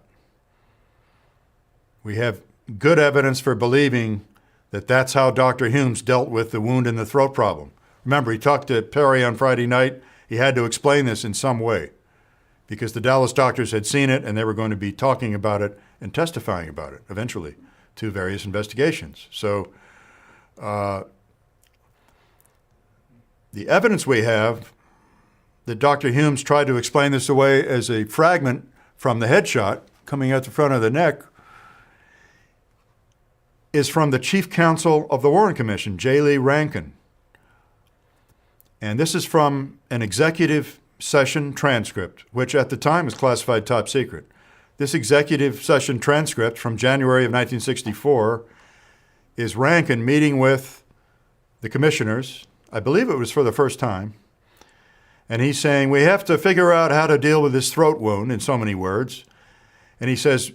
We have good evidence for believing that that's how Dr. Humes dealt with the wound in the throat problem. Remember, he talked to Perry on Friday night. He had to explain this in some way because the Dallas doctors had seen it and they were going to be talking about it and testifying about it eventually to various investigations. So the evidence we have that Dr. Humes tried to explain this away as a fragment from the headshot coming out the front of the neck is from the Chief Counsel of the Warren Commission, J. Lee Rankin. And this is from an executive session transcript, which at the time was classified top secret. This executive session transcript from January of 1964 is Rankin meeting with the commissioners. I believe it was for the first time. And he's saying, we have to figure out how to deal with this throat wound, in so many words. And he says,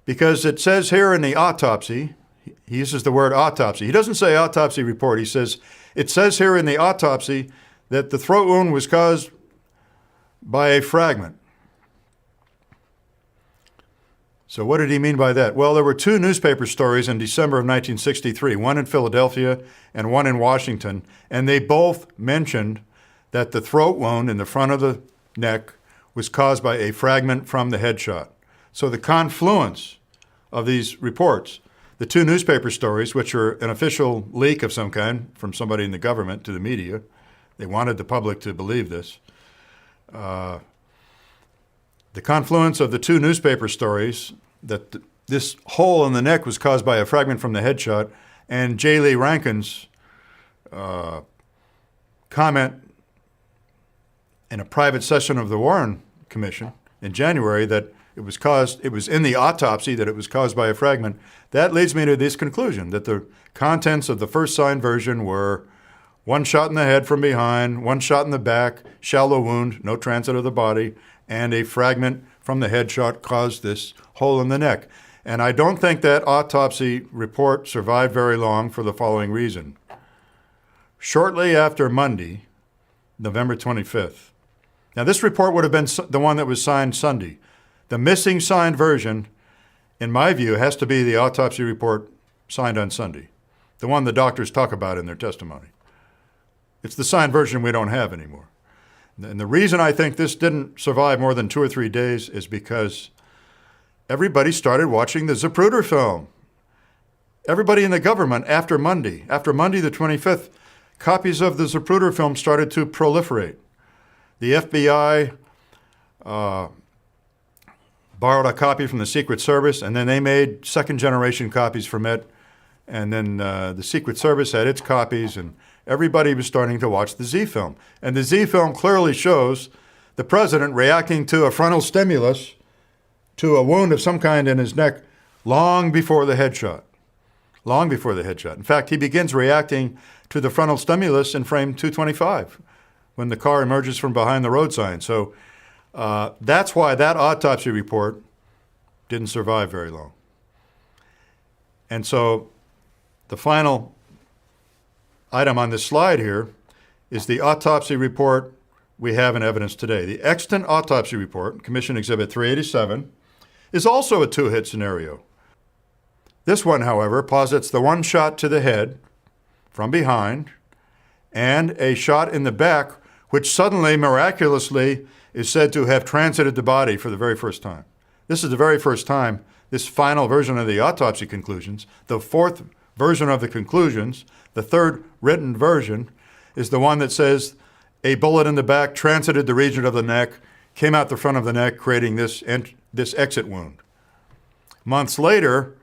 because it says here in the autopsy, he uses the word autopsy. He doesn't say autopsy report. He says, it says here in the autopsy that the throat wound was caused by a fragment. So what did he mean by that? Well, there were 2 newspaper stories in December of 1963, one in Philadelphia and one in Washington, and they both mentioned that the throat wound in the front of the neck was caused by a fragment from the headshot. So the confluence of these reports, the two newspaper stories, which are an official leak of some kind from somebody in the government to the media. They wanted the public to believe this. The confluence of the two newspaper stories, that this hole in the neck was caused by a fragment from the headshot, and J. Lee Rankin's comment in a private session of the Warren Commission in January that it was in the autopsy that it was caused by a fragment. That leads me to this conclusion, that the contents of the first signed version were one shot in the head from behind, one shot in the back, shallow wound, no transit of the body, and a fragment from the headshot caused this hole in the neck. And I don't think that autopsy report survived very long for the following reason. Shortly after Monday, November 25th, now this report would have been the one that was signed Sunday. The missing signed version, in my view, has to be the autopsy report signed on Sunday, the one the doctors talk about in their testimony. It's the signed version we don't have anymore. And the reason I think this didn't survive more than 2 or 3 days is because everybody started watching the Zapruder film. Everybody in the government after Monday the 25th, copies of the Zapruder film started to proliferate. The FBI borrowed a copy from the Secret Service, and then they made second-generation copies from it. And then the Secret Service had its copies, and everybody was starting to watch the Z film. And the Z film clearly shows the president reacting to a frontal stimulus, to a wound of some kind in his neck, long before the headshot. Long before the headshot. In fact, he begins reacting to the frontal stimulus in frame 225, when the car emerges from behind the road sign. So that's why that autopsy report didn't survive very long. And so the final item on this slide here is the autopsy report we have in evidence today. The extant autopsy report, Commission Exhibit 387, is also a two-hit scenario. This one, however, posits the one shot to the head from behind and a shot in the back, which suddenly, miraculously, is said to have transited the body for the very first time. This is the very first time this final version of the autopsy conclusions, the fourth version of the conclusions, the third written version, is the one that says a bullet in the back transited the region of the neck, came out the front of the neck, creating this exit wound. Months later,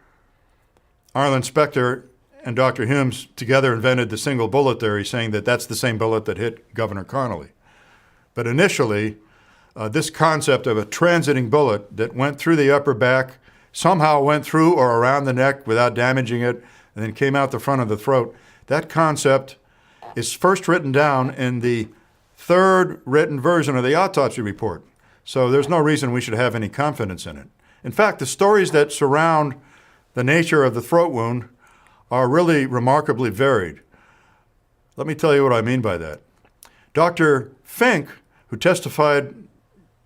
Arlen Specter and Dr. Humes together invented the single bullet theory, saying that that's the same bullet that hit Governor Connolly. But initially, this concept of a transiting bullet that went through the upper back, somehow went through or around the neck without damaging it, and then came out the front of the throat, that concept is first written down in the third written version of the autopsy report. So there's no reason we should have any confidence in it. In fact, the stories that surround the nature of the throat wound are really remarkably varied. Let me tell you what I mean by that. Dr. Fink, who testified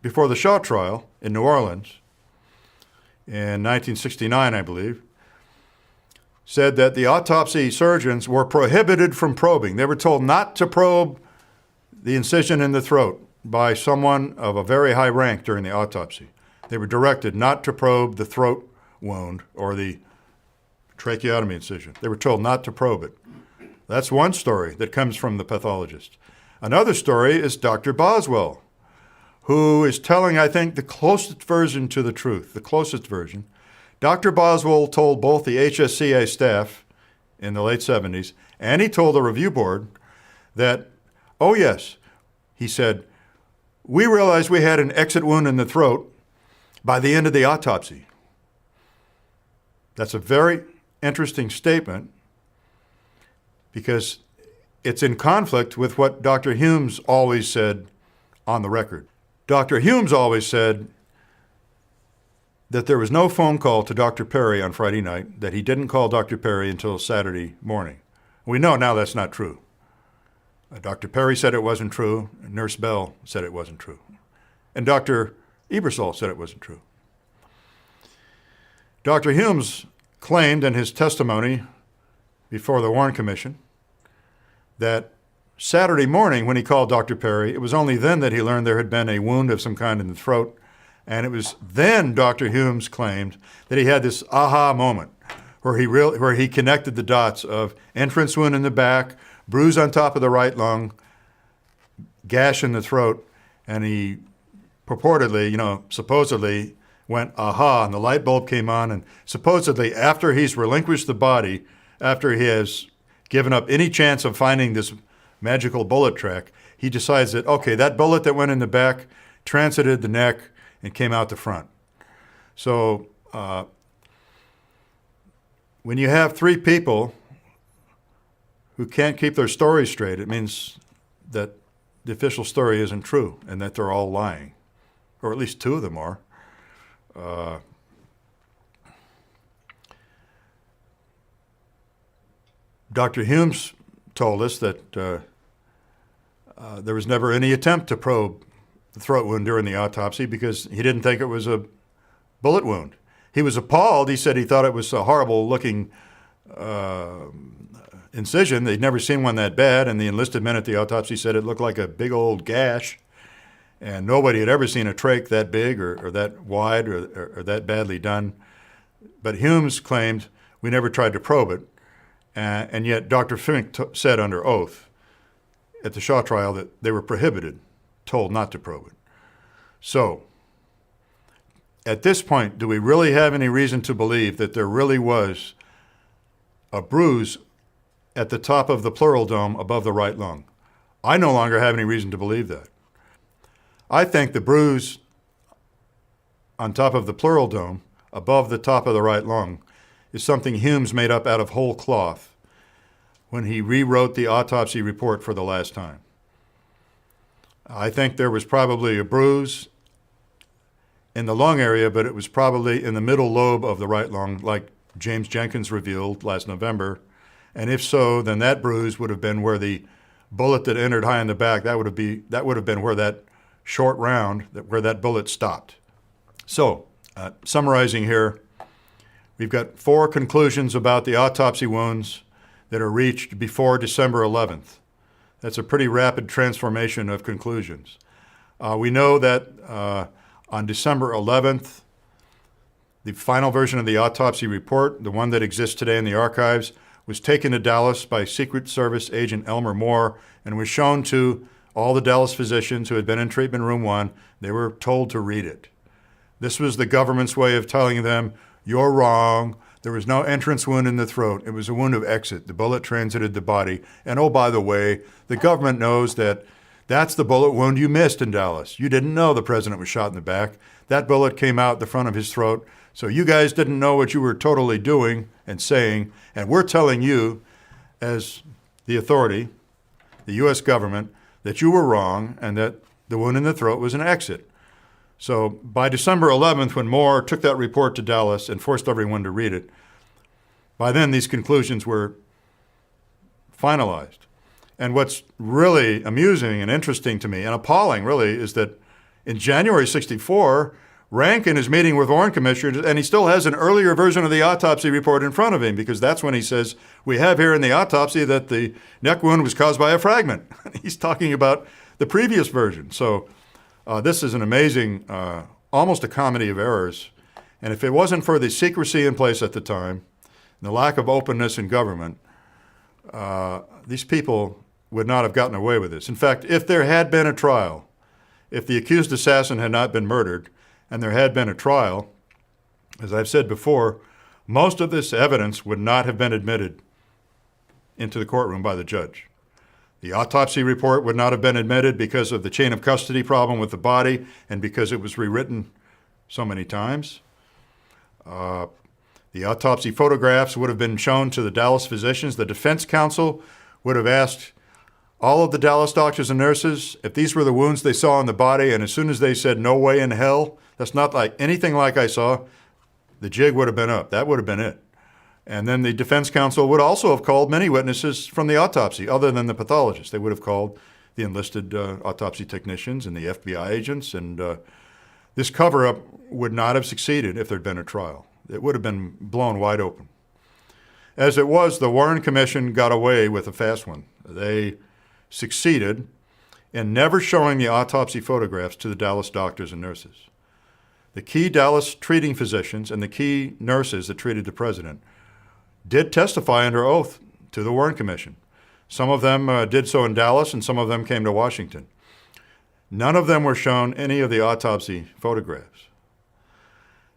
before the Shaw trial in New Orleans in 1969, I believe, said that the autopsy surgeons were prohibited from probing. They were told not to probe the incision in the throat by someone of a very high rank during the autopsy. They were directed not to probe the throat wound or the tracheotomy incision. They were told not to probe it. That's one story that comes from the pathologist. Another story is Dr. Boswell, who is telling, I think, the closest version to the truth, the closest version. Dr. Boswell told both the HSCA staff in the late 70s, and he told the review board that, oh yes, he said, we realized we had an exit wound in the throat by the end of the autopsy. That's a very interesting statement because it's in conflict with what Dr. Humes always said on the record. Dr. Humes always said that there was no phone call to Dr. Perry on Friday night, that he didn't call Dr. Perry until Saturday morning. We know now that's not true. Dr. Perry said it wasn't true, and Nurse Bell said it wasn't true, and Dr. Ebersol said it wasn't true. Dr. Humes claimed in his testimony before the Warren Commission that Saturday morning when he called Dr. Perry, it was only then that he learned there had been a wound of some kind in the throat, and it was then Dr. Humes claimed that he had this aha moment where he connected the dots of entrance wound in the back, bruise on top of the right lung, gash in the throat, and he purportedly, supposedly went, aha, and the light bulb came on, and supposedly after he's relinquished the body, after he has given up any chance of finding this magical bullet track, he decides that, okay, that bullet that went in the back transited the neck and came out the front. So when you have three people who can't keep their story straight, it means that the official story isn't true and that they're all lying, or at least two of them are. Dr. Humes told us that there was never any attempt to probe the throat wound during the autopsy because he didn't think it was a bullet wound. He was appalled. He said he thought it was a horrible-looking incision. They'd never seen one that bad, and the enlisted men at the autopsy said it looked like a big old gash, and nobody had ever seen a trach that big or that wide or that badly done. But Humes claimed we never tried to probe it, and yet Dr. Fink said under oath at the Shaw trial that they were told not to probe it. So, at this point, do we really have any reason to believe that there really was a bruise at the top of the pleural dome above the right lung? I no longer have any reason to believe that. I think the bruise on top of the pleural dome above the top of the right lung is something Humes made up out of whole cloth when he rewrote the autopsy report for the last time. I think there was probably a bruise in the lung area, but it was probably in the middle lobe of the right lung, like James Jenkins revealed last November. And if so, then that bruise would have been where the bullet that entered high in the back, that would have been where that short round, where that bullet stopped. So, summarizing here, we've got 4 conclusions about the autopsy wounds that are reached before December 11th. That's a pretty rapid transformation of conclusions. We know that on December 11th, the final version of the autopsy report, the one that exists today in the archives, was taken to Dallas by Secret Service agent Elmer Moore and was shown to all the Dallas physicians who had been in treatment room 1. They were told to read it. This was the government's way of telling them, you're wrong. There was no entrance wound in the throat. It was a wound of exit. The bullet transited the body. And oh, by the way, the government knows that that's the bullet wound you missed in Dallas. You didn't know the president was shot in the back. That bullet came out the front of his throat. So you guys didn't know what you were totally doing and saying. And we're telling you, as the authority, the U.S. government, that you were wrong and that the wound in the throat was an exit. So by December 11th, when Moore took that report to Dallas and forced everyone to read it, by then these conclusions were finalized. And what's really amusing and interesting to me, and appalling really, is that in January '64, Rankin is meeting with Warren commissioners, and he still has an earlier version of the autopsy report in front of him, because that's when he says, we have here in the autopsy that the neck wound was caused by a fragment. He's talking about the previous version. So this is an amazing, almost a comedy of errors. And if it wasn't for the secrecy in place at the time, and the lack of openness in government, these people would not have gotten away with this. In fact, if there had been a trial, if the accused assassin had not been murdered, and there had been a trial, as I've said before, most of this evidence would not have been admitted into the courtroom by the judge. The autopsy report would not have been admitted because of the chain of custody problem with the body and because it was rewritten so many times. The autopsy photographs would have been shown to the Dallas physicians. The defense counsel would have asked all of the Dallas doctors and nurses if these were the wounds they saw on the body, and as soon as they said, no way in hell, that's not like anything like I saw, the jig would have been up. That would have been it. And then the defense counsel would also have called many witnesses from the autopsy, other than the pathologist. They would have called the enlisted autopsy technicians and the FBI agents, and this cover-up would not have succeeded if there'd been a trial. It would have been blown wide open. As it was, the Warren Commission got away with a fast one. They succeeded in never showing the autopsy photographs to the Dallas doctors and nurses. The key Dallas treating physicians and the key nurses that treated the president did testify under oath to the Warren Commission. Some of them did so in Dallas, and some of them came to Washington. None of them were shown any of the autopsy photographs.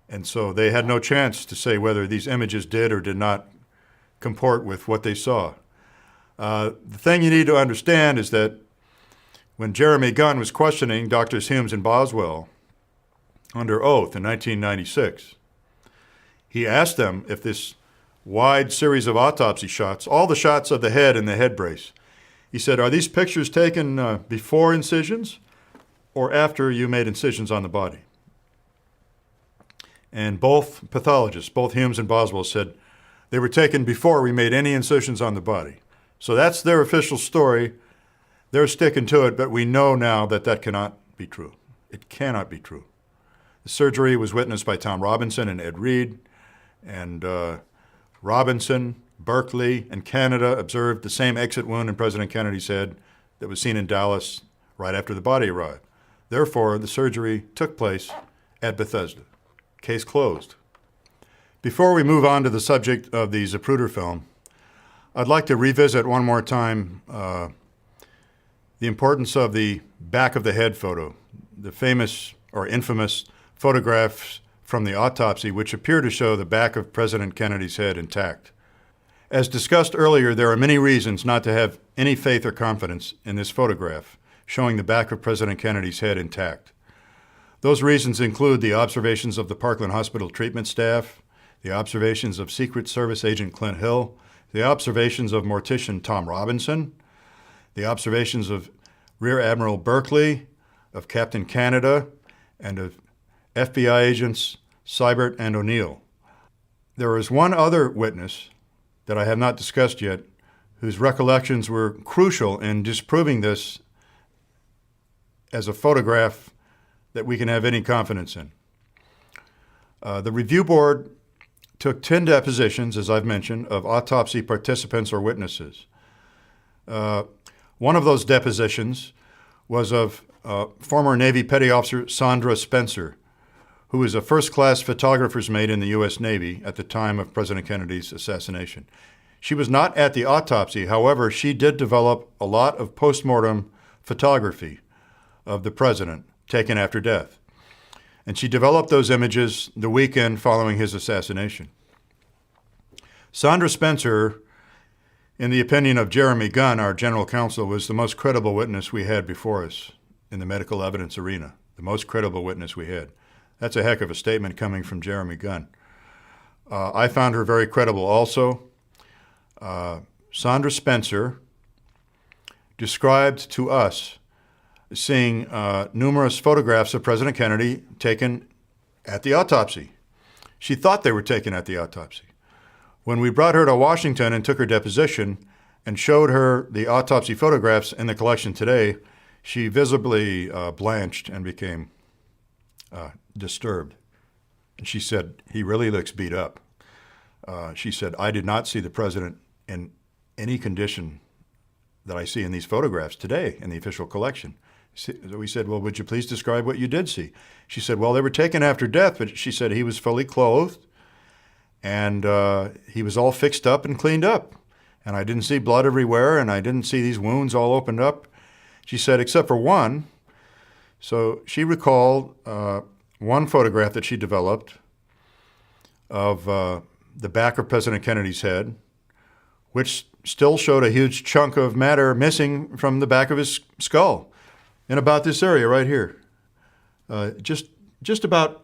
And so they had no chance to say whether these images did or did not comport with what they saw. The thing you need to understand is that when Jeremy Gunn was questioning Drs. Humes and Boswell under oath in 1996, he asked them if this wide series of autopsy shots, all the shots of the head and the head brace, he said, are these pictures taken before incisions or after you made incisions on the body? And both pathologists, both Humes and Boswell, said they were taken before we made any incisions on the body. So that's their official story. They're sticking to it, but we know now that that cannot be true. It cannot be true. The surgery was witnessed by Tom Robinson and Ed Reed, and Robinson, Berkeley, and Canada observed the same exit wound in President Kennedy's head that was seen in Dallas right after the body arrived. Therefore, the surgery took place at Bethesda. Case closed. Before we move on to the subject of the Zapruder film, I'd like to revisit one more time the importance of the back of the head photo, the famous or infamous photographs from the autopsy which appear to show the back of President Kennedy's head intact. As discussed earlier, there are many reasons not to have any faith or confidence in this photograph showing the back of President Kennedy's head intact. Those reasons include the observations of the Parkland Hospital treatment staff, the observations of Secret Service Agent Clint Hill, the observations of mortician Tom Robinson, the observations of Rear Admiral Berkeley, of Captain Canada, and of FBI agents Seibert and O'Neill. There is one other witness that I have not discussed yet whose recollections were crucial in disproving this as a photograph that we can have any confidence in. The review board took 10 depositions, as I've mentioned, of autopsy participants or witnesses. One of those depositions was of former Navy Petty Officer Sandra Spencer, who was a first-class photographer's mate in the U.S. Navy at the time of President Kennedy's assassination. She was not at the autopsy. However, she did develop a lot of post-mortem photography of the president taken after death. And she developed those images the weekend following his assassination. Sandra Spencer, in the opinion of Jeremy Gunn, our general counsel, was the most credible witness we had before us in the medical evidence arena, the most credible witness we had. That's a heck of a statement coming from Jeremy Gunn. I found her very credible also. Sandra Spencer described to us seeing numerous photographs of President Kennedy taken at the autopsy. She thought they were taken at the autopsy. When we brought her to Washington and took her deposition and showed her the autopsy photographs in the collection today, she visibly blanched and became disturbed. And she said, he really looks beat up. She said, I did not see the president in any condition that I see in these photographs today in the official collection. So we said, well, would you please describe what you did see? She said, well, they were taken after death, but she said he was fully clothed and he was all fixed up and cleaned up. And I didn't see blood everywhere and I didn't see these wounds all opened up. She said, except for one. So she recalled one photograph that she developed of the back of President Kennedy's head, which still showed a huge chunk of matter missing from the back of his skull in about this area right here. Just about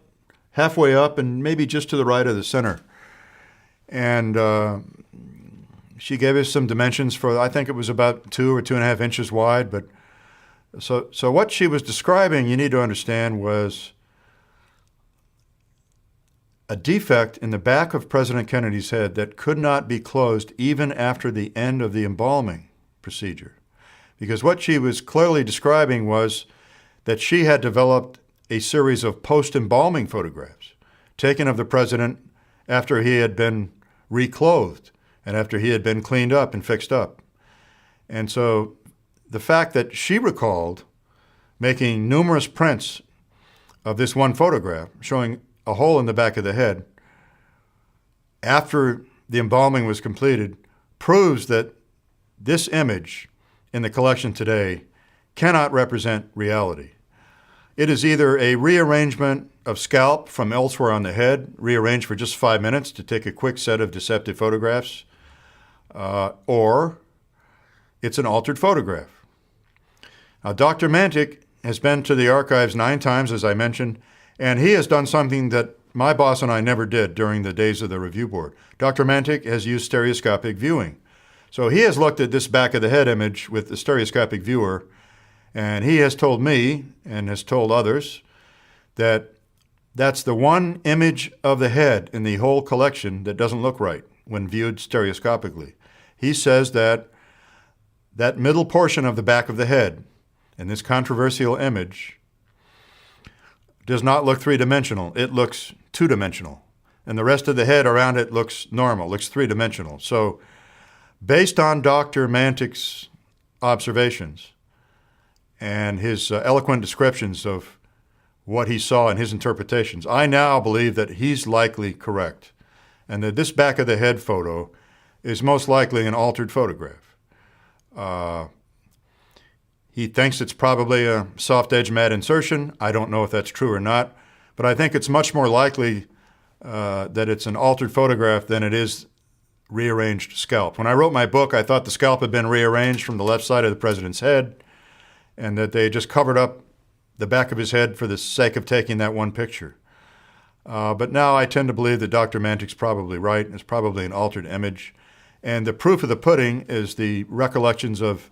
halfway up and maybe just to the right of the center. And she gave us some dimensions for, I think it was about 2 or 2.5 inches wide. But so what she was describing, you need to understand, was a defect in the back of President Kennedy's head that could not be closed even after the end of the embalming procedure. Because what she was clearly describing was that she had developed a series of post-embalming photographs taken of the president after he had been reclothed and after he had been cleaned up and fixed up. And so the fact that she recalled making numerous prints of this one photograph showing a hole in the back of the head after the embalming was completed proves that this image in the collection today cannot represent reality. It is either a rearrangement of scalp from elsewhere on the head, rearranged for just 5 minutes to take a quick set of deceptive photographs, or it's an altered photograph. Now, Dr. Mantic has been to the archives 9 times, as I mentioned, and he has done something that my boss and I never did during the days of the review board. Dr. Mantic has used stereoscopic viewing. So he has looked at this back of the head image with the stereoscopic viewer, and he has told me and has told others that that's the one image of the head in the whole collection that doesn't look right when viewed stereoscopically. He says that that middle portion of the back of the head in this controversial image does not look three-dimensional. It looks two-dimensional. And the rest of the head around it looks normal, looks three-dimensional. So based on Dr. Mantic's observations and his eloquent descriptions of what he saw in his interpretations, I now believe that he's likely correct and that this back of the head photo is most likely an altered photograph. He thinks it's probably a soft edge matte insertion. I don't know if that's true or not, but I think it's much more likely that it's an altered photograph than it is rearranged scalp. When I wrote my book, I thought the scalp had been rearranged from the left side of the president's head and that they just covered up the back of his head for the sake of taking that one picture. But now I tend to believe that Dr. Mantic's probably right. It's probably an altered image. And the proof of the pudding is the recollections of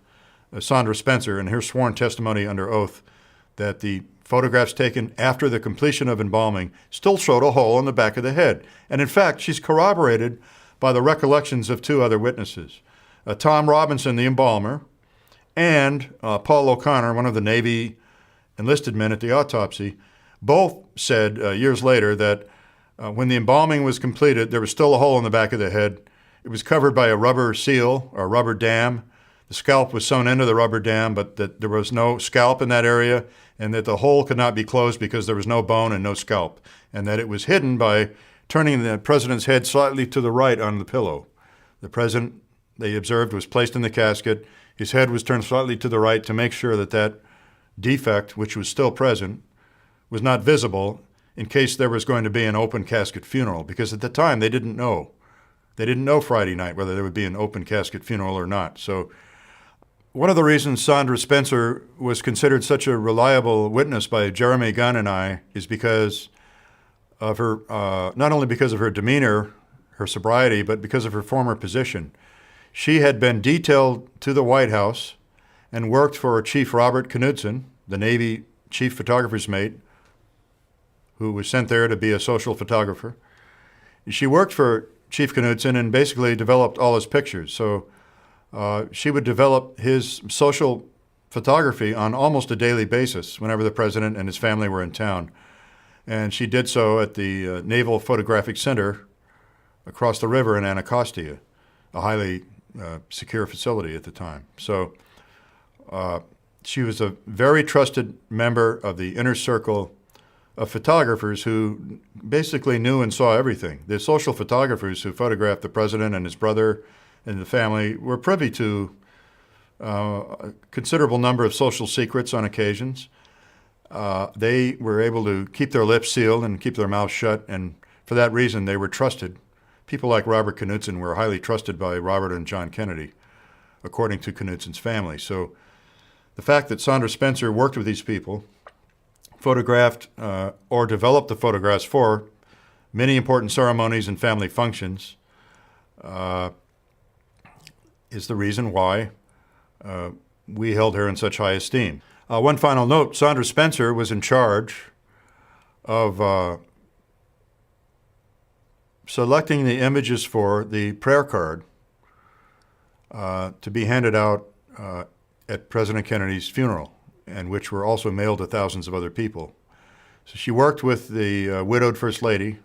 Sandra Spencer and her sworn testimony under oath that the photographs taken after the completion of embalming still showed a hole in the back of the head. And in fact, she's corroborated by the recollections of 2 other witnesses, Tom Robinson, the embalmer, and Paul O'Connor, one of the Navy enlisted men at the autopsy. Both said years later that when the embalming was completed, there was still a hole in the back of the head. It was covered by a rubber seal or a rubber dam. The scalp was sewn into the rubber dam, but that there was no scalp in that area, and that the hole could not be closed because there was no bone and no scalp, and that it was hidden by turning the president's head slightly to the right on the pillow. The president, they observed, was placed in the casket. His head was turned slightly to the right to make sure that that defect, which was still present, was not visible in case there was going to be an open casket funeral, because at the time they didn't know. They didn't know Friday night whether there would be an open casket funeral or not. So one of the reasons Sandra Spencer was considered such a reliable witness by Jeremy Gunn and I is because of her, not only because of her demeanor, her sobriety, but because of her former position. She had been detailed to the White House and worked for Chief Robert Knudsen, the Navy chief photographer's mate, who was sent there to be a social photographer. She worked for Chief Knudsen and basically developed all his pictures. So she would develop his social photography on almost a daily basis whenever the president and his family were in town. And she did so at the Naval Photographic Center across the river in Anacostia, a highly secure facility at the time. So she was a very trusted member of the inner circle of photographers who basically knew and saw everything. The social photographers who photographed the president and his brother and the family were privy to a considerable number of social secrets on occasions. They were able to keep their lips sealed and keep their mouths shut, and for that reason they were trusted. People like Robert Knudsen were highly trusted by Robert and John Kennedy, according to Knudsen's family. So the fact that Sandra Spencer worked with these people, photographed or developed the photographs for many important ceremonies and family functions is the reason why we held her in such high esteem. One final note, Sandra Spencer was in charge of selecting the images for the prayer card to be handed out at President Kennedy's funeral, and which were also mailed to thousands of other people. So she worked with the widowed First Lady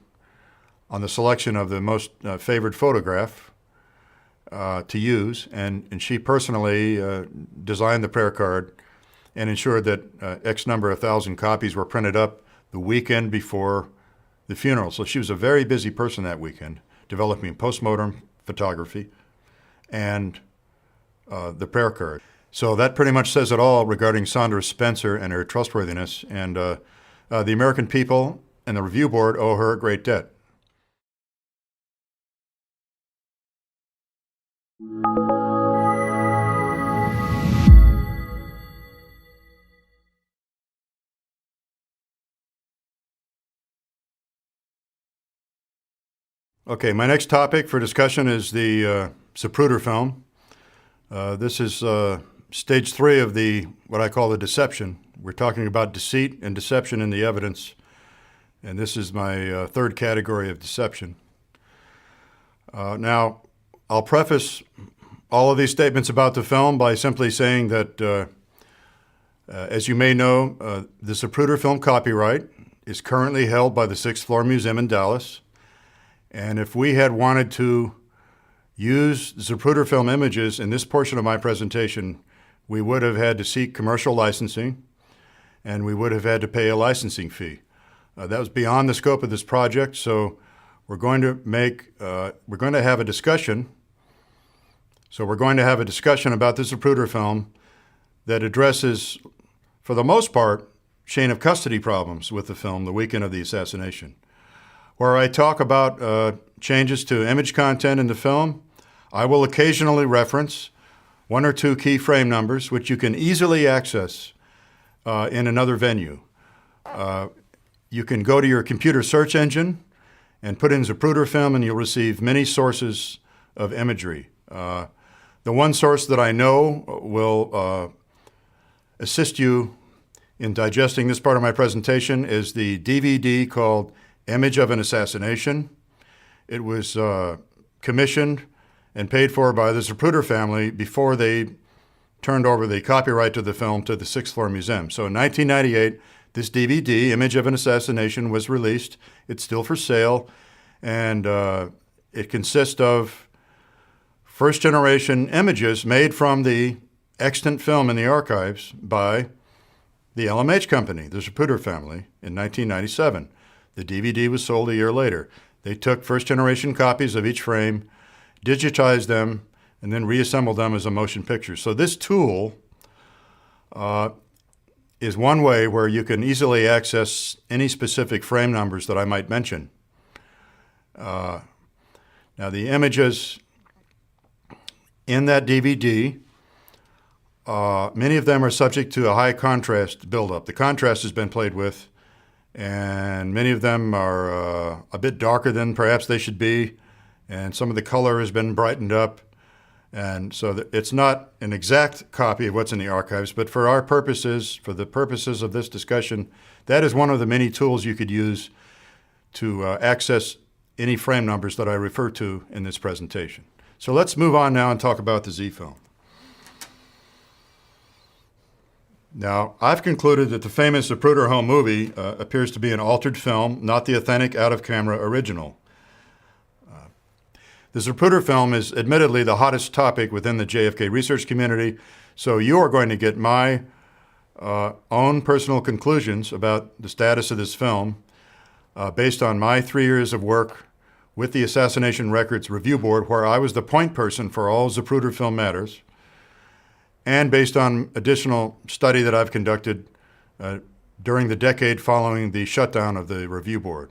on the selection of the most favored photograph to use, and she personally designed the prayer card and ensured that X number of thousand copies were printed up the weekend before the funeral. So she was a very busy person that weekend. developing postmortem photography, and the prayer card. So that pretty much says it all regarding Saunders Spencer and her trustworthiness, and the American people and the review board owe her a great debt. Okay, my next topic for discussion is the Zapruder film. This is stage 3 of what I call the deception. We're talking about deceit and deception in the evidence, and this is my third category of deception. Now, I'll preface all of these statements about the film by simply saying that, as you may know, the Zapruder film copyright is currently held by the 6th Floor Museum in Dallas. And if we had wanted to use Zapruder film images in this portion of my presentation, we would have had to seek commercial licensing, and we would have had to pay a licensing fee. That was beyond the scope of this project, so we're going to have a discussion. So we're going to have a discussion about the Zapruder film that addresses, for the most part, chain of custody problems with the film, the weekend of the assassination. Where I talk about changes to image content in the film, I will occasionally reference 1 or 2 key frame numbers, which you can easily access in another venue. You can go to your computer search engine and put in Zapruder film, and you'll receive many sources of imagery. The one source that I know will assist you in digesting this part of my presentation is the DVD called Image of an Assassination. It was commissioned and paid for by the Zapruder family before they turned over the copyright to the film to the 6th Floor Museum. So in 1998, this DVD, Image of an Assassination, was released. It's still for sale, and it consists of first-generation images made from the extant film in the archives by the LMH company, the Zapruder family, in 1997. The DVD was sold a year later. They took first-generation copies of each frame, digitized them, and then reassembled them as a motion picture. So this tool is one way where you can easily access any specific frame numbers that I might mention. Now, the images in that DVD, many of them are subject to a high contrast buildup. The contrast has been played with, and many of them are a bit darker than perhaps they should be, and some of the color has been brightened up, and so it's not an exact copy of what's in the archives, but for our purposes, for the purposes of this discussion, that is one of the many tools you could use to access any frame numbers that I refer to in this presentation. So let's move on now and talk about the Z film. Now, I've concluded that the famous Zapruder home movie appears to be an altered film, not the authentic out-of-camera original. The Zapruder film is admittedly the hottest topic within the JFK research community, so you are going to get my own personal conclusions about the status of this film based on my 3 years of work with the Assassination Records Review Board, where I was the point person for all Zapruder film matters, and based on additional study that I've conducted during the decade following the shutdown of the review board.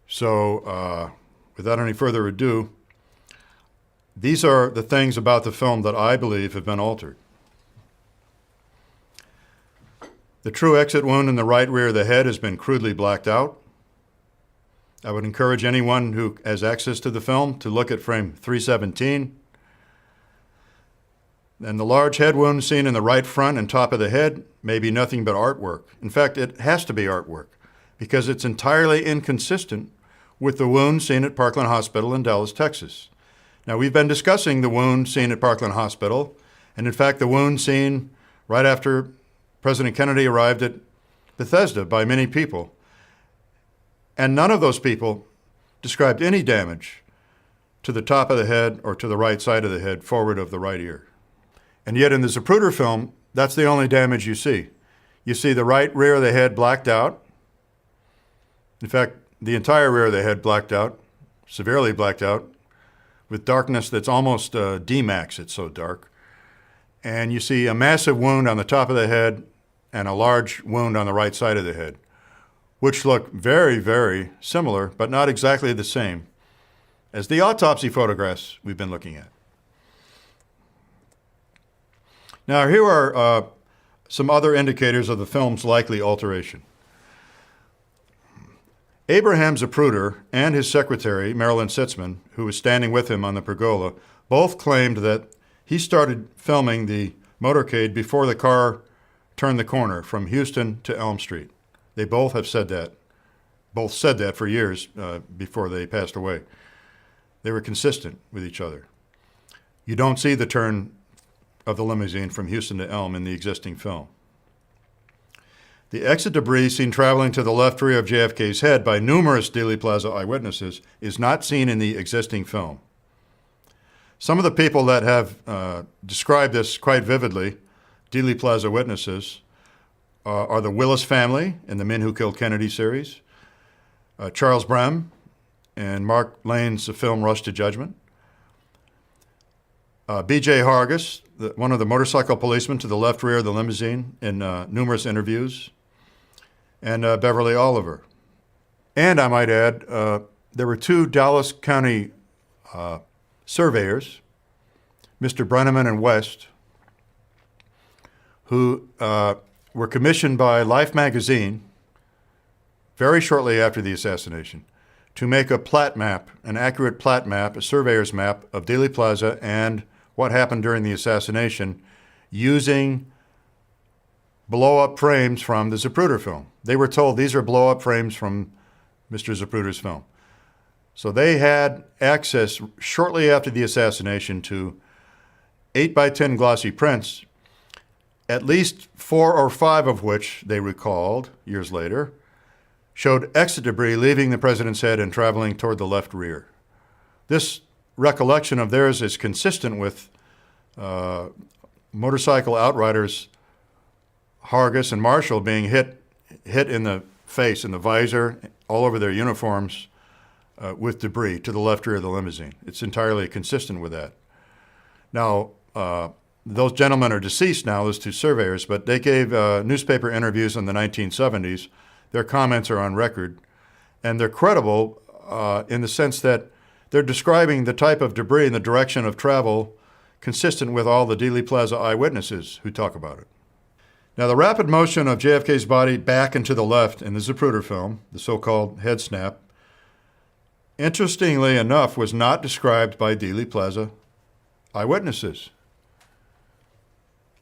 So without any further ado, these are the things about the film that I believe have been altered. The true exit wound in the right rear of the head has been crudely blacked out. I would encourage anyone who has access to the film to look at frame 317. And the large head wound seen in the right front and top of the head may be nothing but artwork. In fact, it has to be artwork because it's entirely inconsistent with the wound seen at Parkland Hospital in Dallas, Texas. Now, we've been discussing the wound seen at Parkland Hospital, and in fact, the wound seen right after President Kennedy arrived at Bethesda by many people. And none of those people described any damage to the top of the head or to the right side of the head, forward of the right ear. And yet in the Zapruder film, that's the only damage you see. You see the right rear of the head blacked out. In fact, the entire rear of the head blacked out, severely blacked out, with darkness that's almost D-max, it's so dark. And you see a massive wound on the top of the head and a large wound on the right side of the head, which look very, very similar, but not exactly the same as the autopsy photographs we've been looking at. Now, here are some other indicators of the film's likely alteration. Abraham Zapruder and his secretary, Marilyn Sitzman, who was standing with him on the pergola, both claimed that he started filming the motorcade before the car turned the corner from Houston to Elm Street. They both have said that. Both said that for years before they passed away. They were consistent with each other. You don't see the turn of the limousine from Houston to Elm in the existing film. The exit debris seen traveling to the left rear of JFK's head by numerous Dealey Plaza eyewitnesses is not seen in the existing film. Some of the people that have described this quite vividly, Dealey Plaza witnesses, are the Willis family in the Men Who Killed Kennedy series, Charles Brem and Mark Lane's film Rush to Judgment, B.J. Hargis, one of the motorcycle policemen to the left rear of the limousine in numerous interviews, and Beverly Oliver. And I might add, there were two Dallas County surveyors, Mr. Brenneman and West, who were commissioned by Life magazine very shortly after the assassination to make a plat map, an accurate plat map, a surveyor's map of Dealey Plaza and what happened during the assassination using blow-up frames from the Zapruder film. They were told these are blow-up frames from Mr. Zapruder's film. So they had access shortly after the assassination to 8x10 glossy prints, at least 4 or 5 of which they recalled years later showed exit debris leaving the president's head and traveling toward the left rear. This recollection of theirs is consistent with motorcycle outriders Hargis and Marshall being hit in the face, in the visor, all over their uniforms with debris to the left rear of the limousine. It's entirely consistent with that. Now, those gentlemen are deceased now, those two surveyors, but they gave newspaper interviews in the 1970s. Their comments are on record, and they're credible in the sense that they're describing the type of debris and the direction of travel consistent with all the Dealey Plaza eyewitnesses who talk about it. Now, the rapid motion of JFK's body back and to the left in the Zapruder film, the so-called head snap, interestingly enough, was not described by Dealey Plaza eyewitnesses.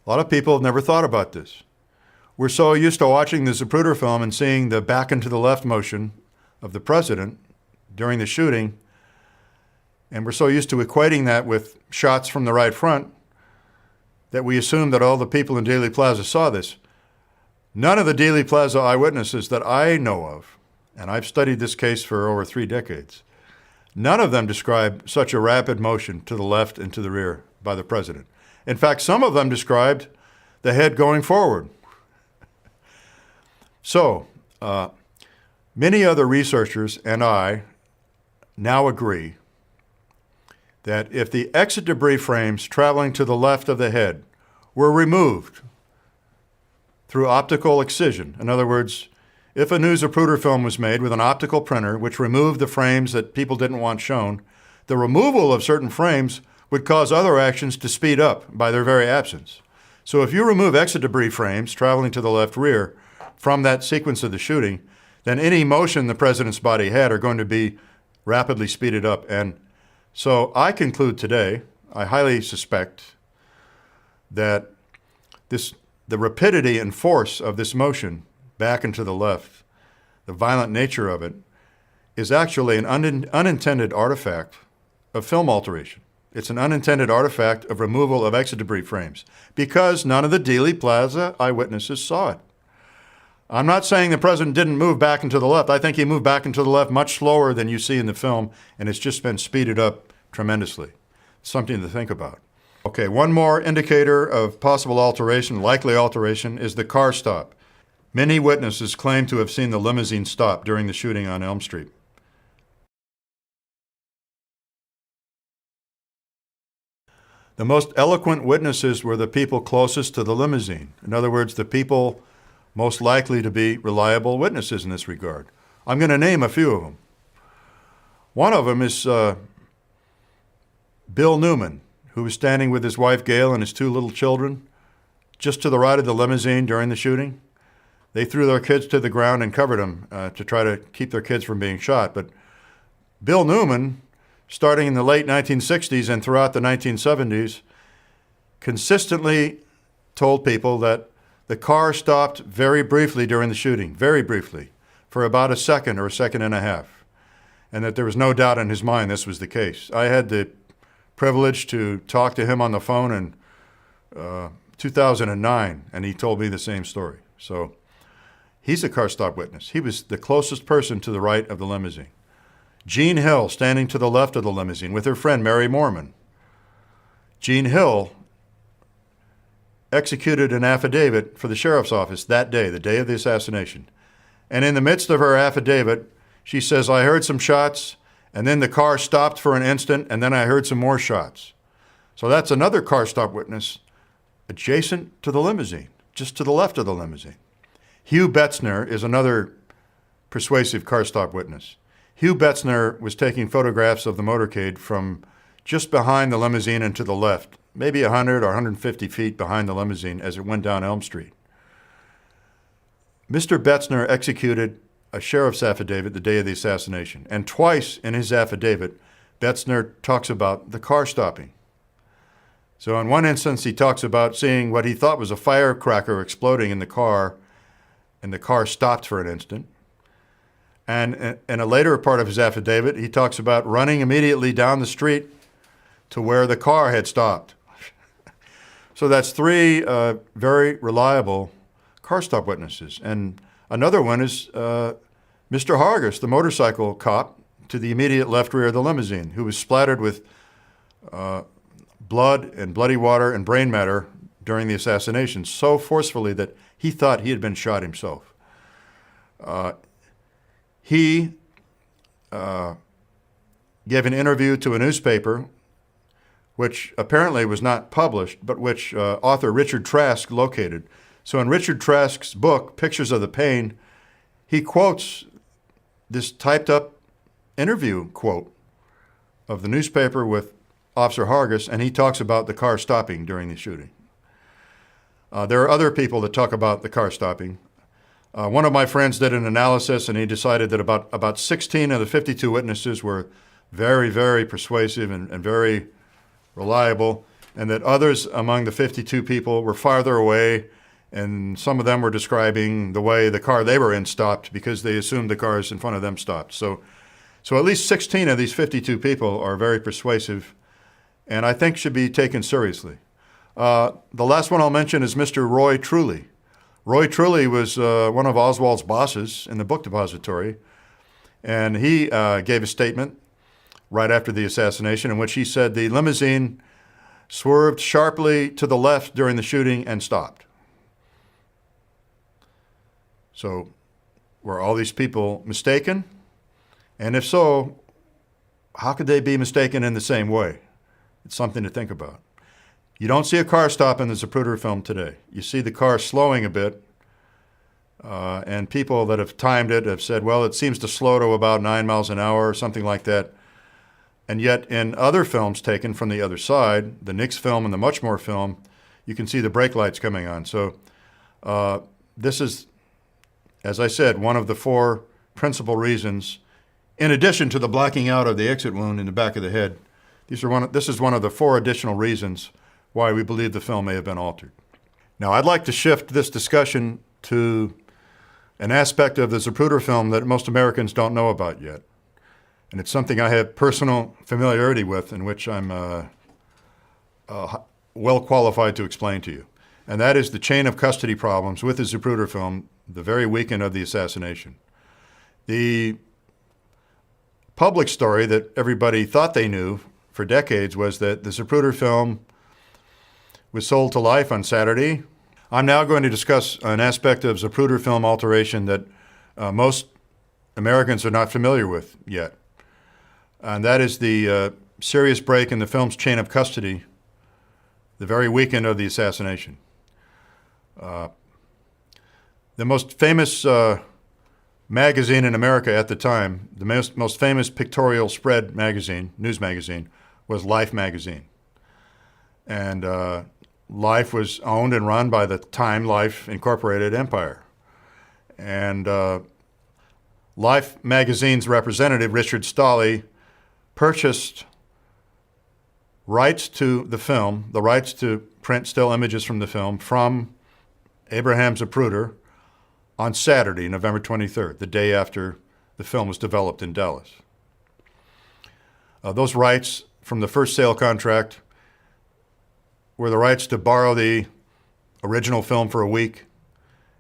A lot of people have never thought about this. We're so used to watching the Zapruder film and seeing the back and to the left motion of the president during the shooting, and we're so used to equating that with shots from the right front that we assume that all the people in Dealey Plaza saw this. None of the Dealey Plaza eyewitnesses that I know of, and I've studied this case for over 3 decades, none of them described such a rapid motion to the left and to the rear by the president. In fact, some of them described the head going forward. So, many other researchers and I now agree that if the exit debris frames traveling to the left of the head were removed through optical excision, in other words, if a new Zapruder film was made with an optical printer which removed the frames that people didn't want shown, the removal of certain frames would cause other actions to speed up by their very absence. So if you remove exit debris frames traveling to the left rear from that sequence of the shooting, then any motion the president's body had are going to be rapidly speeded up. And so I conclude today, I highly suspect that the rapidity and force of this motion back and to the left, the violent nature of it, is actually an unintended artifact of film alteration. It's an unintended artifact of removal of exit debris frames because none of the Dealey Plaza eyewitnesses saw it. I'm not saying the president didn't move back and to the left. I think he moved back and to the left much slower than you see in the film, and it's just been speeded up tremendously. Something to think about. Okay, one more indicator of possible alteration, likely alteration, is the car stop. Many witnesses claim to have seen the limousine stop during the shooting on Elm Street. The most eloquent witnesses were the people closest to the limousine. In other words, the people most likely to be reliable witnesses in this regard. I'm going to name a few of them. One of them is Bill Newman, who was standing with his wife Gail and his two little children just to the right of the limousine during the shooting. They threw their kids to the ground and covered them to try to keep their kids from being shot. But Bill Newman, starting in the late 1960s and throughout the 1970s, consistently told people that the car stopped very briefly during the shooting, very briefly, for about a second or a second and a half, and that there was no doubt in his mind this was the case. I had the privilege to talk to him on the phone in 2009, and he told me the same story. So he's a car stop witness. He was the closest person to the right of the limousine. Jean Hill, standing to the left of the limousine with her friend Mary Mormon. Jean Hill executed an affidavit for the sheriff's office that day, the day of the assassination. And in the midst of her affidavit, she says, "I heard some shots, and then the car stopped for an instant, and then I heard some more shots." So that's another car stop witness adjacent to the limousine, just to the left of the limousine. Hugh Betzner is another persuasive car stop witness. Hugh Betzner was taking photographs of the motorcade from just behind the limousine and to the left, maybe 100 or 150 feet behind the limousine as it went down Elm Street. Mr. Betzner executed a sheriff's affidavit the day of the assassination, and twice in his affidavit, Betzner talks about the car stopping. So in one instance, he talks about seeing what he thought was a firecracker exploding in the car, and the car stopped for an instant. And in a later part of his affidavit, he talks about running immediately down the street to where the car had stopped. So that's three very reliable car stop witnesses. And another one is Mr. Hargis, the motorcycle cop to the immediate left rear of the limousine, who was splattered with blood and bloody water and brain matter during the assassination so forcefully that he thought he had been shot himself. He gave an interview to a newspaper which apparently was not published, but which author Richard Trask located. So in Richard Trask's book, Pictures of the Pain, he quotes this typed up interview quote of the newspaper with Officer Hargis, and he talks about the car stopping during the shooting. There are other people that talk about the car stopping. One of my friends did an analysis, and he decided that about 16 of the 52 witnesses were very, very persuasive and very reliable, and that others among the 52 people were farther away, and some of them were describing the way the car they were in stopped because they assumed the cars in front of them stopped. So at least 16 of these 52 people are very persuasive, and I think should be taken seriously. The last one I'll mention is Mr. Roy Truly. Roy Truly was one of Oswald's bosses in the book depository, and he gave a statement right after the assassination in which he said the limousine swerved sharply to the left during the shooting and stopped. So were all these people mistaken? And if so, how could they be mistaken in the same way? It's something to think about. You don't see a car stop in the Zapruder film today. You see the car slowing a bit, and people that have timed it have said, well, it seems to slow to about 9 miles an hour or something like that. And yet in other films taken from the other side, the Nix film and the Muchmore film, you can see the brake lights coming on. So this is, as I said, one of the four principal reasons, in addition to the blacking out of the exit wound in the back of the head. This is one of the four additional reasons why we believe the film may have been altered. Now, I'd like to shift this discussion to an aspect of the Zapruder film that most Americans don't know about yet. And it's something I have personal familiarity with, in which I'm well qualified to explain to you. And that is the chain of custody problems with the Zapruder film the very weekend of the assassination. The public story that everybody thought they knew for decades was that the Zapruder film was sold to life on Saturday. I'm now going to discuss an aspect of Zapruder film alteration that most Americans are not familiar with yet. And that is the serious break in the film's chain of custody the very weekend of the assassination. The most famous magazine in America at the time, the most famous pictorial spread magazine, news magazine, was Life magazine. And Life was owned and run by the Time Life Incorporated empire. And Life magazine's representative, Richard Stolley, purchased rights to the film, the rights to print still images from the film, from Abraham Zapruder on Saturday, November 23rd, the day after the film was developed in Dallas. Those rights from the first sale contract were the rights to borrow the original film for a week,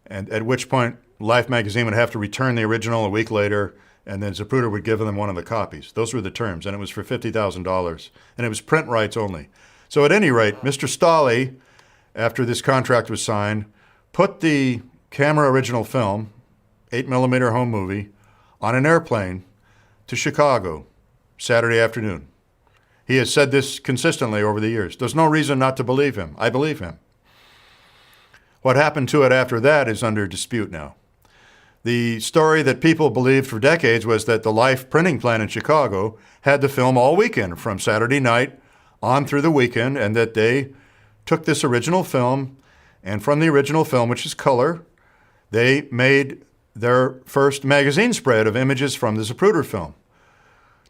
and at which point Life magazine would have to return the original a week later, and then Zapruder would give them one of the copies. Those were the terms, and it was for $50,000, and it was print rights only. So at any rate, Mr. Stolley, after this contract was signed, put the camera original film, 8mm home movie, on an airplane to Chicago Saturday afternoon. He has said this consistently over the years. There's no reason not to believe him. I believe him. What happened to it after that is under dispute now. The story that people believed for decades was that the Life printing plant in Chicago had the film all weekend, from Saturday night on through the weekend, and that they took this original film, and from the original film, which is color, they made their first magazine spread of images from the Zapruder film.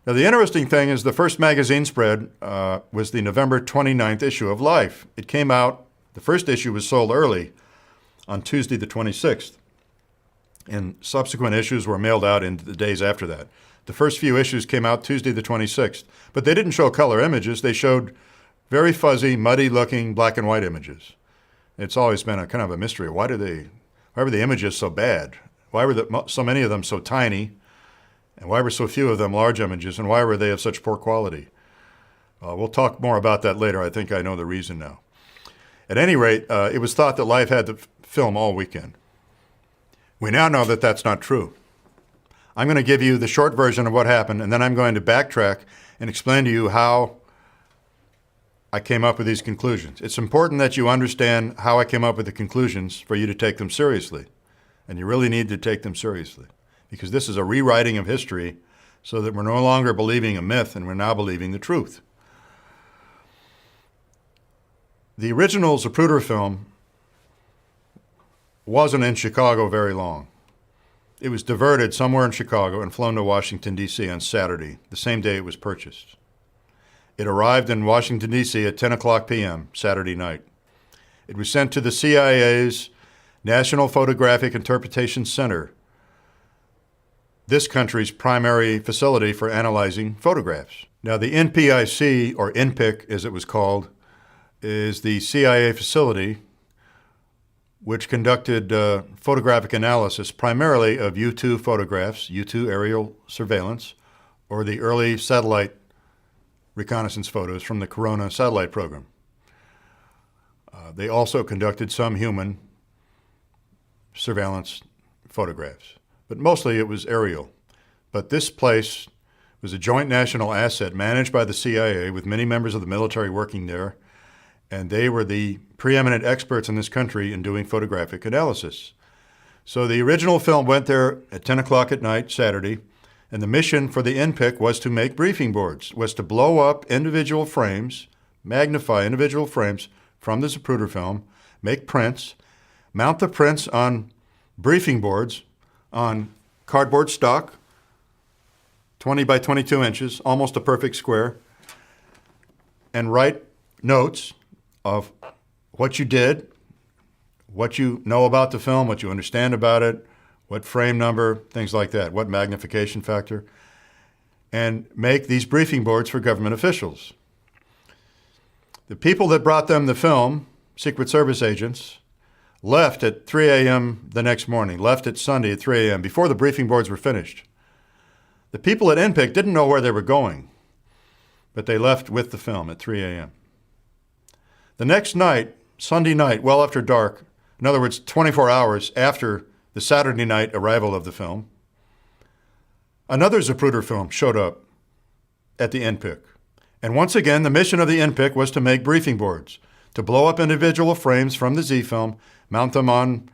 Now, the interesting thing is the first magazine spread was the November 29th issue of Life. It came out, the first issue was sold early on Tuesday the 26th, and subsequent issues were mailed out in the days after that. The first few issues came out Tuesday the 26th, but they didn't show color images. They showed very fuzzy, muddy-looking black and white images. It's always been a kind of a mystery. Why were the images so bad? Why were so many of them so tiny? And why were so few of them large images? And why were they of such poor quality? We'll talk more about that later. I think I know the reason now. At any rate, it was thought that Life had the film all weekend. We now know that that's not true. I'm going to give you the short version of what happened, and then I'm going to backtrack and explain to you how I came up with these conclusions. It's important that you understand how I came up with the conclusions for you to take them seriously. And you really need to take them seriously, because this is a rewriting of history so that we're no longer believing a myth and we're now believing the truth. The original Zapruder film wasn't in Chicago very long. It was diverted somewhere in Chicago and flown to Washington, D.C. on Saturday, the same day it was purchased. It arrived in Washington, D.C. at 10 o'clock p.m. Saturday night. It was sent to the CIA's National Photographic Interpretation Center, this country's primary facility for analyzing photographs. Now, the NPIC, or NPIC as it was called, is the CIA facility which conducted photographic analysis primarily of U-2 photographs, U-2 aerial surveillance, or the early satellite reconnaissance photos from the Corona satellite program. They also conducted some human surveillance photographs, but mostly it was aerial. But this place was a joint national asset managed by the CIA with many members of the military working there, and they were the preeminent experts in this country in doing photographic analysis. So the original film went there at 10 o'clock at night, Saturday, and the mission for the NPIC was to make briefing boards, was to blow up individual frames, magnify individual frames from the Zapruder film, make prints, mount the prints on briefing boards on cardboard stock, 20 by 22 inches, almost a perfect square, and write notes of what you did, what you know about the film, what you understand about it, what frame number, things like that, what magnification factor, and make these briefing boards for government officials. The people that brought them the film, Secret Service agents, left at 3 a.m. the next morning, left at Sunday at 3 a.m., before the briefing boards were finished. The people at NPIC didn't know where they were going, but they left with the film at 3 a.m. The next night, Sunday night, well after dark, in other words, 24 hours after the Saturday night arrival of the film, another Zapruder film showed up at the NPIC. And once again, the mission of the NPIC was to make briefing boards. to blow up individual frames from the Z film, mount them on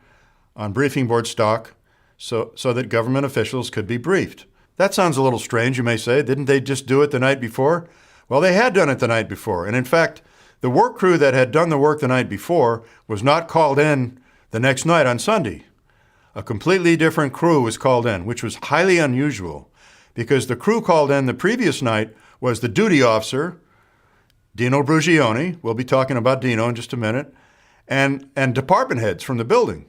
briefing board stock so that government officials could be briefed. That sounds a little strange, you may say. Didn't they just do it the night before? Well, they had done it the night before. And in fact, the work crew that had done the work the night before was not called in the next night on Sunday. A completely different crew was called in, which was highly unusual because the crew called in the previous night was the duty officer, Dino Brugioni. We'll be talking about Dino in just a minute. And department heads from the building.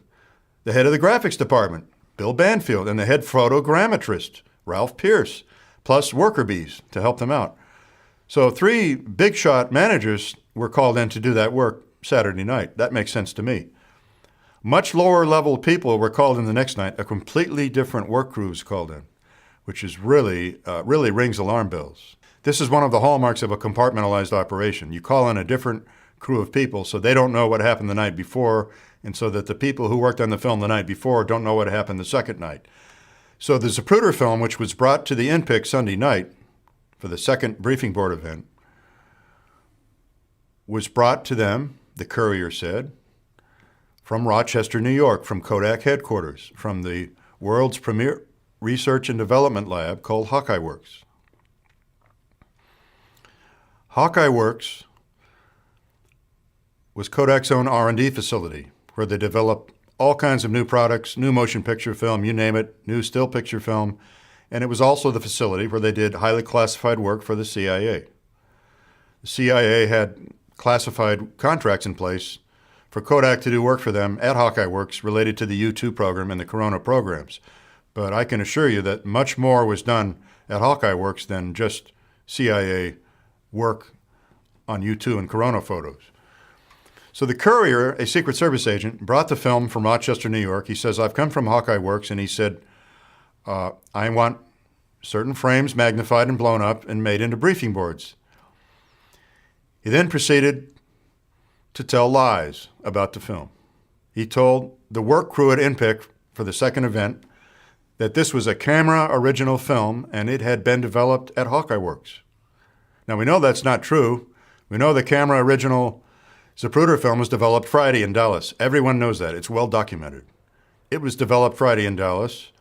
The head of the graphics department, Bill Banfield, and the head photogrammetrist, Ralph Pierce, plus worker bees to help them out. So 3 big shot managers were called in to do that work Saturday night. That makes sense to me. Much lower level people were called in the next night. A completely different work crew was called in, which is really rings alarm bells. This is one of the hallmarks of a compartmentalized operation. You call in a different crew of people so they don't know what happened the night before, and so that the people who worked on the film the night before don't know what happened the second night. So the Zapruder film, which was brought to the INPIC Sunday night for the second briefing board event, was brought to them, the courier said, from Rochester, New York, from Kodak headquarters, from the world's premier research and development lab called Hawkeye Works. Hawkeye Works was Kodak's own R&D facility where they developed all kinds of new products, new motion picture film, you name it, new still picture film, and it was also the facility where they did highly classified work for the CIA. The CIA had classified contracts in place for Kodak to do work for them at Hawkeye Works related to the U-2 program and the Corona programs. But I can assure you that much more was done at Hawkeye Works than just CIA work on U-2 and Corona photos. So the courier, a Secret Service agent, brought the film from Rochester, New York. He says, I've come from Hawkeye Works, and he said, I want certain frames magnified and blown up and made into briefing boards. He then proceeded to tell lies about the film. He told the work crew at INPIC for the second event that this was a camera original film and it had been developed at Hawkeye Works. Now we know that's not true. We know the camera original Zapruder film was developed Friday in Dallas. Everyone knows that. It's well documented. It was developed Friday in Dallas.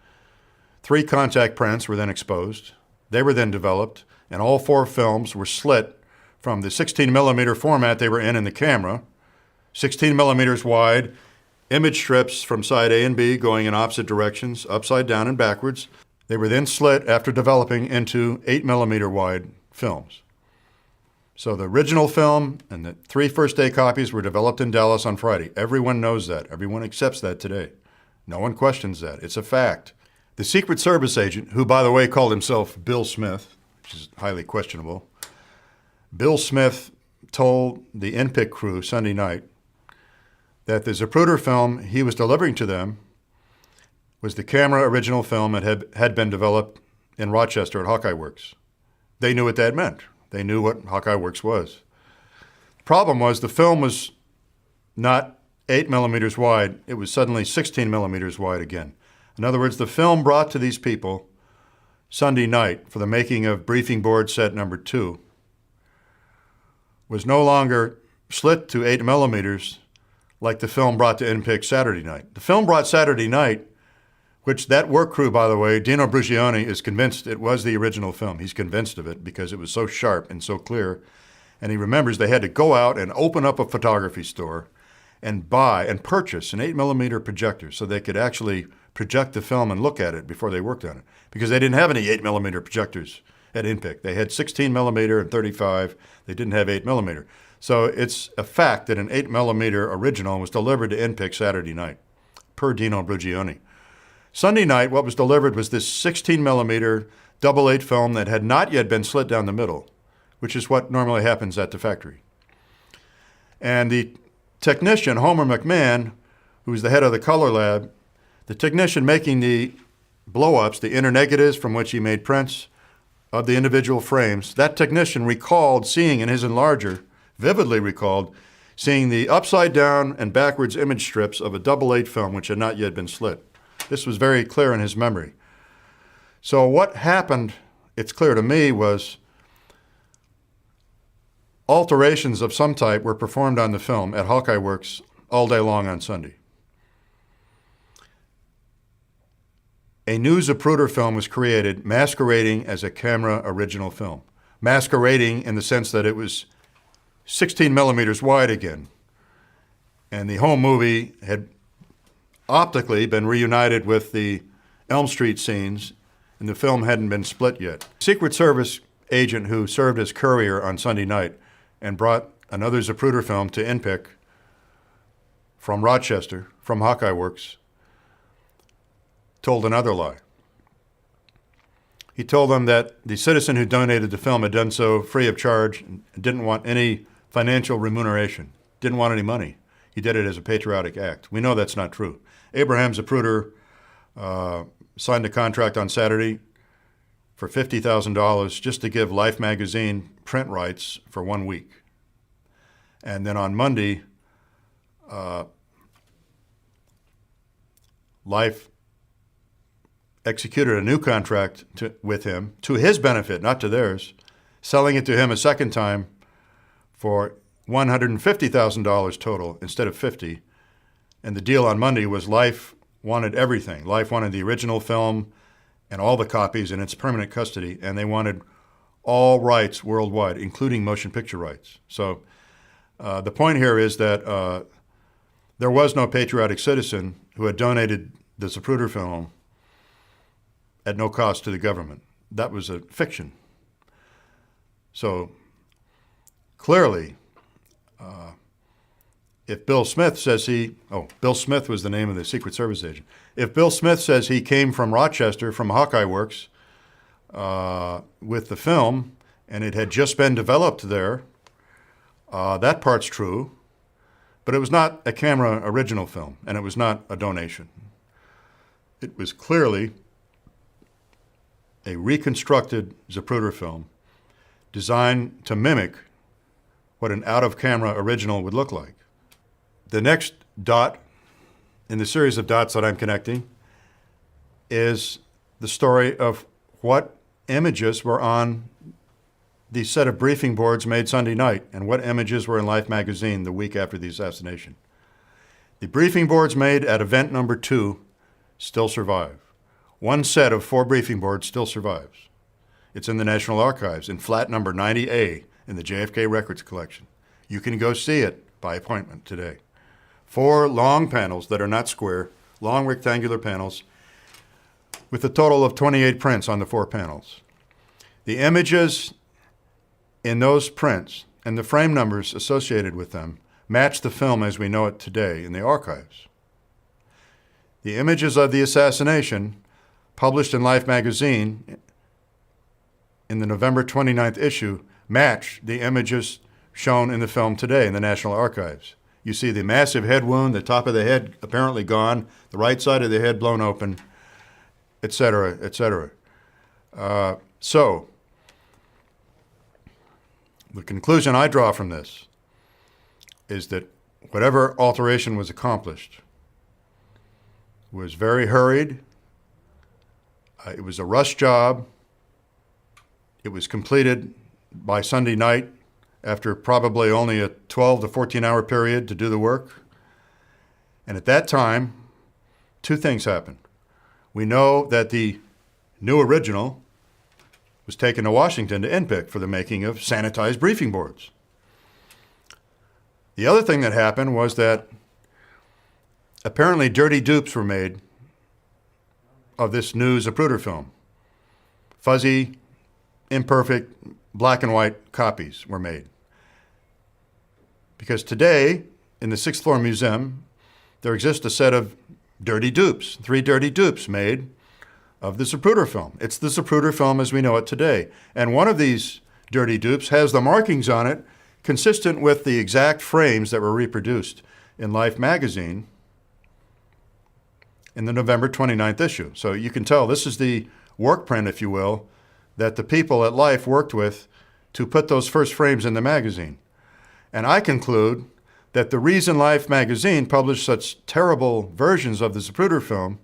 3 contact prints were then exposed. They were then developed, and all 4 films were slit from the 16 millimeter format they were in the camera, 16 millimeters wide, image strips from side A and B going in opposite directions, upside down and backwards. They were then slit after developing into 8 millimeter wide films. So the original film and the 3 first-day copies were developed in Dallas on Friday. Everyone knows that. Everyone accepts that today. No one questions that. It's a fact. The Secret Service agent, who, by the way, called himself Bill Smith, which is highly questionable, Bill Smith told the INPIC crew Sunday night that the Zapruder film he was delivering to them was the camera original film that had been developed in Rochester at Hawkeye Works. They knew what that meant. They knew what Hawkeye Works was. The problem was the film was not 8 millimeters wide. It was suddenly 16 millimeters wide again. In other words, the film brought to these people Sunday night for the making of briefing board set number 2 was no longer slit to 8 millimeters like the film brought to INPIC Saturday night. The film brought Saturday night, which that work crew, by the way, Dino Brugioni, is convinced it was the original film. He's convinced of it because it was so sharp and so clear. And he remembers they had to go out and open up a photography store and buy and purchase an 8 millimeter projector so they could actually project the film and look at it before they worked on it, because they didn't have any 8 millimeter projectors at INPIC. They had 16 millimeter and 35. They didn't have 8 millimeter. So it's a fact that an 8 millimeter original was delivered to INPIC Saturday night, per Dino Brugioni. Sunday night, what was delivered was this 16 millimeter double-8 film that had not yet been slit down the middle, which is what normally happens at the factory. And the technician, Homer McMahon, who was the head of the color lab, the technician making the blow-ups, the inner negatives from which he made prints of the individual frames, that technician recalled seeing in his enlarger, vividly recalled, seeing the upside-down and backwards image strips of a double-8 film which had not yet been slit. This was very clear in his memory. So what happened, it's clear to me, was alterations of some type were performed on the film at Hawkeye Works all day long on Sunday. A new Zapruder film was created masquerading as a camera original film. Masquerading in the sense that it was 16 millimeters wide again. And the whole movie had optically been reunited with the Elm Street scenes, and the film hadn't been split yet. Secret Service agent who served as courier on Sunday night and brought another Zapruder film to INPIC from Rochester, from Hawkeye Works, told another lie. He told them that the citizen who donated the film had done so free of charge and didn't want any financial remuneration, didn't want any money. He did it as a patriotic act. We know that's not true. Abraham Zapruder signed a contract on Saturday for $50,000 just to give Life magazine print rights for 1 week. And then on Monday, Life executed a new contract with him, to his benefit, not to theirs, selling it to him a second time for $150,000 total instead of $50,000. And the deal on Monday was Life wanted everything. Life wanted the original film and all the copies in its permanent custody, and they wanted all rights worldwide, including motion picture rights. So the point here is that there was no patriotic citizen who had donated the Zapruder film at no cost to the government. That was a fiction. So clearly, if Bill Smith says Bill Smith was the name of the Secret Service agent. If Bill Smith says he came from Rochester, from Hawkeye Works, with the film, and it had just been developed there, that part's true, but it was not a camera original film, and it was not a donation. It was clearly a reconstructed Zapruder film designed to mimic what an out-of-camera original would look like. The next dot in the series of dots that I'm connecting is the story of what images were on the set of briefing boards made Sunday night and what images were in Life magazine the week after the assassination. The briefing boards made at event number 2 still survive. One set of 4 briefing boards still survives. It's in the National Archives in flat number 90A in the JFK Records collection. You can go see it by appointment today. 4 long panels that are not square, long rectangular panels with a total of 28 prints on the 4 panels. The images in those prints and the frame numbers associated with them match the film as we know it today in the archives. The images of the assassination published in Life magazine in the November 29th issue match the images shown in the film today in the National Archives. You see the massive head wound, the top of the head apparently gone, the right side of the head blown open, etc., etc. So, the conclusion I draw from this is that whatever alteration was accomplished was very hurried. It was a rush job. It was completed by Sunday night after probably only a 12 to 14-hour period to do the work. And at that time, 2 things happened. We know that the new original was taken to Washington to INPIC for the making of sanitized briefing boards. The other thing that happened was that apparently dirty dupes were made of this new Zapruder film. Fuzzy, imperfect, black and white copies were made. Because today, in the 6th floor museum, there exists a set of dirty dupes, 3 dirty dupes made of the Zapruder film. It's the Zapruder film as we know it today. And one of these dirty dupes has the markings on it consistent with the exact frames that were reproduced in Life magazine in the November 29th issue. So you can tell this is the work print, if you will, that the people at Life worked with to put those first frames in the magazine. And I conclude that the reason Life magazine published such terrible versions of the Zapruder film,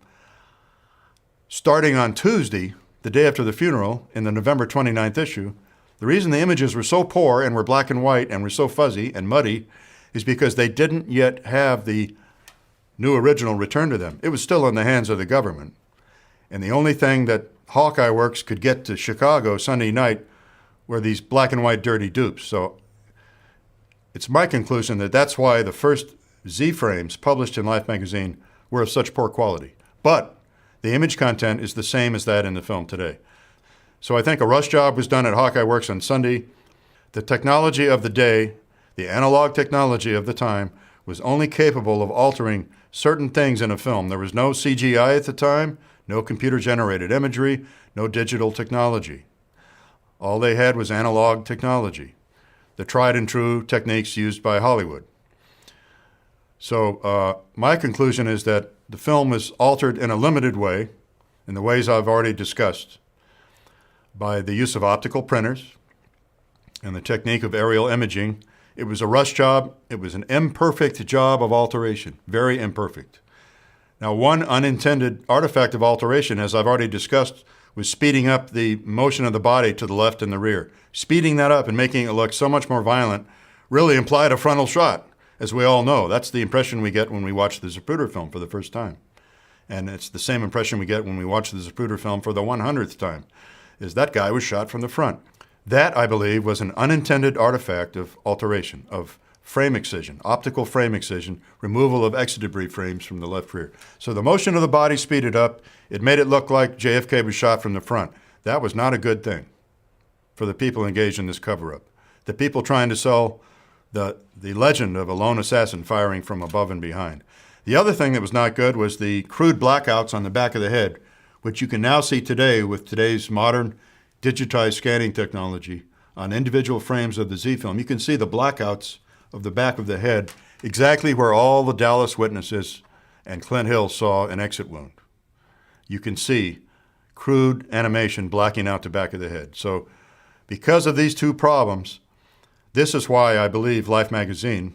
starting on Tuesday, the day after the funeral, in the November 29th issue, The reason the images were so poor and were black and white and were so fuzzy and muddy is because they didn't yet have the new original returned to them. It was still in the hands of the government. And the only thing that Hawkeye Works could get to Chicago Sunday night were these black and white dirty dupes. So it's my conclusion that that's why the first Z-frames published in Life magazine were of such poor quality. But the image content is the same as that in the film today. So I think a rush job was done at Hawkeye Works on Sunday. The technology of the day, the analog technology of the time, was only capable of altering certain things in a film. There was no CGI at the time, no computer-generated imagery, no digital technology. All they had was analog technology, the tried and true techniques used by Hollywood. So my conclusion is that the film is altered in a limited way, in the ways I've already discussed, by the use of optical printers and the technique of aerial imaging. It was a rush job. It was an imperfect job of alteration, very imperfect. Now, one unintended artifact of alteration, as I've already discussed, was speeding up the motion of the body to the left and the rear. Speeding that up and making it look so much more violent really implied a frontal shot, as we all know. That's the impression we get when we watch the Zapruder film for the first time. And it's the same impression we get when we watch the Zapruder film for the 100th time, is that guy was shot from the front. That, I believe, was an unintended artifact of alteration, of frame excision, optical frame excision, removal of exit debris frames from the left rear. So the motion of the body speeded up. It made it look like JFK was shot from the front. That was not a good thing for the people engaged in this cover-up. The people trying to sell the legend of a lone assassin firing from above and behind. The other thing that was not good was the crude blackouts on the back of the head, which you can now see today with today's modern digitized scanning technology on individual frames of the Z-film. You can see the blackouts of the back of the head, exactly where all the Dallas witnesses and Clint Hill saw an exit wound. You can see crude animation blacking out the back of the head. So because of these two problems, this is why I believe Life magazine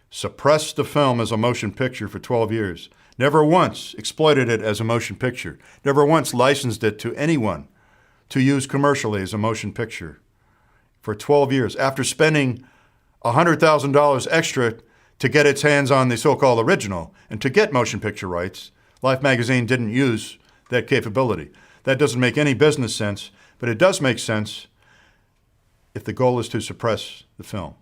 suppressed the film as a motion picture for 12 years. Never once exploited it as a motion picture. Never once licensed it to anyone to use commercially as a motion picture for 12 years. After spending $100,000 extra to get its hands on the so-called original and to get motion picture rights, Life magazine didn't use that capability. That doesn't make any business sense, but it does make sense if the goal is to suppress the film.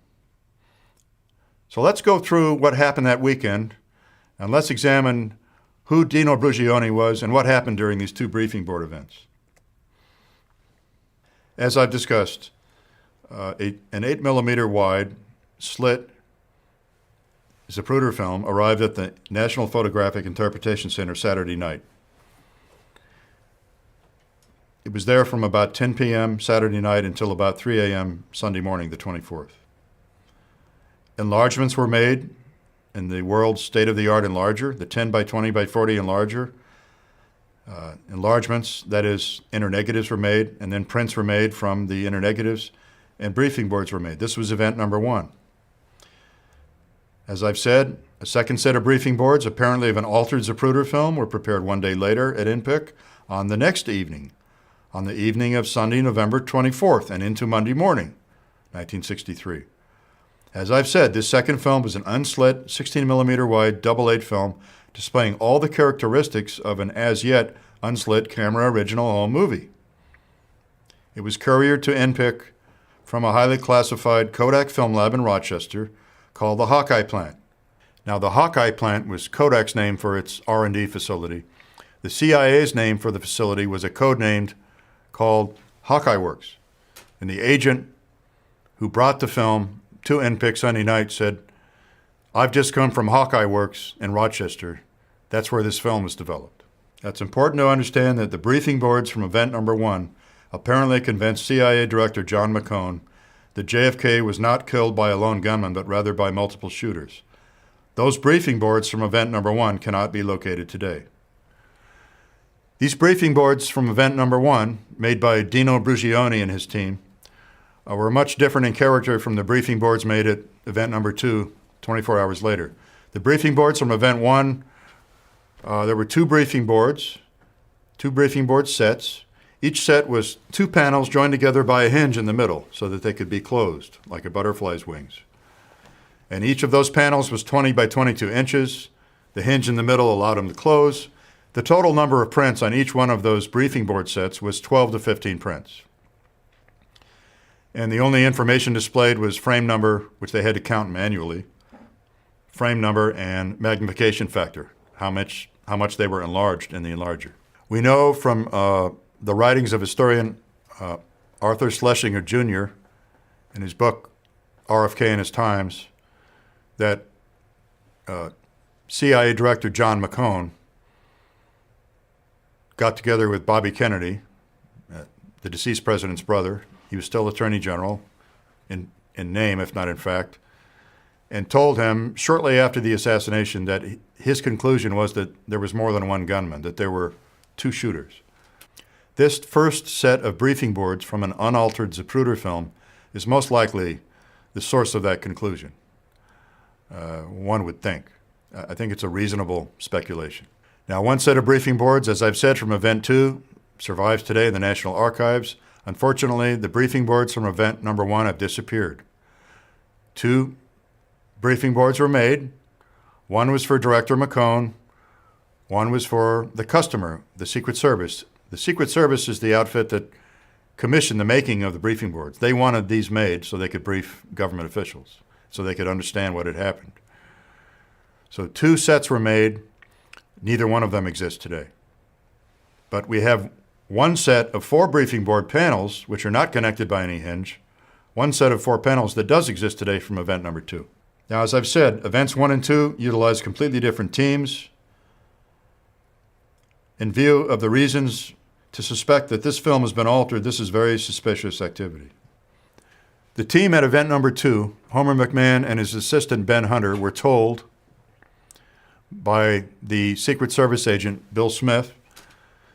So let's go through what happened that weekend, and let's examine who Dino Brugione was and what happened during these two briefing board events. As I've discussed, an 8mm wide slit Zapruder film arrived at the National Photographic Interpretation Center Saturday night. It was there from about 10 p.m. Saturday night until about 3 a.m. Sunday morning, the 24th. Enlargements were made in the world's state-of-the-art enlarger, the 10 by 20 by 40 enlarger. Enlargements, that is, inner negatives were made, and then prints were made from the inner negatives, and briefing boards were made. This was event number one. As I've said, a second set of briefing boards, apparently of an altered Zapruder film, were prepared one day later at INPIC on the next evening, on the evening of Sunday, November 24th, and into Monday morning, 1963. As I've said, this second film was an unslit, 16mm wide, double-8 film displaying all the characteristics of an as-yet unslit camera original home movie. It was couriered to INPIC from a highly classified Kodak film lab in Rochester called the Hawkeye plant. Now, the Hawkeye plant was Kodak's name for its R&D facility. The CIA's name for the facility was a code name called Hawkeye Works. And the agent who brought the film to INPIC Sunday night said, "I've just come from Hawkeye Works in Rochester. That's where this film was developed." That's important to understand that the briefing boards from event number one apparently convinced CIA Director John McCone that JFK was not killed by a lone gunman, but rather by multiple shooters. Those briefing boards from event number one cannot be located today. These briefing boards from event number one, made by Dino Brugione and his team, were much different in character from the briefing boards made at event number two, 24 hours later. The briefing boards from event one, there were two briefing board sets. Each set was 2 panels joined together by a hinge in the middle so that they could be closed, like a butterfly's wings. And each of those panels was 20 by 22 inches. The hinge in the middle allowed them to close. The total number of prints on each one of those briefing board sets was 12 to 15 prints. And the only information displayed was frame number, which they had to count manually, frame number and magnification factor, how much they were enlarged in the enlarger. We know from the writings of historian Arthur Schlesinger Jr. in his book RFK and His Times that CIA Director John McCone got together with Bobby Kennedy, the deceased president's brother. He was still Attorney General in name, if not in fact, and told him shortly after the assassination that his conclusion was that there was more than one gunman, that there were 2 shooters. This first set of briefing boards from an unaltered Zapruder film is most likely the source of that conclusion, one would think. I think it's a reasonable speculation. Now, one set of briefing boards, as I've said, from Event 2 survives today in the National Archives. Unfortunately, the briefing boards from Event number 1 have disappeared. 2 briefing boards were made. One was for Director McCone. One was for the customer, the Secret Service. The Secret Service is the outfit that commissioned the making of the briefing boards. They wanted these made so they could brief government officials, so they could understand what had happened. So 2 sets were made. Neither one of them exists today. But we have one set of 4 briefing board panels, which are not connected by any hinge, one set of 4 panels that does exist today from event number 2. Now, as I've said, events 1 and 2 utilize completely different teams. In view of the reasons to suspect that this film has been altered, this is very suspicious activity. The team at event number 2, Homer McMahon and his assistant Ben Hunter, were told by the Secret Service agent Bill Smith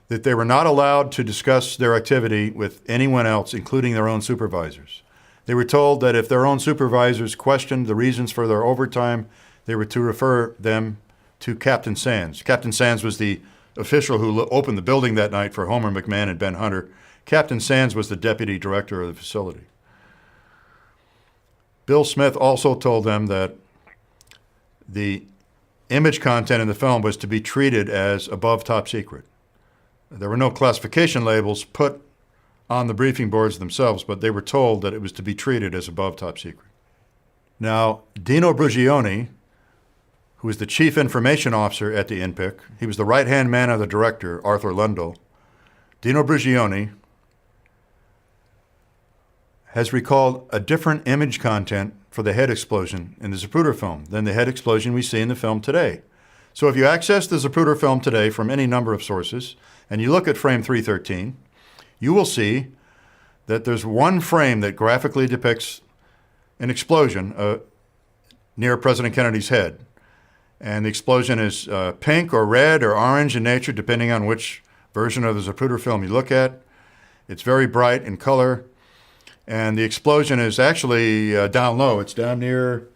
that they were not allowed to discuss their activity with anyone else, including their own supervisors. They were told that if their own supervisors questioned the reasons for their overtime, they were to refer them to Captain Sands. Captain Sands was the official who opened the building that night for Homer McMahon and Ben Hunter. Captain Sands was the deputy director of the facility. Bill Smith also told them that the image content in the film was to be treated as above top secret. There were no classification labels put on the briefing boards themselves, but they were told that it was to be treated as above top secret. Now, Dino Brugioni, who was the chief information officer at the INPIC, he was the right-hand man of the director, Arthur Lundell. Dino Brugioni has recalled a different image content for the head explosion in the Zapruder film than the head explosion we see in the film today. So if you access the Zapruder film today from any number of sources, and you look at frame 313, you will see that there's one frame that graphically depicts an explosion near President Kennedy's head. And the explosion is pink or red or orange in nature, depending on which version of the Zapruder film you look at. It's very bright in color. And the explosion is actually down low. It's down near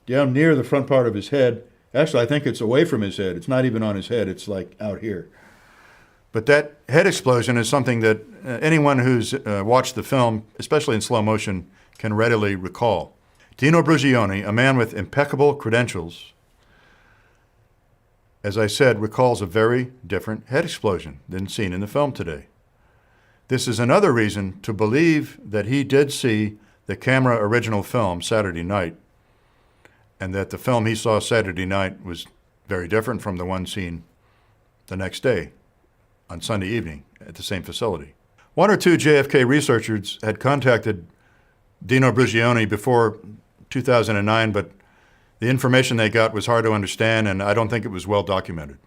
the front part of his head. Actually, I think it's away from his head. It's not even on his head. It's like out here. But that head explosion is something that anyone who's watched the film, especially in slow motion, can readily recall. Dino Brugioni, a man with impeccable credentials, as I said, recalls a very different head explosion than seen in the film today. This is another reason to believe that he did see the camera original film Saturday night, and that the film he saw Saturday night was very different from the one seen the next day on Sunday evening at the same facility. 1 or 2 JFK researchers had contacted Dino Brugioni before 2009, but the information they got was hard to understand, and I don't think it was well documented.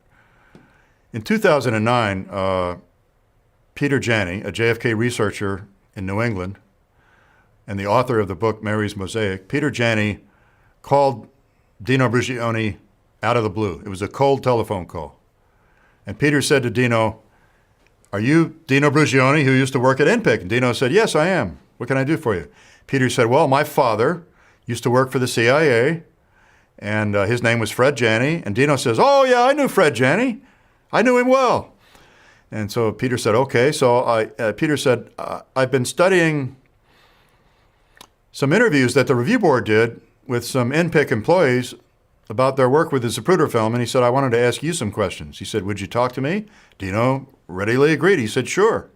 In 2009, Peter Janney, a JFK researcher in New England and the author of the book Mary's Mosaic, Peter Janney called Dino Brugioni out of the blue. It was a cold telephone call. And Peter said to Dino, "Are you Dino Brugioni who used to work at INPIC?" And Dino said, "Yes, I am. What can I do for you?" Peter said, "Well, my father used to work for the CIA, and his name was Fred Janney." And Dino says, "Oh, yeah, I knew Fred Janney. I knew him well." And so Peter said, okay. So Peter said, I've been studying some interviews that the review board did with some NPIC employees about their work with the Zapruder film, and he said, I wanted to ask you some questions. He said, would you talk to me? Dino readily agreed. He said, sure.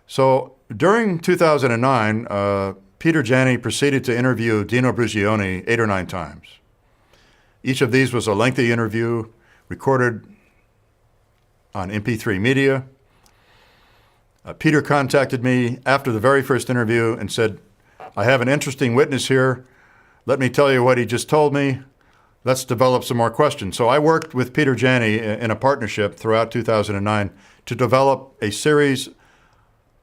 So during 2009, Peter Janney proceeded to interview Dino Brugione 8 or 9 times. Each of these was a lengthy interview recorded on MP3 media. Peter contacted me after the very first interview and said, I have an interesting witness here. Let me tell you what he just told me. Let's develop some more questions. So I worked with Peter Janney in a partnership throughout 2009 to develop a series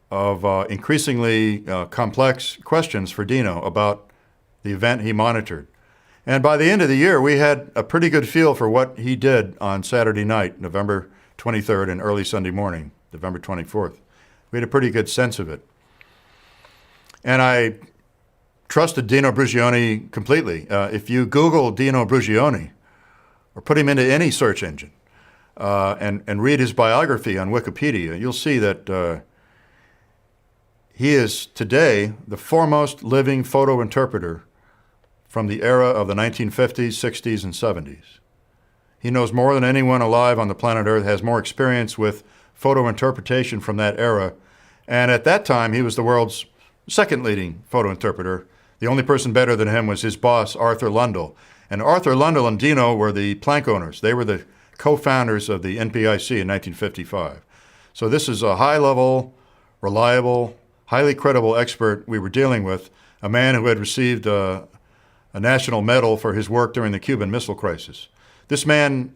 of increasingly complex questions for Dino about the event he monitored. And by the end of the year, we had a pretty good feel for what he did on Saturday night, November 23rd, and early Sunday morning, November 24th. We had a pretty good sense of it. And I trusted Dino Brugione completely. If you Google Dino Brugione, or put him into any search engine, and read his biography on Wikipedia, you'll see that he is today the foremost living photo interpreter from the era of the 1950s, 60s, and 70s. He knows more than anyone alive on the planet Earth, has more experience with photo interpretation from that era, and at that time he was the world's second leading photo interpreter. The only person better than him was his boss, Arthur Lundell. And Arthur Lundell and Dino were the plank owners. They were the co-founders of the NPIC in 1955. So this is a high-level, reliable, highly credible expert we were dealing with, a man who had received a national medal for his work during the Cuban Missile Crisis. This man,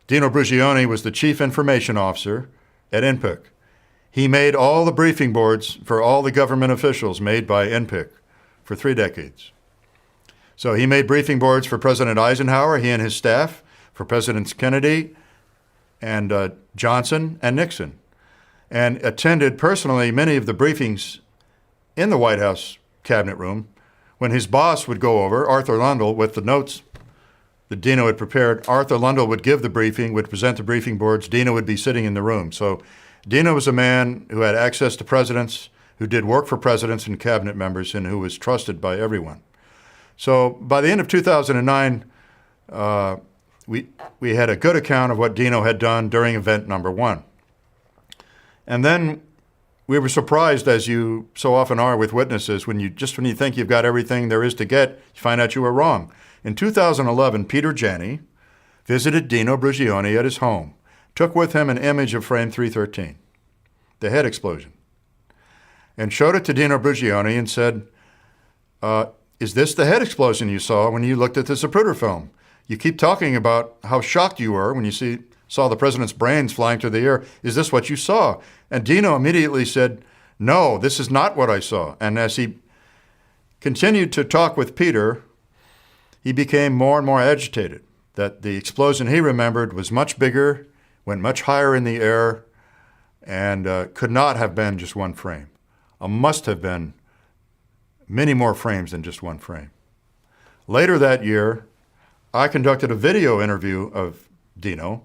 Dino Brugione, was the chief information officer at NPIC. He made all the briefing boards for all the government officials made by NPIC for 3 decades. So he made briefing boards for President Eisenhower, he and his staff, for Presidents Kennedy and Johnson and Nixon, and attended personally many of the briefings in the White House cabinet room when his boss would go over, Arthur Lundell, with the notes that Dino had prepared. Arthur Lundell would give the briefing, would present the briefing boards. Dino would be sitting in the room. So Dino was a man who had access to presidents, who did work for presidents and cabinet members, and who was trusted by everyone. So by the end of 2009, we had a good account of what Dino had done during event number 1. And then we were surprised, as you so often are with witnesses, when you think you've got everything there is to get, you find out you were wrong. In 2011, Peter Janney visited Dino Brugione at his home, took with him an image of frame 313, the head explosion, and showed it to Dino Brugione and said, is this the head explosion you saw when you looked at the Zapruder film? You keep talking about how shocked you were when you saw the president's brains flying through the air. Is this what you saw? And Dino immediately said, no, this is not what I saw. And as he continued to talk with Peter, he became more and more agitated, that the explosion he remembered was much bigger, went much higher in the air, and could not have been just one frame. Must have been many more frames than just one frame. Later that year, I conducted a video interview of Dino,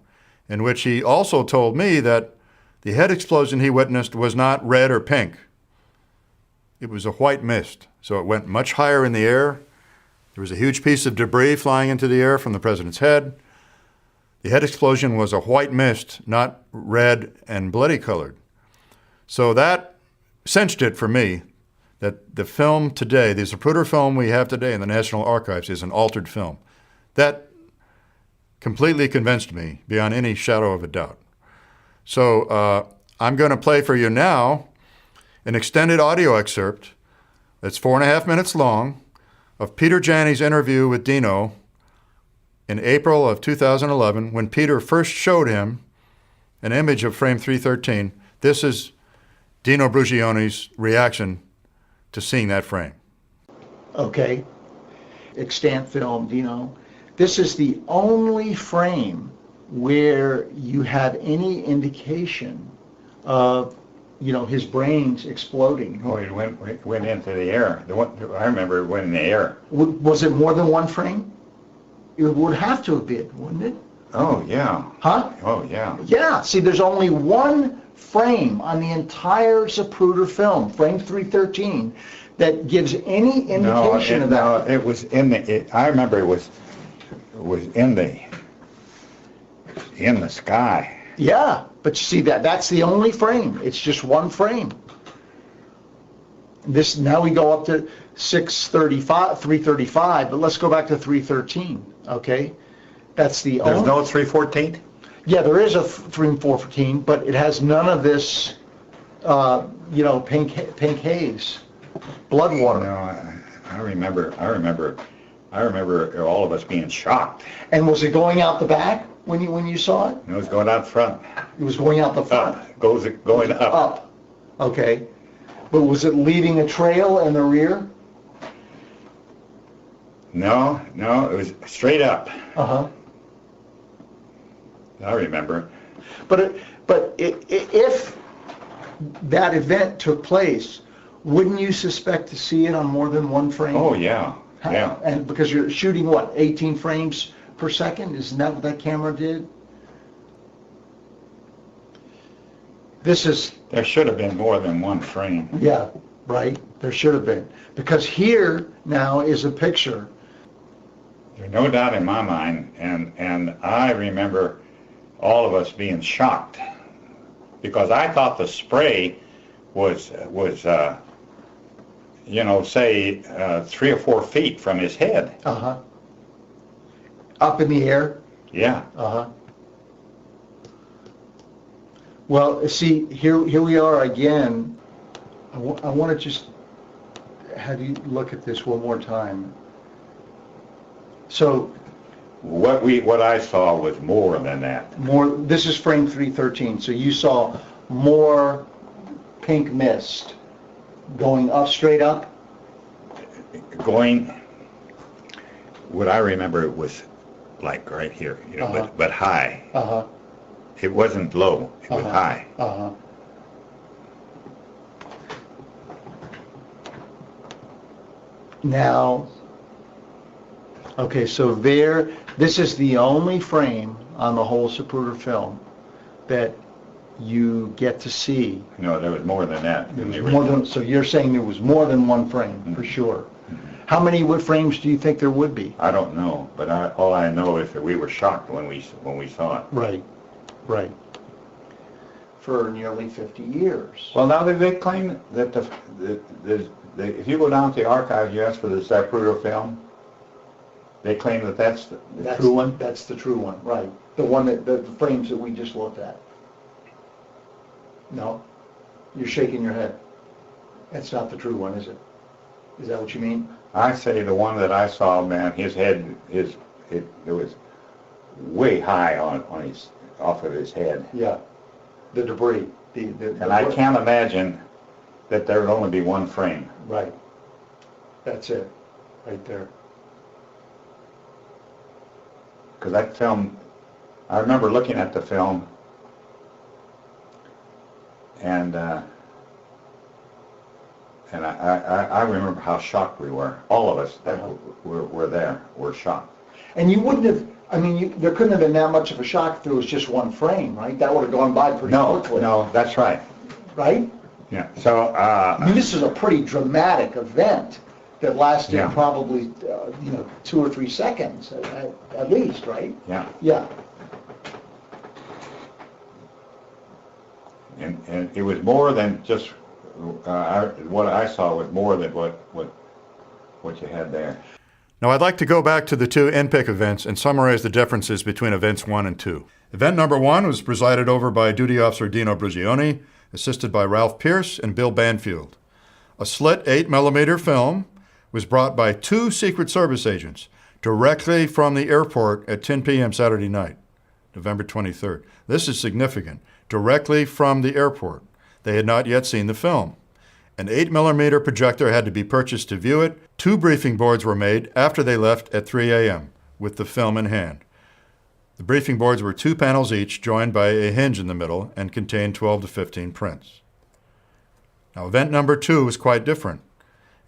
in which he also told me that the head explosion he witnessed was not red or pink. It was a white mist, so it went much higher in the air. There was a huge piece of debris flying into the air from the president's head. The head explosion was a white mist, not red and bloody colored. So that cinched it for me that the film today, the Zapruder film we have today in the National Archives, is an altered film. That completely convinced me beyond any shadow of a doubt. So I'm going to play for you now an extended audio excerpt that's 4.5 minutes long of Peter Janney's interview with Dino in April of 2011 when Peter first showed him an image of frame 313. This is Dino Brugione's reaction to seeing that frame. Okay, extant film, Dino. This is the only frame where you have any indication of, his brains exploding. Oh, it went into the air. I remember it went in the air. Was it more than one frame? It would have to have been, wouldn't it? Oh, yeah. Huh? Oh, yeah. Yeah, see, there's only one frame on the entire Zapruder film, frame 313, that gives any indication of that. No, it was in the, I remember it was in the sky. Yeah, but you see that's the only frame. It's just one frame. This, now we go up to 635, 335, but let's go back to 313, okay? That's the There's only... no 314? Yeah, there is a 314, but it has none of this, pink haze, blood water. No, I remember all of us being shocked. And was it going out the back when you saw it? It was going out front. It was going out the front. Going up. Up. Okay. But was it leaving a trail in the rear? No, it was straight up. Uh-huh. I remember. But if that event took place, wouldn't you suspect to see it on more than one frame? Oh, yeah. Yeah. And because you're shooting, what, 18 frames per second? Isn't that what that camera did? There should have been more than one frame. Yeah, right. There should have been. Because here now is a picture. There's no doubt in my mind, and I remember all of us being shocked because I thought the spray was say 3 or 4 feet from his head. Uh-huh. Up in the air? Yeah. Uh-huh. Well, see, here we are again. I want to just have you look at this one more time. So what I saw was more than that. this is frame 313, so you saw more pink mist going up, straight up? What I remember, it was like right here, Uh-huh. but high. Uh-huh. It wasn't low, it was high. Uh-huh. Now, okay, so this is the only frame on the whole Zapruder film that you get to see. No, there was more than that. So you're saying there was more than one frame, for sure. How many frames do you think there would be? I don't know, but all I know is that we were shocked when we saw it. Right. For nearly 50 years. Well, now they claim that if you go down to the archives, you ask for the Zapruder film, they claim that that's the true one? That's the true one, right. The one the frames that we just looked at. No? You're shaking your head. That's not the true one, is it? Is that what you mean? I say the one that I saw, man, his head, it was way high off of his head. Yeah. The debris. And I can't imagine that there would only be one frame. Right. That's it. Right there. Because that film, I remember looking at the film, and I remember how shocked we were. All of us that were there were shocked. And you wouldn't have, there couldn't have been that much of a shock if there was just one frame, right? That would have gone by pretty quickly. No, that's right. Right? Yeah. So, this is a pretty dramatic event that lasted probably, 2 or 3 seconds at least, right? Yeah. Yeah. And it was more than just what I saw was more than what you had there. Now I'd like to go back to the 2 NPIC events and summarize the differences between events 1 and 2. Event number 1 was presided over by Duty Officer Dino Brugione, assisted by Ralph Pierce and Bill Banfield. A slit 8mm film was brought by 2 Secret Service agents directly from the airport at 10 p.m. Saturday night, November 23rd. This is significant. Directly from the airport. They had not yet seen the film. An 8mm projector had to be purchased to view it. 2 briefing boards were made after they left at 3 a.m. with the film in hand. The briefing boards were 2 panels each, joined by a hinge in the middle, and contained 12 to 15 prints. Now, event number 2 was quite different.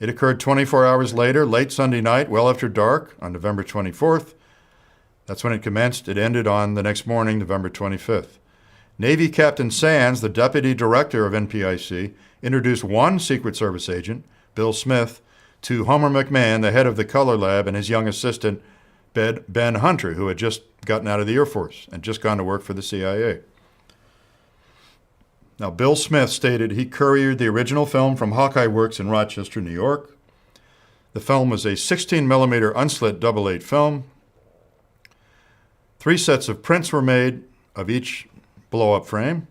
It occurred 24 hours later, late Sunday night, well after dark, on November 24th. That's when it commenced. It ended on the next morning, November 25th. Navy Captain Sands, the deputy director of NPIC, introduced one Secret Service agent, Bill Smith, to Homer McMahon, the head of the color lab, and his young assistant, Ben Hunter, who had just gotten out of the Air Force and just gone to work for the CIA. Now, Bill Smith stated he couriered the original film from Hawkeye Works in Rochester, New York. The film was a 16mm unslit double-8 film. 3 sets of prints were made of each blow-up frame,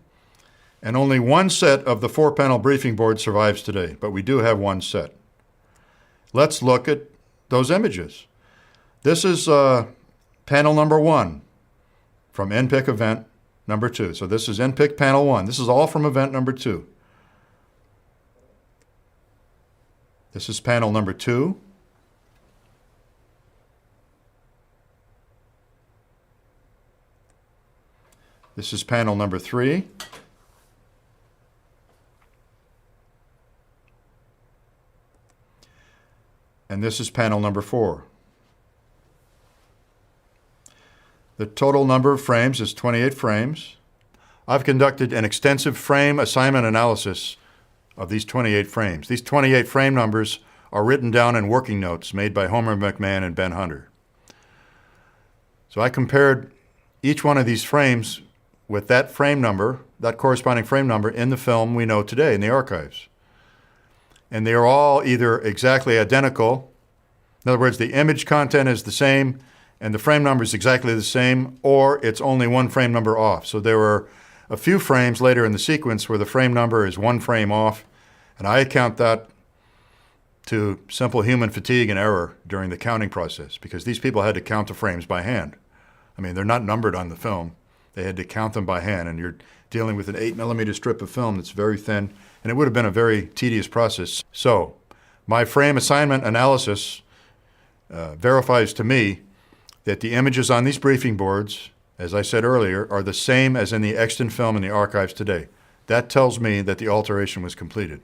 and only one set of the 4-panel briefing board survives today, but we do have one set. Let's look at those images. This is panel number 1 from NPIC event number 2. So this is NPIC panel 1. This is all from event number 2. This is panel number 2. This is panel number 3. And this is panel number 4. The total number of frames is 28 frames. I've conducted an extensive frame assignment analysis of these 28 frames. These 28 frame numbers are written down in working notes made by Homer McMahon and Ben Hunter. So I compared each one of these frames with that frame number, that corresponding frame number in the film we know today in the archives. And they are all either exactly identical, in other words, the image content is the same and the frame number is exactly the same, or it's only one frame number off. So there were a few frames later in the sequence where the frame number is one frame off, and I account that to simple human fatigue and error during the counting process, because these people had to count the frames by hand. I mean, they're not numbered on the film. They had to count them by hand, and you're dealing with an 8mm strip of film that's very thin, and it would have been a very tedious process. So my frame assignment analysis verifies to me that the images on these briefing boards, as I said earlier, are the same as in the extant film in the archives today. That tells me that the alteration was completed.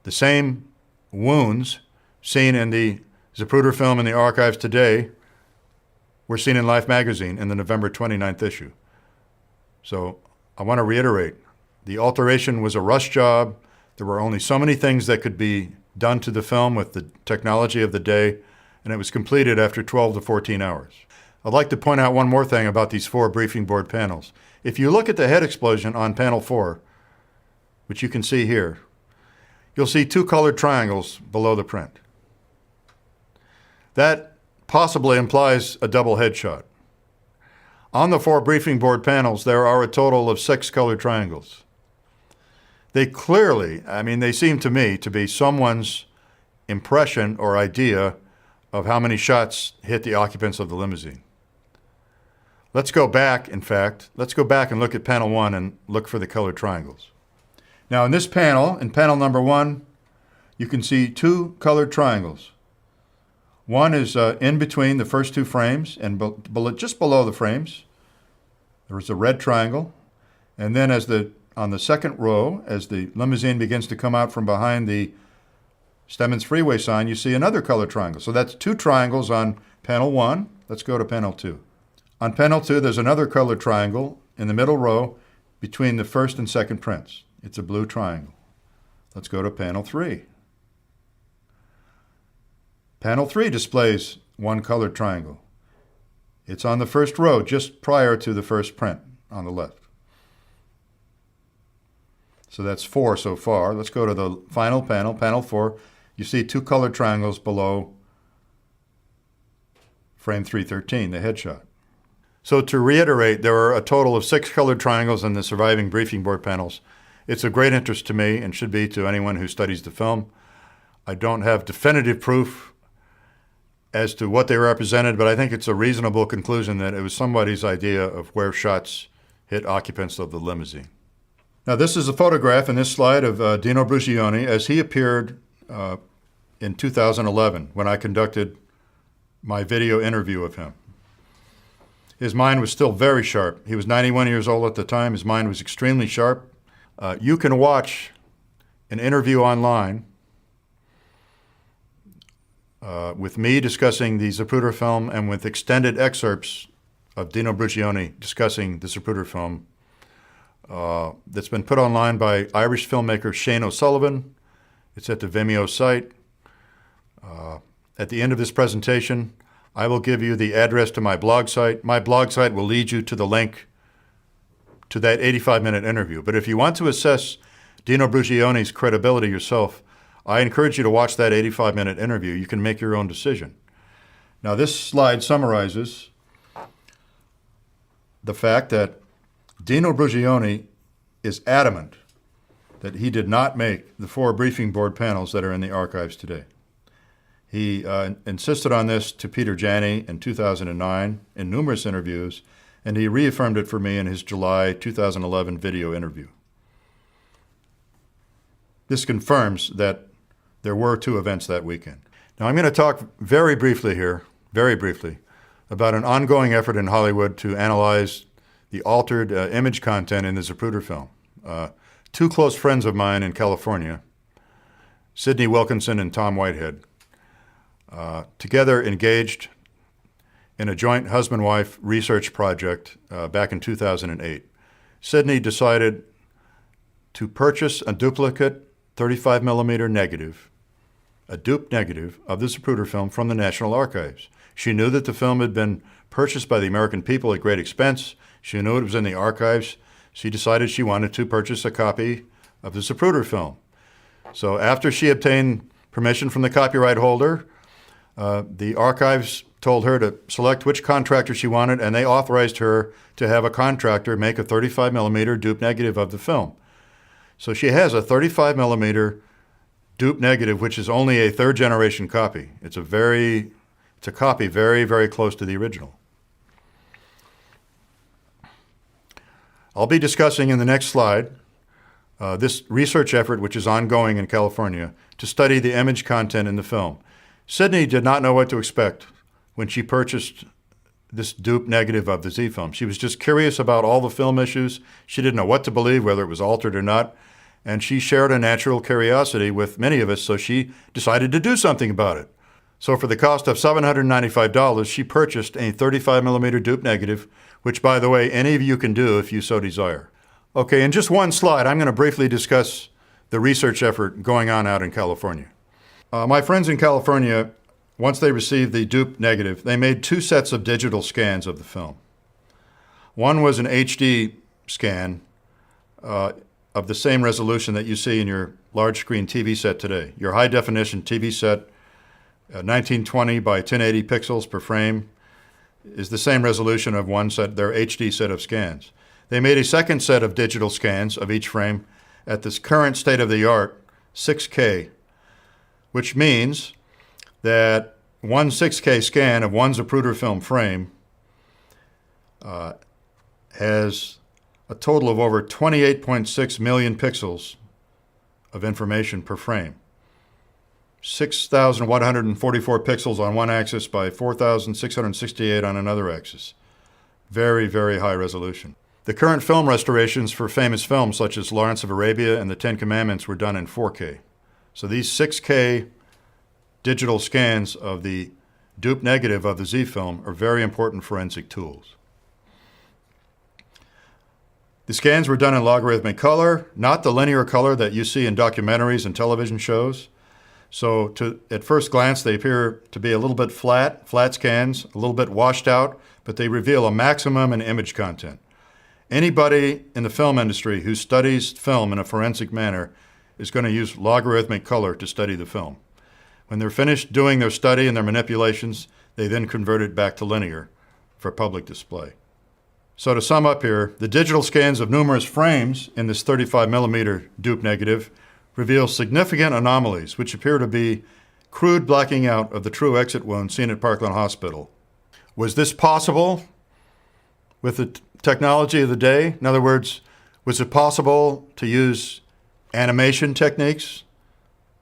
The same wounds seen in the Zapruder film in the archives today were seen in Life magazine in the November 29th issue. So I want to reiterate, the alteration was a rush job. There were only so many things that could be done to the film with the technology of the day, and it was completed after 12 to 14 hours. I'd like to point out one more thing about these 4 briefing board panels. If you look at the head explosion on panel 4, which you can see here, you'll see 2 colored triangles below the print. That possibly implies a double headshot. On the 4 briefing board panels, there are a total of 6 colored triangles. They clearly, they seem to me to be someone's impression or idea of how many shots hit the occupants of the limousine. Let's go back and look at panel 1 and look for the colored triangles. Now in this panel, in panel number 1, you can see 2 colored triangles. One is in between the first 2 frames, and just below the frames, there is a red triangle. And then on the second row, as the limousine begins to come out from behind the Stemmons Freeway sign, you see another colored triangle. So that's 2 triangles on panel 1. Let's go to panel 2. On panel 2, there's another colored triangle in the middle row between the first and second prints. It's a blue triangle. Let's go to panel 3. Panel 3 displays 1 colored triangle. It's on the first row, just prior to the first print on the left. So that's 4 so far. Let's go to the final panel, panel 4. You see 2 colored triangles below frame 313, the headshot. So to reiterate, there are a total of 6 colored triangles in the surviving briefing board panels. It's of great interest to me and should be to anyone who studies the film. I don't have definitive proof as to what they represented, but I think it's a reasonable conclusion that it was somebody's idea of where shots hit occupants of the limousine. Now this is a photograph in this slide of Dino Brucioni as he appeared in 2011 when I conducted my video interview of him. His mind was still very sharp. He was 91 years old at the time. His mind was extremely sharp. You can watch an interview online with me discussing the Zapruder film and with extended excerpts of Dino Brucioni discussing the Zapruder film that's been put online by Irish filmmaker Shane O'Sullivan. It's at the Vimeo site. At the end of this presentation, I will give you the address to my blog site. My blog site will lead you to the link to that 85-minute interview. But if you want to assess Dino Brucioni's credibility yourself, I encourage you to watch that 85-minute interview. You can make your own decision. Now, this slide summarizes the fact that Dino Brucioni is adamant that he did not make the 4 briefing board panels that are in the archives today. He insisted on this to Peter Janney in 2009 in numerous interviews, and he reaffirmed it for me in his July 2011 video interview. This confirms that there were 2 events that weekend. Now, I'm going to talk very briefly here, about an ongoing effort in Hollywood to analyze the altered image content in the Zapruder film. 2 close friends of mine in California, Sidney Wilkinson and Tom Whitehead, together engaged in a joint husband-wife research project back in 2008. Sidney decided to purchase a duplicate 35mm negative, a dupe negative of the Zapruder film from the National Archives. She knew that the film had been purchased by the American people at great expense. She knew it was in the archives. She decided she wanted to purchase a copy of the Zapruder film. So after she obtained permission from the copyright holder, the archives told her to select which contractor she wanted, and they authorized her to have a contractor make a 35mm dupe negative of the film. So she has a 35mm dupe negative, which is only a 3rd-generation copy. It's a copy very, very close to the original. I'll be discussing in the next slide this research effort, which is ongoing in California, to study the image content in the film. Sidney did not know what to expect when she purchased this dupe negative of the Z film. She was just curious about all the film issues. She didn't know what to believe, whether it was altered or not, and she shared a natural curiosity with many of us, so she decided to do something about it. So for the cost of $795, she purchased a 35mm dupe negative, which, by the way, any of you can do if you so desire. Okay, in just one slide, I'm going to briefly discuss the research effort going on out in California. My friends in California, once they received the dupe negative, they made 2 sets of digital scans of the film. One was an HD scan of the same resolution that you see in your large screen TV set today. Your high definition TV set, 1920 by 1080 pixels per frame, is the same resolution of their HD set of scans. They made a second set of digital scans of each frame at this current state-of-the-art 6K, which means that one 6K scan of one Zapruder film frame has a total of over 28.6 million pixels of information per frame. 6,144 pixels on one axis by 4,668 on another axis. Very, very high resolution. The current film restorations for famous films such as Lawrence of Arabia and The 10 Commandments were done in 4K. So these 6K digital scans of the dupe negative of the Z film are very important forensic tools. The scans were done in logarithmic color, not the linear color that you see in documentaries and television shows. So at first glance, they appear to be a little bit flat scans, a little bit washed out, but they reveal a maximum in image content. Anybody in the film industry who studies film in a forensic manner is going to use logarithmic color to study the film. When they're finished doing their study and their manipulations, they then convert it back to linear for public display. So to sum up here, the digital scans of numerous frames in this 35mm dupe negative reveal significant anomalies, which appear to be crude blacking out of the true exit wound seen at Parkland Hospital. Was this possible with the technology of the day? In other words, was it possible to use animation techniques,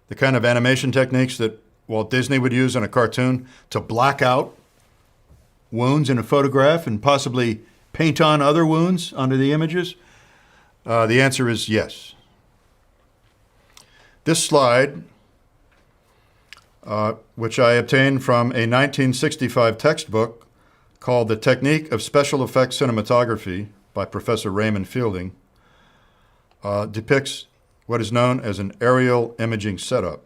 the kind of animation techniques that Walt Disney would use in a cartoon to black out wounds in a photograph and possibly paint on other wounds onto the images? The answer is yes. This slide which I obtained from a 1965 textbook called The Technique of Special Effects Cinematography by Professor Raymond Fielding, depicts what is known as an aerial imaging setup.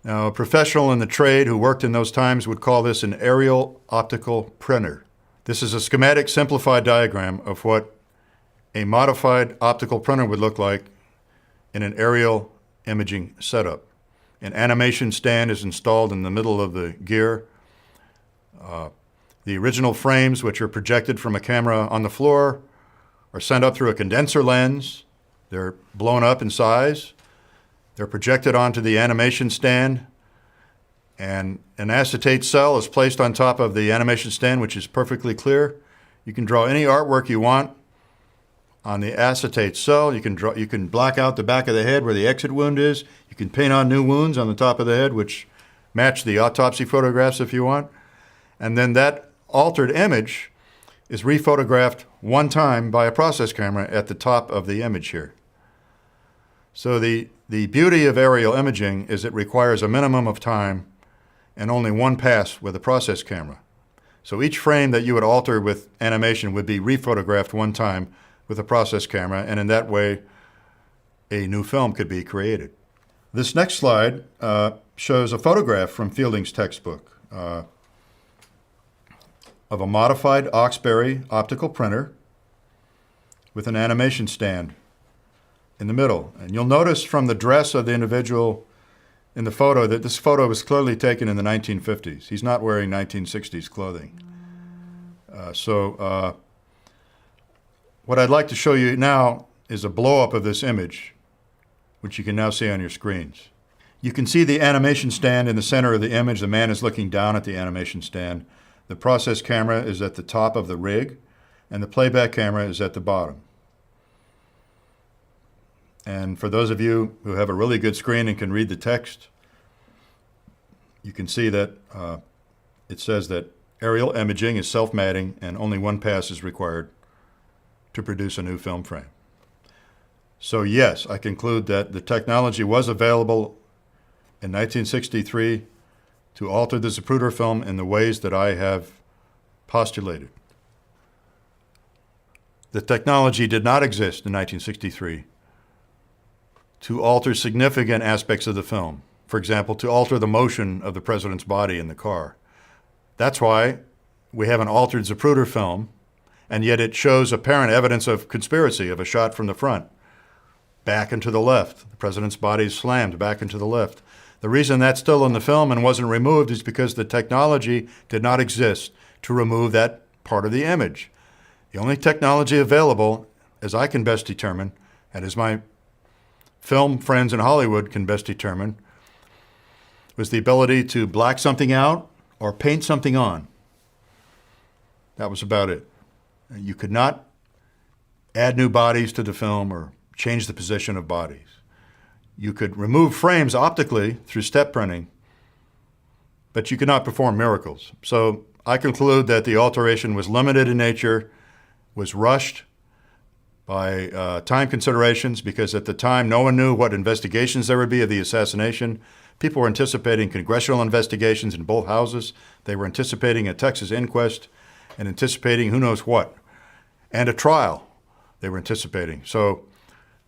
Now, a professional in the trade who worked in those times would call this an aerial optical printer. This is a schematic simplified diagram of what a modified optical printer would look like in an aerial imaging setup. An animation stand is installed in the middle of the gear. The original frames, which are projected from a camera on the floor, are sent up through a condenser lens. They're blown up in size. They're projected onto the animation stand, and an acetate cell is placed on top of the animation stand, which is perfectly clear. You can draw any artwork you want on the acetate cell. You can black out the back of the head where the exit wound is. You can paint on new wounds on the top of the head, which match the autopsy photographs if you want. And then that altered image is rephotographed one time by a process camera at the top of the image here. So the beauty of aerial imaging is it requires a minimum of time and only one pass with a process camera. So each frame that you would alter with animation would be rephotographed one time with a process camera, and in that way, a new film could be created. This next slide shows a photograph from Fielding's textbook of a modified Oxbury optical printer with an animation stand in the middle. And you'll notice from the dress of the individual in the photo that this photo was clearly taken in the 1950s. He's not wearing 1960s clothing. What I'd like to show you now is a blow-up of this image, which you can now see on your screens. You can see the animation stand in the center of the image. The man is looking down at the animation stand. The process camera is at the top of the rig, and the playback camera is at the bottom. And for those of you who have a really good screen and can read the text, you can see that it says that aerial imaging is self-matting and only one pass is required to produce a new film frame. So yes, I conclude that the technology was available in 1963 to alter the Zapruder film in the ways that I have postulated. The technology did not exist in 1963 to alter significant aspects of the film. For example, to alter the motion of the president's body in the car. That's why we have an altered Zapruder film, and yet it shows apparent evidence of conspiracy, of a shot from the front. Back and to the left. The president's body is slammed back and to the left. The reason that's still in the film and wasn't removed is because the technology did not exist to remove that part of the image. The only technology available, as I can best determine, and as my film friends in Hollywood can best determine, was the ability to black something out or paint something on. That was about it. You could not add new bodies to the film or change the position of bodies. You could remove frames optically through step printing, but you could not perform miracles. So I conclude that the alteration was limited in nature, was rushed by time considerations, because at the time no one knew what investigations there would be of the assassination. People were anticipating congressional investigations in both houses. They were anticipating a Texas inquest and anticipating who knows what, and a trial they were anticipating. So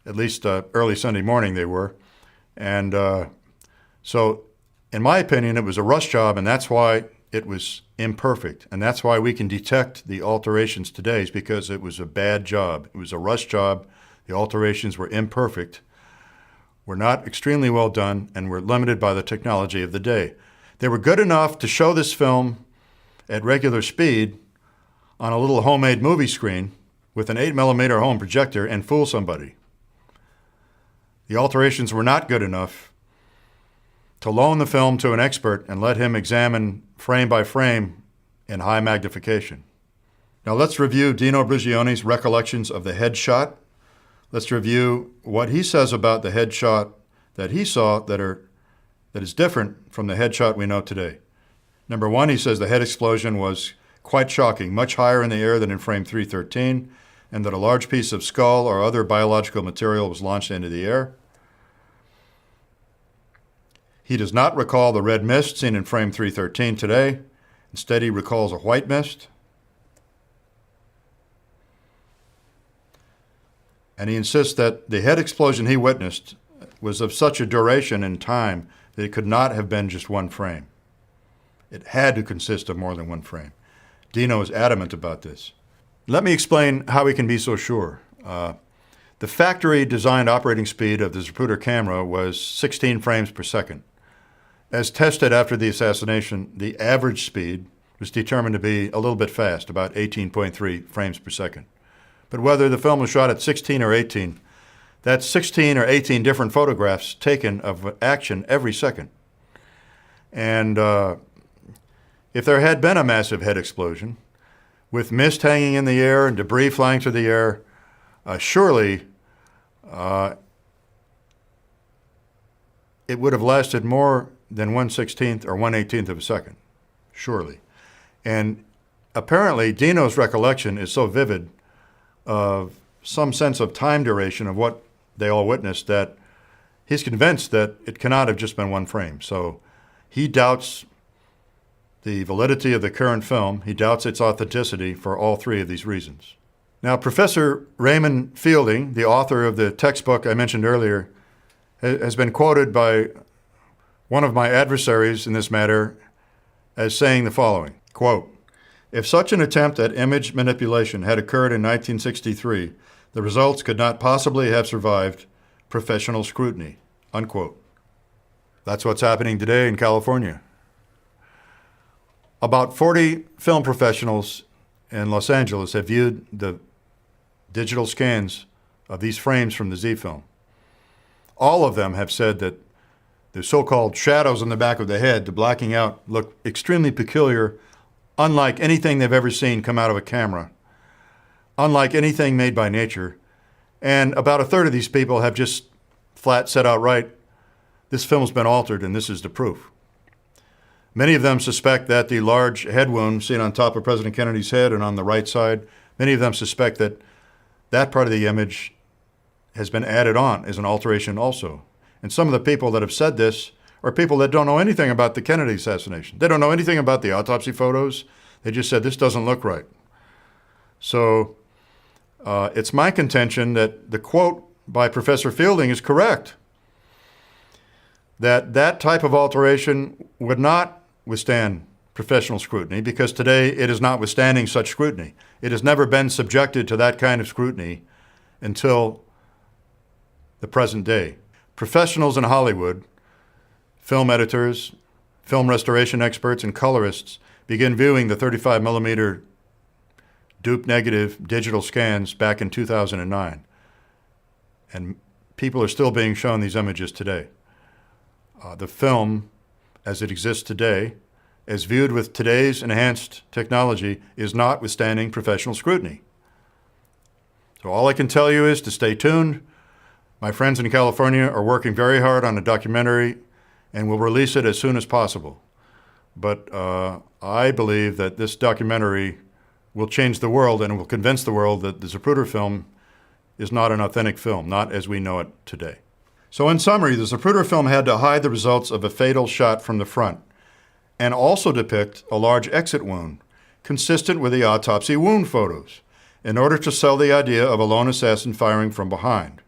at least early Sunday morning they were. And so in my opinion, it was a rush job, and that's why it was imperfect. And that's why we can detect the alterations today, is because it was a bad job. It was a rush job. The alterations were imperfect, were not extremely well done, and were limited by the technology of the day. They were good enough to show this film at regular speed on a little homemade movie screen with an 8mm home projector and fool somebody. The alterations were not good enough to loan the film to an expert and let him examine frame by frame in high magnification. Now let's review Dino Brugioni's recollections of the headshot. Let's review what he says about the headshot that he saw that is different from the headshot we know today. Number one, he says the head explosion was quite shocking, much higher in the air than in frame 313, and that a large piece of skull or other biological material was launched into the air. He does not recall the red mist seen in frame 313 today. Instead, he recalls a white mist. And he insists that the head explosion he witnessed was of such a duration and time that it could not have been just one frame. It had to consist of more than one frame. Dino is adamant about this. Let me explain how we can be so sure. The factory-designed operating speed of the Zapruder camera was 16 frames per second. As tested after the assassination, the average speed was determined to be a little bit fast, about 18.3 frames per second. But whether the film was shot at 16 or 18, that's 16 or 18 different photographs taken of action every second. And if there had been a massive head explosion, with mist hanging in the air and debris flying through the air, surely it would have lasted more than 1/16th or 1/18th of a second, surely. And apparently Dino's recollection is so vivid of some sense of time duration of what they all witnessed that he's convinced that it cannot have just been one frame. So he doubts the validity of the current film. He doubts its authenticity for all three of these reasons. Now, Professor Raymond Fielding, the author of the textbook I mentioned earlier, has been quoted by one of my adversaries in this matter as saying the following, quote, "If such an attempt at image manipulation had occurred in 1963, the results could not possibly have survived professional scrutiny," unquote. That's what's happening today in California. About 40 film professionals in Los Angeles have viewed the digital scans of these frames from the Z film. All of them have said that the so-called shadows on the back of the head, the blacking out, look extremely peculiar, unlike anything they've ever seen come out of a camera, unlike anything made by nature. And about a third of these people have just flat said outright, this film's been altered and this is the proof. Many of them suspect that the large head wound seen on top of President Kennedy's head and on the right side, many of them suspect that that part of the image has been added on as an alteration also. And some of the people that have said this are people that don't know anything about the Kennedy assassination. They don't know anything about the autopsy photos. They just said, this doesn't look right. So it's my contention that the quote by Professor Fielding is correct, that that type of alteration would not withstand professional scrutiny because today it is not withstanding such scrutiny. It has never been subjected to that kind of scrutiny until the present day. Professionals in Hollywood, film editors, film restoration experts, and colorists begin viewing the 35 millimeter dupe negative digital scans back in 2009. And people are still being shown these images today. The film, as it exists today, as viewed with today's enhanced technology, is not withstanding professional scrutiny. So all I can tell you is to stay tuned. My friends in California are working very hard on a documentary and will release it as soon as possible. But I believe that this documentary will change the world and will convince the world that the Zapruder film is not an authentic film, not as we know it today. So in summary, the Zapruder film had to hide the results of a fatal shot from the front and also depict a large exit wound, consistent with the autopsy wound photos, in order to sell the idea of a lone assassin firing from behind.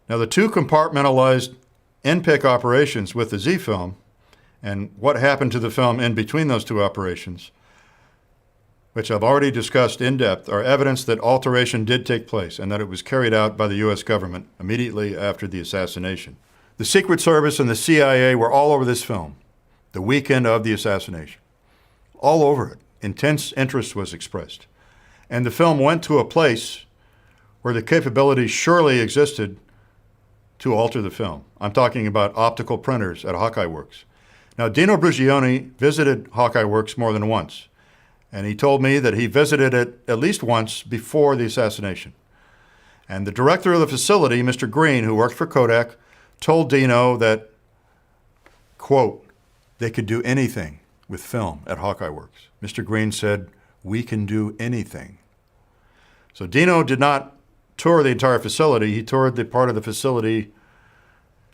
Now, the two compartmentalized in-pick operations with the Z film and what happened to the film in between those two operations, which I've already discussed in depth, are evidence that alteration did take place and that it was carried out by the U.S. government immediately after the assassination. The Secret Service and the CIA were all over this film the weekend of the assassination. All over it. Intense interest was expressed. And the film went to a place where the capability surely existed to alter the film. I'm talking about optical printers at Hawkeye Works. Now, Dino Brugione visited Hawkeye Works more than once, and he told me that he visited it at least once before the assassination. And the director of the facility, Mr. Green, who worked for Kodak, told Dino that, quote, they could do anything with film at Hawkeye Works. Mr. Green said, we can do anything. So Dino did not tour the entire facility. He toured the part of the facility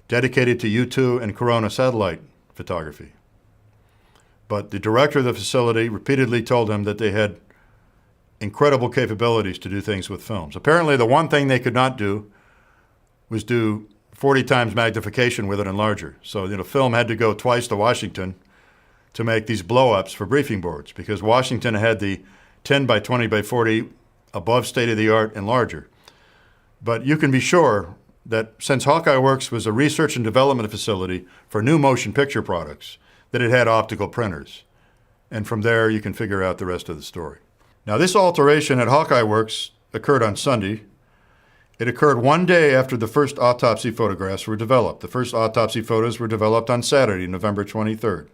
dedicated to U-2 and Corona satellite photography. But the director of the facility repeatedly told him that they had incredible capabilities to do things with films. Apparently, the one thing they could not do was do 40 times magnification with it and larger. So, film had to go twice to Washington to make these blow-ups for briefing boards, because Washington had the 10 by 20 by 40 above state-of-the-art and larger. But you can be sure that since Hawkeye Works was a research and development facility for new motion picture products, that it had optical printers. And from there, you can figure out the rest of the story. Now, this alteration at Hawkeye Works occurred on Sunday. It occurred one day after the first autopsy photographs were developed. The first autopsy photos were developed on Saturday, November 23rd.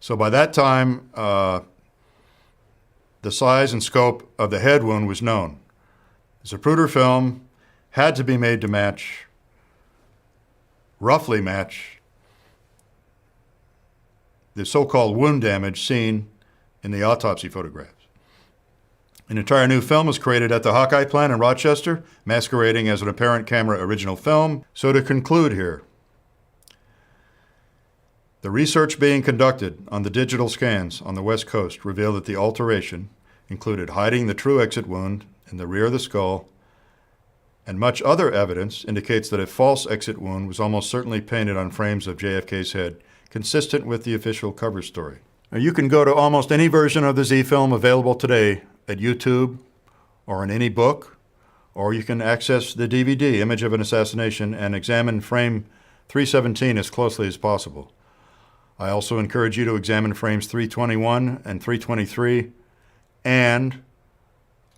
So by that time, the size and scope of the head wound was known. Zapruder film had to be made to match, roughly match, the so-called wound damage seen in the autopsy photographs. An entire new film was created at the Hawkeye plant in Rochester, masquerading as an apparent camera original film. So to conclude here, the research being conducted on the digital scans on the West Coast revealed that the alteration included hiding the true exit wound in the rear of the skull, and much other evidence indicates that a false exit wound was almost certainly painted on frames of JFK's head, consistent with the official cover story. Now, you can go to almost any version of the Z film available today at YouTube or in any book, or you can access the DVD, Image of an Assassination, and examine frame 317 as closely as possible. I also encourage you to examine frames 321 and 323 and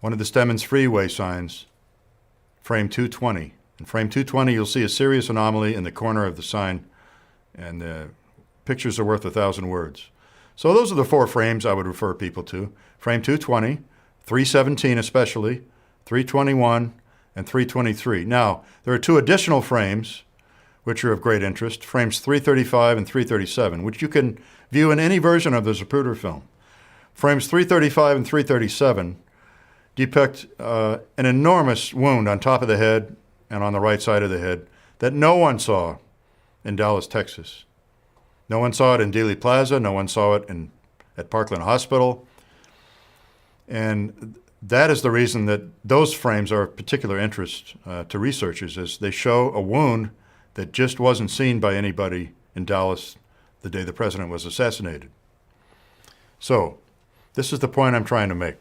one of the Stemmons freeway signs, frame 220. In frame 220, you'll see a serious anomaly in the corner of the sign, and the pictures are worth 1,000 words. So those are the 4 frames I would refer people to. Frame 220, 317 especially, 321, and 323. Now, there are 2 additional frames which are of great interest, frames 335 and 337, which you can view in any version of the Zapruder film. Frames 335 and 337 depict an enormous wound on top of the head and on the right side of the head that no one saw in Dallas, Texas. No one saw it in Dealey Plaza. No one saw it at Parkland Hospital. And that is the reason that those frames are of particular interest to researchers, as they show a wound that just wasn't seen by anybody in Dallas the day the president was assassinated. So, this is the point I'm trying to make.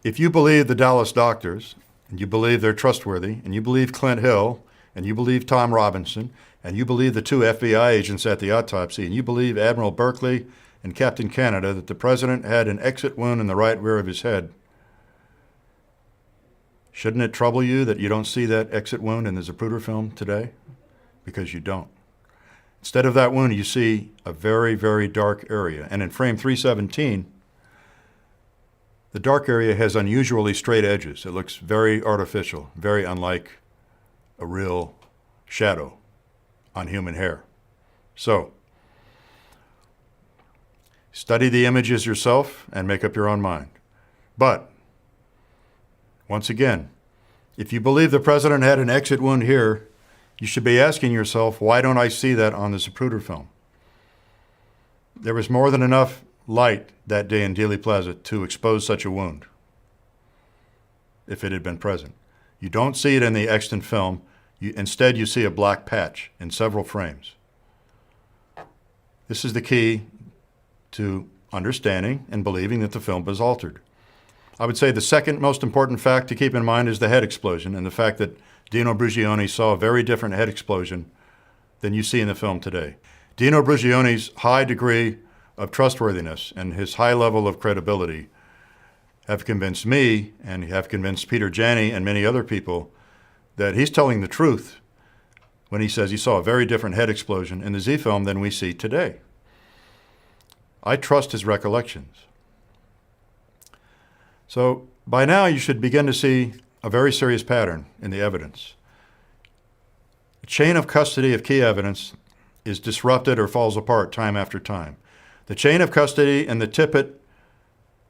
If you believe the Dallas doctors, and you believe they're trustworthy, and you believe Clint Hill, and you believe Tom Robinson, and you believe the 2 FBI agents at the autopsy, and you believe Admiral Berkeley and Captain Canada that the president had an exit wound in the right rear of his head, shouldn't it trouble you that you don't see that exit wound in the Zapruder film today? Because you don't. Instead of that wound, you see a very, very dark area. And in frame 317, the dark area has unusually straight edges. It looks very artificial, very unlike a real shadow on human hair. So, study the images yourself and make up your own mind. But, once again, if you believe the president had an exit wound here, you should be asking yourself, why don't I see that on the Zapruder film? There was more than enough light that day in Dealey Plaza to expose such a wound, if it had been present. You don't see it in the extant film. Instead, you see a black patch in several frames. This is the key to understanding and believing that the film was altered. I would say the second most important fact to keep in mind is the head explosion, and the fact that Dino Brugione saw a very different head explosion than you see in the film today. Dino Brugione's high degree of trustworthiness and his high level of credibility have convinced me, and have convinced Peter Janney and many other people, that he's telling the truth when he says he saw a very different head explosion in the Z film than we see today. I trust his recollections. So by now you should begin to see a very serious pattern in the evidence. The chain of custody of key evidence is disrupted or falls apart time after time. The chain of custody in the Tippit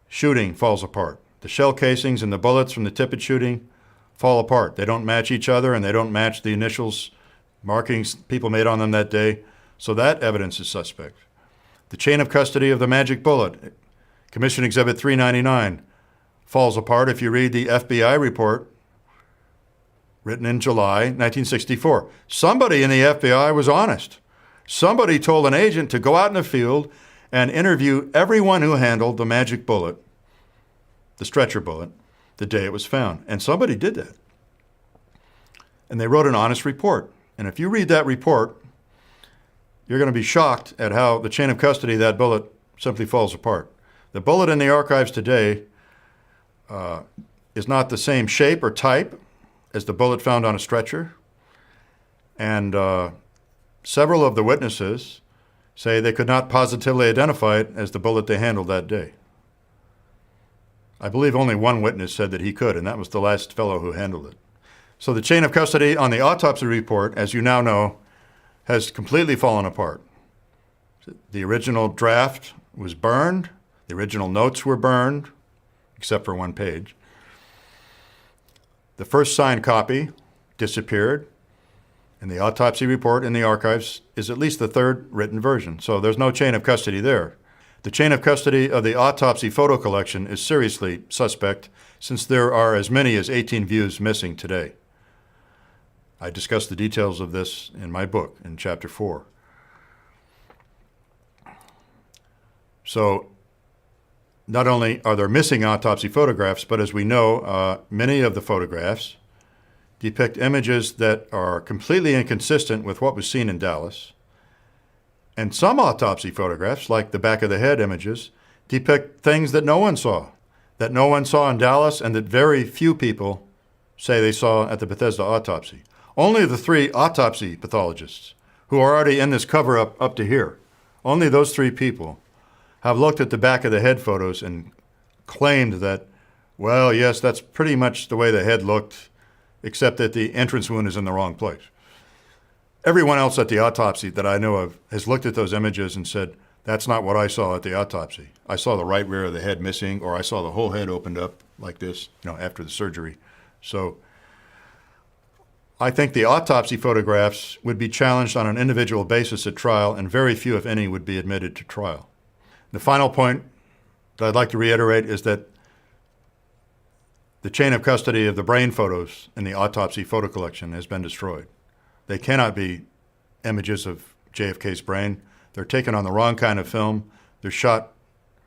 shooting falls apart. The shell casings and the bullets from the Tippit shooting fall apart. They don't match each other, and they don't match the initials, markings people made on them that day. So that evidence is suspect. The chain of custody of the magic bullet, Commission Exhibit 399, falls apart if you read the FBI report written in July 1964. Somebody in the FBI was honest. Somebody told an agent to go out in the field and interview everyone who handled the magic bullet, the stretcher bullet, the day it was found. And somebody did that. And they wrote an honest report. And if you read that report, you're going to be shocked at how the chain of custody of that bullet simply falls apart. The bullet in the archives today is not the same shape or type as the bullet found on a stretcher. And several of the witnesses say they could not positively identify it as the bullet they handled that day. I believe only one witness said that he could, and that was the last fellow who handled it. So the chain of custody on the autopsy report, as you now know, has completely fallen apart. The original draft was burned. The original notes were burned, except for one page. The first signed copy disappeared, and the autopsy report in the archives is at least the third written version. So there's no chain of custody there. The chain of custody of the autopsy photo collection is seriously suspect, since there are as many as 18 views missing today. I discuss the details of this in my book in Chapter 4. So not only are there missing autopsy photographs, but as we know, many of the photographs depict images that are completely inconsistent with what was seen in Dallas. And some autopsy photographs, like the back of the head images, depict things that no one saw in Dallas, and that very few people say they saw at the Bethesda autopsy. Only the 3 autopsy pathologists who are already in this cover-up up to here, only those 3 people have looked at the back of the head photos and claimed that, well, yes, that's pretty much the way the head looked, except that the entrance wound is in the wrong place. Everyone else at the autopsy that I know of has looked at those images and said, that's not what I saw at the autopsy. I saw the right rear of the head missing, or I saw the whole head opened up like this, after the surgery. So I think the autopsy photographs would be challenged on an individual basis at trial, and very few, if any, would be admitted to trial. The final point that I'd like to reiterate is that the chain of custody of the brain photos in the autopsy photo collection has been destroyed. They cannot be images of JFK's brain. They're taken on the wrong kind of film. They're shot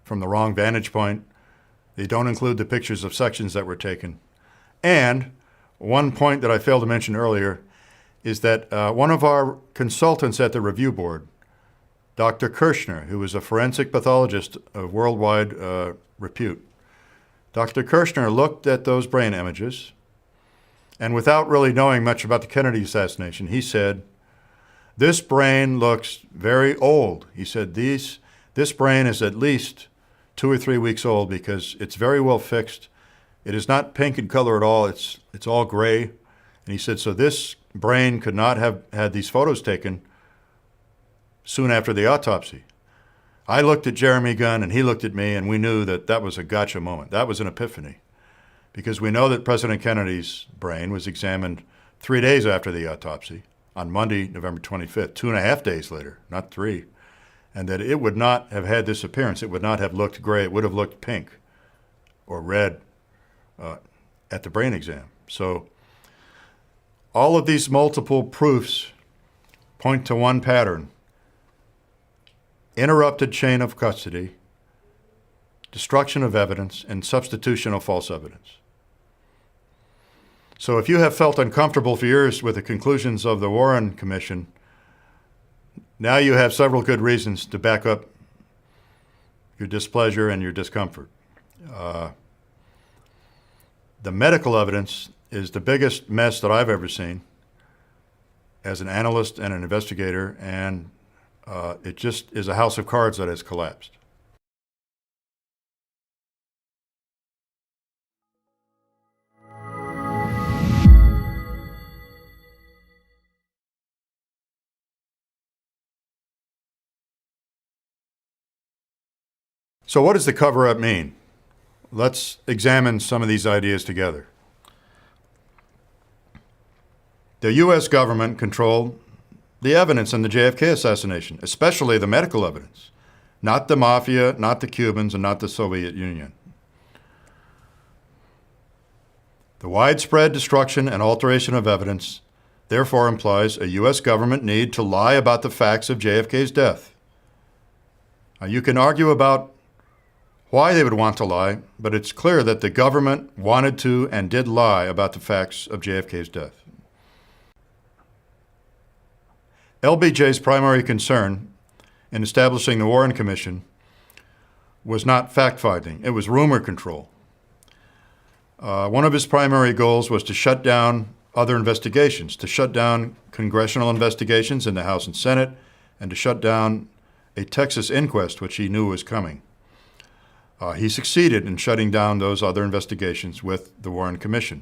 from the wrong vantage point. They don't include the pictures of sections that were taken. And one point that I failed to mention earlier is that one of our consultants at the review board, Dr. Kirshner, who was a forensic pathologist of worldwide repute, Dr. Kirshner looked at those brain images, and without really knowing much about the Kennedy assassination, he said, this brain looks very old. He said, this brain is at least 2 or 3 weeks old because it's very well fixed. It is not pink in color at all. It's all gray. And he said, so this brain could not have had these photos taken soon after the autopsy. I looked at Jeremy Gunn and he looked at me, and we knew that that was a gotcha moment. That was an epiphany, because we know that President Kennedy's brain was examined 3 days after the autopsy, on Monday, November 25th, 2.5 days later, not 3, and that it would not have had this appearance. It would not have looked gray. It would have looked pink or red at the brain exam. So all of these multiple proofs point to one pattern: interrupted chain of custody, destruction of evidence, and substitution of false evidence. So if you have felt uncomfortable for years with the conclusions of the Warren Commission, now you have several good reasons to back up your displeasure and your discomfort. The medical evidence is the biggest mess that I've ever seen as an analyst and an investigator, and it just is a house of cards that has collapsed. So what does the cover-up mean? let's examine some of these ideas together. The U.S. government controlled the evidence in the JFK assassination, especially the medical evidence, not the mafia, not the Cubans, and not the Soviet Union. The widespread destruction and alteration of evidence therefore implies a U.S. government need to lie about the facts of JFK's death. Now, you can argue about why they would want to lie, but it's clear that the government wanted to and did lie about the facts of JFK's death. LBJ's primary concern in establishing the Warren Commission was not fact-finding, it was rumor control. One of his primary goals was to shut down other investigations, to shut down congressional investigations in the House and Senate, and to shut down a Texas inquest, which he knew was coming. He succeeded in shutting down those other investigations with the Warren Commission.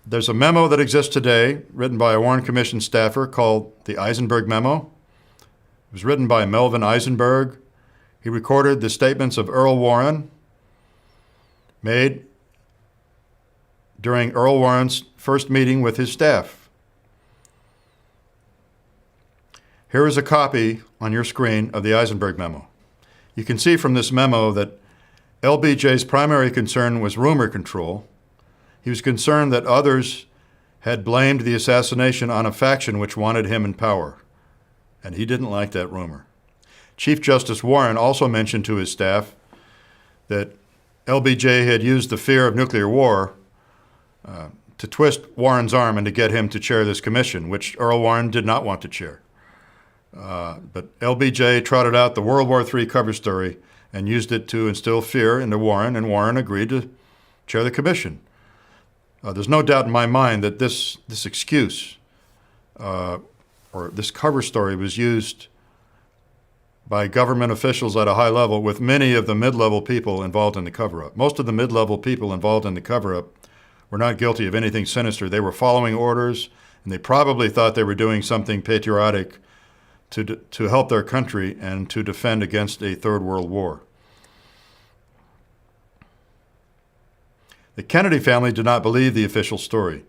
There's a memo that exists today written by a Warren Commission staffer called the Eisenberg Memo. It was written by Melvin Eisenberg. He recorded the statements of Earl Warren made during Earl Warren's first meeting with his staff. Here is a copy on your screen of the Eisenberg Memo. You can see from this memo that LBJ's primary concern was rumor control. He was concerned that others had blamed the assassination on a faction which wanted him in power, and he didn't like that rumor. Chief Justice Warren also mentioned to his staff that LBJ had used the fear of nuclear war to twist Warren's arm and to get him to chair this commission, which Earl Warren did not want to chair. But LBJ trotted out the World War III cover story and used it to instill fear into Warren, and Warren agreed to chair the commission. There's no doubt in my mind that this excuse or this cover story was used by government officials at a high level with many of the mid-level people involved in the cover-up. Most of the mid-level people involved in the cover-up were not guilty of anything sinister. They were following orders, and they probably thought they were doing something patriotic to help their country and to defend against a third world war. The Kennedy family did not believe the official story.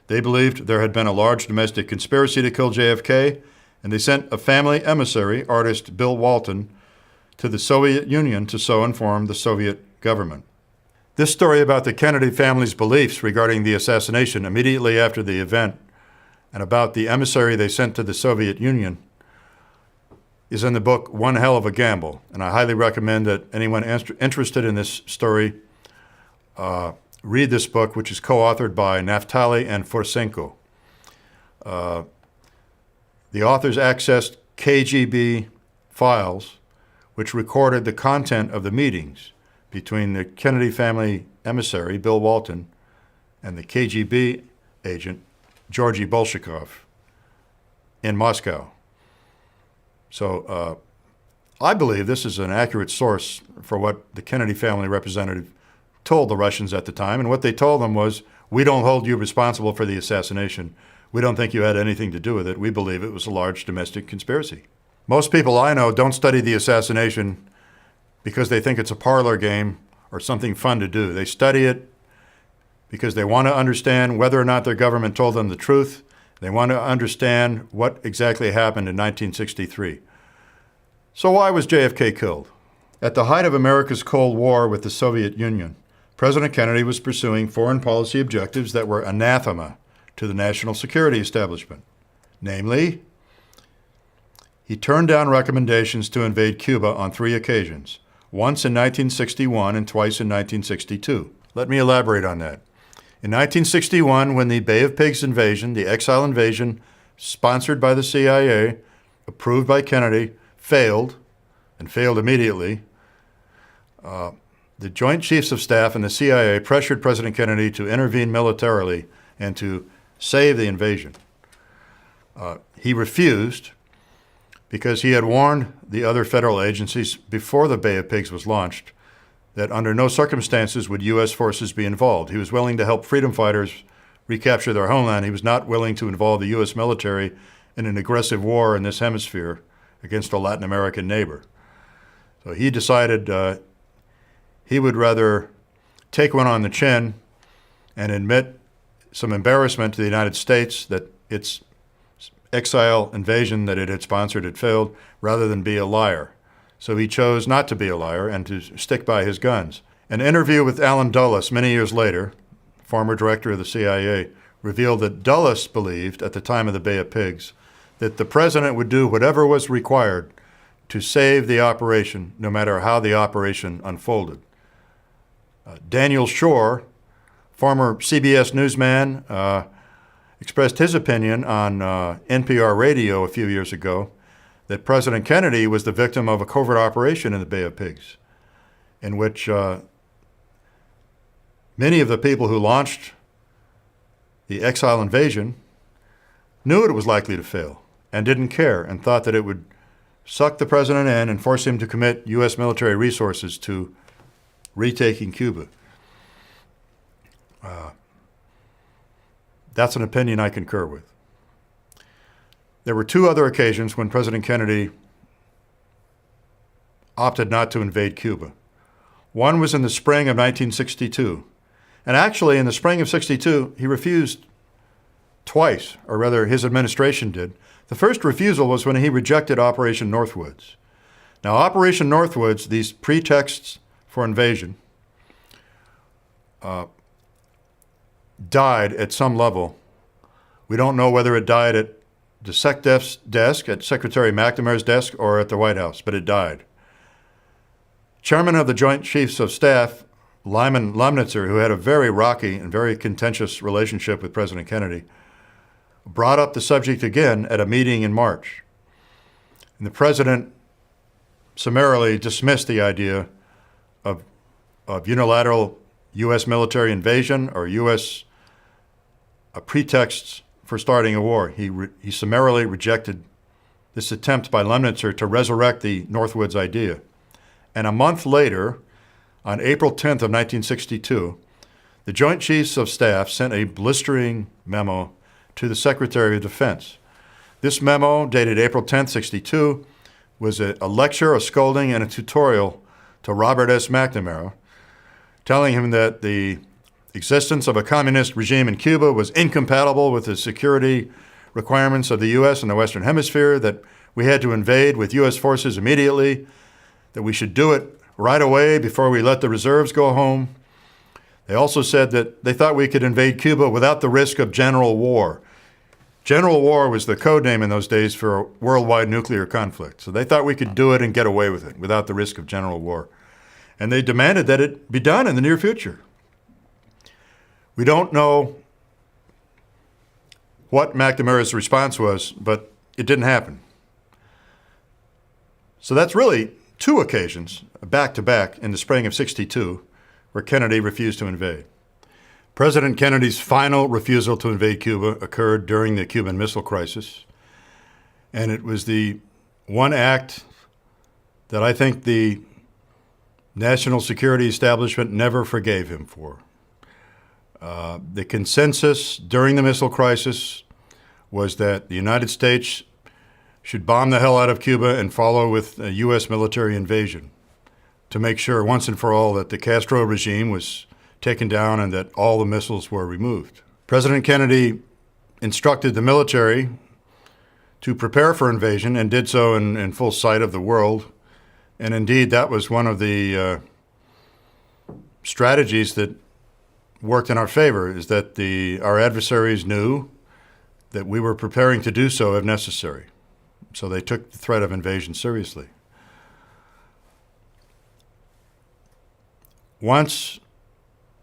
They believed there had been a large domestic conspiracy to kill JFK, and they sent a family emissary, artist Bill Walton, to the Soviet Union to so inform the Soviet government. This story about the Kennedy family's beliefs regarding the assassination immediately after the event and about the emissary they sent to the Soviet Union is in the book One Hell of a Gamble, and I highly recommend that anyone interested in this story read this book, which is co-authored by Naftali and Forsenko. The authors accessed KGB files which recorded the content of the meetings between the Kennedy family emissary, Bill Walton, and the KGB agent, Georgy Bolshakov, in Moscow. So I believe this is an accurate source for what the Kennedy family representative told the Russians at the time, and what they told them was, we don't hold you responsible for the assassination. We don't think you had anything to do with it. We believe it was a large domestic conspiracy. Most people I know don't study the assassination because they think it's a parlor game or something fun to do. They study it because they want to understand whether or not their government told them the truth. They want to understand what exactly happened in 1963. So why was JFK killed? At the height of America's Cold War with the Soviet Union, President Kennedy was pursuing foreign policy objectives that were anathema to the national security establishment. Namely, he turned down recommendations to invade Cuba on 3 occasions, once in 1961 and twice in 1962. Let me elaborate on that. In 1961, when the Bay of Pigs invasion, the exile invasion, sponsored by the CIA, approved by Kennedy, failed, and failed immediately, the Joint Chiefs of Staff and the CIA pressured President Kennedy to intervene militarily and to save the invasion. He refused because he had warned the other federal agencies before the Bay of Pigs was launched that under no circumstances would U.S. forces be involved. He was willing to help freedom fighters recapture their homeland. He was not willing to involve the U.S. military in an aggressive war in this hemisphere against a Latin American neighbor. So he decided he would rather take one on the chin and admit some embarrassment to the United States that its exile invasion that it had sponsored had failed, rather than be a liar. So he chose not to be a liar and to stick by his guns. An interview with Allen Dulles many years later, former director of the CIA, revealed that Dulles believed, at the time of the Bay of Pigs, that the president would do whatever was required to save the operation, no matter how the operation unfolded. Daniel Shore, former CBS newsman, expressed his opinion on NPR radio a few years ago that President Kennedy was the victim of a covert operation in the Bay of Pigs, in which many of the people who launched the exile invasion knew it was likely to fail and didn't care and thought that it would suck the president in and force him to commit U.S. military resources to retaking Cuba. That's an opinion I concur with. There were two other occasions when President Kennedy opted not to invade Cuba. One was in the spring of 1962. And actually, in the spring of 62, he refused twice, or rather his administration did. The first refusal was when he rejected Operation Northwoods. Now, Operation Northwoods, these pretexts for invasion, died at some level. We don't know whether it died at the SecDef's desk, at Secretary McNamara's desk, or at the White House, but it died. Chairman of the Joint Chiefs of Staff, Lyman Lemnitzer, who had a very rocky and very contentious relationship with President Kennedy, brought up the subject again at a meeting in March. And the president summarily dismissed the idea of unilateral U.S. military invasion or U.S. Pretexts for starting a war. He summarily rejected this attempt by Lemnitzer to resurrect the Northwoods idea. And a month later, on April 10th of 1962, the Joint Chiefs of Staff sent a blistering memo to the Secretary of Defense. This memo, dated April 10th, 62, was a lecture, a scolding, and a tutorial to Robert S. McNamara, telling him that the existence of a communist regime in Cuba was incompatible with the security requirements of the U.S. and the Western Hemisphere, that we had to invade with U.S. forces immediately, that we should do it right away before we let the reserves go home. They also said that they thought we could invade Cuba without the risk of general war. General war was the code name in those days for a worldwide nuclear conflict. So they thought we could do it and get away with it without the risk of general war. And they demanded that it be done in the near future. We don't know what McNamara's response was, but it didn't happen. So that's really two occasions, back-to-back, in the spring of 62, where Kennedy refused to invade. President Kennedy's final refusal to invade Cuba occurred during the Cuban Missile Crisis, and it was the one act that I think the national security establishment never forgave him for. The consensus during the missile crisis was that the United States should bomb the hell out of Cuba and follow with a U.S. military invasion to make sure once and for all that the Castro regime was taken down and that all the missiles were removed. President Kennedy instructed the military to prepare for invasion and did so in full sight of the world. And indeed, that was one of the strategies that worked in our favor, is that our adversaries knew that we were preparing to do so if necessary. So they took the threat of invasion seriously. Once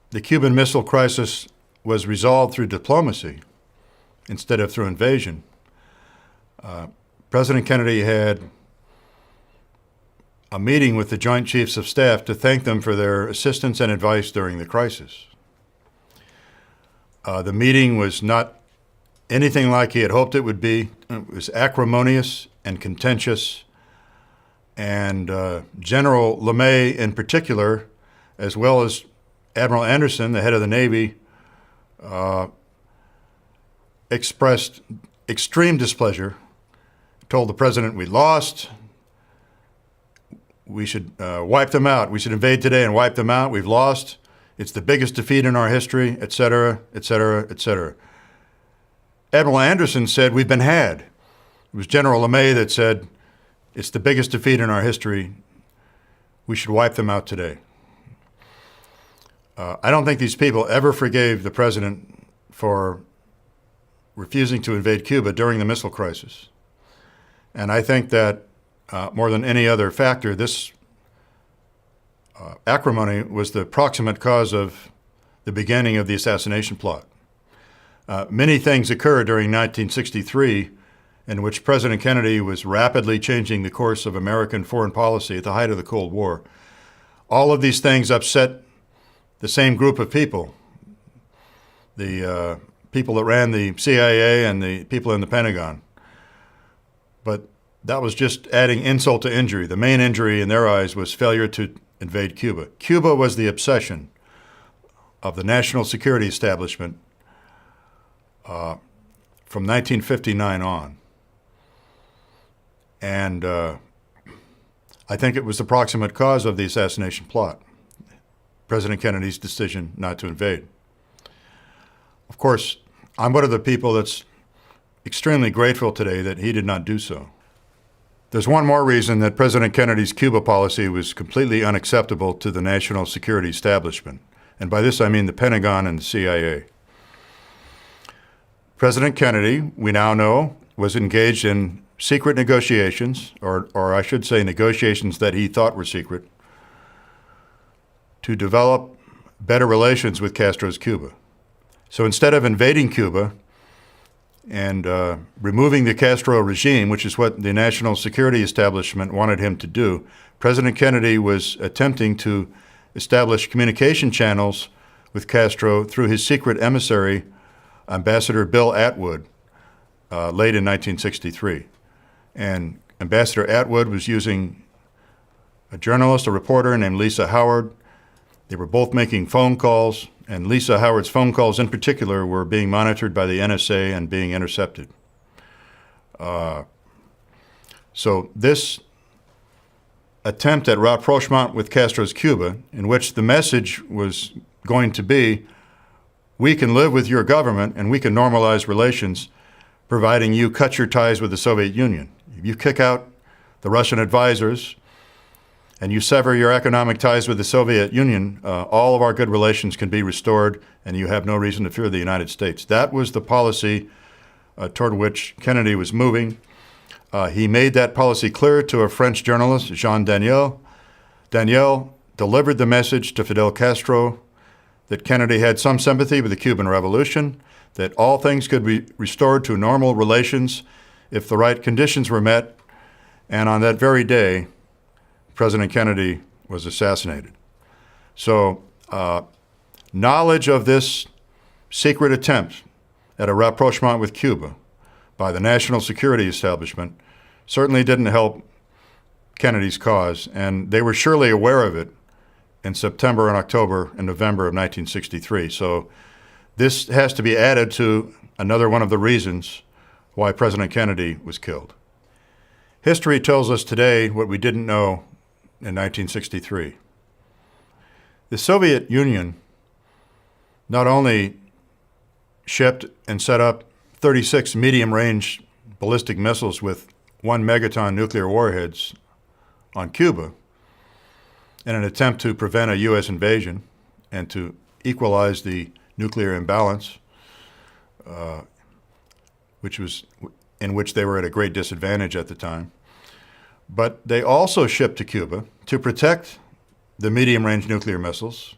the Cuban Missile Crisis was resolved through diplomacy instead of through invasion, President Kennedy had a meeting with the Joint Chiefs of Staff to thank them for their assistance and advice during the crisis. The meeting was not anything like he had hoped it would be. It was acrimonious and contentious, and General LeMay in particular, as well as Admiral Anderson, the head of the Navy, expressed extreme displeasure, told the president we lost, we should wipe them out. We should invade today and wipe them out. We've lost. It's the biggest defeat in our history, et cetera, et cetera, et cetera. Admiral Anderson said, we've been had. It was General LeMay that said, it's the biggest defeat in our history. We should wipe them out today. I don't think these people ever forgave the president for refusing to invade Cuba during the missile crisis. And I think that more than any other factor, this acrimony was the proximate cause of the beginning of the assassination plot. Many things occurred during 1963 in which President Kennedy was rapidly changing the course of American foreign policy at the height of the Cold War. All of these things upset the same group of people, the people that ran the CIA and the people in the Pentagon. But that was just adding insult to injury. The main injury in their eyes was failure to invade Cuba. Cuba was the obsession of the national security establishment from 1959 on. And I think it was the proximate cause of the assassination plot, President Kennedy's decision not to invade. Of course, I'm one of the people that's extremely grateful today that he did not do so. There's one more reason that President Kennedy's Cuba policy was completely unacceptable to the national security establishment. And by this I mean the Pentagon and the CIA. President Kennedy, we now know, was engaged in secret negotiations, or I should say negotiations that he thought were secret, to develop better relations with Castro's Cuba. So instead of invading Cuba and removing the Castro regime, which is what the national security establishment wanted him to do, President Kennedy was attempting to establish communication channels with Castro through his secret emissary, Ambassador Bill Atwood, late in 1963. And Ambassador Atwood was using a journalist, a reporter named Lisa Howard. They were both making phone calls, and Lisa Howard's phone calls in particular were being monitored by the NSA and being intercepted. So this attempt at rapprochement with Castro's Cuba, in which the message was going to be, we can live with your government and we can normalize relations, providing you cut your ties with the Soviet Union. If you kick out the Russian advisors and you sever your economic ties with the Soviet Union, all of our good relations can be restored and you have no reason to fear the United States. That was the policy toward which Kennedy was moving. He made that policy clear to a French journalist, Jean Daniel. Daniel delivered the message to Fidel Castro that Kennedy had some sympathy with the Cuban Revolution, that all things could be restored to normal relations if the right conditions were met. And on that very day, President Kennedy was assassinated. So knowledge of this secret attempt at a rapprochement with Cuba by the national security establishment certainly didn't help Kennedy's cause, and they were surely aware of it in September and October and November of 1963. So this has to be added to another one of the reasons why President Kennedy was killed. History tells us today what we didn't know in 1963. The Soviet Union not only shipped and set up 36 medium-range ballistic missiles with 1 megaton nuclear warheads on Cuba in an attempt to prevent a U.S. invasion and to equalize the nuclear imbalance, in which they were at a great disadvantage at the time. But they also shipped to Cuba, to protect the medium-range nuclear missiles,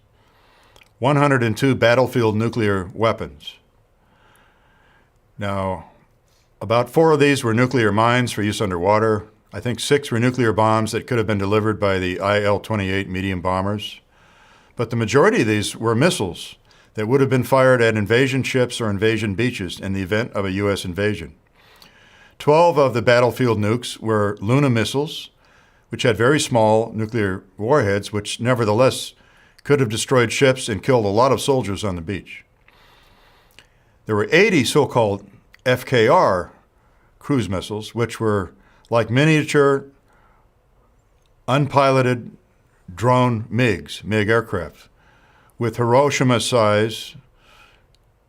102 battlefield nuclear weapons. Now, about 4 of these were nuclear mines for use underwater. I think 6 were nuclear bombs that could have been delivered by the IL-28 medium bombers. But the majority of these were missiles that would have been fired at invasion ships or invasion beaches in the event of a U.S. invasion. 12 of the battlefield nukes were Luna missiles, which had very small nuclear warheads, which nevertheless could have destroyed ships and killed a lot of soldiers on the beach. There were 80 so-called FKR cruise missiles, which were like miniature unpiloted drone MiG aircraft, with Hiroshima-size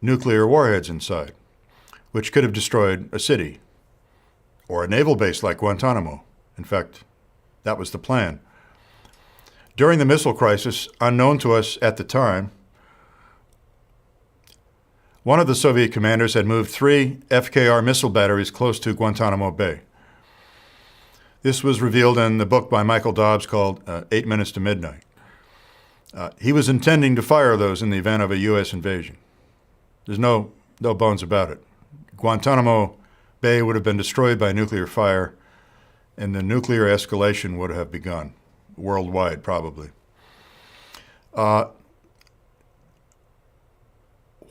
nuclear warheads inside, which could have destroyed a city or a naval base like Guantanamo. In fact, that was the plan. During the missile crisis, unknown to us at the time, one of the Soviet commanders had moved 3 FKR missile batteries close to Guantanamo Bay. This was revealed in the book by Michael Dobbs called 8 Minutes to Midnight. He was intending to fire those in the event of a U.S. invasion. There's no bones about it. Guantanamo Bay would have been destroyed by nuclear fire, and the nuclear escalation would have begun, worldwide probably.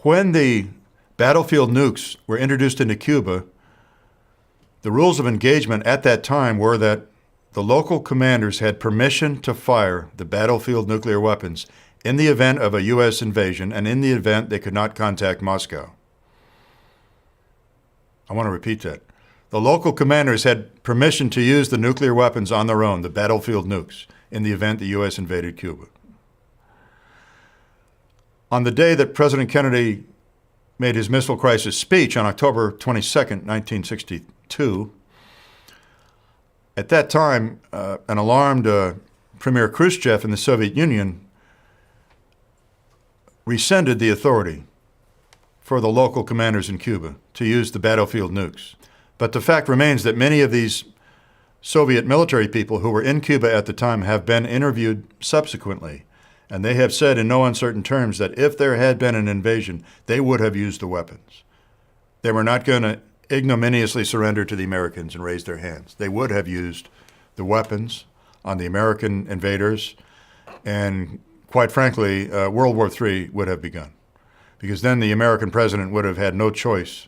When the battlefield nukes were introduced into Cuba, the rules of engagement at that time were that the local commanders had permission to fire the battlefield nuclear weapons in the event of a U.S. invasion and in the event they could not contact Moscow. I want to repeat that. The local commanders had permission to use the nuclear weapons on their own, the battlefield nukes, in the event the U.S. invaded Cuba. On the day that President Kennedy made his missile crisis speech on October 22nd, 1962, at that time, an alarmed Premier Khrushchev in the Soviet Union rescinded the authority for the local commanders in Cuba to use the battlefield nukes. But the fact remains that many of these Soviet military people who were in Cuba at the time have been interviewed subsequently, and they have said in no uncertain terms that if there had been an invasion, they would have used the weapons. They were not going to ignominiously surrender to the Americans and raise their hands. They would have used the weapons on the American invaders, and quite frankly, World War III would have begun, because then the American president would have had no choice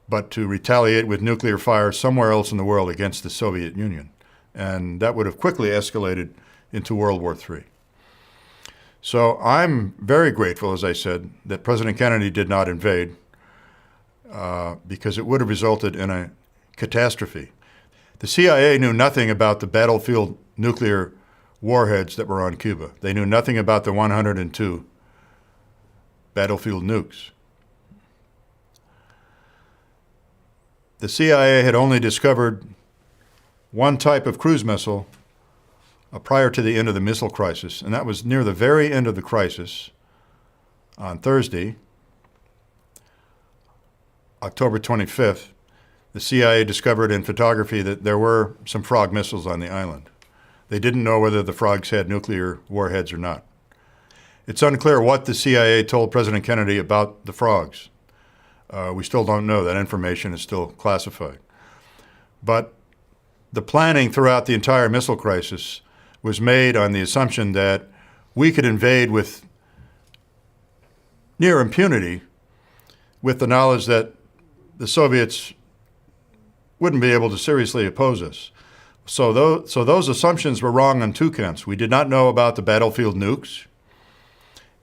but to retaliate with nuclear fire somewhere else in the world against the Soviet Union. And that would have quickly escalated into World War III. So I'm very grateful, as I said, that President Kennedy did not invade, because it would have resulted in a catastrophe. The CIA knew nothing about the battlefield nuclear warheads that were on Cuba. They knew nothing about the 102 battlefield nukes. The CIA had only discovered one type of cruise missile prior to the end of the missile crisis, and that was near the very end of the crisis on Thursday, October 25th. The CIA discovered in photography that there were some Frog missiles on the island. They didn't know whether the Frogs had nuclear warheads or not. It's unclear what the CIA told President Kennedy about the Frogs. We still don't know. That information is still classified. But the planning throughout the entire missile crisis was made on the assumption that we could invade with near impunity, with the knowledge that the Soviets wouldn't be able to seriously oppose us. So those assumptions were wrong on two counts. We did not know about the battlefield nukes,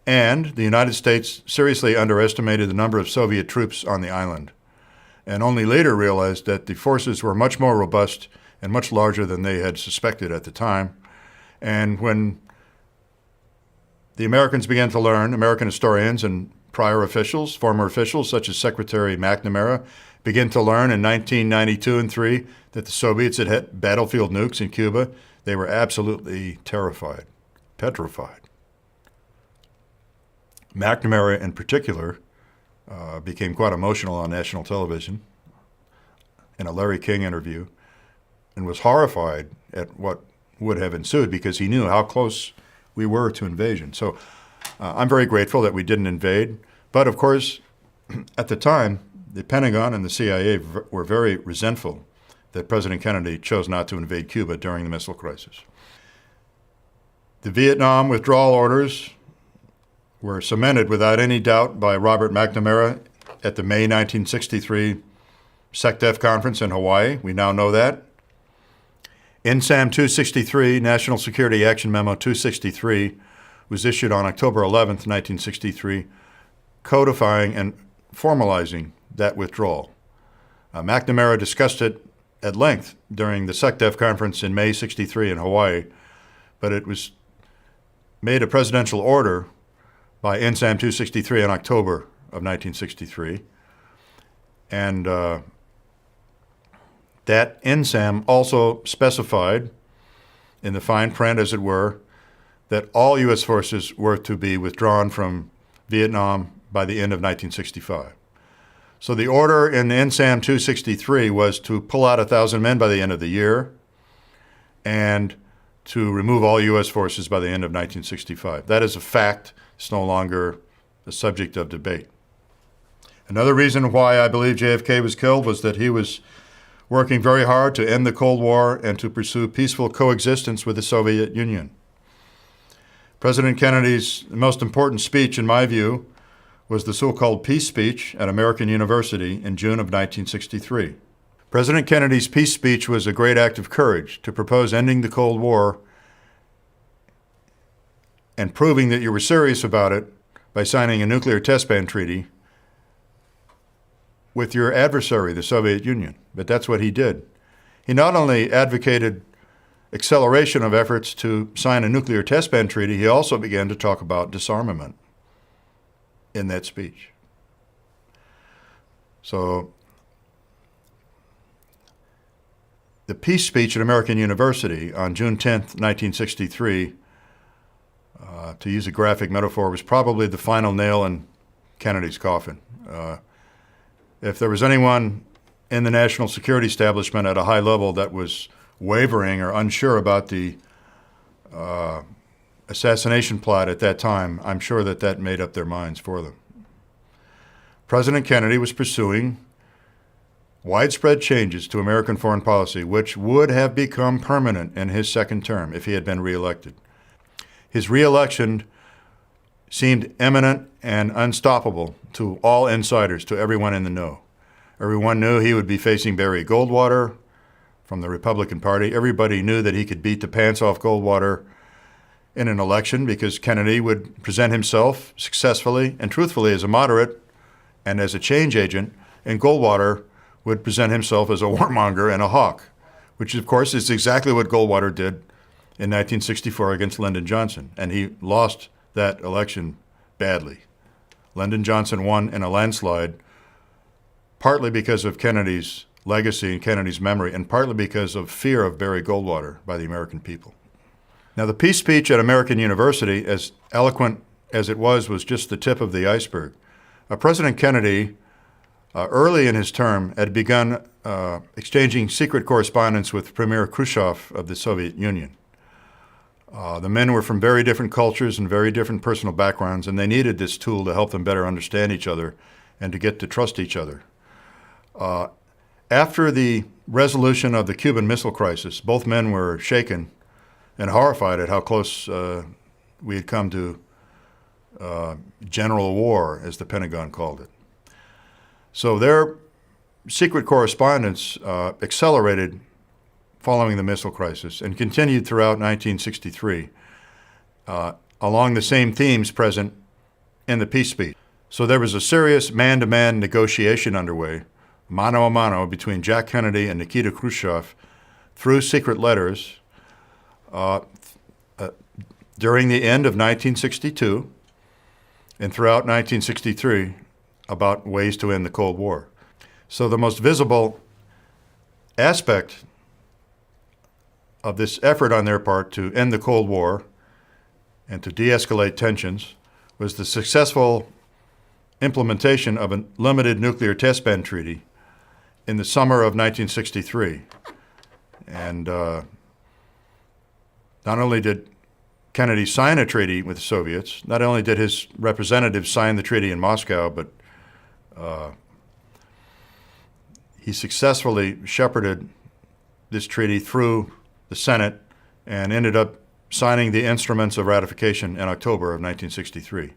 and the United States seriously underestimated the number of Soviet troops on the island, and only later realized that the forces were much more robust and much larger than they had suspected at the time. And when the Americans began to learn, American historians and prior officials, former officials such as Secretary McNamara, began to learn in 1992 and 3 that the Soviets had hit battlefield nukes in Cuba, they were absolutely terrified, petrified. McNamara, in particular, became quite emotional on national television in a Larry King interview and was horrified at what would have ensued because he knew how close we were to invasion. So I'm very grateful that we didn't invade. But of course, at the time, the Pentagon and the CIA were very resentful that President Kennedy chose not to invade Cuba during the missile crisis. The Vietnam withdrawal orders were cemented without any doubt by Robert McNamara at the May 1963 SecDef conference in Hawaii. We now know that. NSAM 263, National Security Action Memo 263, was issued on October 11th, 1963, codifying and formalizing that withdrawal. McNamara discussed it at length during the SecDef conference in May 63 in Hawaii, but it was made a presidential order by NSAM 263 in October of 1963. And that NSAM also specified, in the fine print as it were, that all U.S. forces were to be withdrawn from Vietnam by the end of 1965. So the order in NSAM 263 was to pull out 1,000 men by the end of the year and to remove all U.S. forces by the end of 1965. That is a fact. It's no longer a subject of debate. Another reason why I believe JFK was killed was that he was working very hard to end the Cold War and to pursue peaceful coexistence with the Soviet Union. President Kennedy's most important speech, in my view, was the so-called peace speech at American University in June of 1963. President Kennedy's peace speech was a great act of courage to propose ending the Cold War and proving that you were serious about it by signing a nuclear test ban treaty with your adversary, the Soviet Union. But that's what he did. He not only advocated acceleration of efforts to sign a nuclear test ban treaty, he also began to talk about disarmament in that speech. So the peace speech at American University on June 10th, 1963, to use a graphic metaphor, was probably the final nail in Kennedy's coffin. If there was anyone in the national security establishment at a high level that was wavering or unsure about the assassination plot at that time, I'm sure that that made up their minds for them. President Kennedy was pursuing widespread changes to American foreign policy, which would have become permanent in his second term if he had been reelected. His reelection seemed imminent and unstoppable to all insiders, to everyone in the know. Everyone knew he would be facing Barry Goldwater from the Republican Party. Everybody knew that he could beat the pants off Goldwater in an election because Kennedy would present himself successfully and truthfully as a moderate and as a change agent, and Goldwater would present himself as a warmonger and a hawk, which of course is exactly what Goldwater did in 1964 against Lyndon Johnson, and he lost that election badly. Lyndon Johnson won in a landslide, partly because of Kennedy's legacy and Kennedy's memory, and partly because of fear of Barry Goldwater by the American people. Now, the peace speech at American University, as eloquent as it was just the tip of the iceberg. President Kennedy, early in his term, had begun exchanging secret correspondence with Premier Khrushchev of the Soviet Union. The men were from very different cultures and very different personal backgrounds, and they needed this tool to help them better understand each other and to get to trust each other. After the resolution of the Cuban Missile Crisis, both men were shaken and horrified at how close we had come to general war, as the Pentagon called it. So their secret correspondence accelerated following the missile crisis and continued throughout 1963 along the same themes present in the peace speech. So there was a serious man-to-man negotiation underway, mano a mano, between Jack Kennedy and Nikita Khrushchev through secret letters during the end of 1962 and throughout 1963 about ways to end the Cold War. So the most visible aspect of this effort on their part to end the Cold War and to de-escalate tensions was the successful implementation of a limited nuclear test ban treaty in the summer of 1963. And not only did Kennedy sign a treaty with the Soviets, not only did his representatives sign the treaty in Moscow, but he successfully shepherded this treaty through the Senate and ended up signing the instruments of ratification in October of 1963.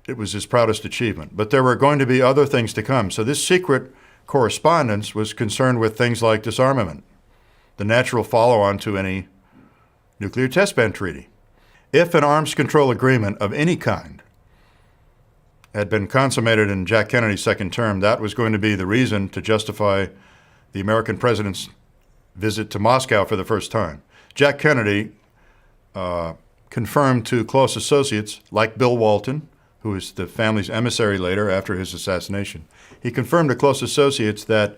It was his proudest achievement. But there were going to be other things to come. So this secret correspondence was concerned with things like disarmament, the natural follow-on to any nuclear test ban treaty. If an arms control agreement of any kind had been consummated in Jack Kennedy's second term, that was going to be the reason to justify the American president's visit to Moscow for the first time. Jack Kennedy confirmed to close associates like Bill Walton, who was the family's emissary later after his assassination. He confirmed to close associates that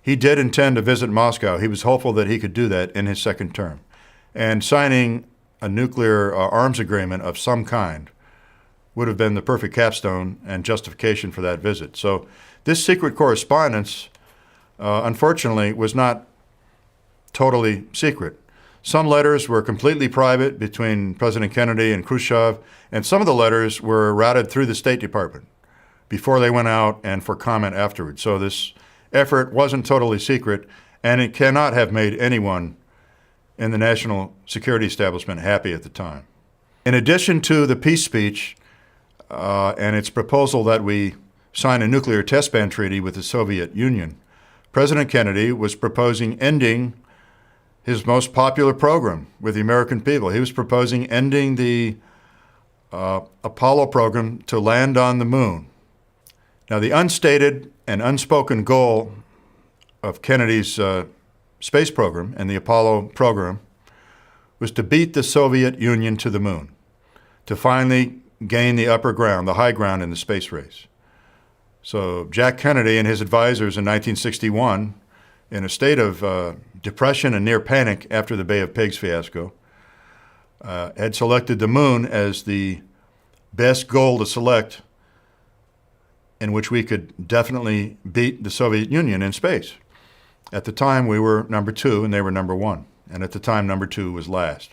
he did intend to visit Moscow. He was hopeful that he could do that in his second term. And signing a nuclear arms agreement of some kind would have been the perfect capstone and justification for that visit. So this secret correspondence, unfortunately, was not totally secret. Some letters were completely private between President Kennedy and Khrushchev, and some of the letters were routed through the State Department before they went out and for comment afterwards. So this effort wasn't totally secret, and it cannot have made anyone in the national security establishment happy at the time. In addition to the peace speech and its proposal that we sign a nuclear test ban treaty with the Soviet Union, President Kennedy was proposing ending his most popular program with the American people. He was proposing ending the Apollo program to land on the moon. Now, the unstated and unspoken goal of Kennedy's space program and the Apollo program was to beat the Soviet Union to the moon, to finally gain the upper ground, the high ground in the space race. So Jack Kennedy and his advisors in 1961, in a state of depression and near panic after the Bay of Pigs fiasco, had selected the moon as the best goal to select in which we could definitely beat the Soviet Union in space. At the time, we were number 2 and they were number 1. And at the time, number 2 was last.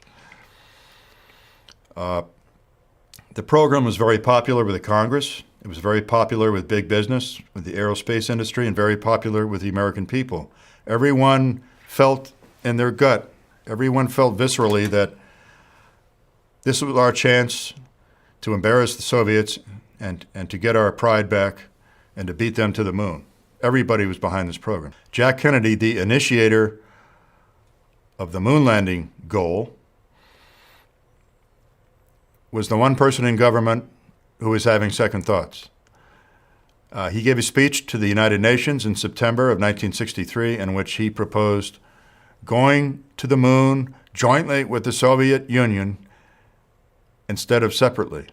The program was very popular with the Congress. It was very popular with big business, with the aerospace industry, and very popular with the American people. Everyone felt in their gut, everyone felt viscerally that this was our chance to embarrass the Soviets and to get our pride back and to beat them to the moon. Everybody was behind this program. Jack Kennedy, the initiator of the moon landing goal, was the one person in government who was having second thoughts. He gave a speech to the United Nations in September of 1963 in which he proposed going to the moon jointly with the Soviet Union instead of separately.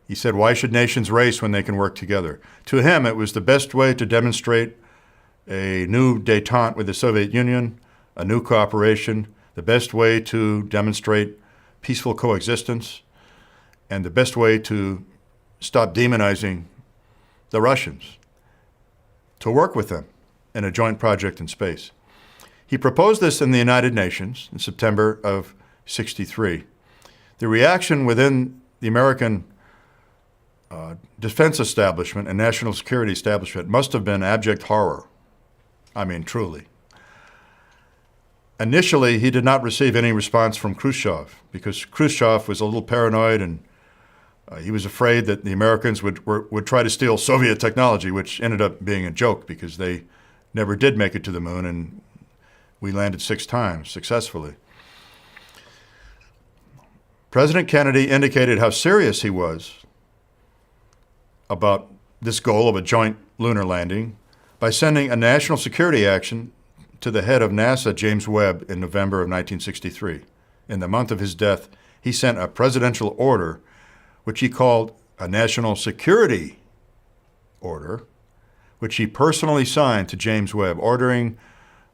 He said, why should nations race when they can work together? To him, it was the best way to demonstrate a new détente with the Soviet Union, a new cooperation, the best way to demonstrate peaceful coexistence, and the best way to stop demonizing the Russians, to work with them in a joint project in space. He proposed this in the United Nations in September of '63. The reaction within the American defense establishment and national security establishment must have been abject horror. I mean, truly. Initially, he did not receive any response from Khrushchev because Khrushchev was a little paranoid and he was afraid that the Americans would try to steal Soviet technology, which ended up being a joke because they never did make it to the moon and we landed 6 times successfully. President Kennedy indicated how serious he was about this goal of a joint lunar landing by sending a national security action to the head of NASA, James Webb, in November of 1963. In the month of his death, he sent a presidential order, which he called a national security order, which he personally signed to James Webb, ordering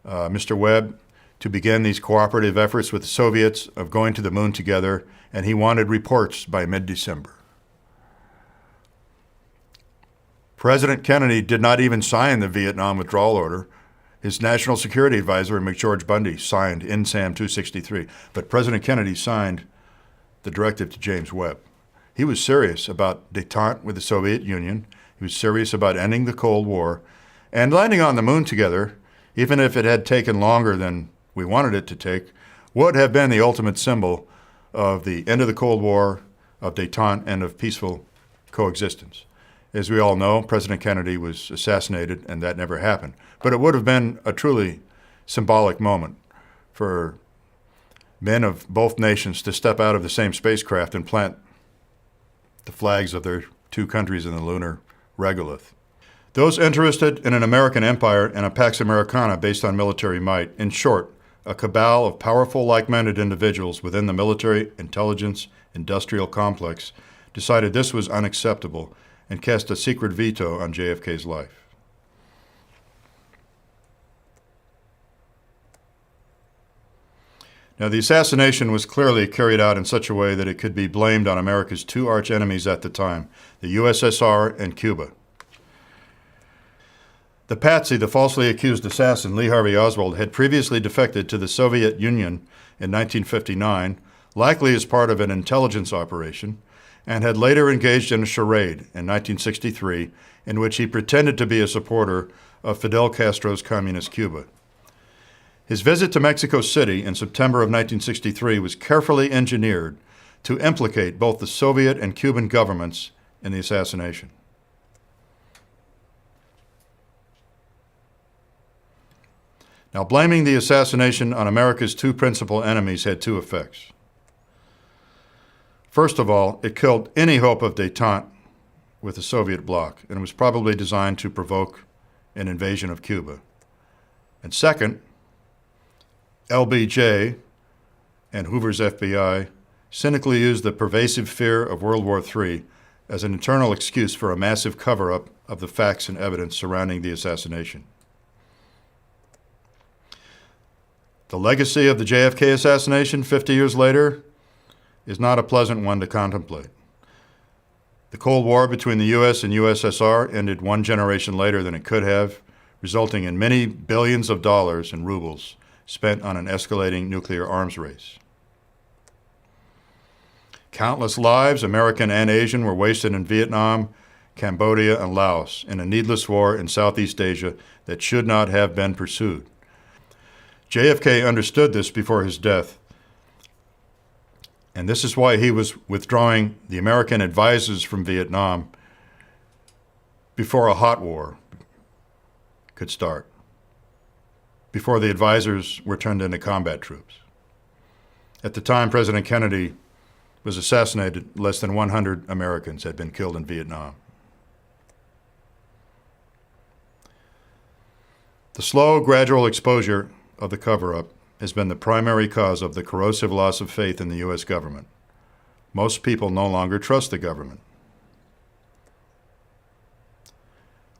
Mr. Webb to begin these cooperative efforts with the Soviets of going to the moon together, and he wanted reports by mid-December. President Kennedy did not even sign the Vietnam withdrawal order. His national security advisor, McGeorge Bundy, signed INSAM 263, but President Kennedy signed the directive to James Webb. He was serious about détente with the Soviet Union. He was serious about ending the Cold War. And landing on the moon together, even if it had taken longer than we wanted it to take, would have been the ultimate symbol of the end of the Cold War, of détente, and of peaceful coexistence. As we all know, President Kennedy was assassinated, and that never happened. But it would have been a truly symbolic moment for men of both nations to step out of the same spacecraft and plant the flags of their 2 countries in the lunar regolith. Those interested in an American empire and a Pax Americana based on military might, in short, a cabal of powerful, like-minded individuals within the military, intelligence, industrial complex decided this was unacceptable and cast a secret veto on JFK's life. Now, the assassination was clearly carried out in such a way that it could be blamed on America's two arch-enemies at the time, the USSR and Cuba. The patsy, the falsely accused assassin, Lee Harvey Oswald, had previously defected to the Soviet Union in 1959, likely as part of an intelligence operation, and had later engaged in a charade in 1963 in which he pretended to be a supporter of Fidel Castro's communist Cuba. His visit to Mexico City in September of 1963 was carefully engineered to implicate both the Soviet and Cuban governments in the assassination. Now, blaming the assassination on America's two principal enemies had two effects. First of all, it killed any hope of détente with the Soviet bloc, and was probably designed to provoke an invasion of Cuba. And second, LBJ and Hoover's FBI cynically used the pervasive fear of World War III as an internal excuse for a massive cover-up of the facts and evidence surrounding the assassination. The legacy of the JFK assassination 50 years later is not a pleasant one to contemplate. The Cold War between the U.S. and USSR ended one generation later than it could have, resulting in many billions of dollars in rubles spent on an escalating nuclear arms race. Countless lives, American and Asian, were wasted in Vietnam, Cambodia, and Laos in a needless war in Southeast Asia that should not have been pursued. JFK understood this before his death, and this is why he was withdrawing the American advisors from Vietnam before a hot war could start, before the advisors were turned into combat troops. At the time President Kennedy was assassinated, less than 100 Americans had been killed in Vietnam. The slow, gradual exposure of the cover-up has been the primary cause of the corrosive loss of faith in the U.S. government. Most people no longer trust the government.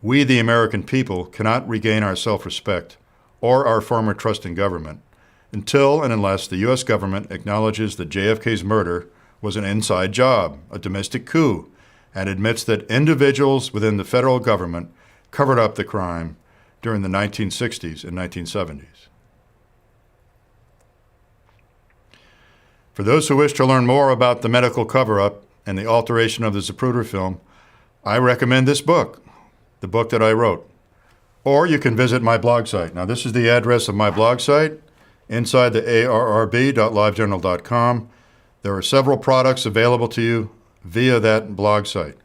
We, the American people, cannot regain our self-respect or our former trust in government until and unless the U.S. government acknowledges that JFK's murder was an inside job, a domestic coup, and admits that individuals within the federal government covered up the crime during the 1960s and 1970s. For those who wish to learn more about the medical cover-up and the alteration of the Zapruder film, I recommend this book, the book that I wrote. Or you can visit my blog site. Now, this is the address of my blog site, inside the ARRB.livejournal.com. There are several products available to you via that blog site.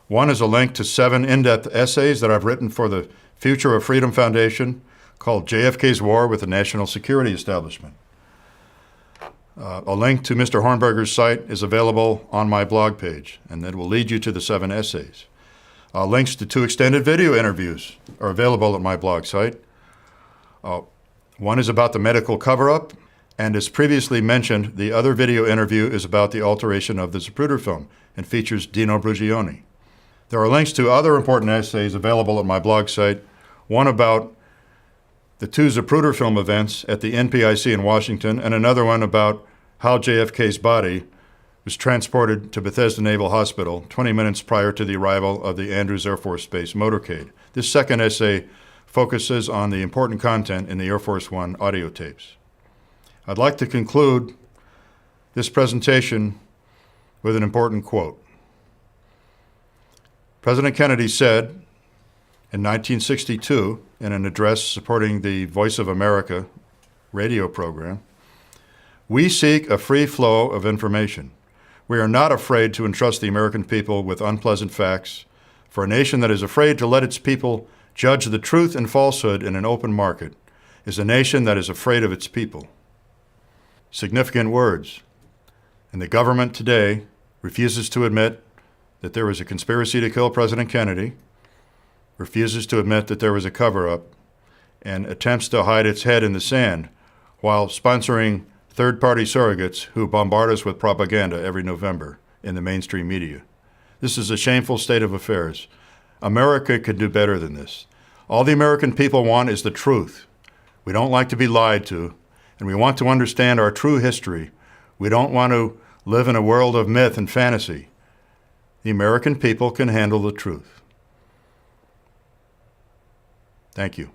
One is a link to 7 in-depth essays that I've written for the Future of Freedom Foundation called JFK's War with the National Security Establishment. A link to Mr. Hornberger's site is available on my blog page, and that will lead you to the 7 essays. Links to 2 extended video interviews are available at my blog site. One is about the medical cover-up, and as previously mentioned, the other video interview is about the alteration of the Zapruder film and features Dino Brugioni. There are links to other important essays available at my blog site, one about the 2 Zapruder film events at the NPIC in Washington, and another one about how JFK's body was transported to Bethesda Naval Hospital 20 minutes prior to the arrival of the Andrews Air Force Base motorcade. This second essay focuses on the important content in the Air Force One audio tapes. I'd like to conclude this presentation with an important quote. President Kennedy said in 1962 in an address supporting the Voice of America radio program, "We seek a free flow of information. We are not afraid to entrust the American people with unpleasant facts, for a nation that is afraid to let its people judge the truth and falsehood in an open market is a nation that is afraid of its people." Significant words. And the government today refuses to admit that there was a conspiracy to kill President Kennedy, refuses to admit that there was a cover-up, and attempts to hide its head in the sand while sponsoring third-party surrogates who bombard us with propaganda every November in the mainstream media. This is a shameful state of affairs. America could do better than this. All the American people want is the truth. We don't like to be lied to, and we want to understand our true history. We don't want to live in a world of myth and fantasy. The American people can handle the truth. Thank you.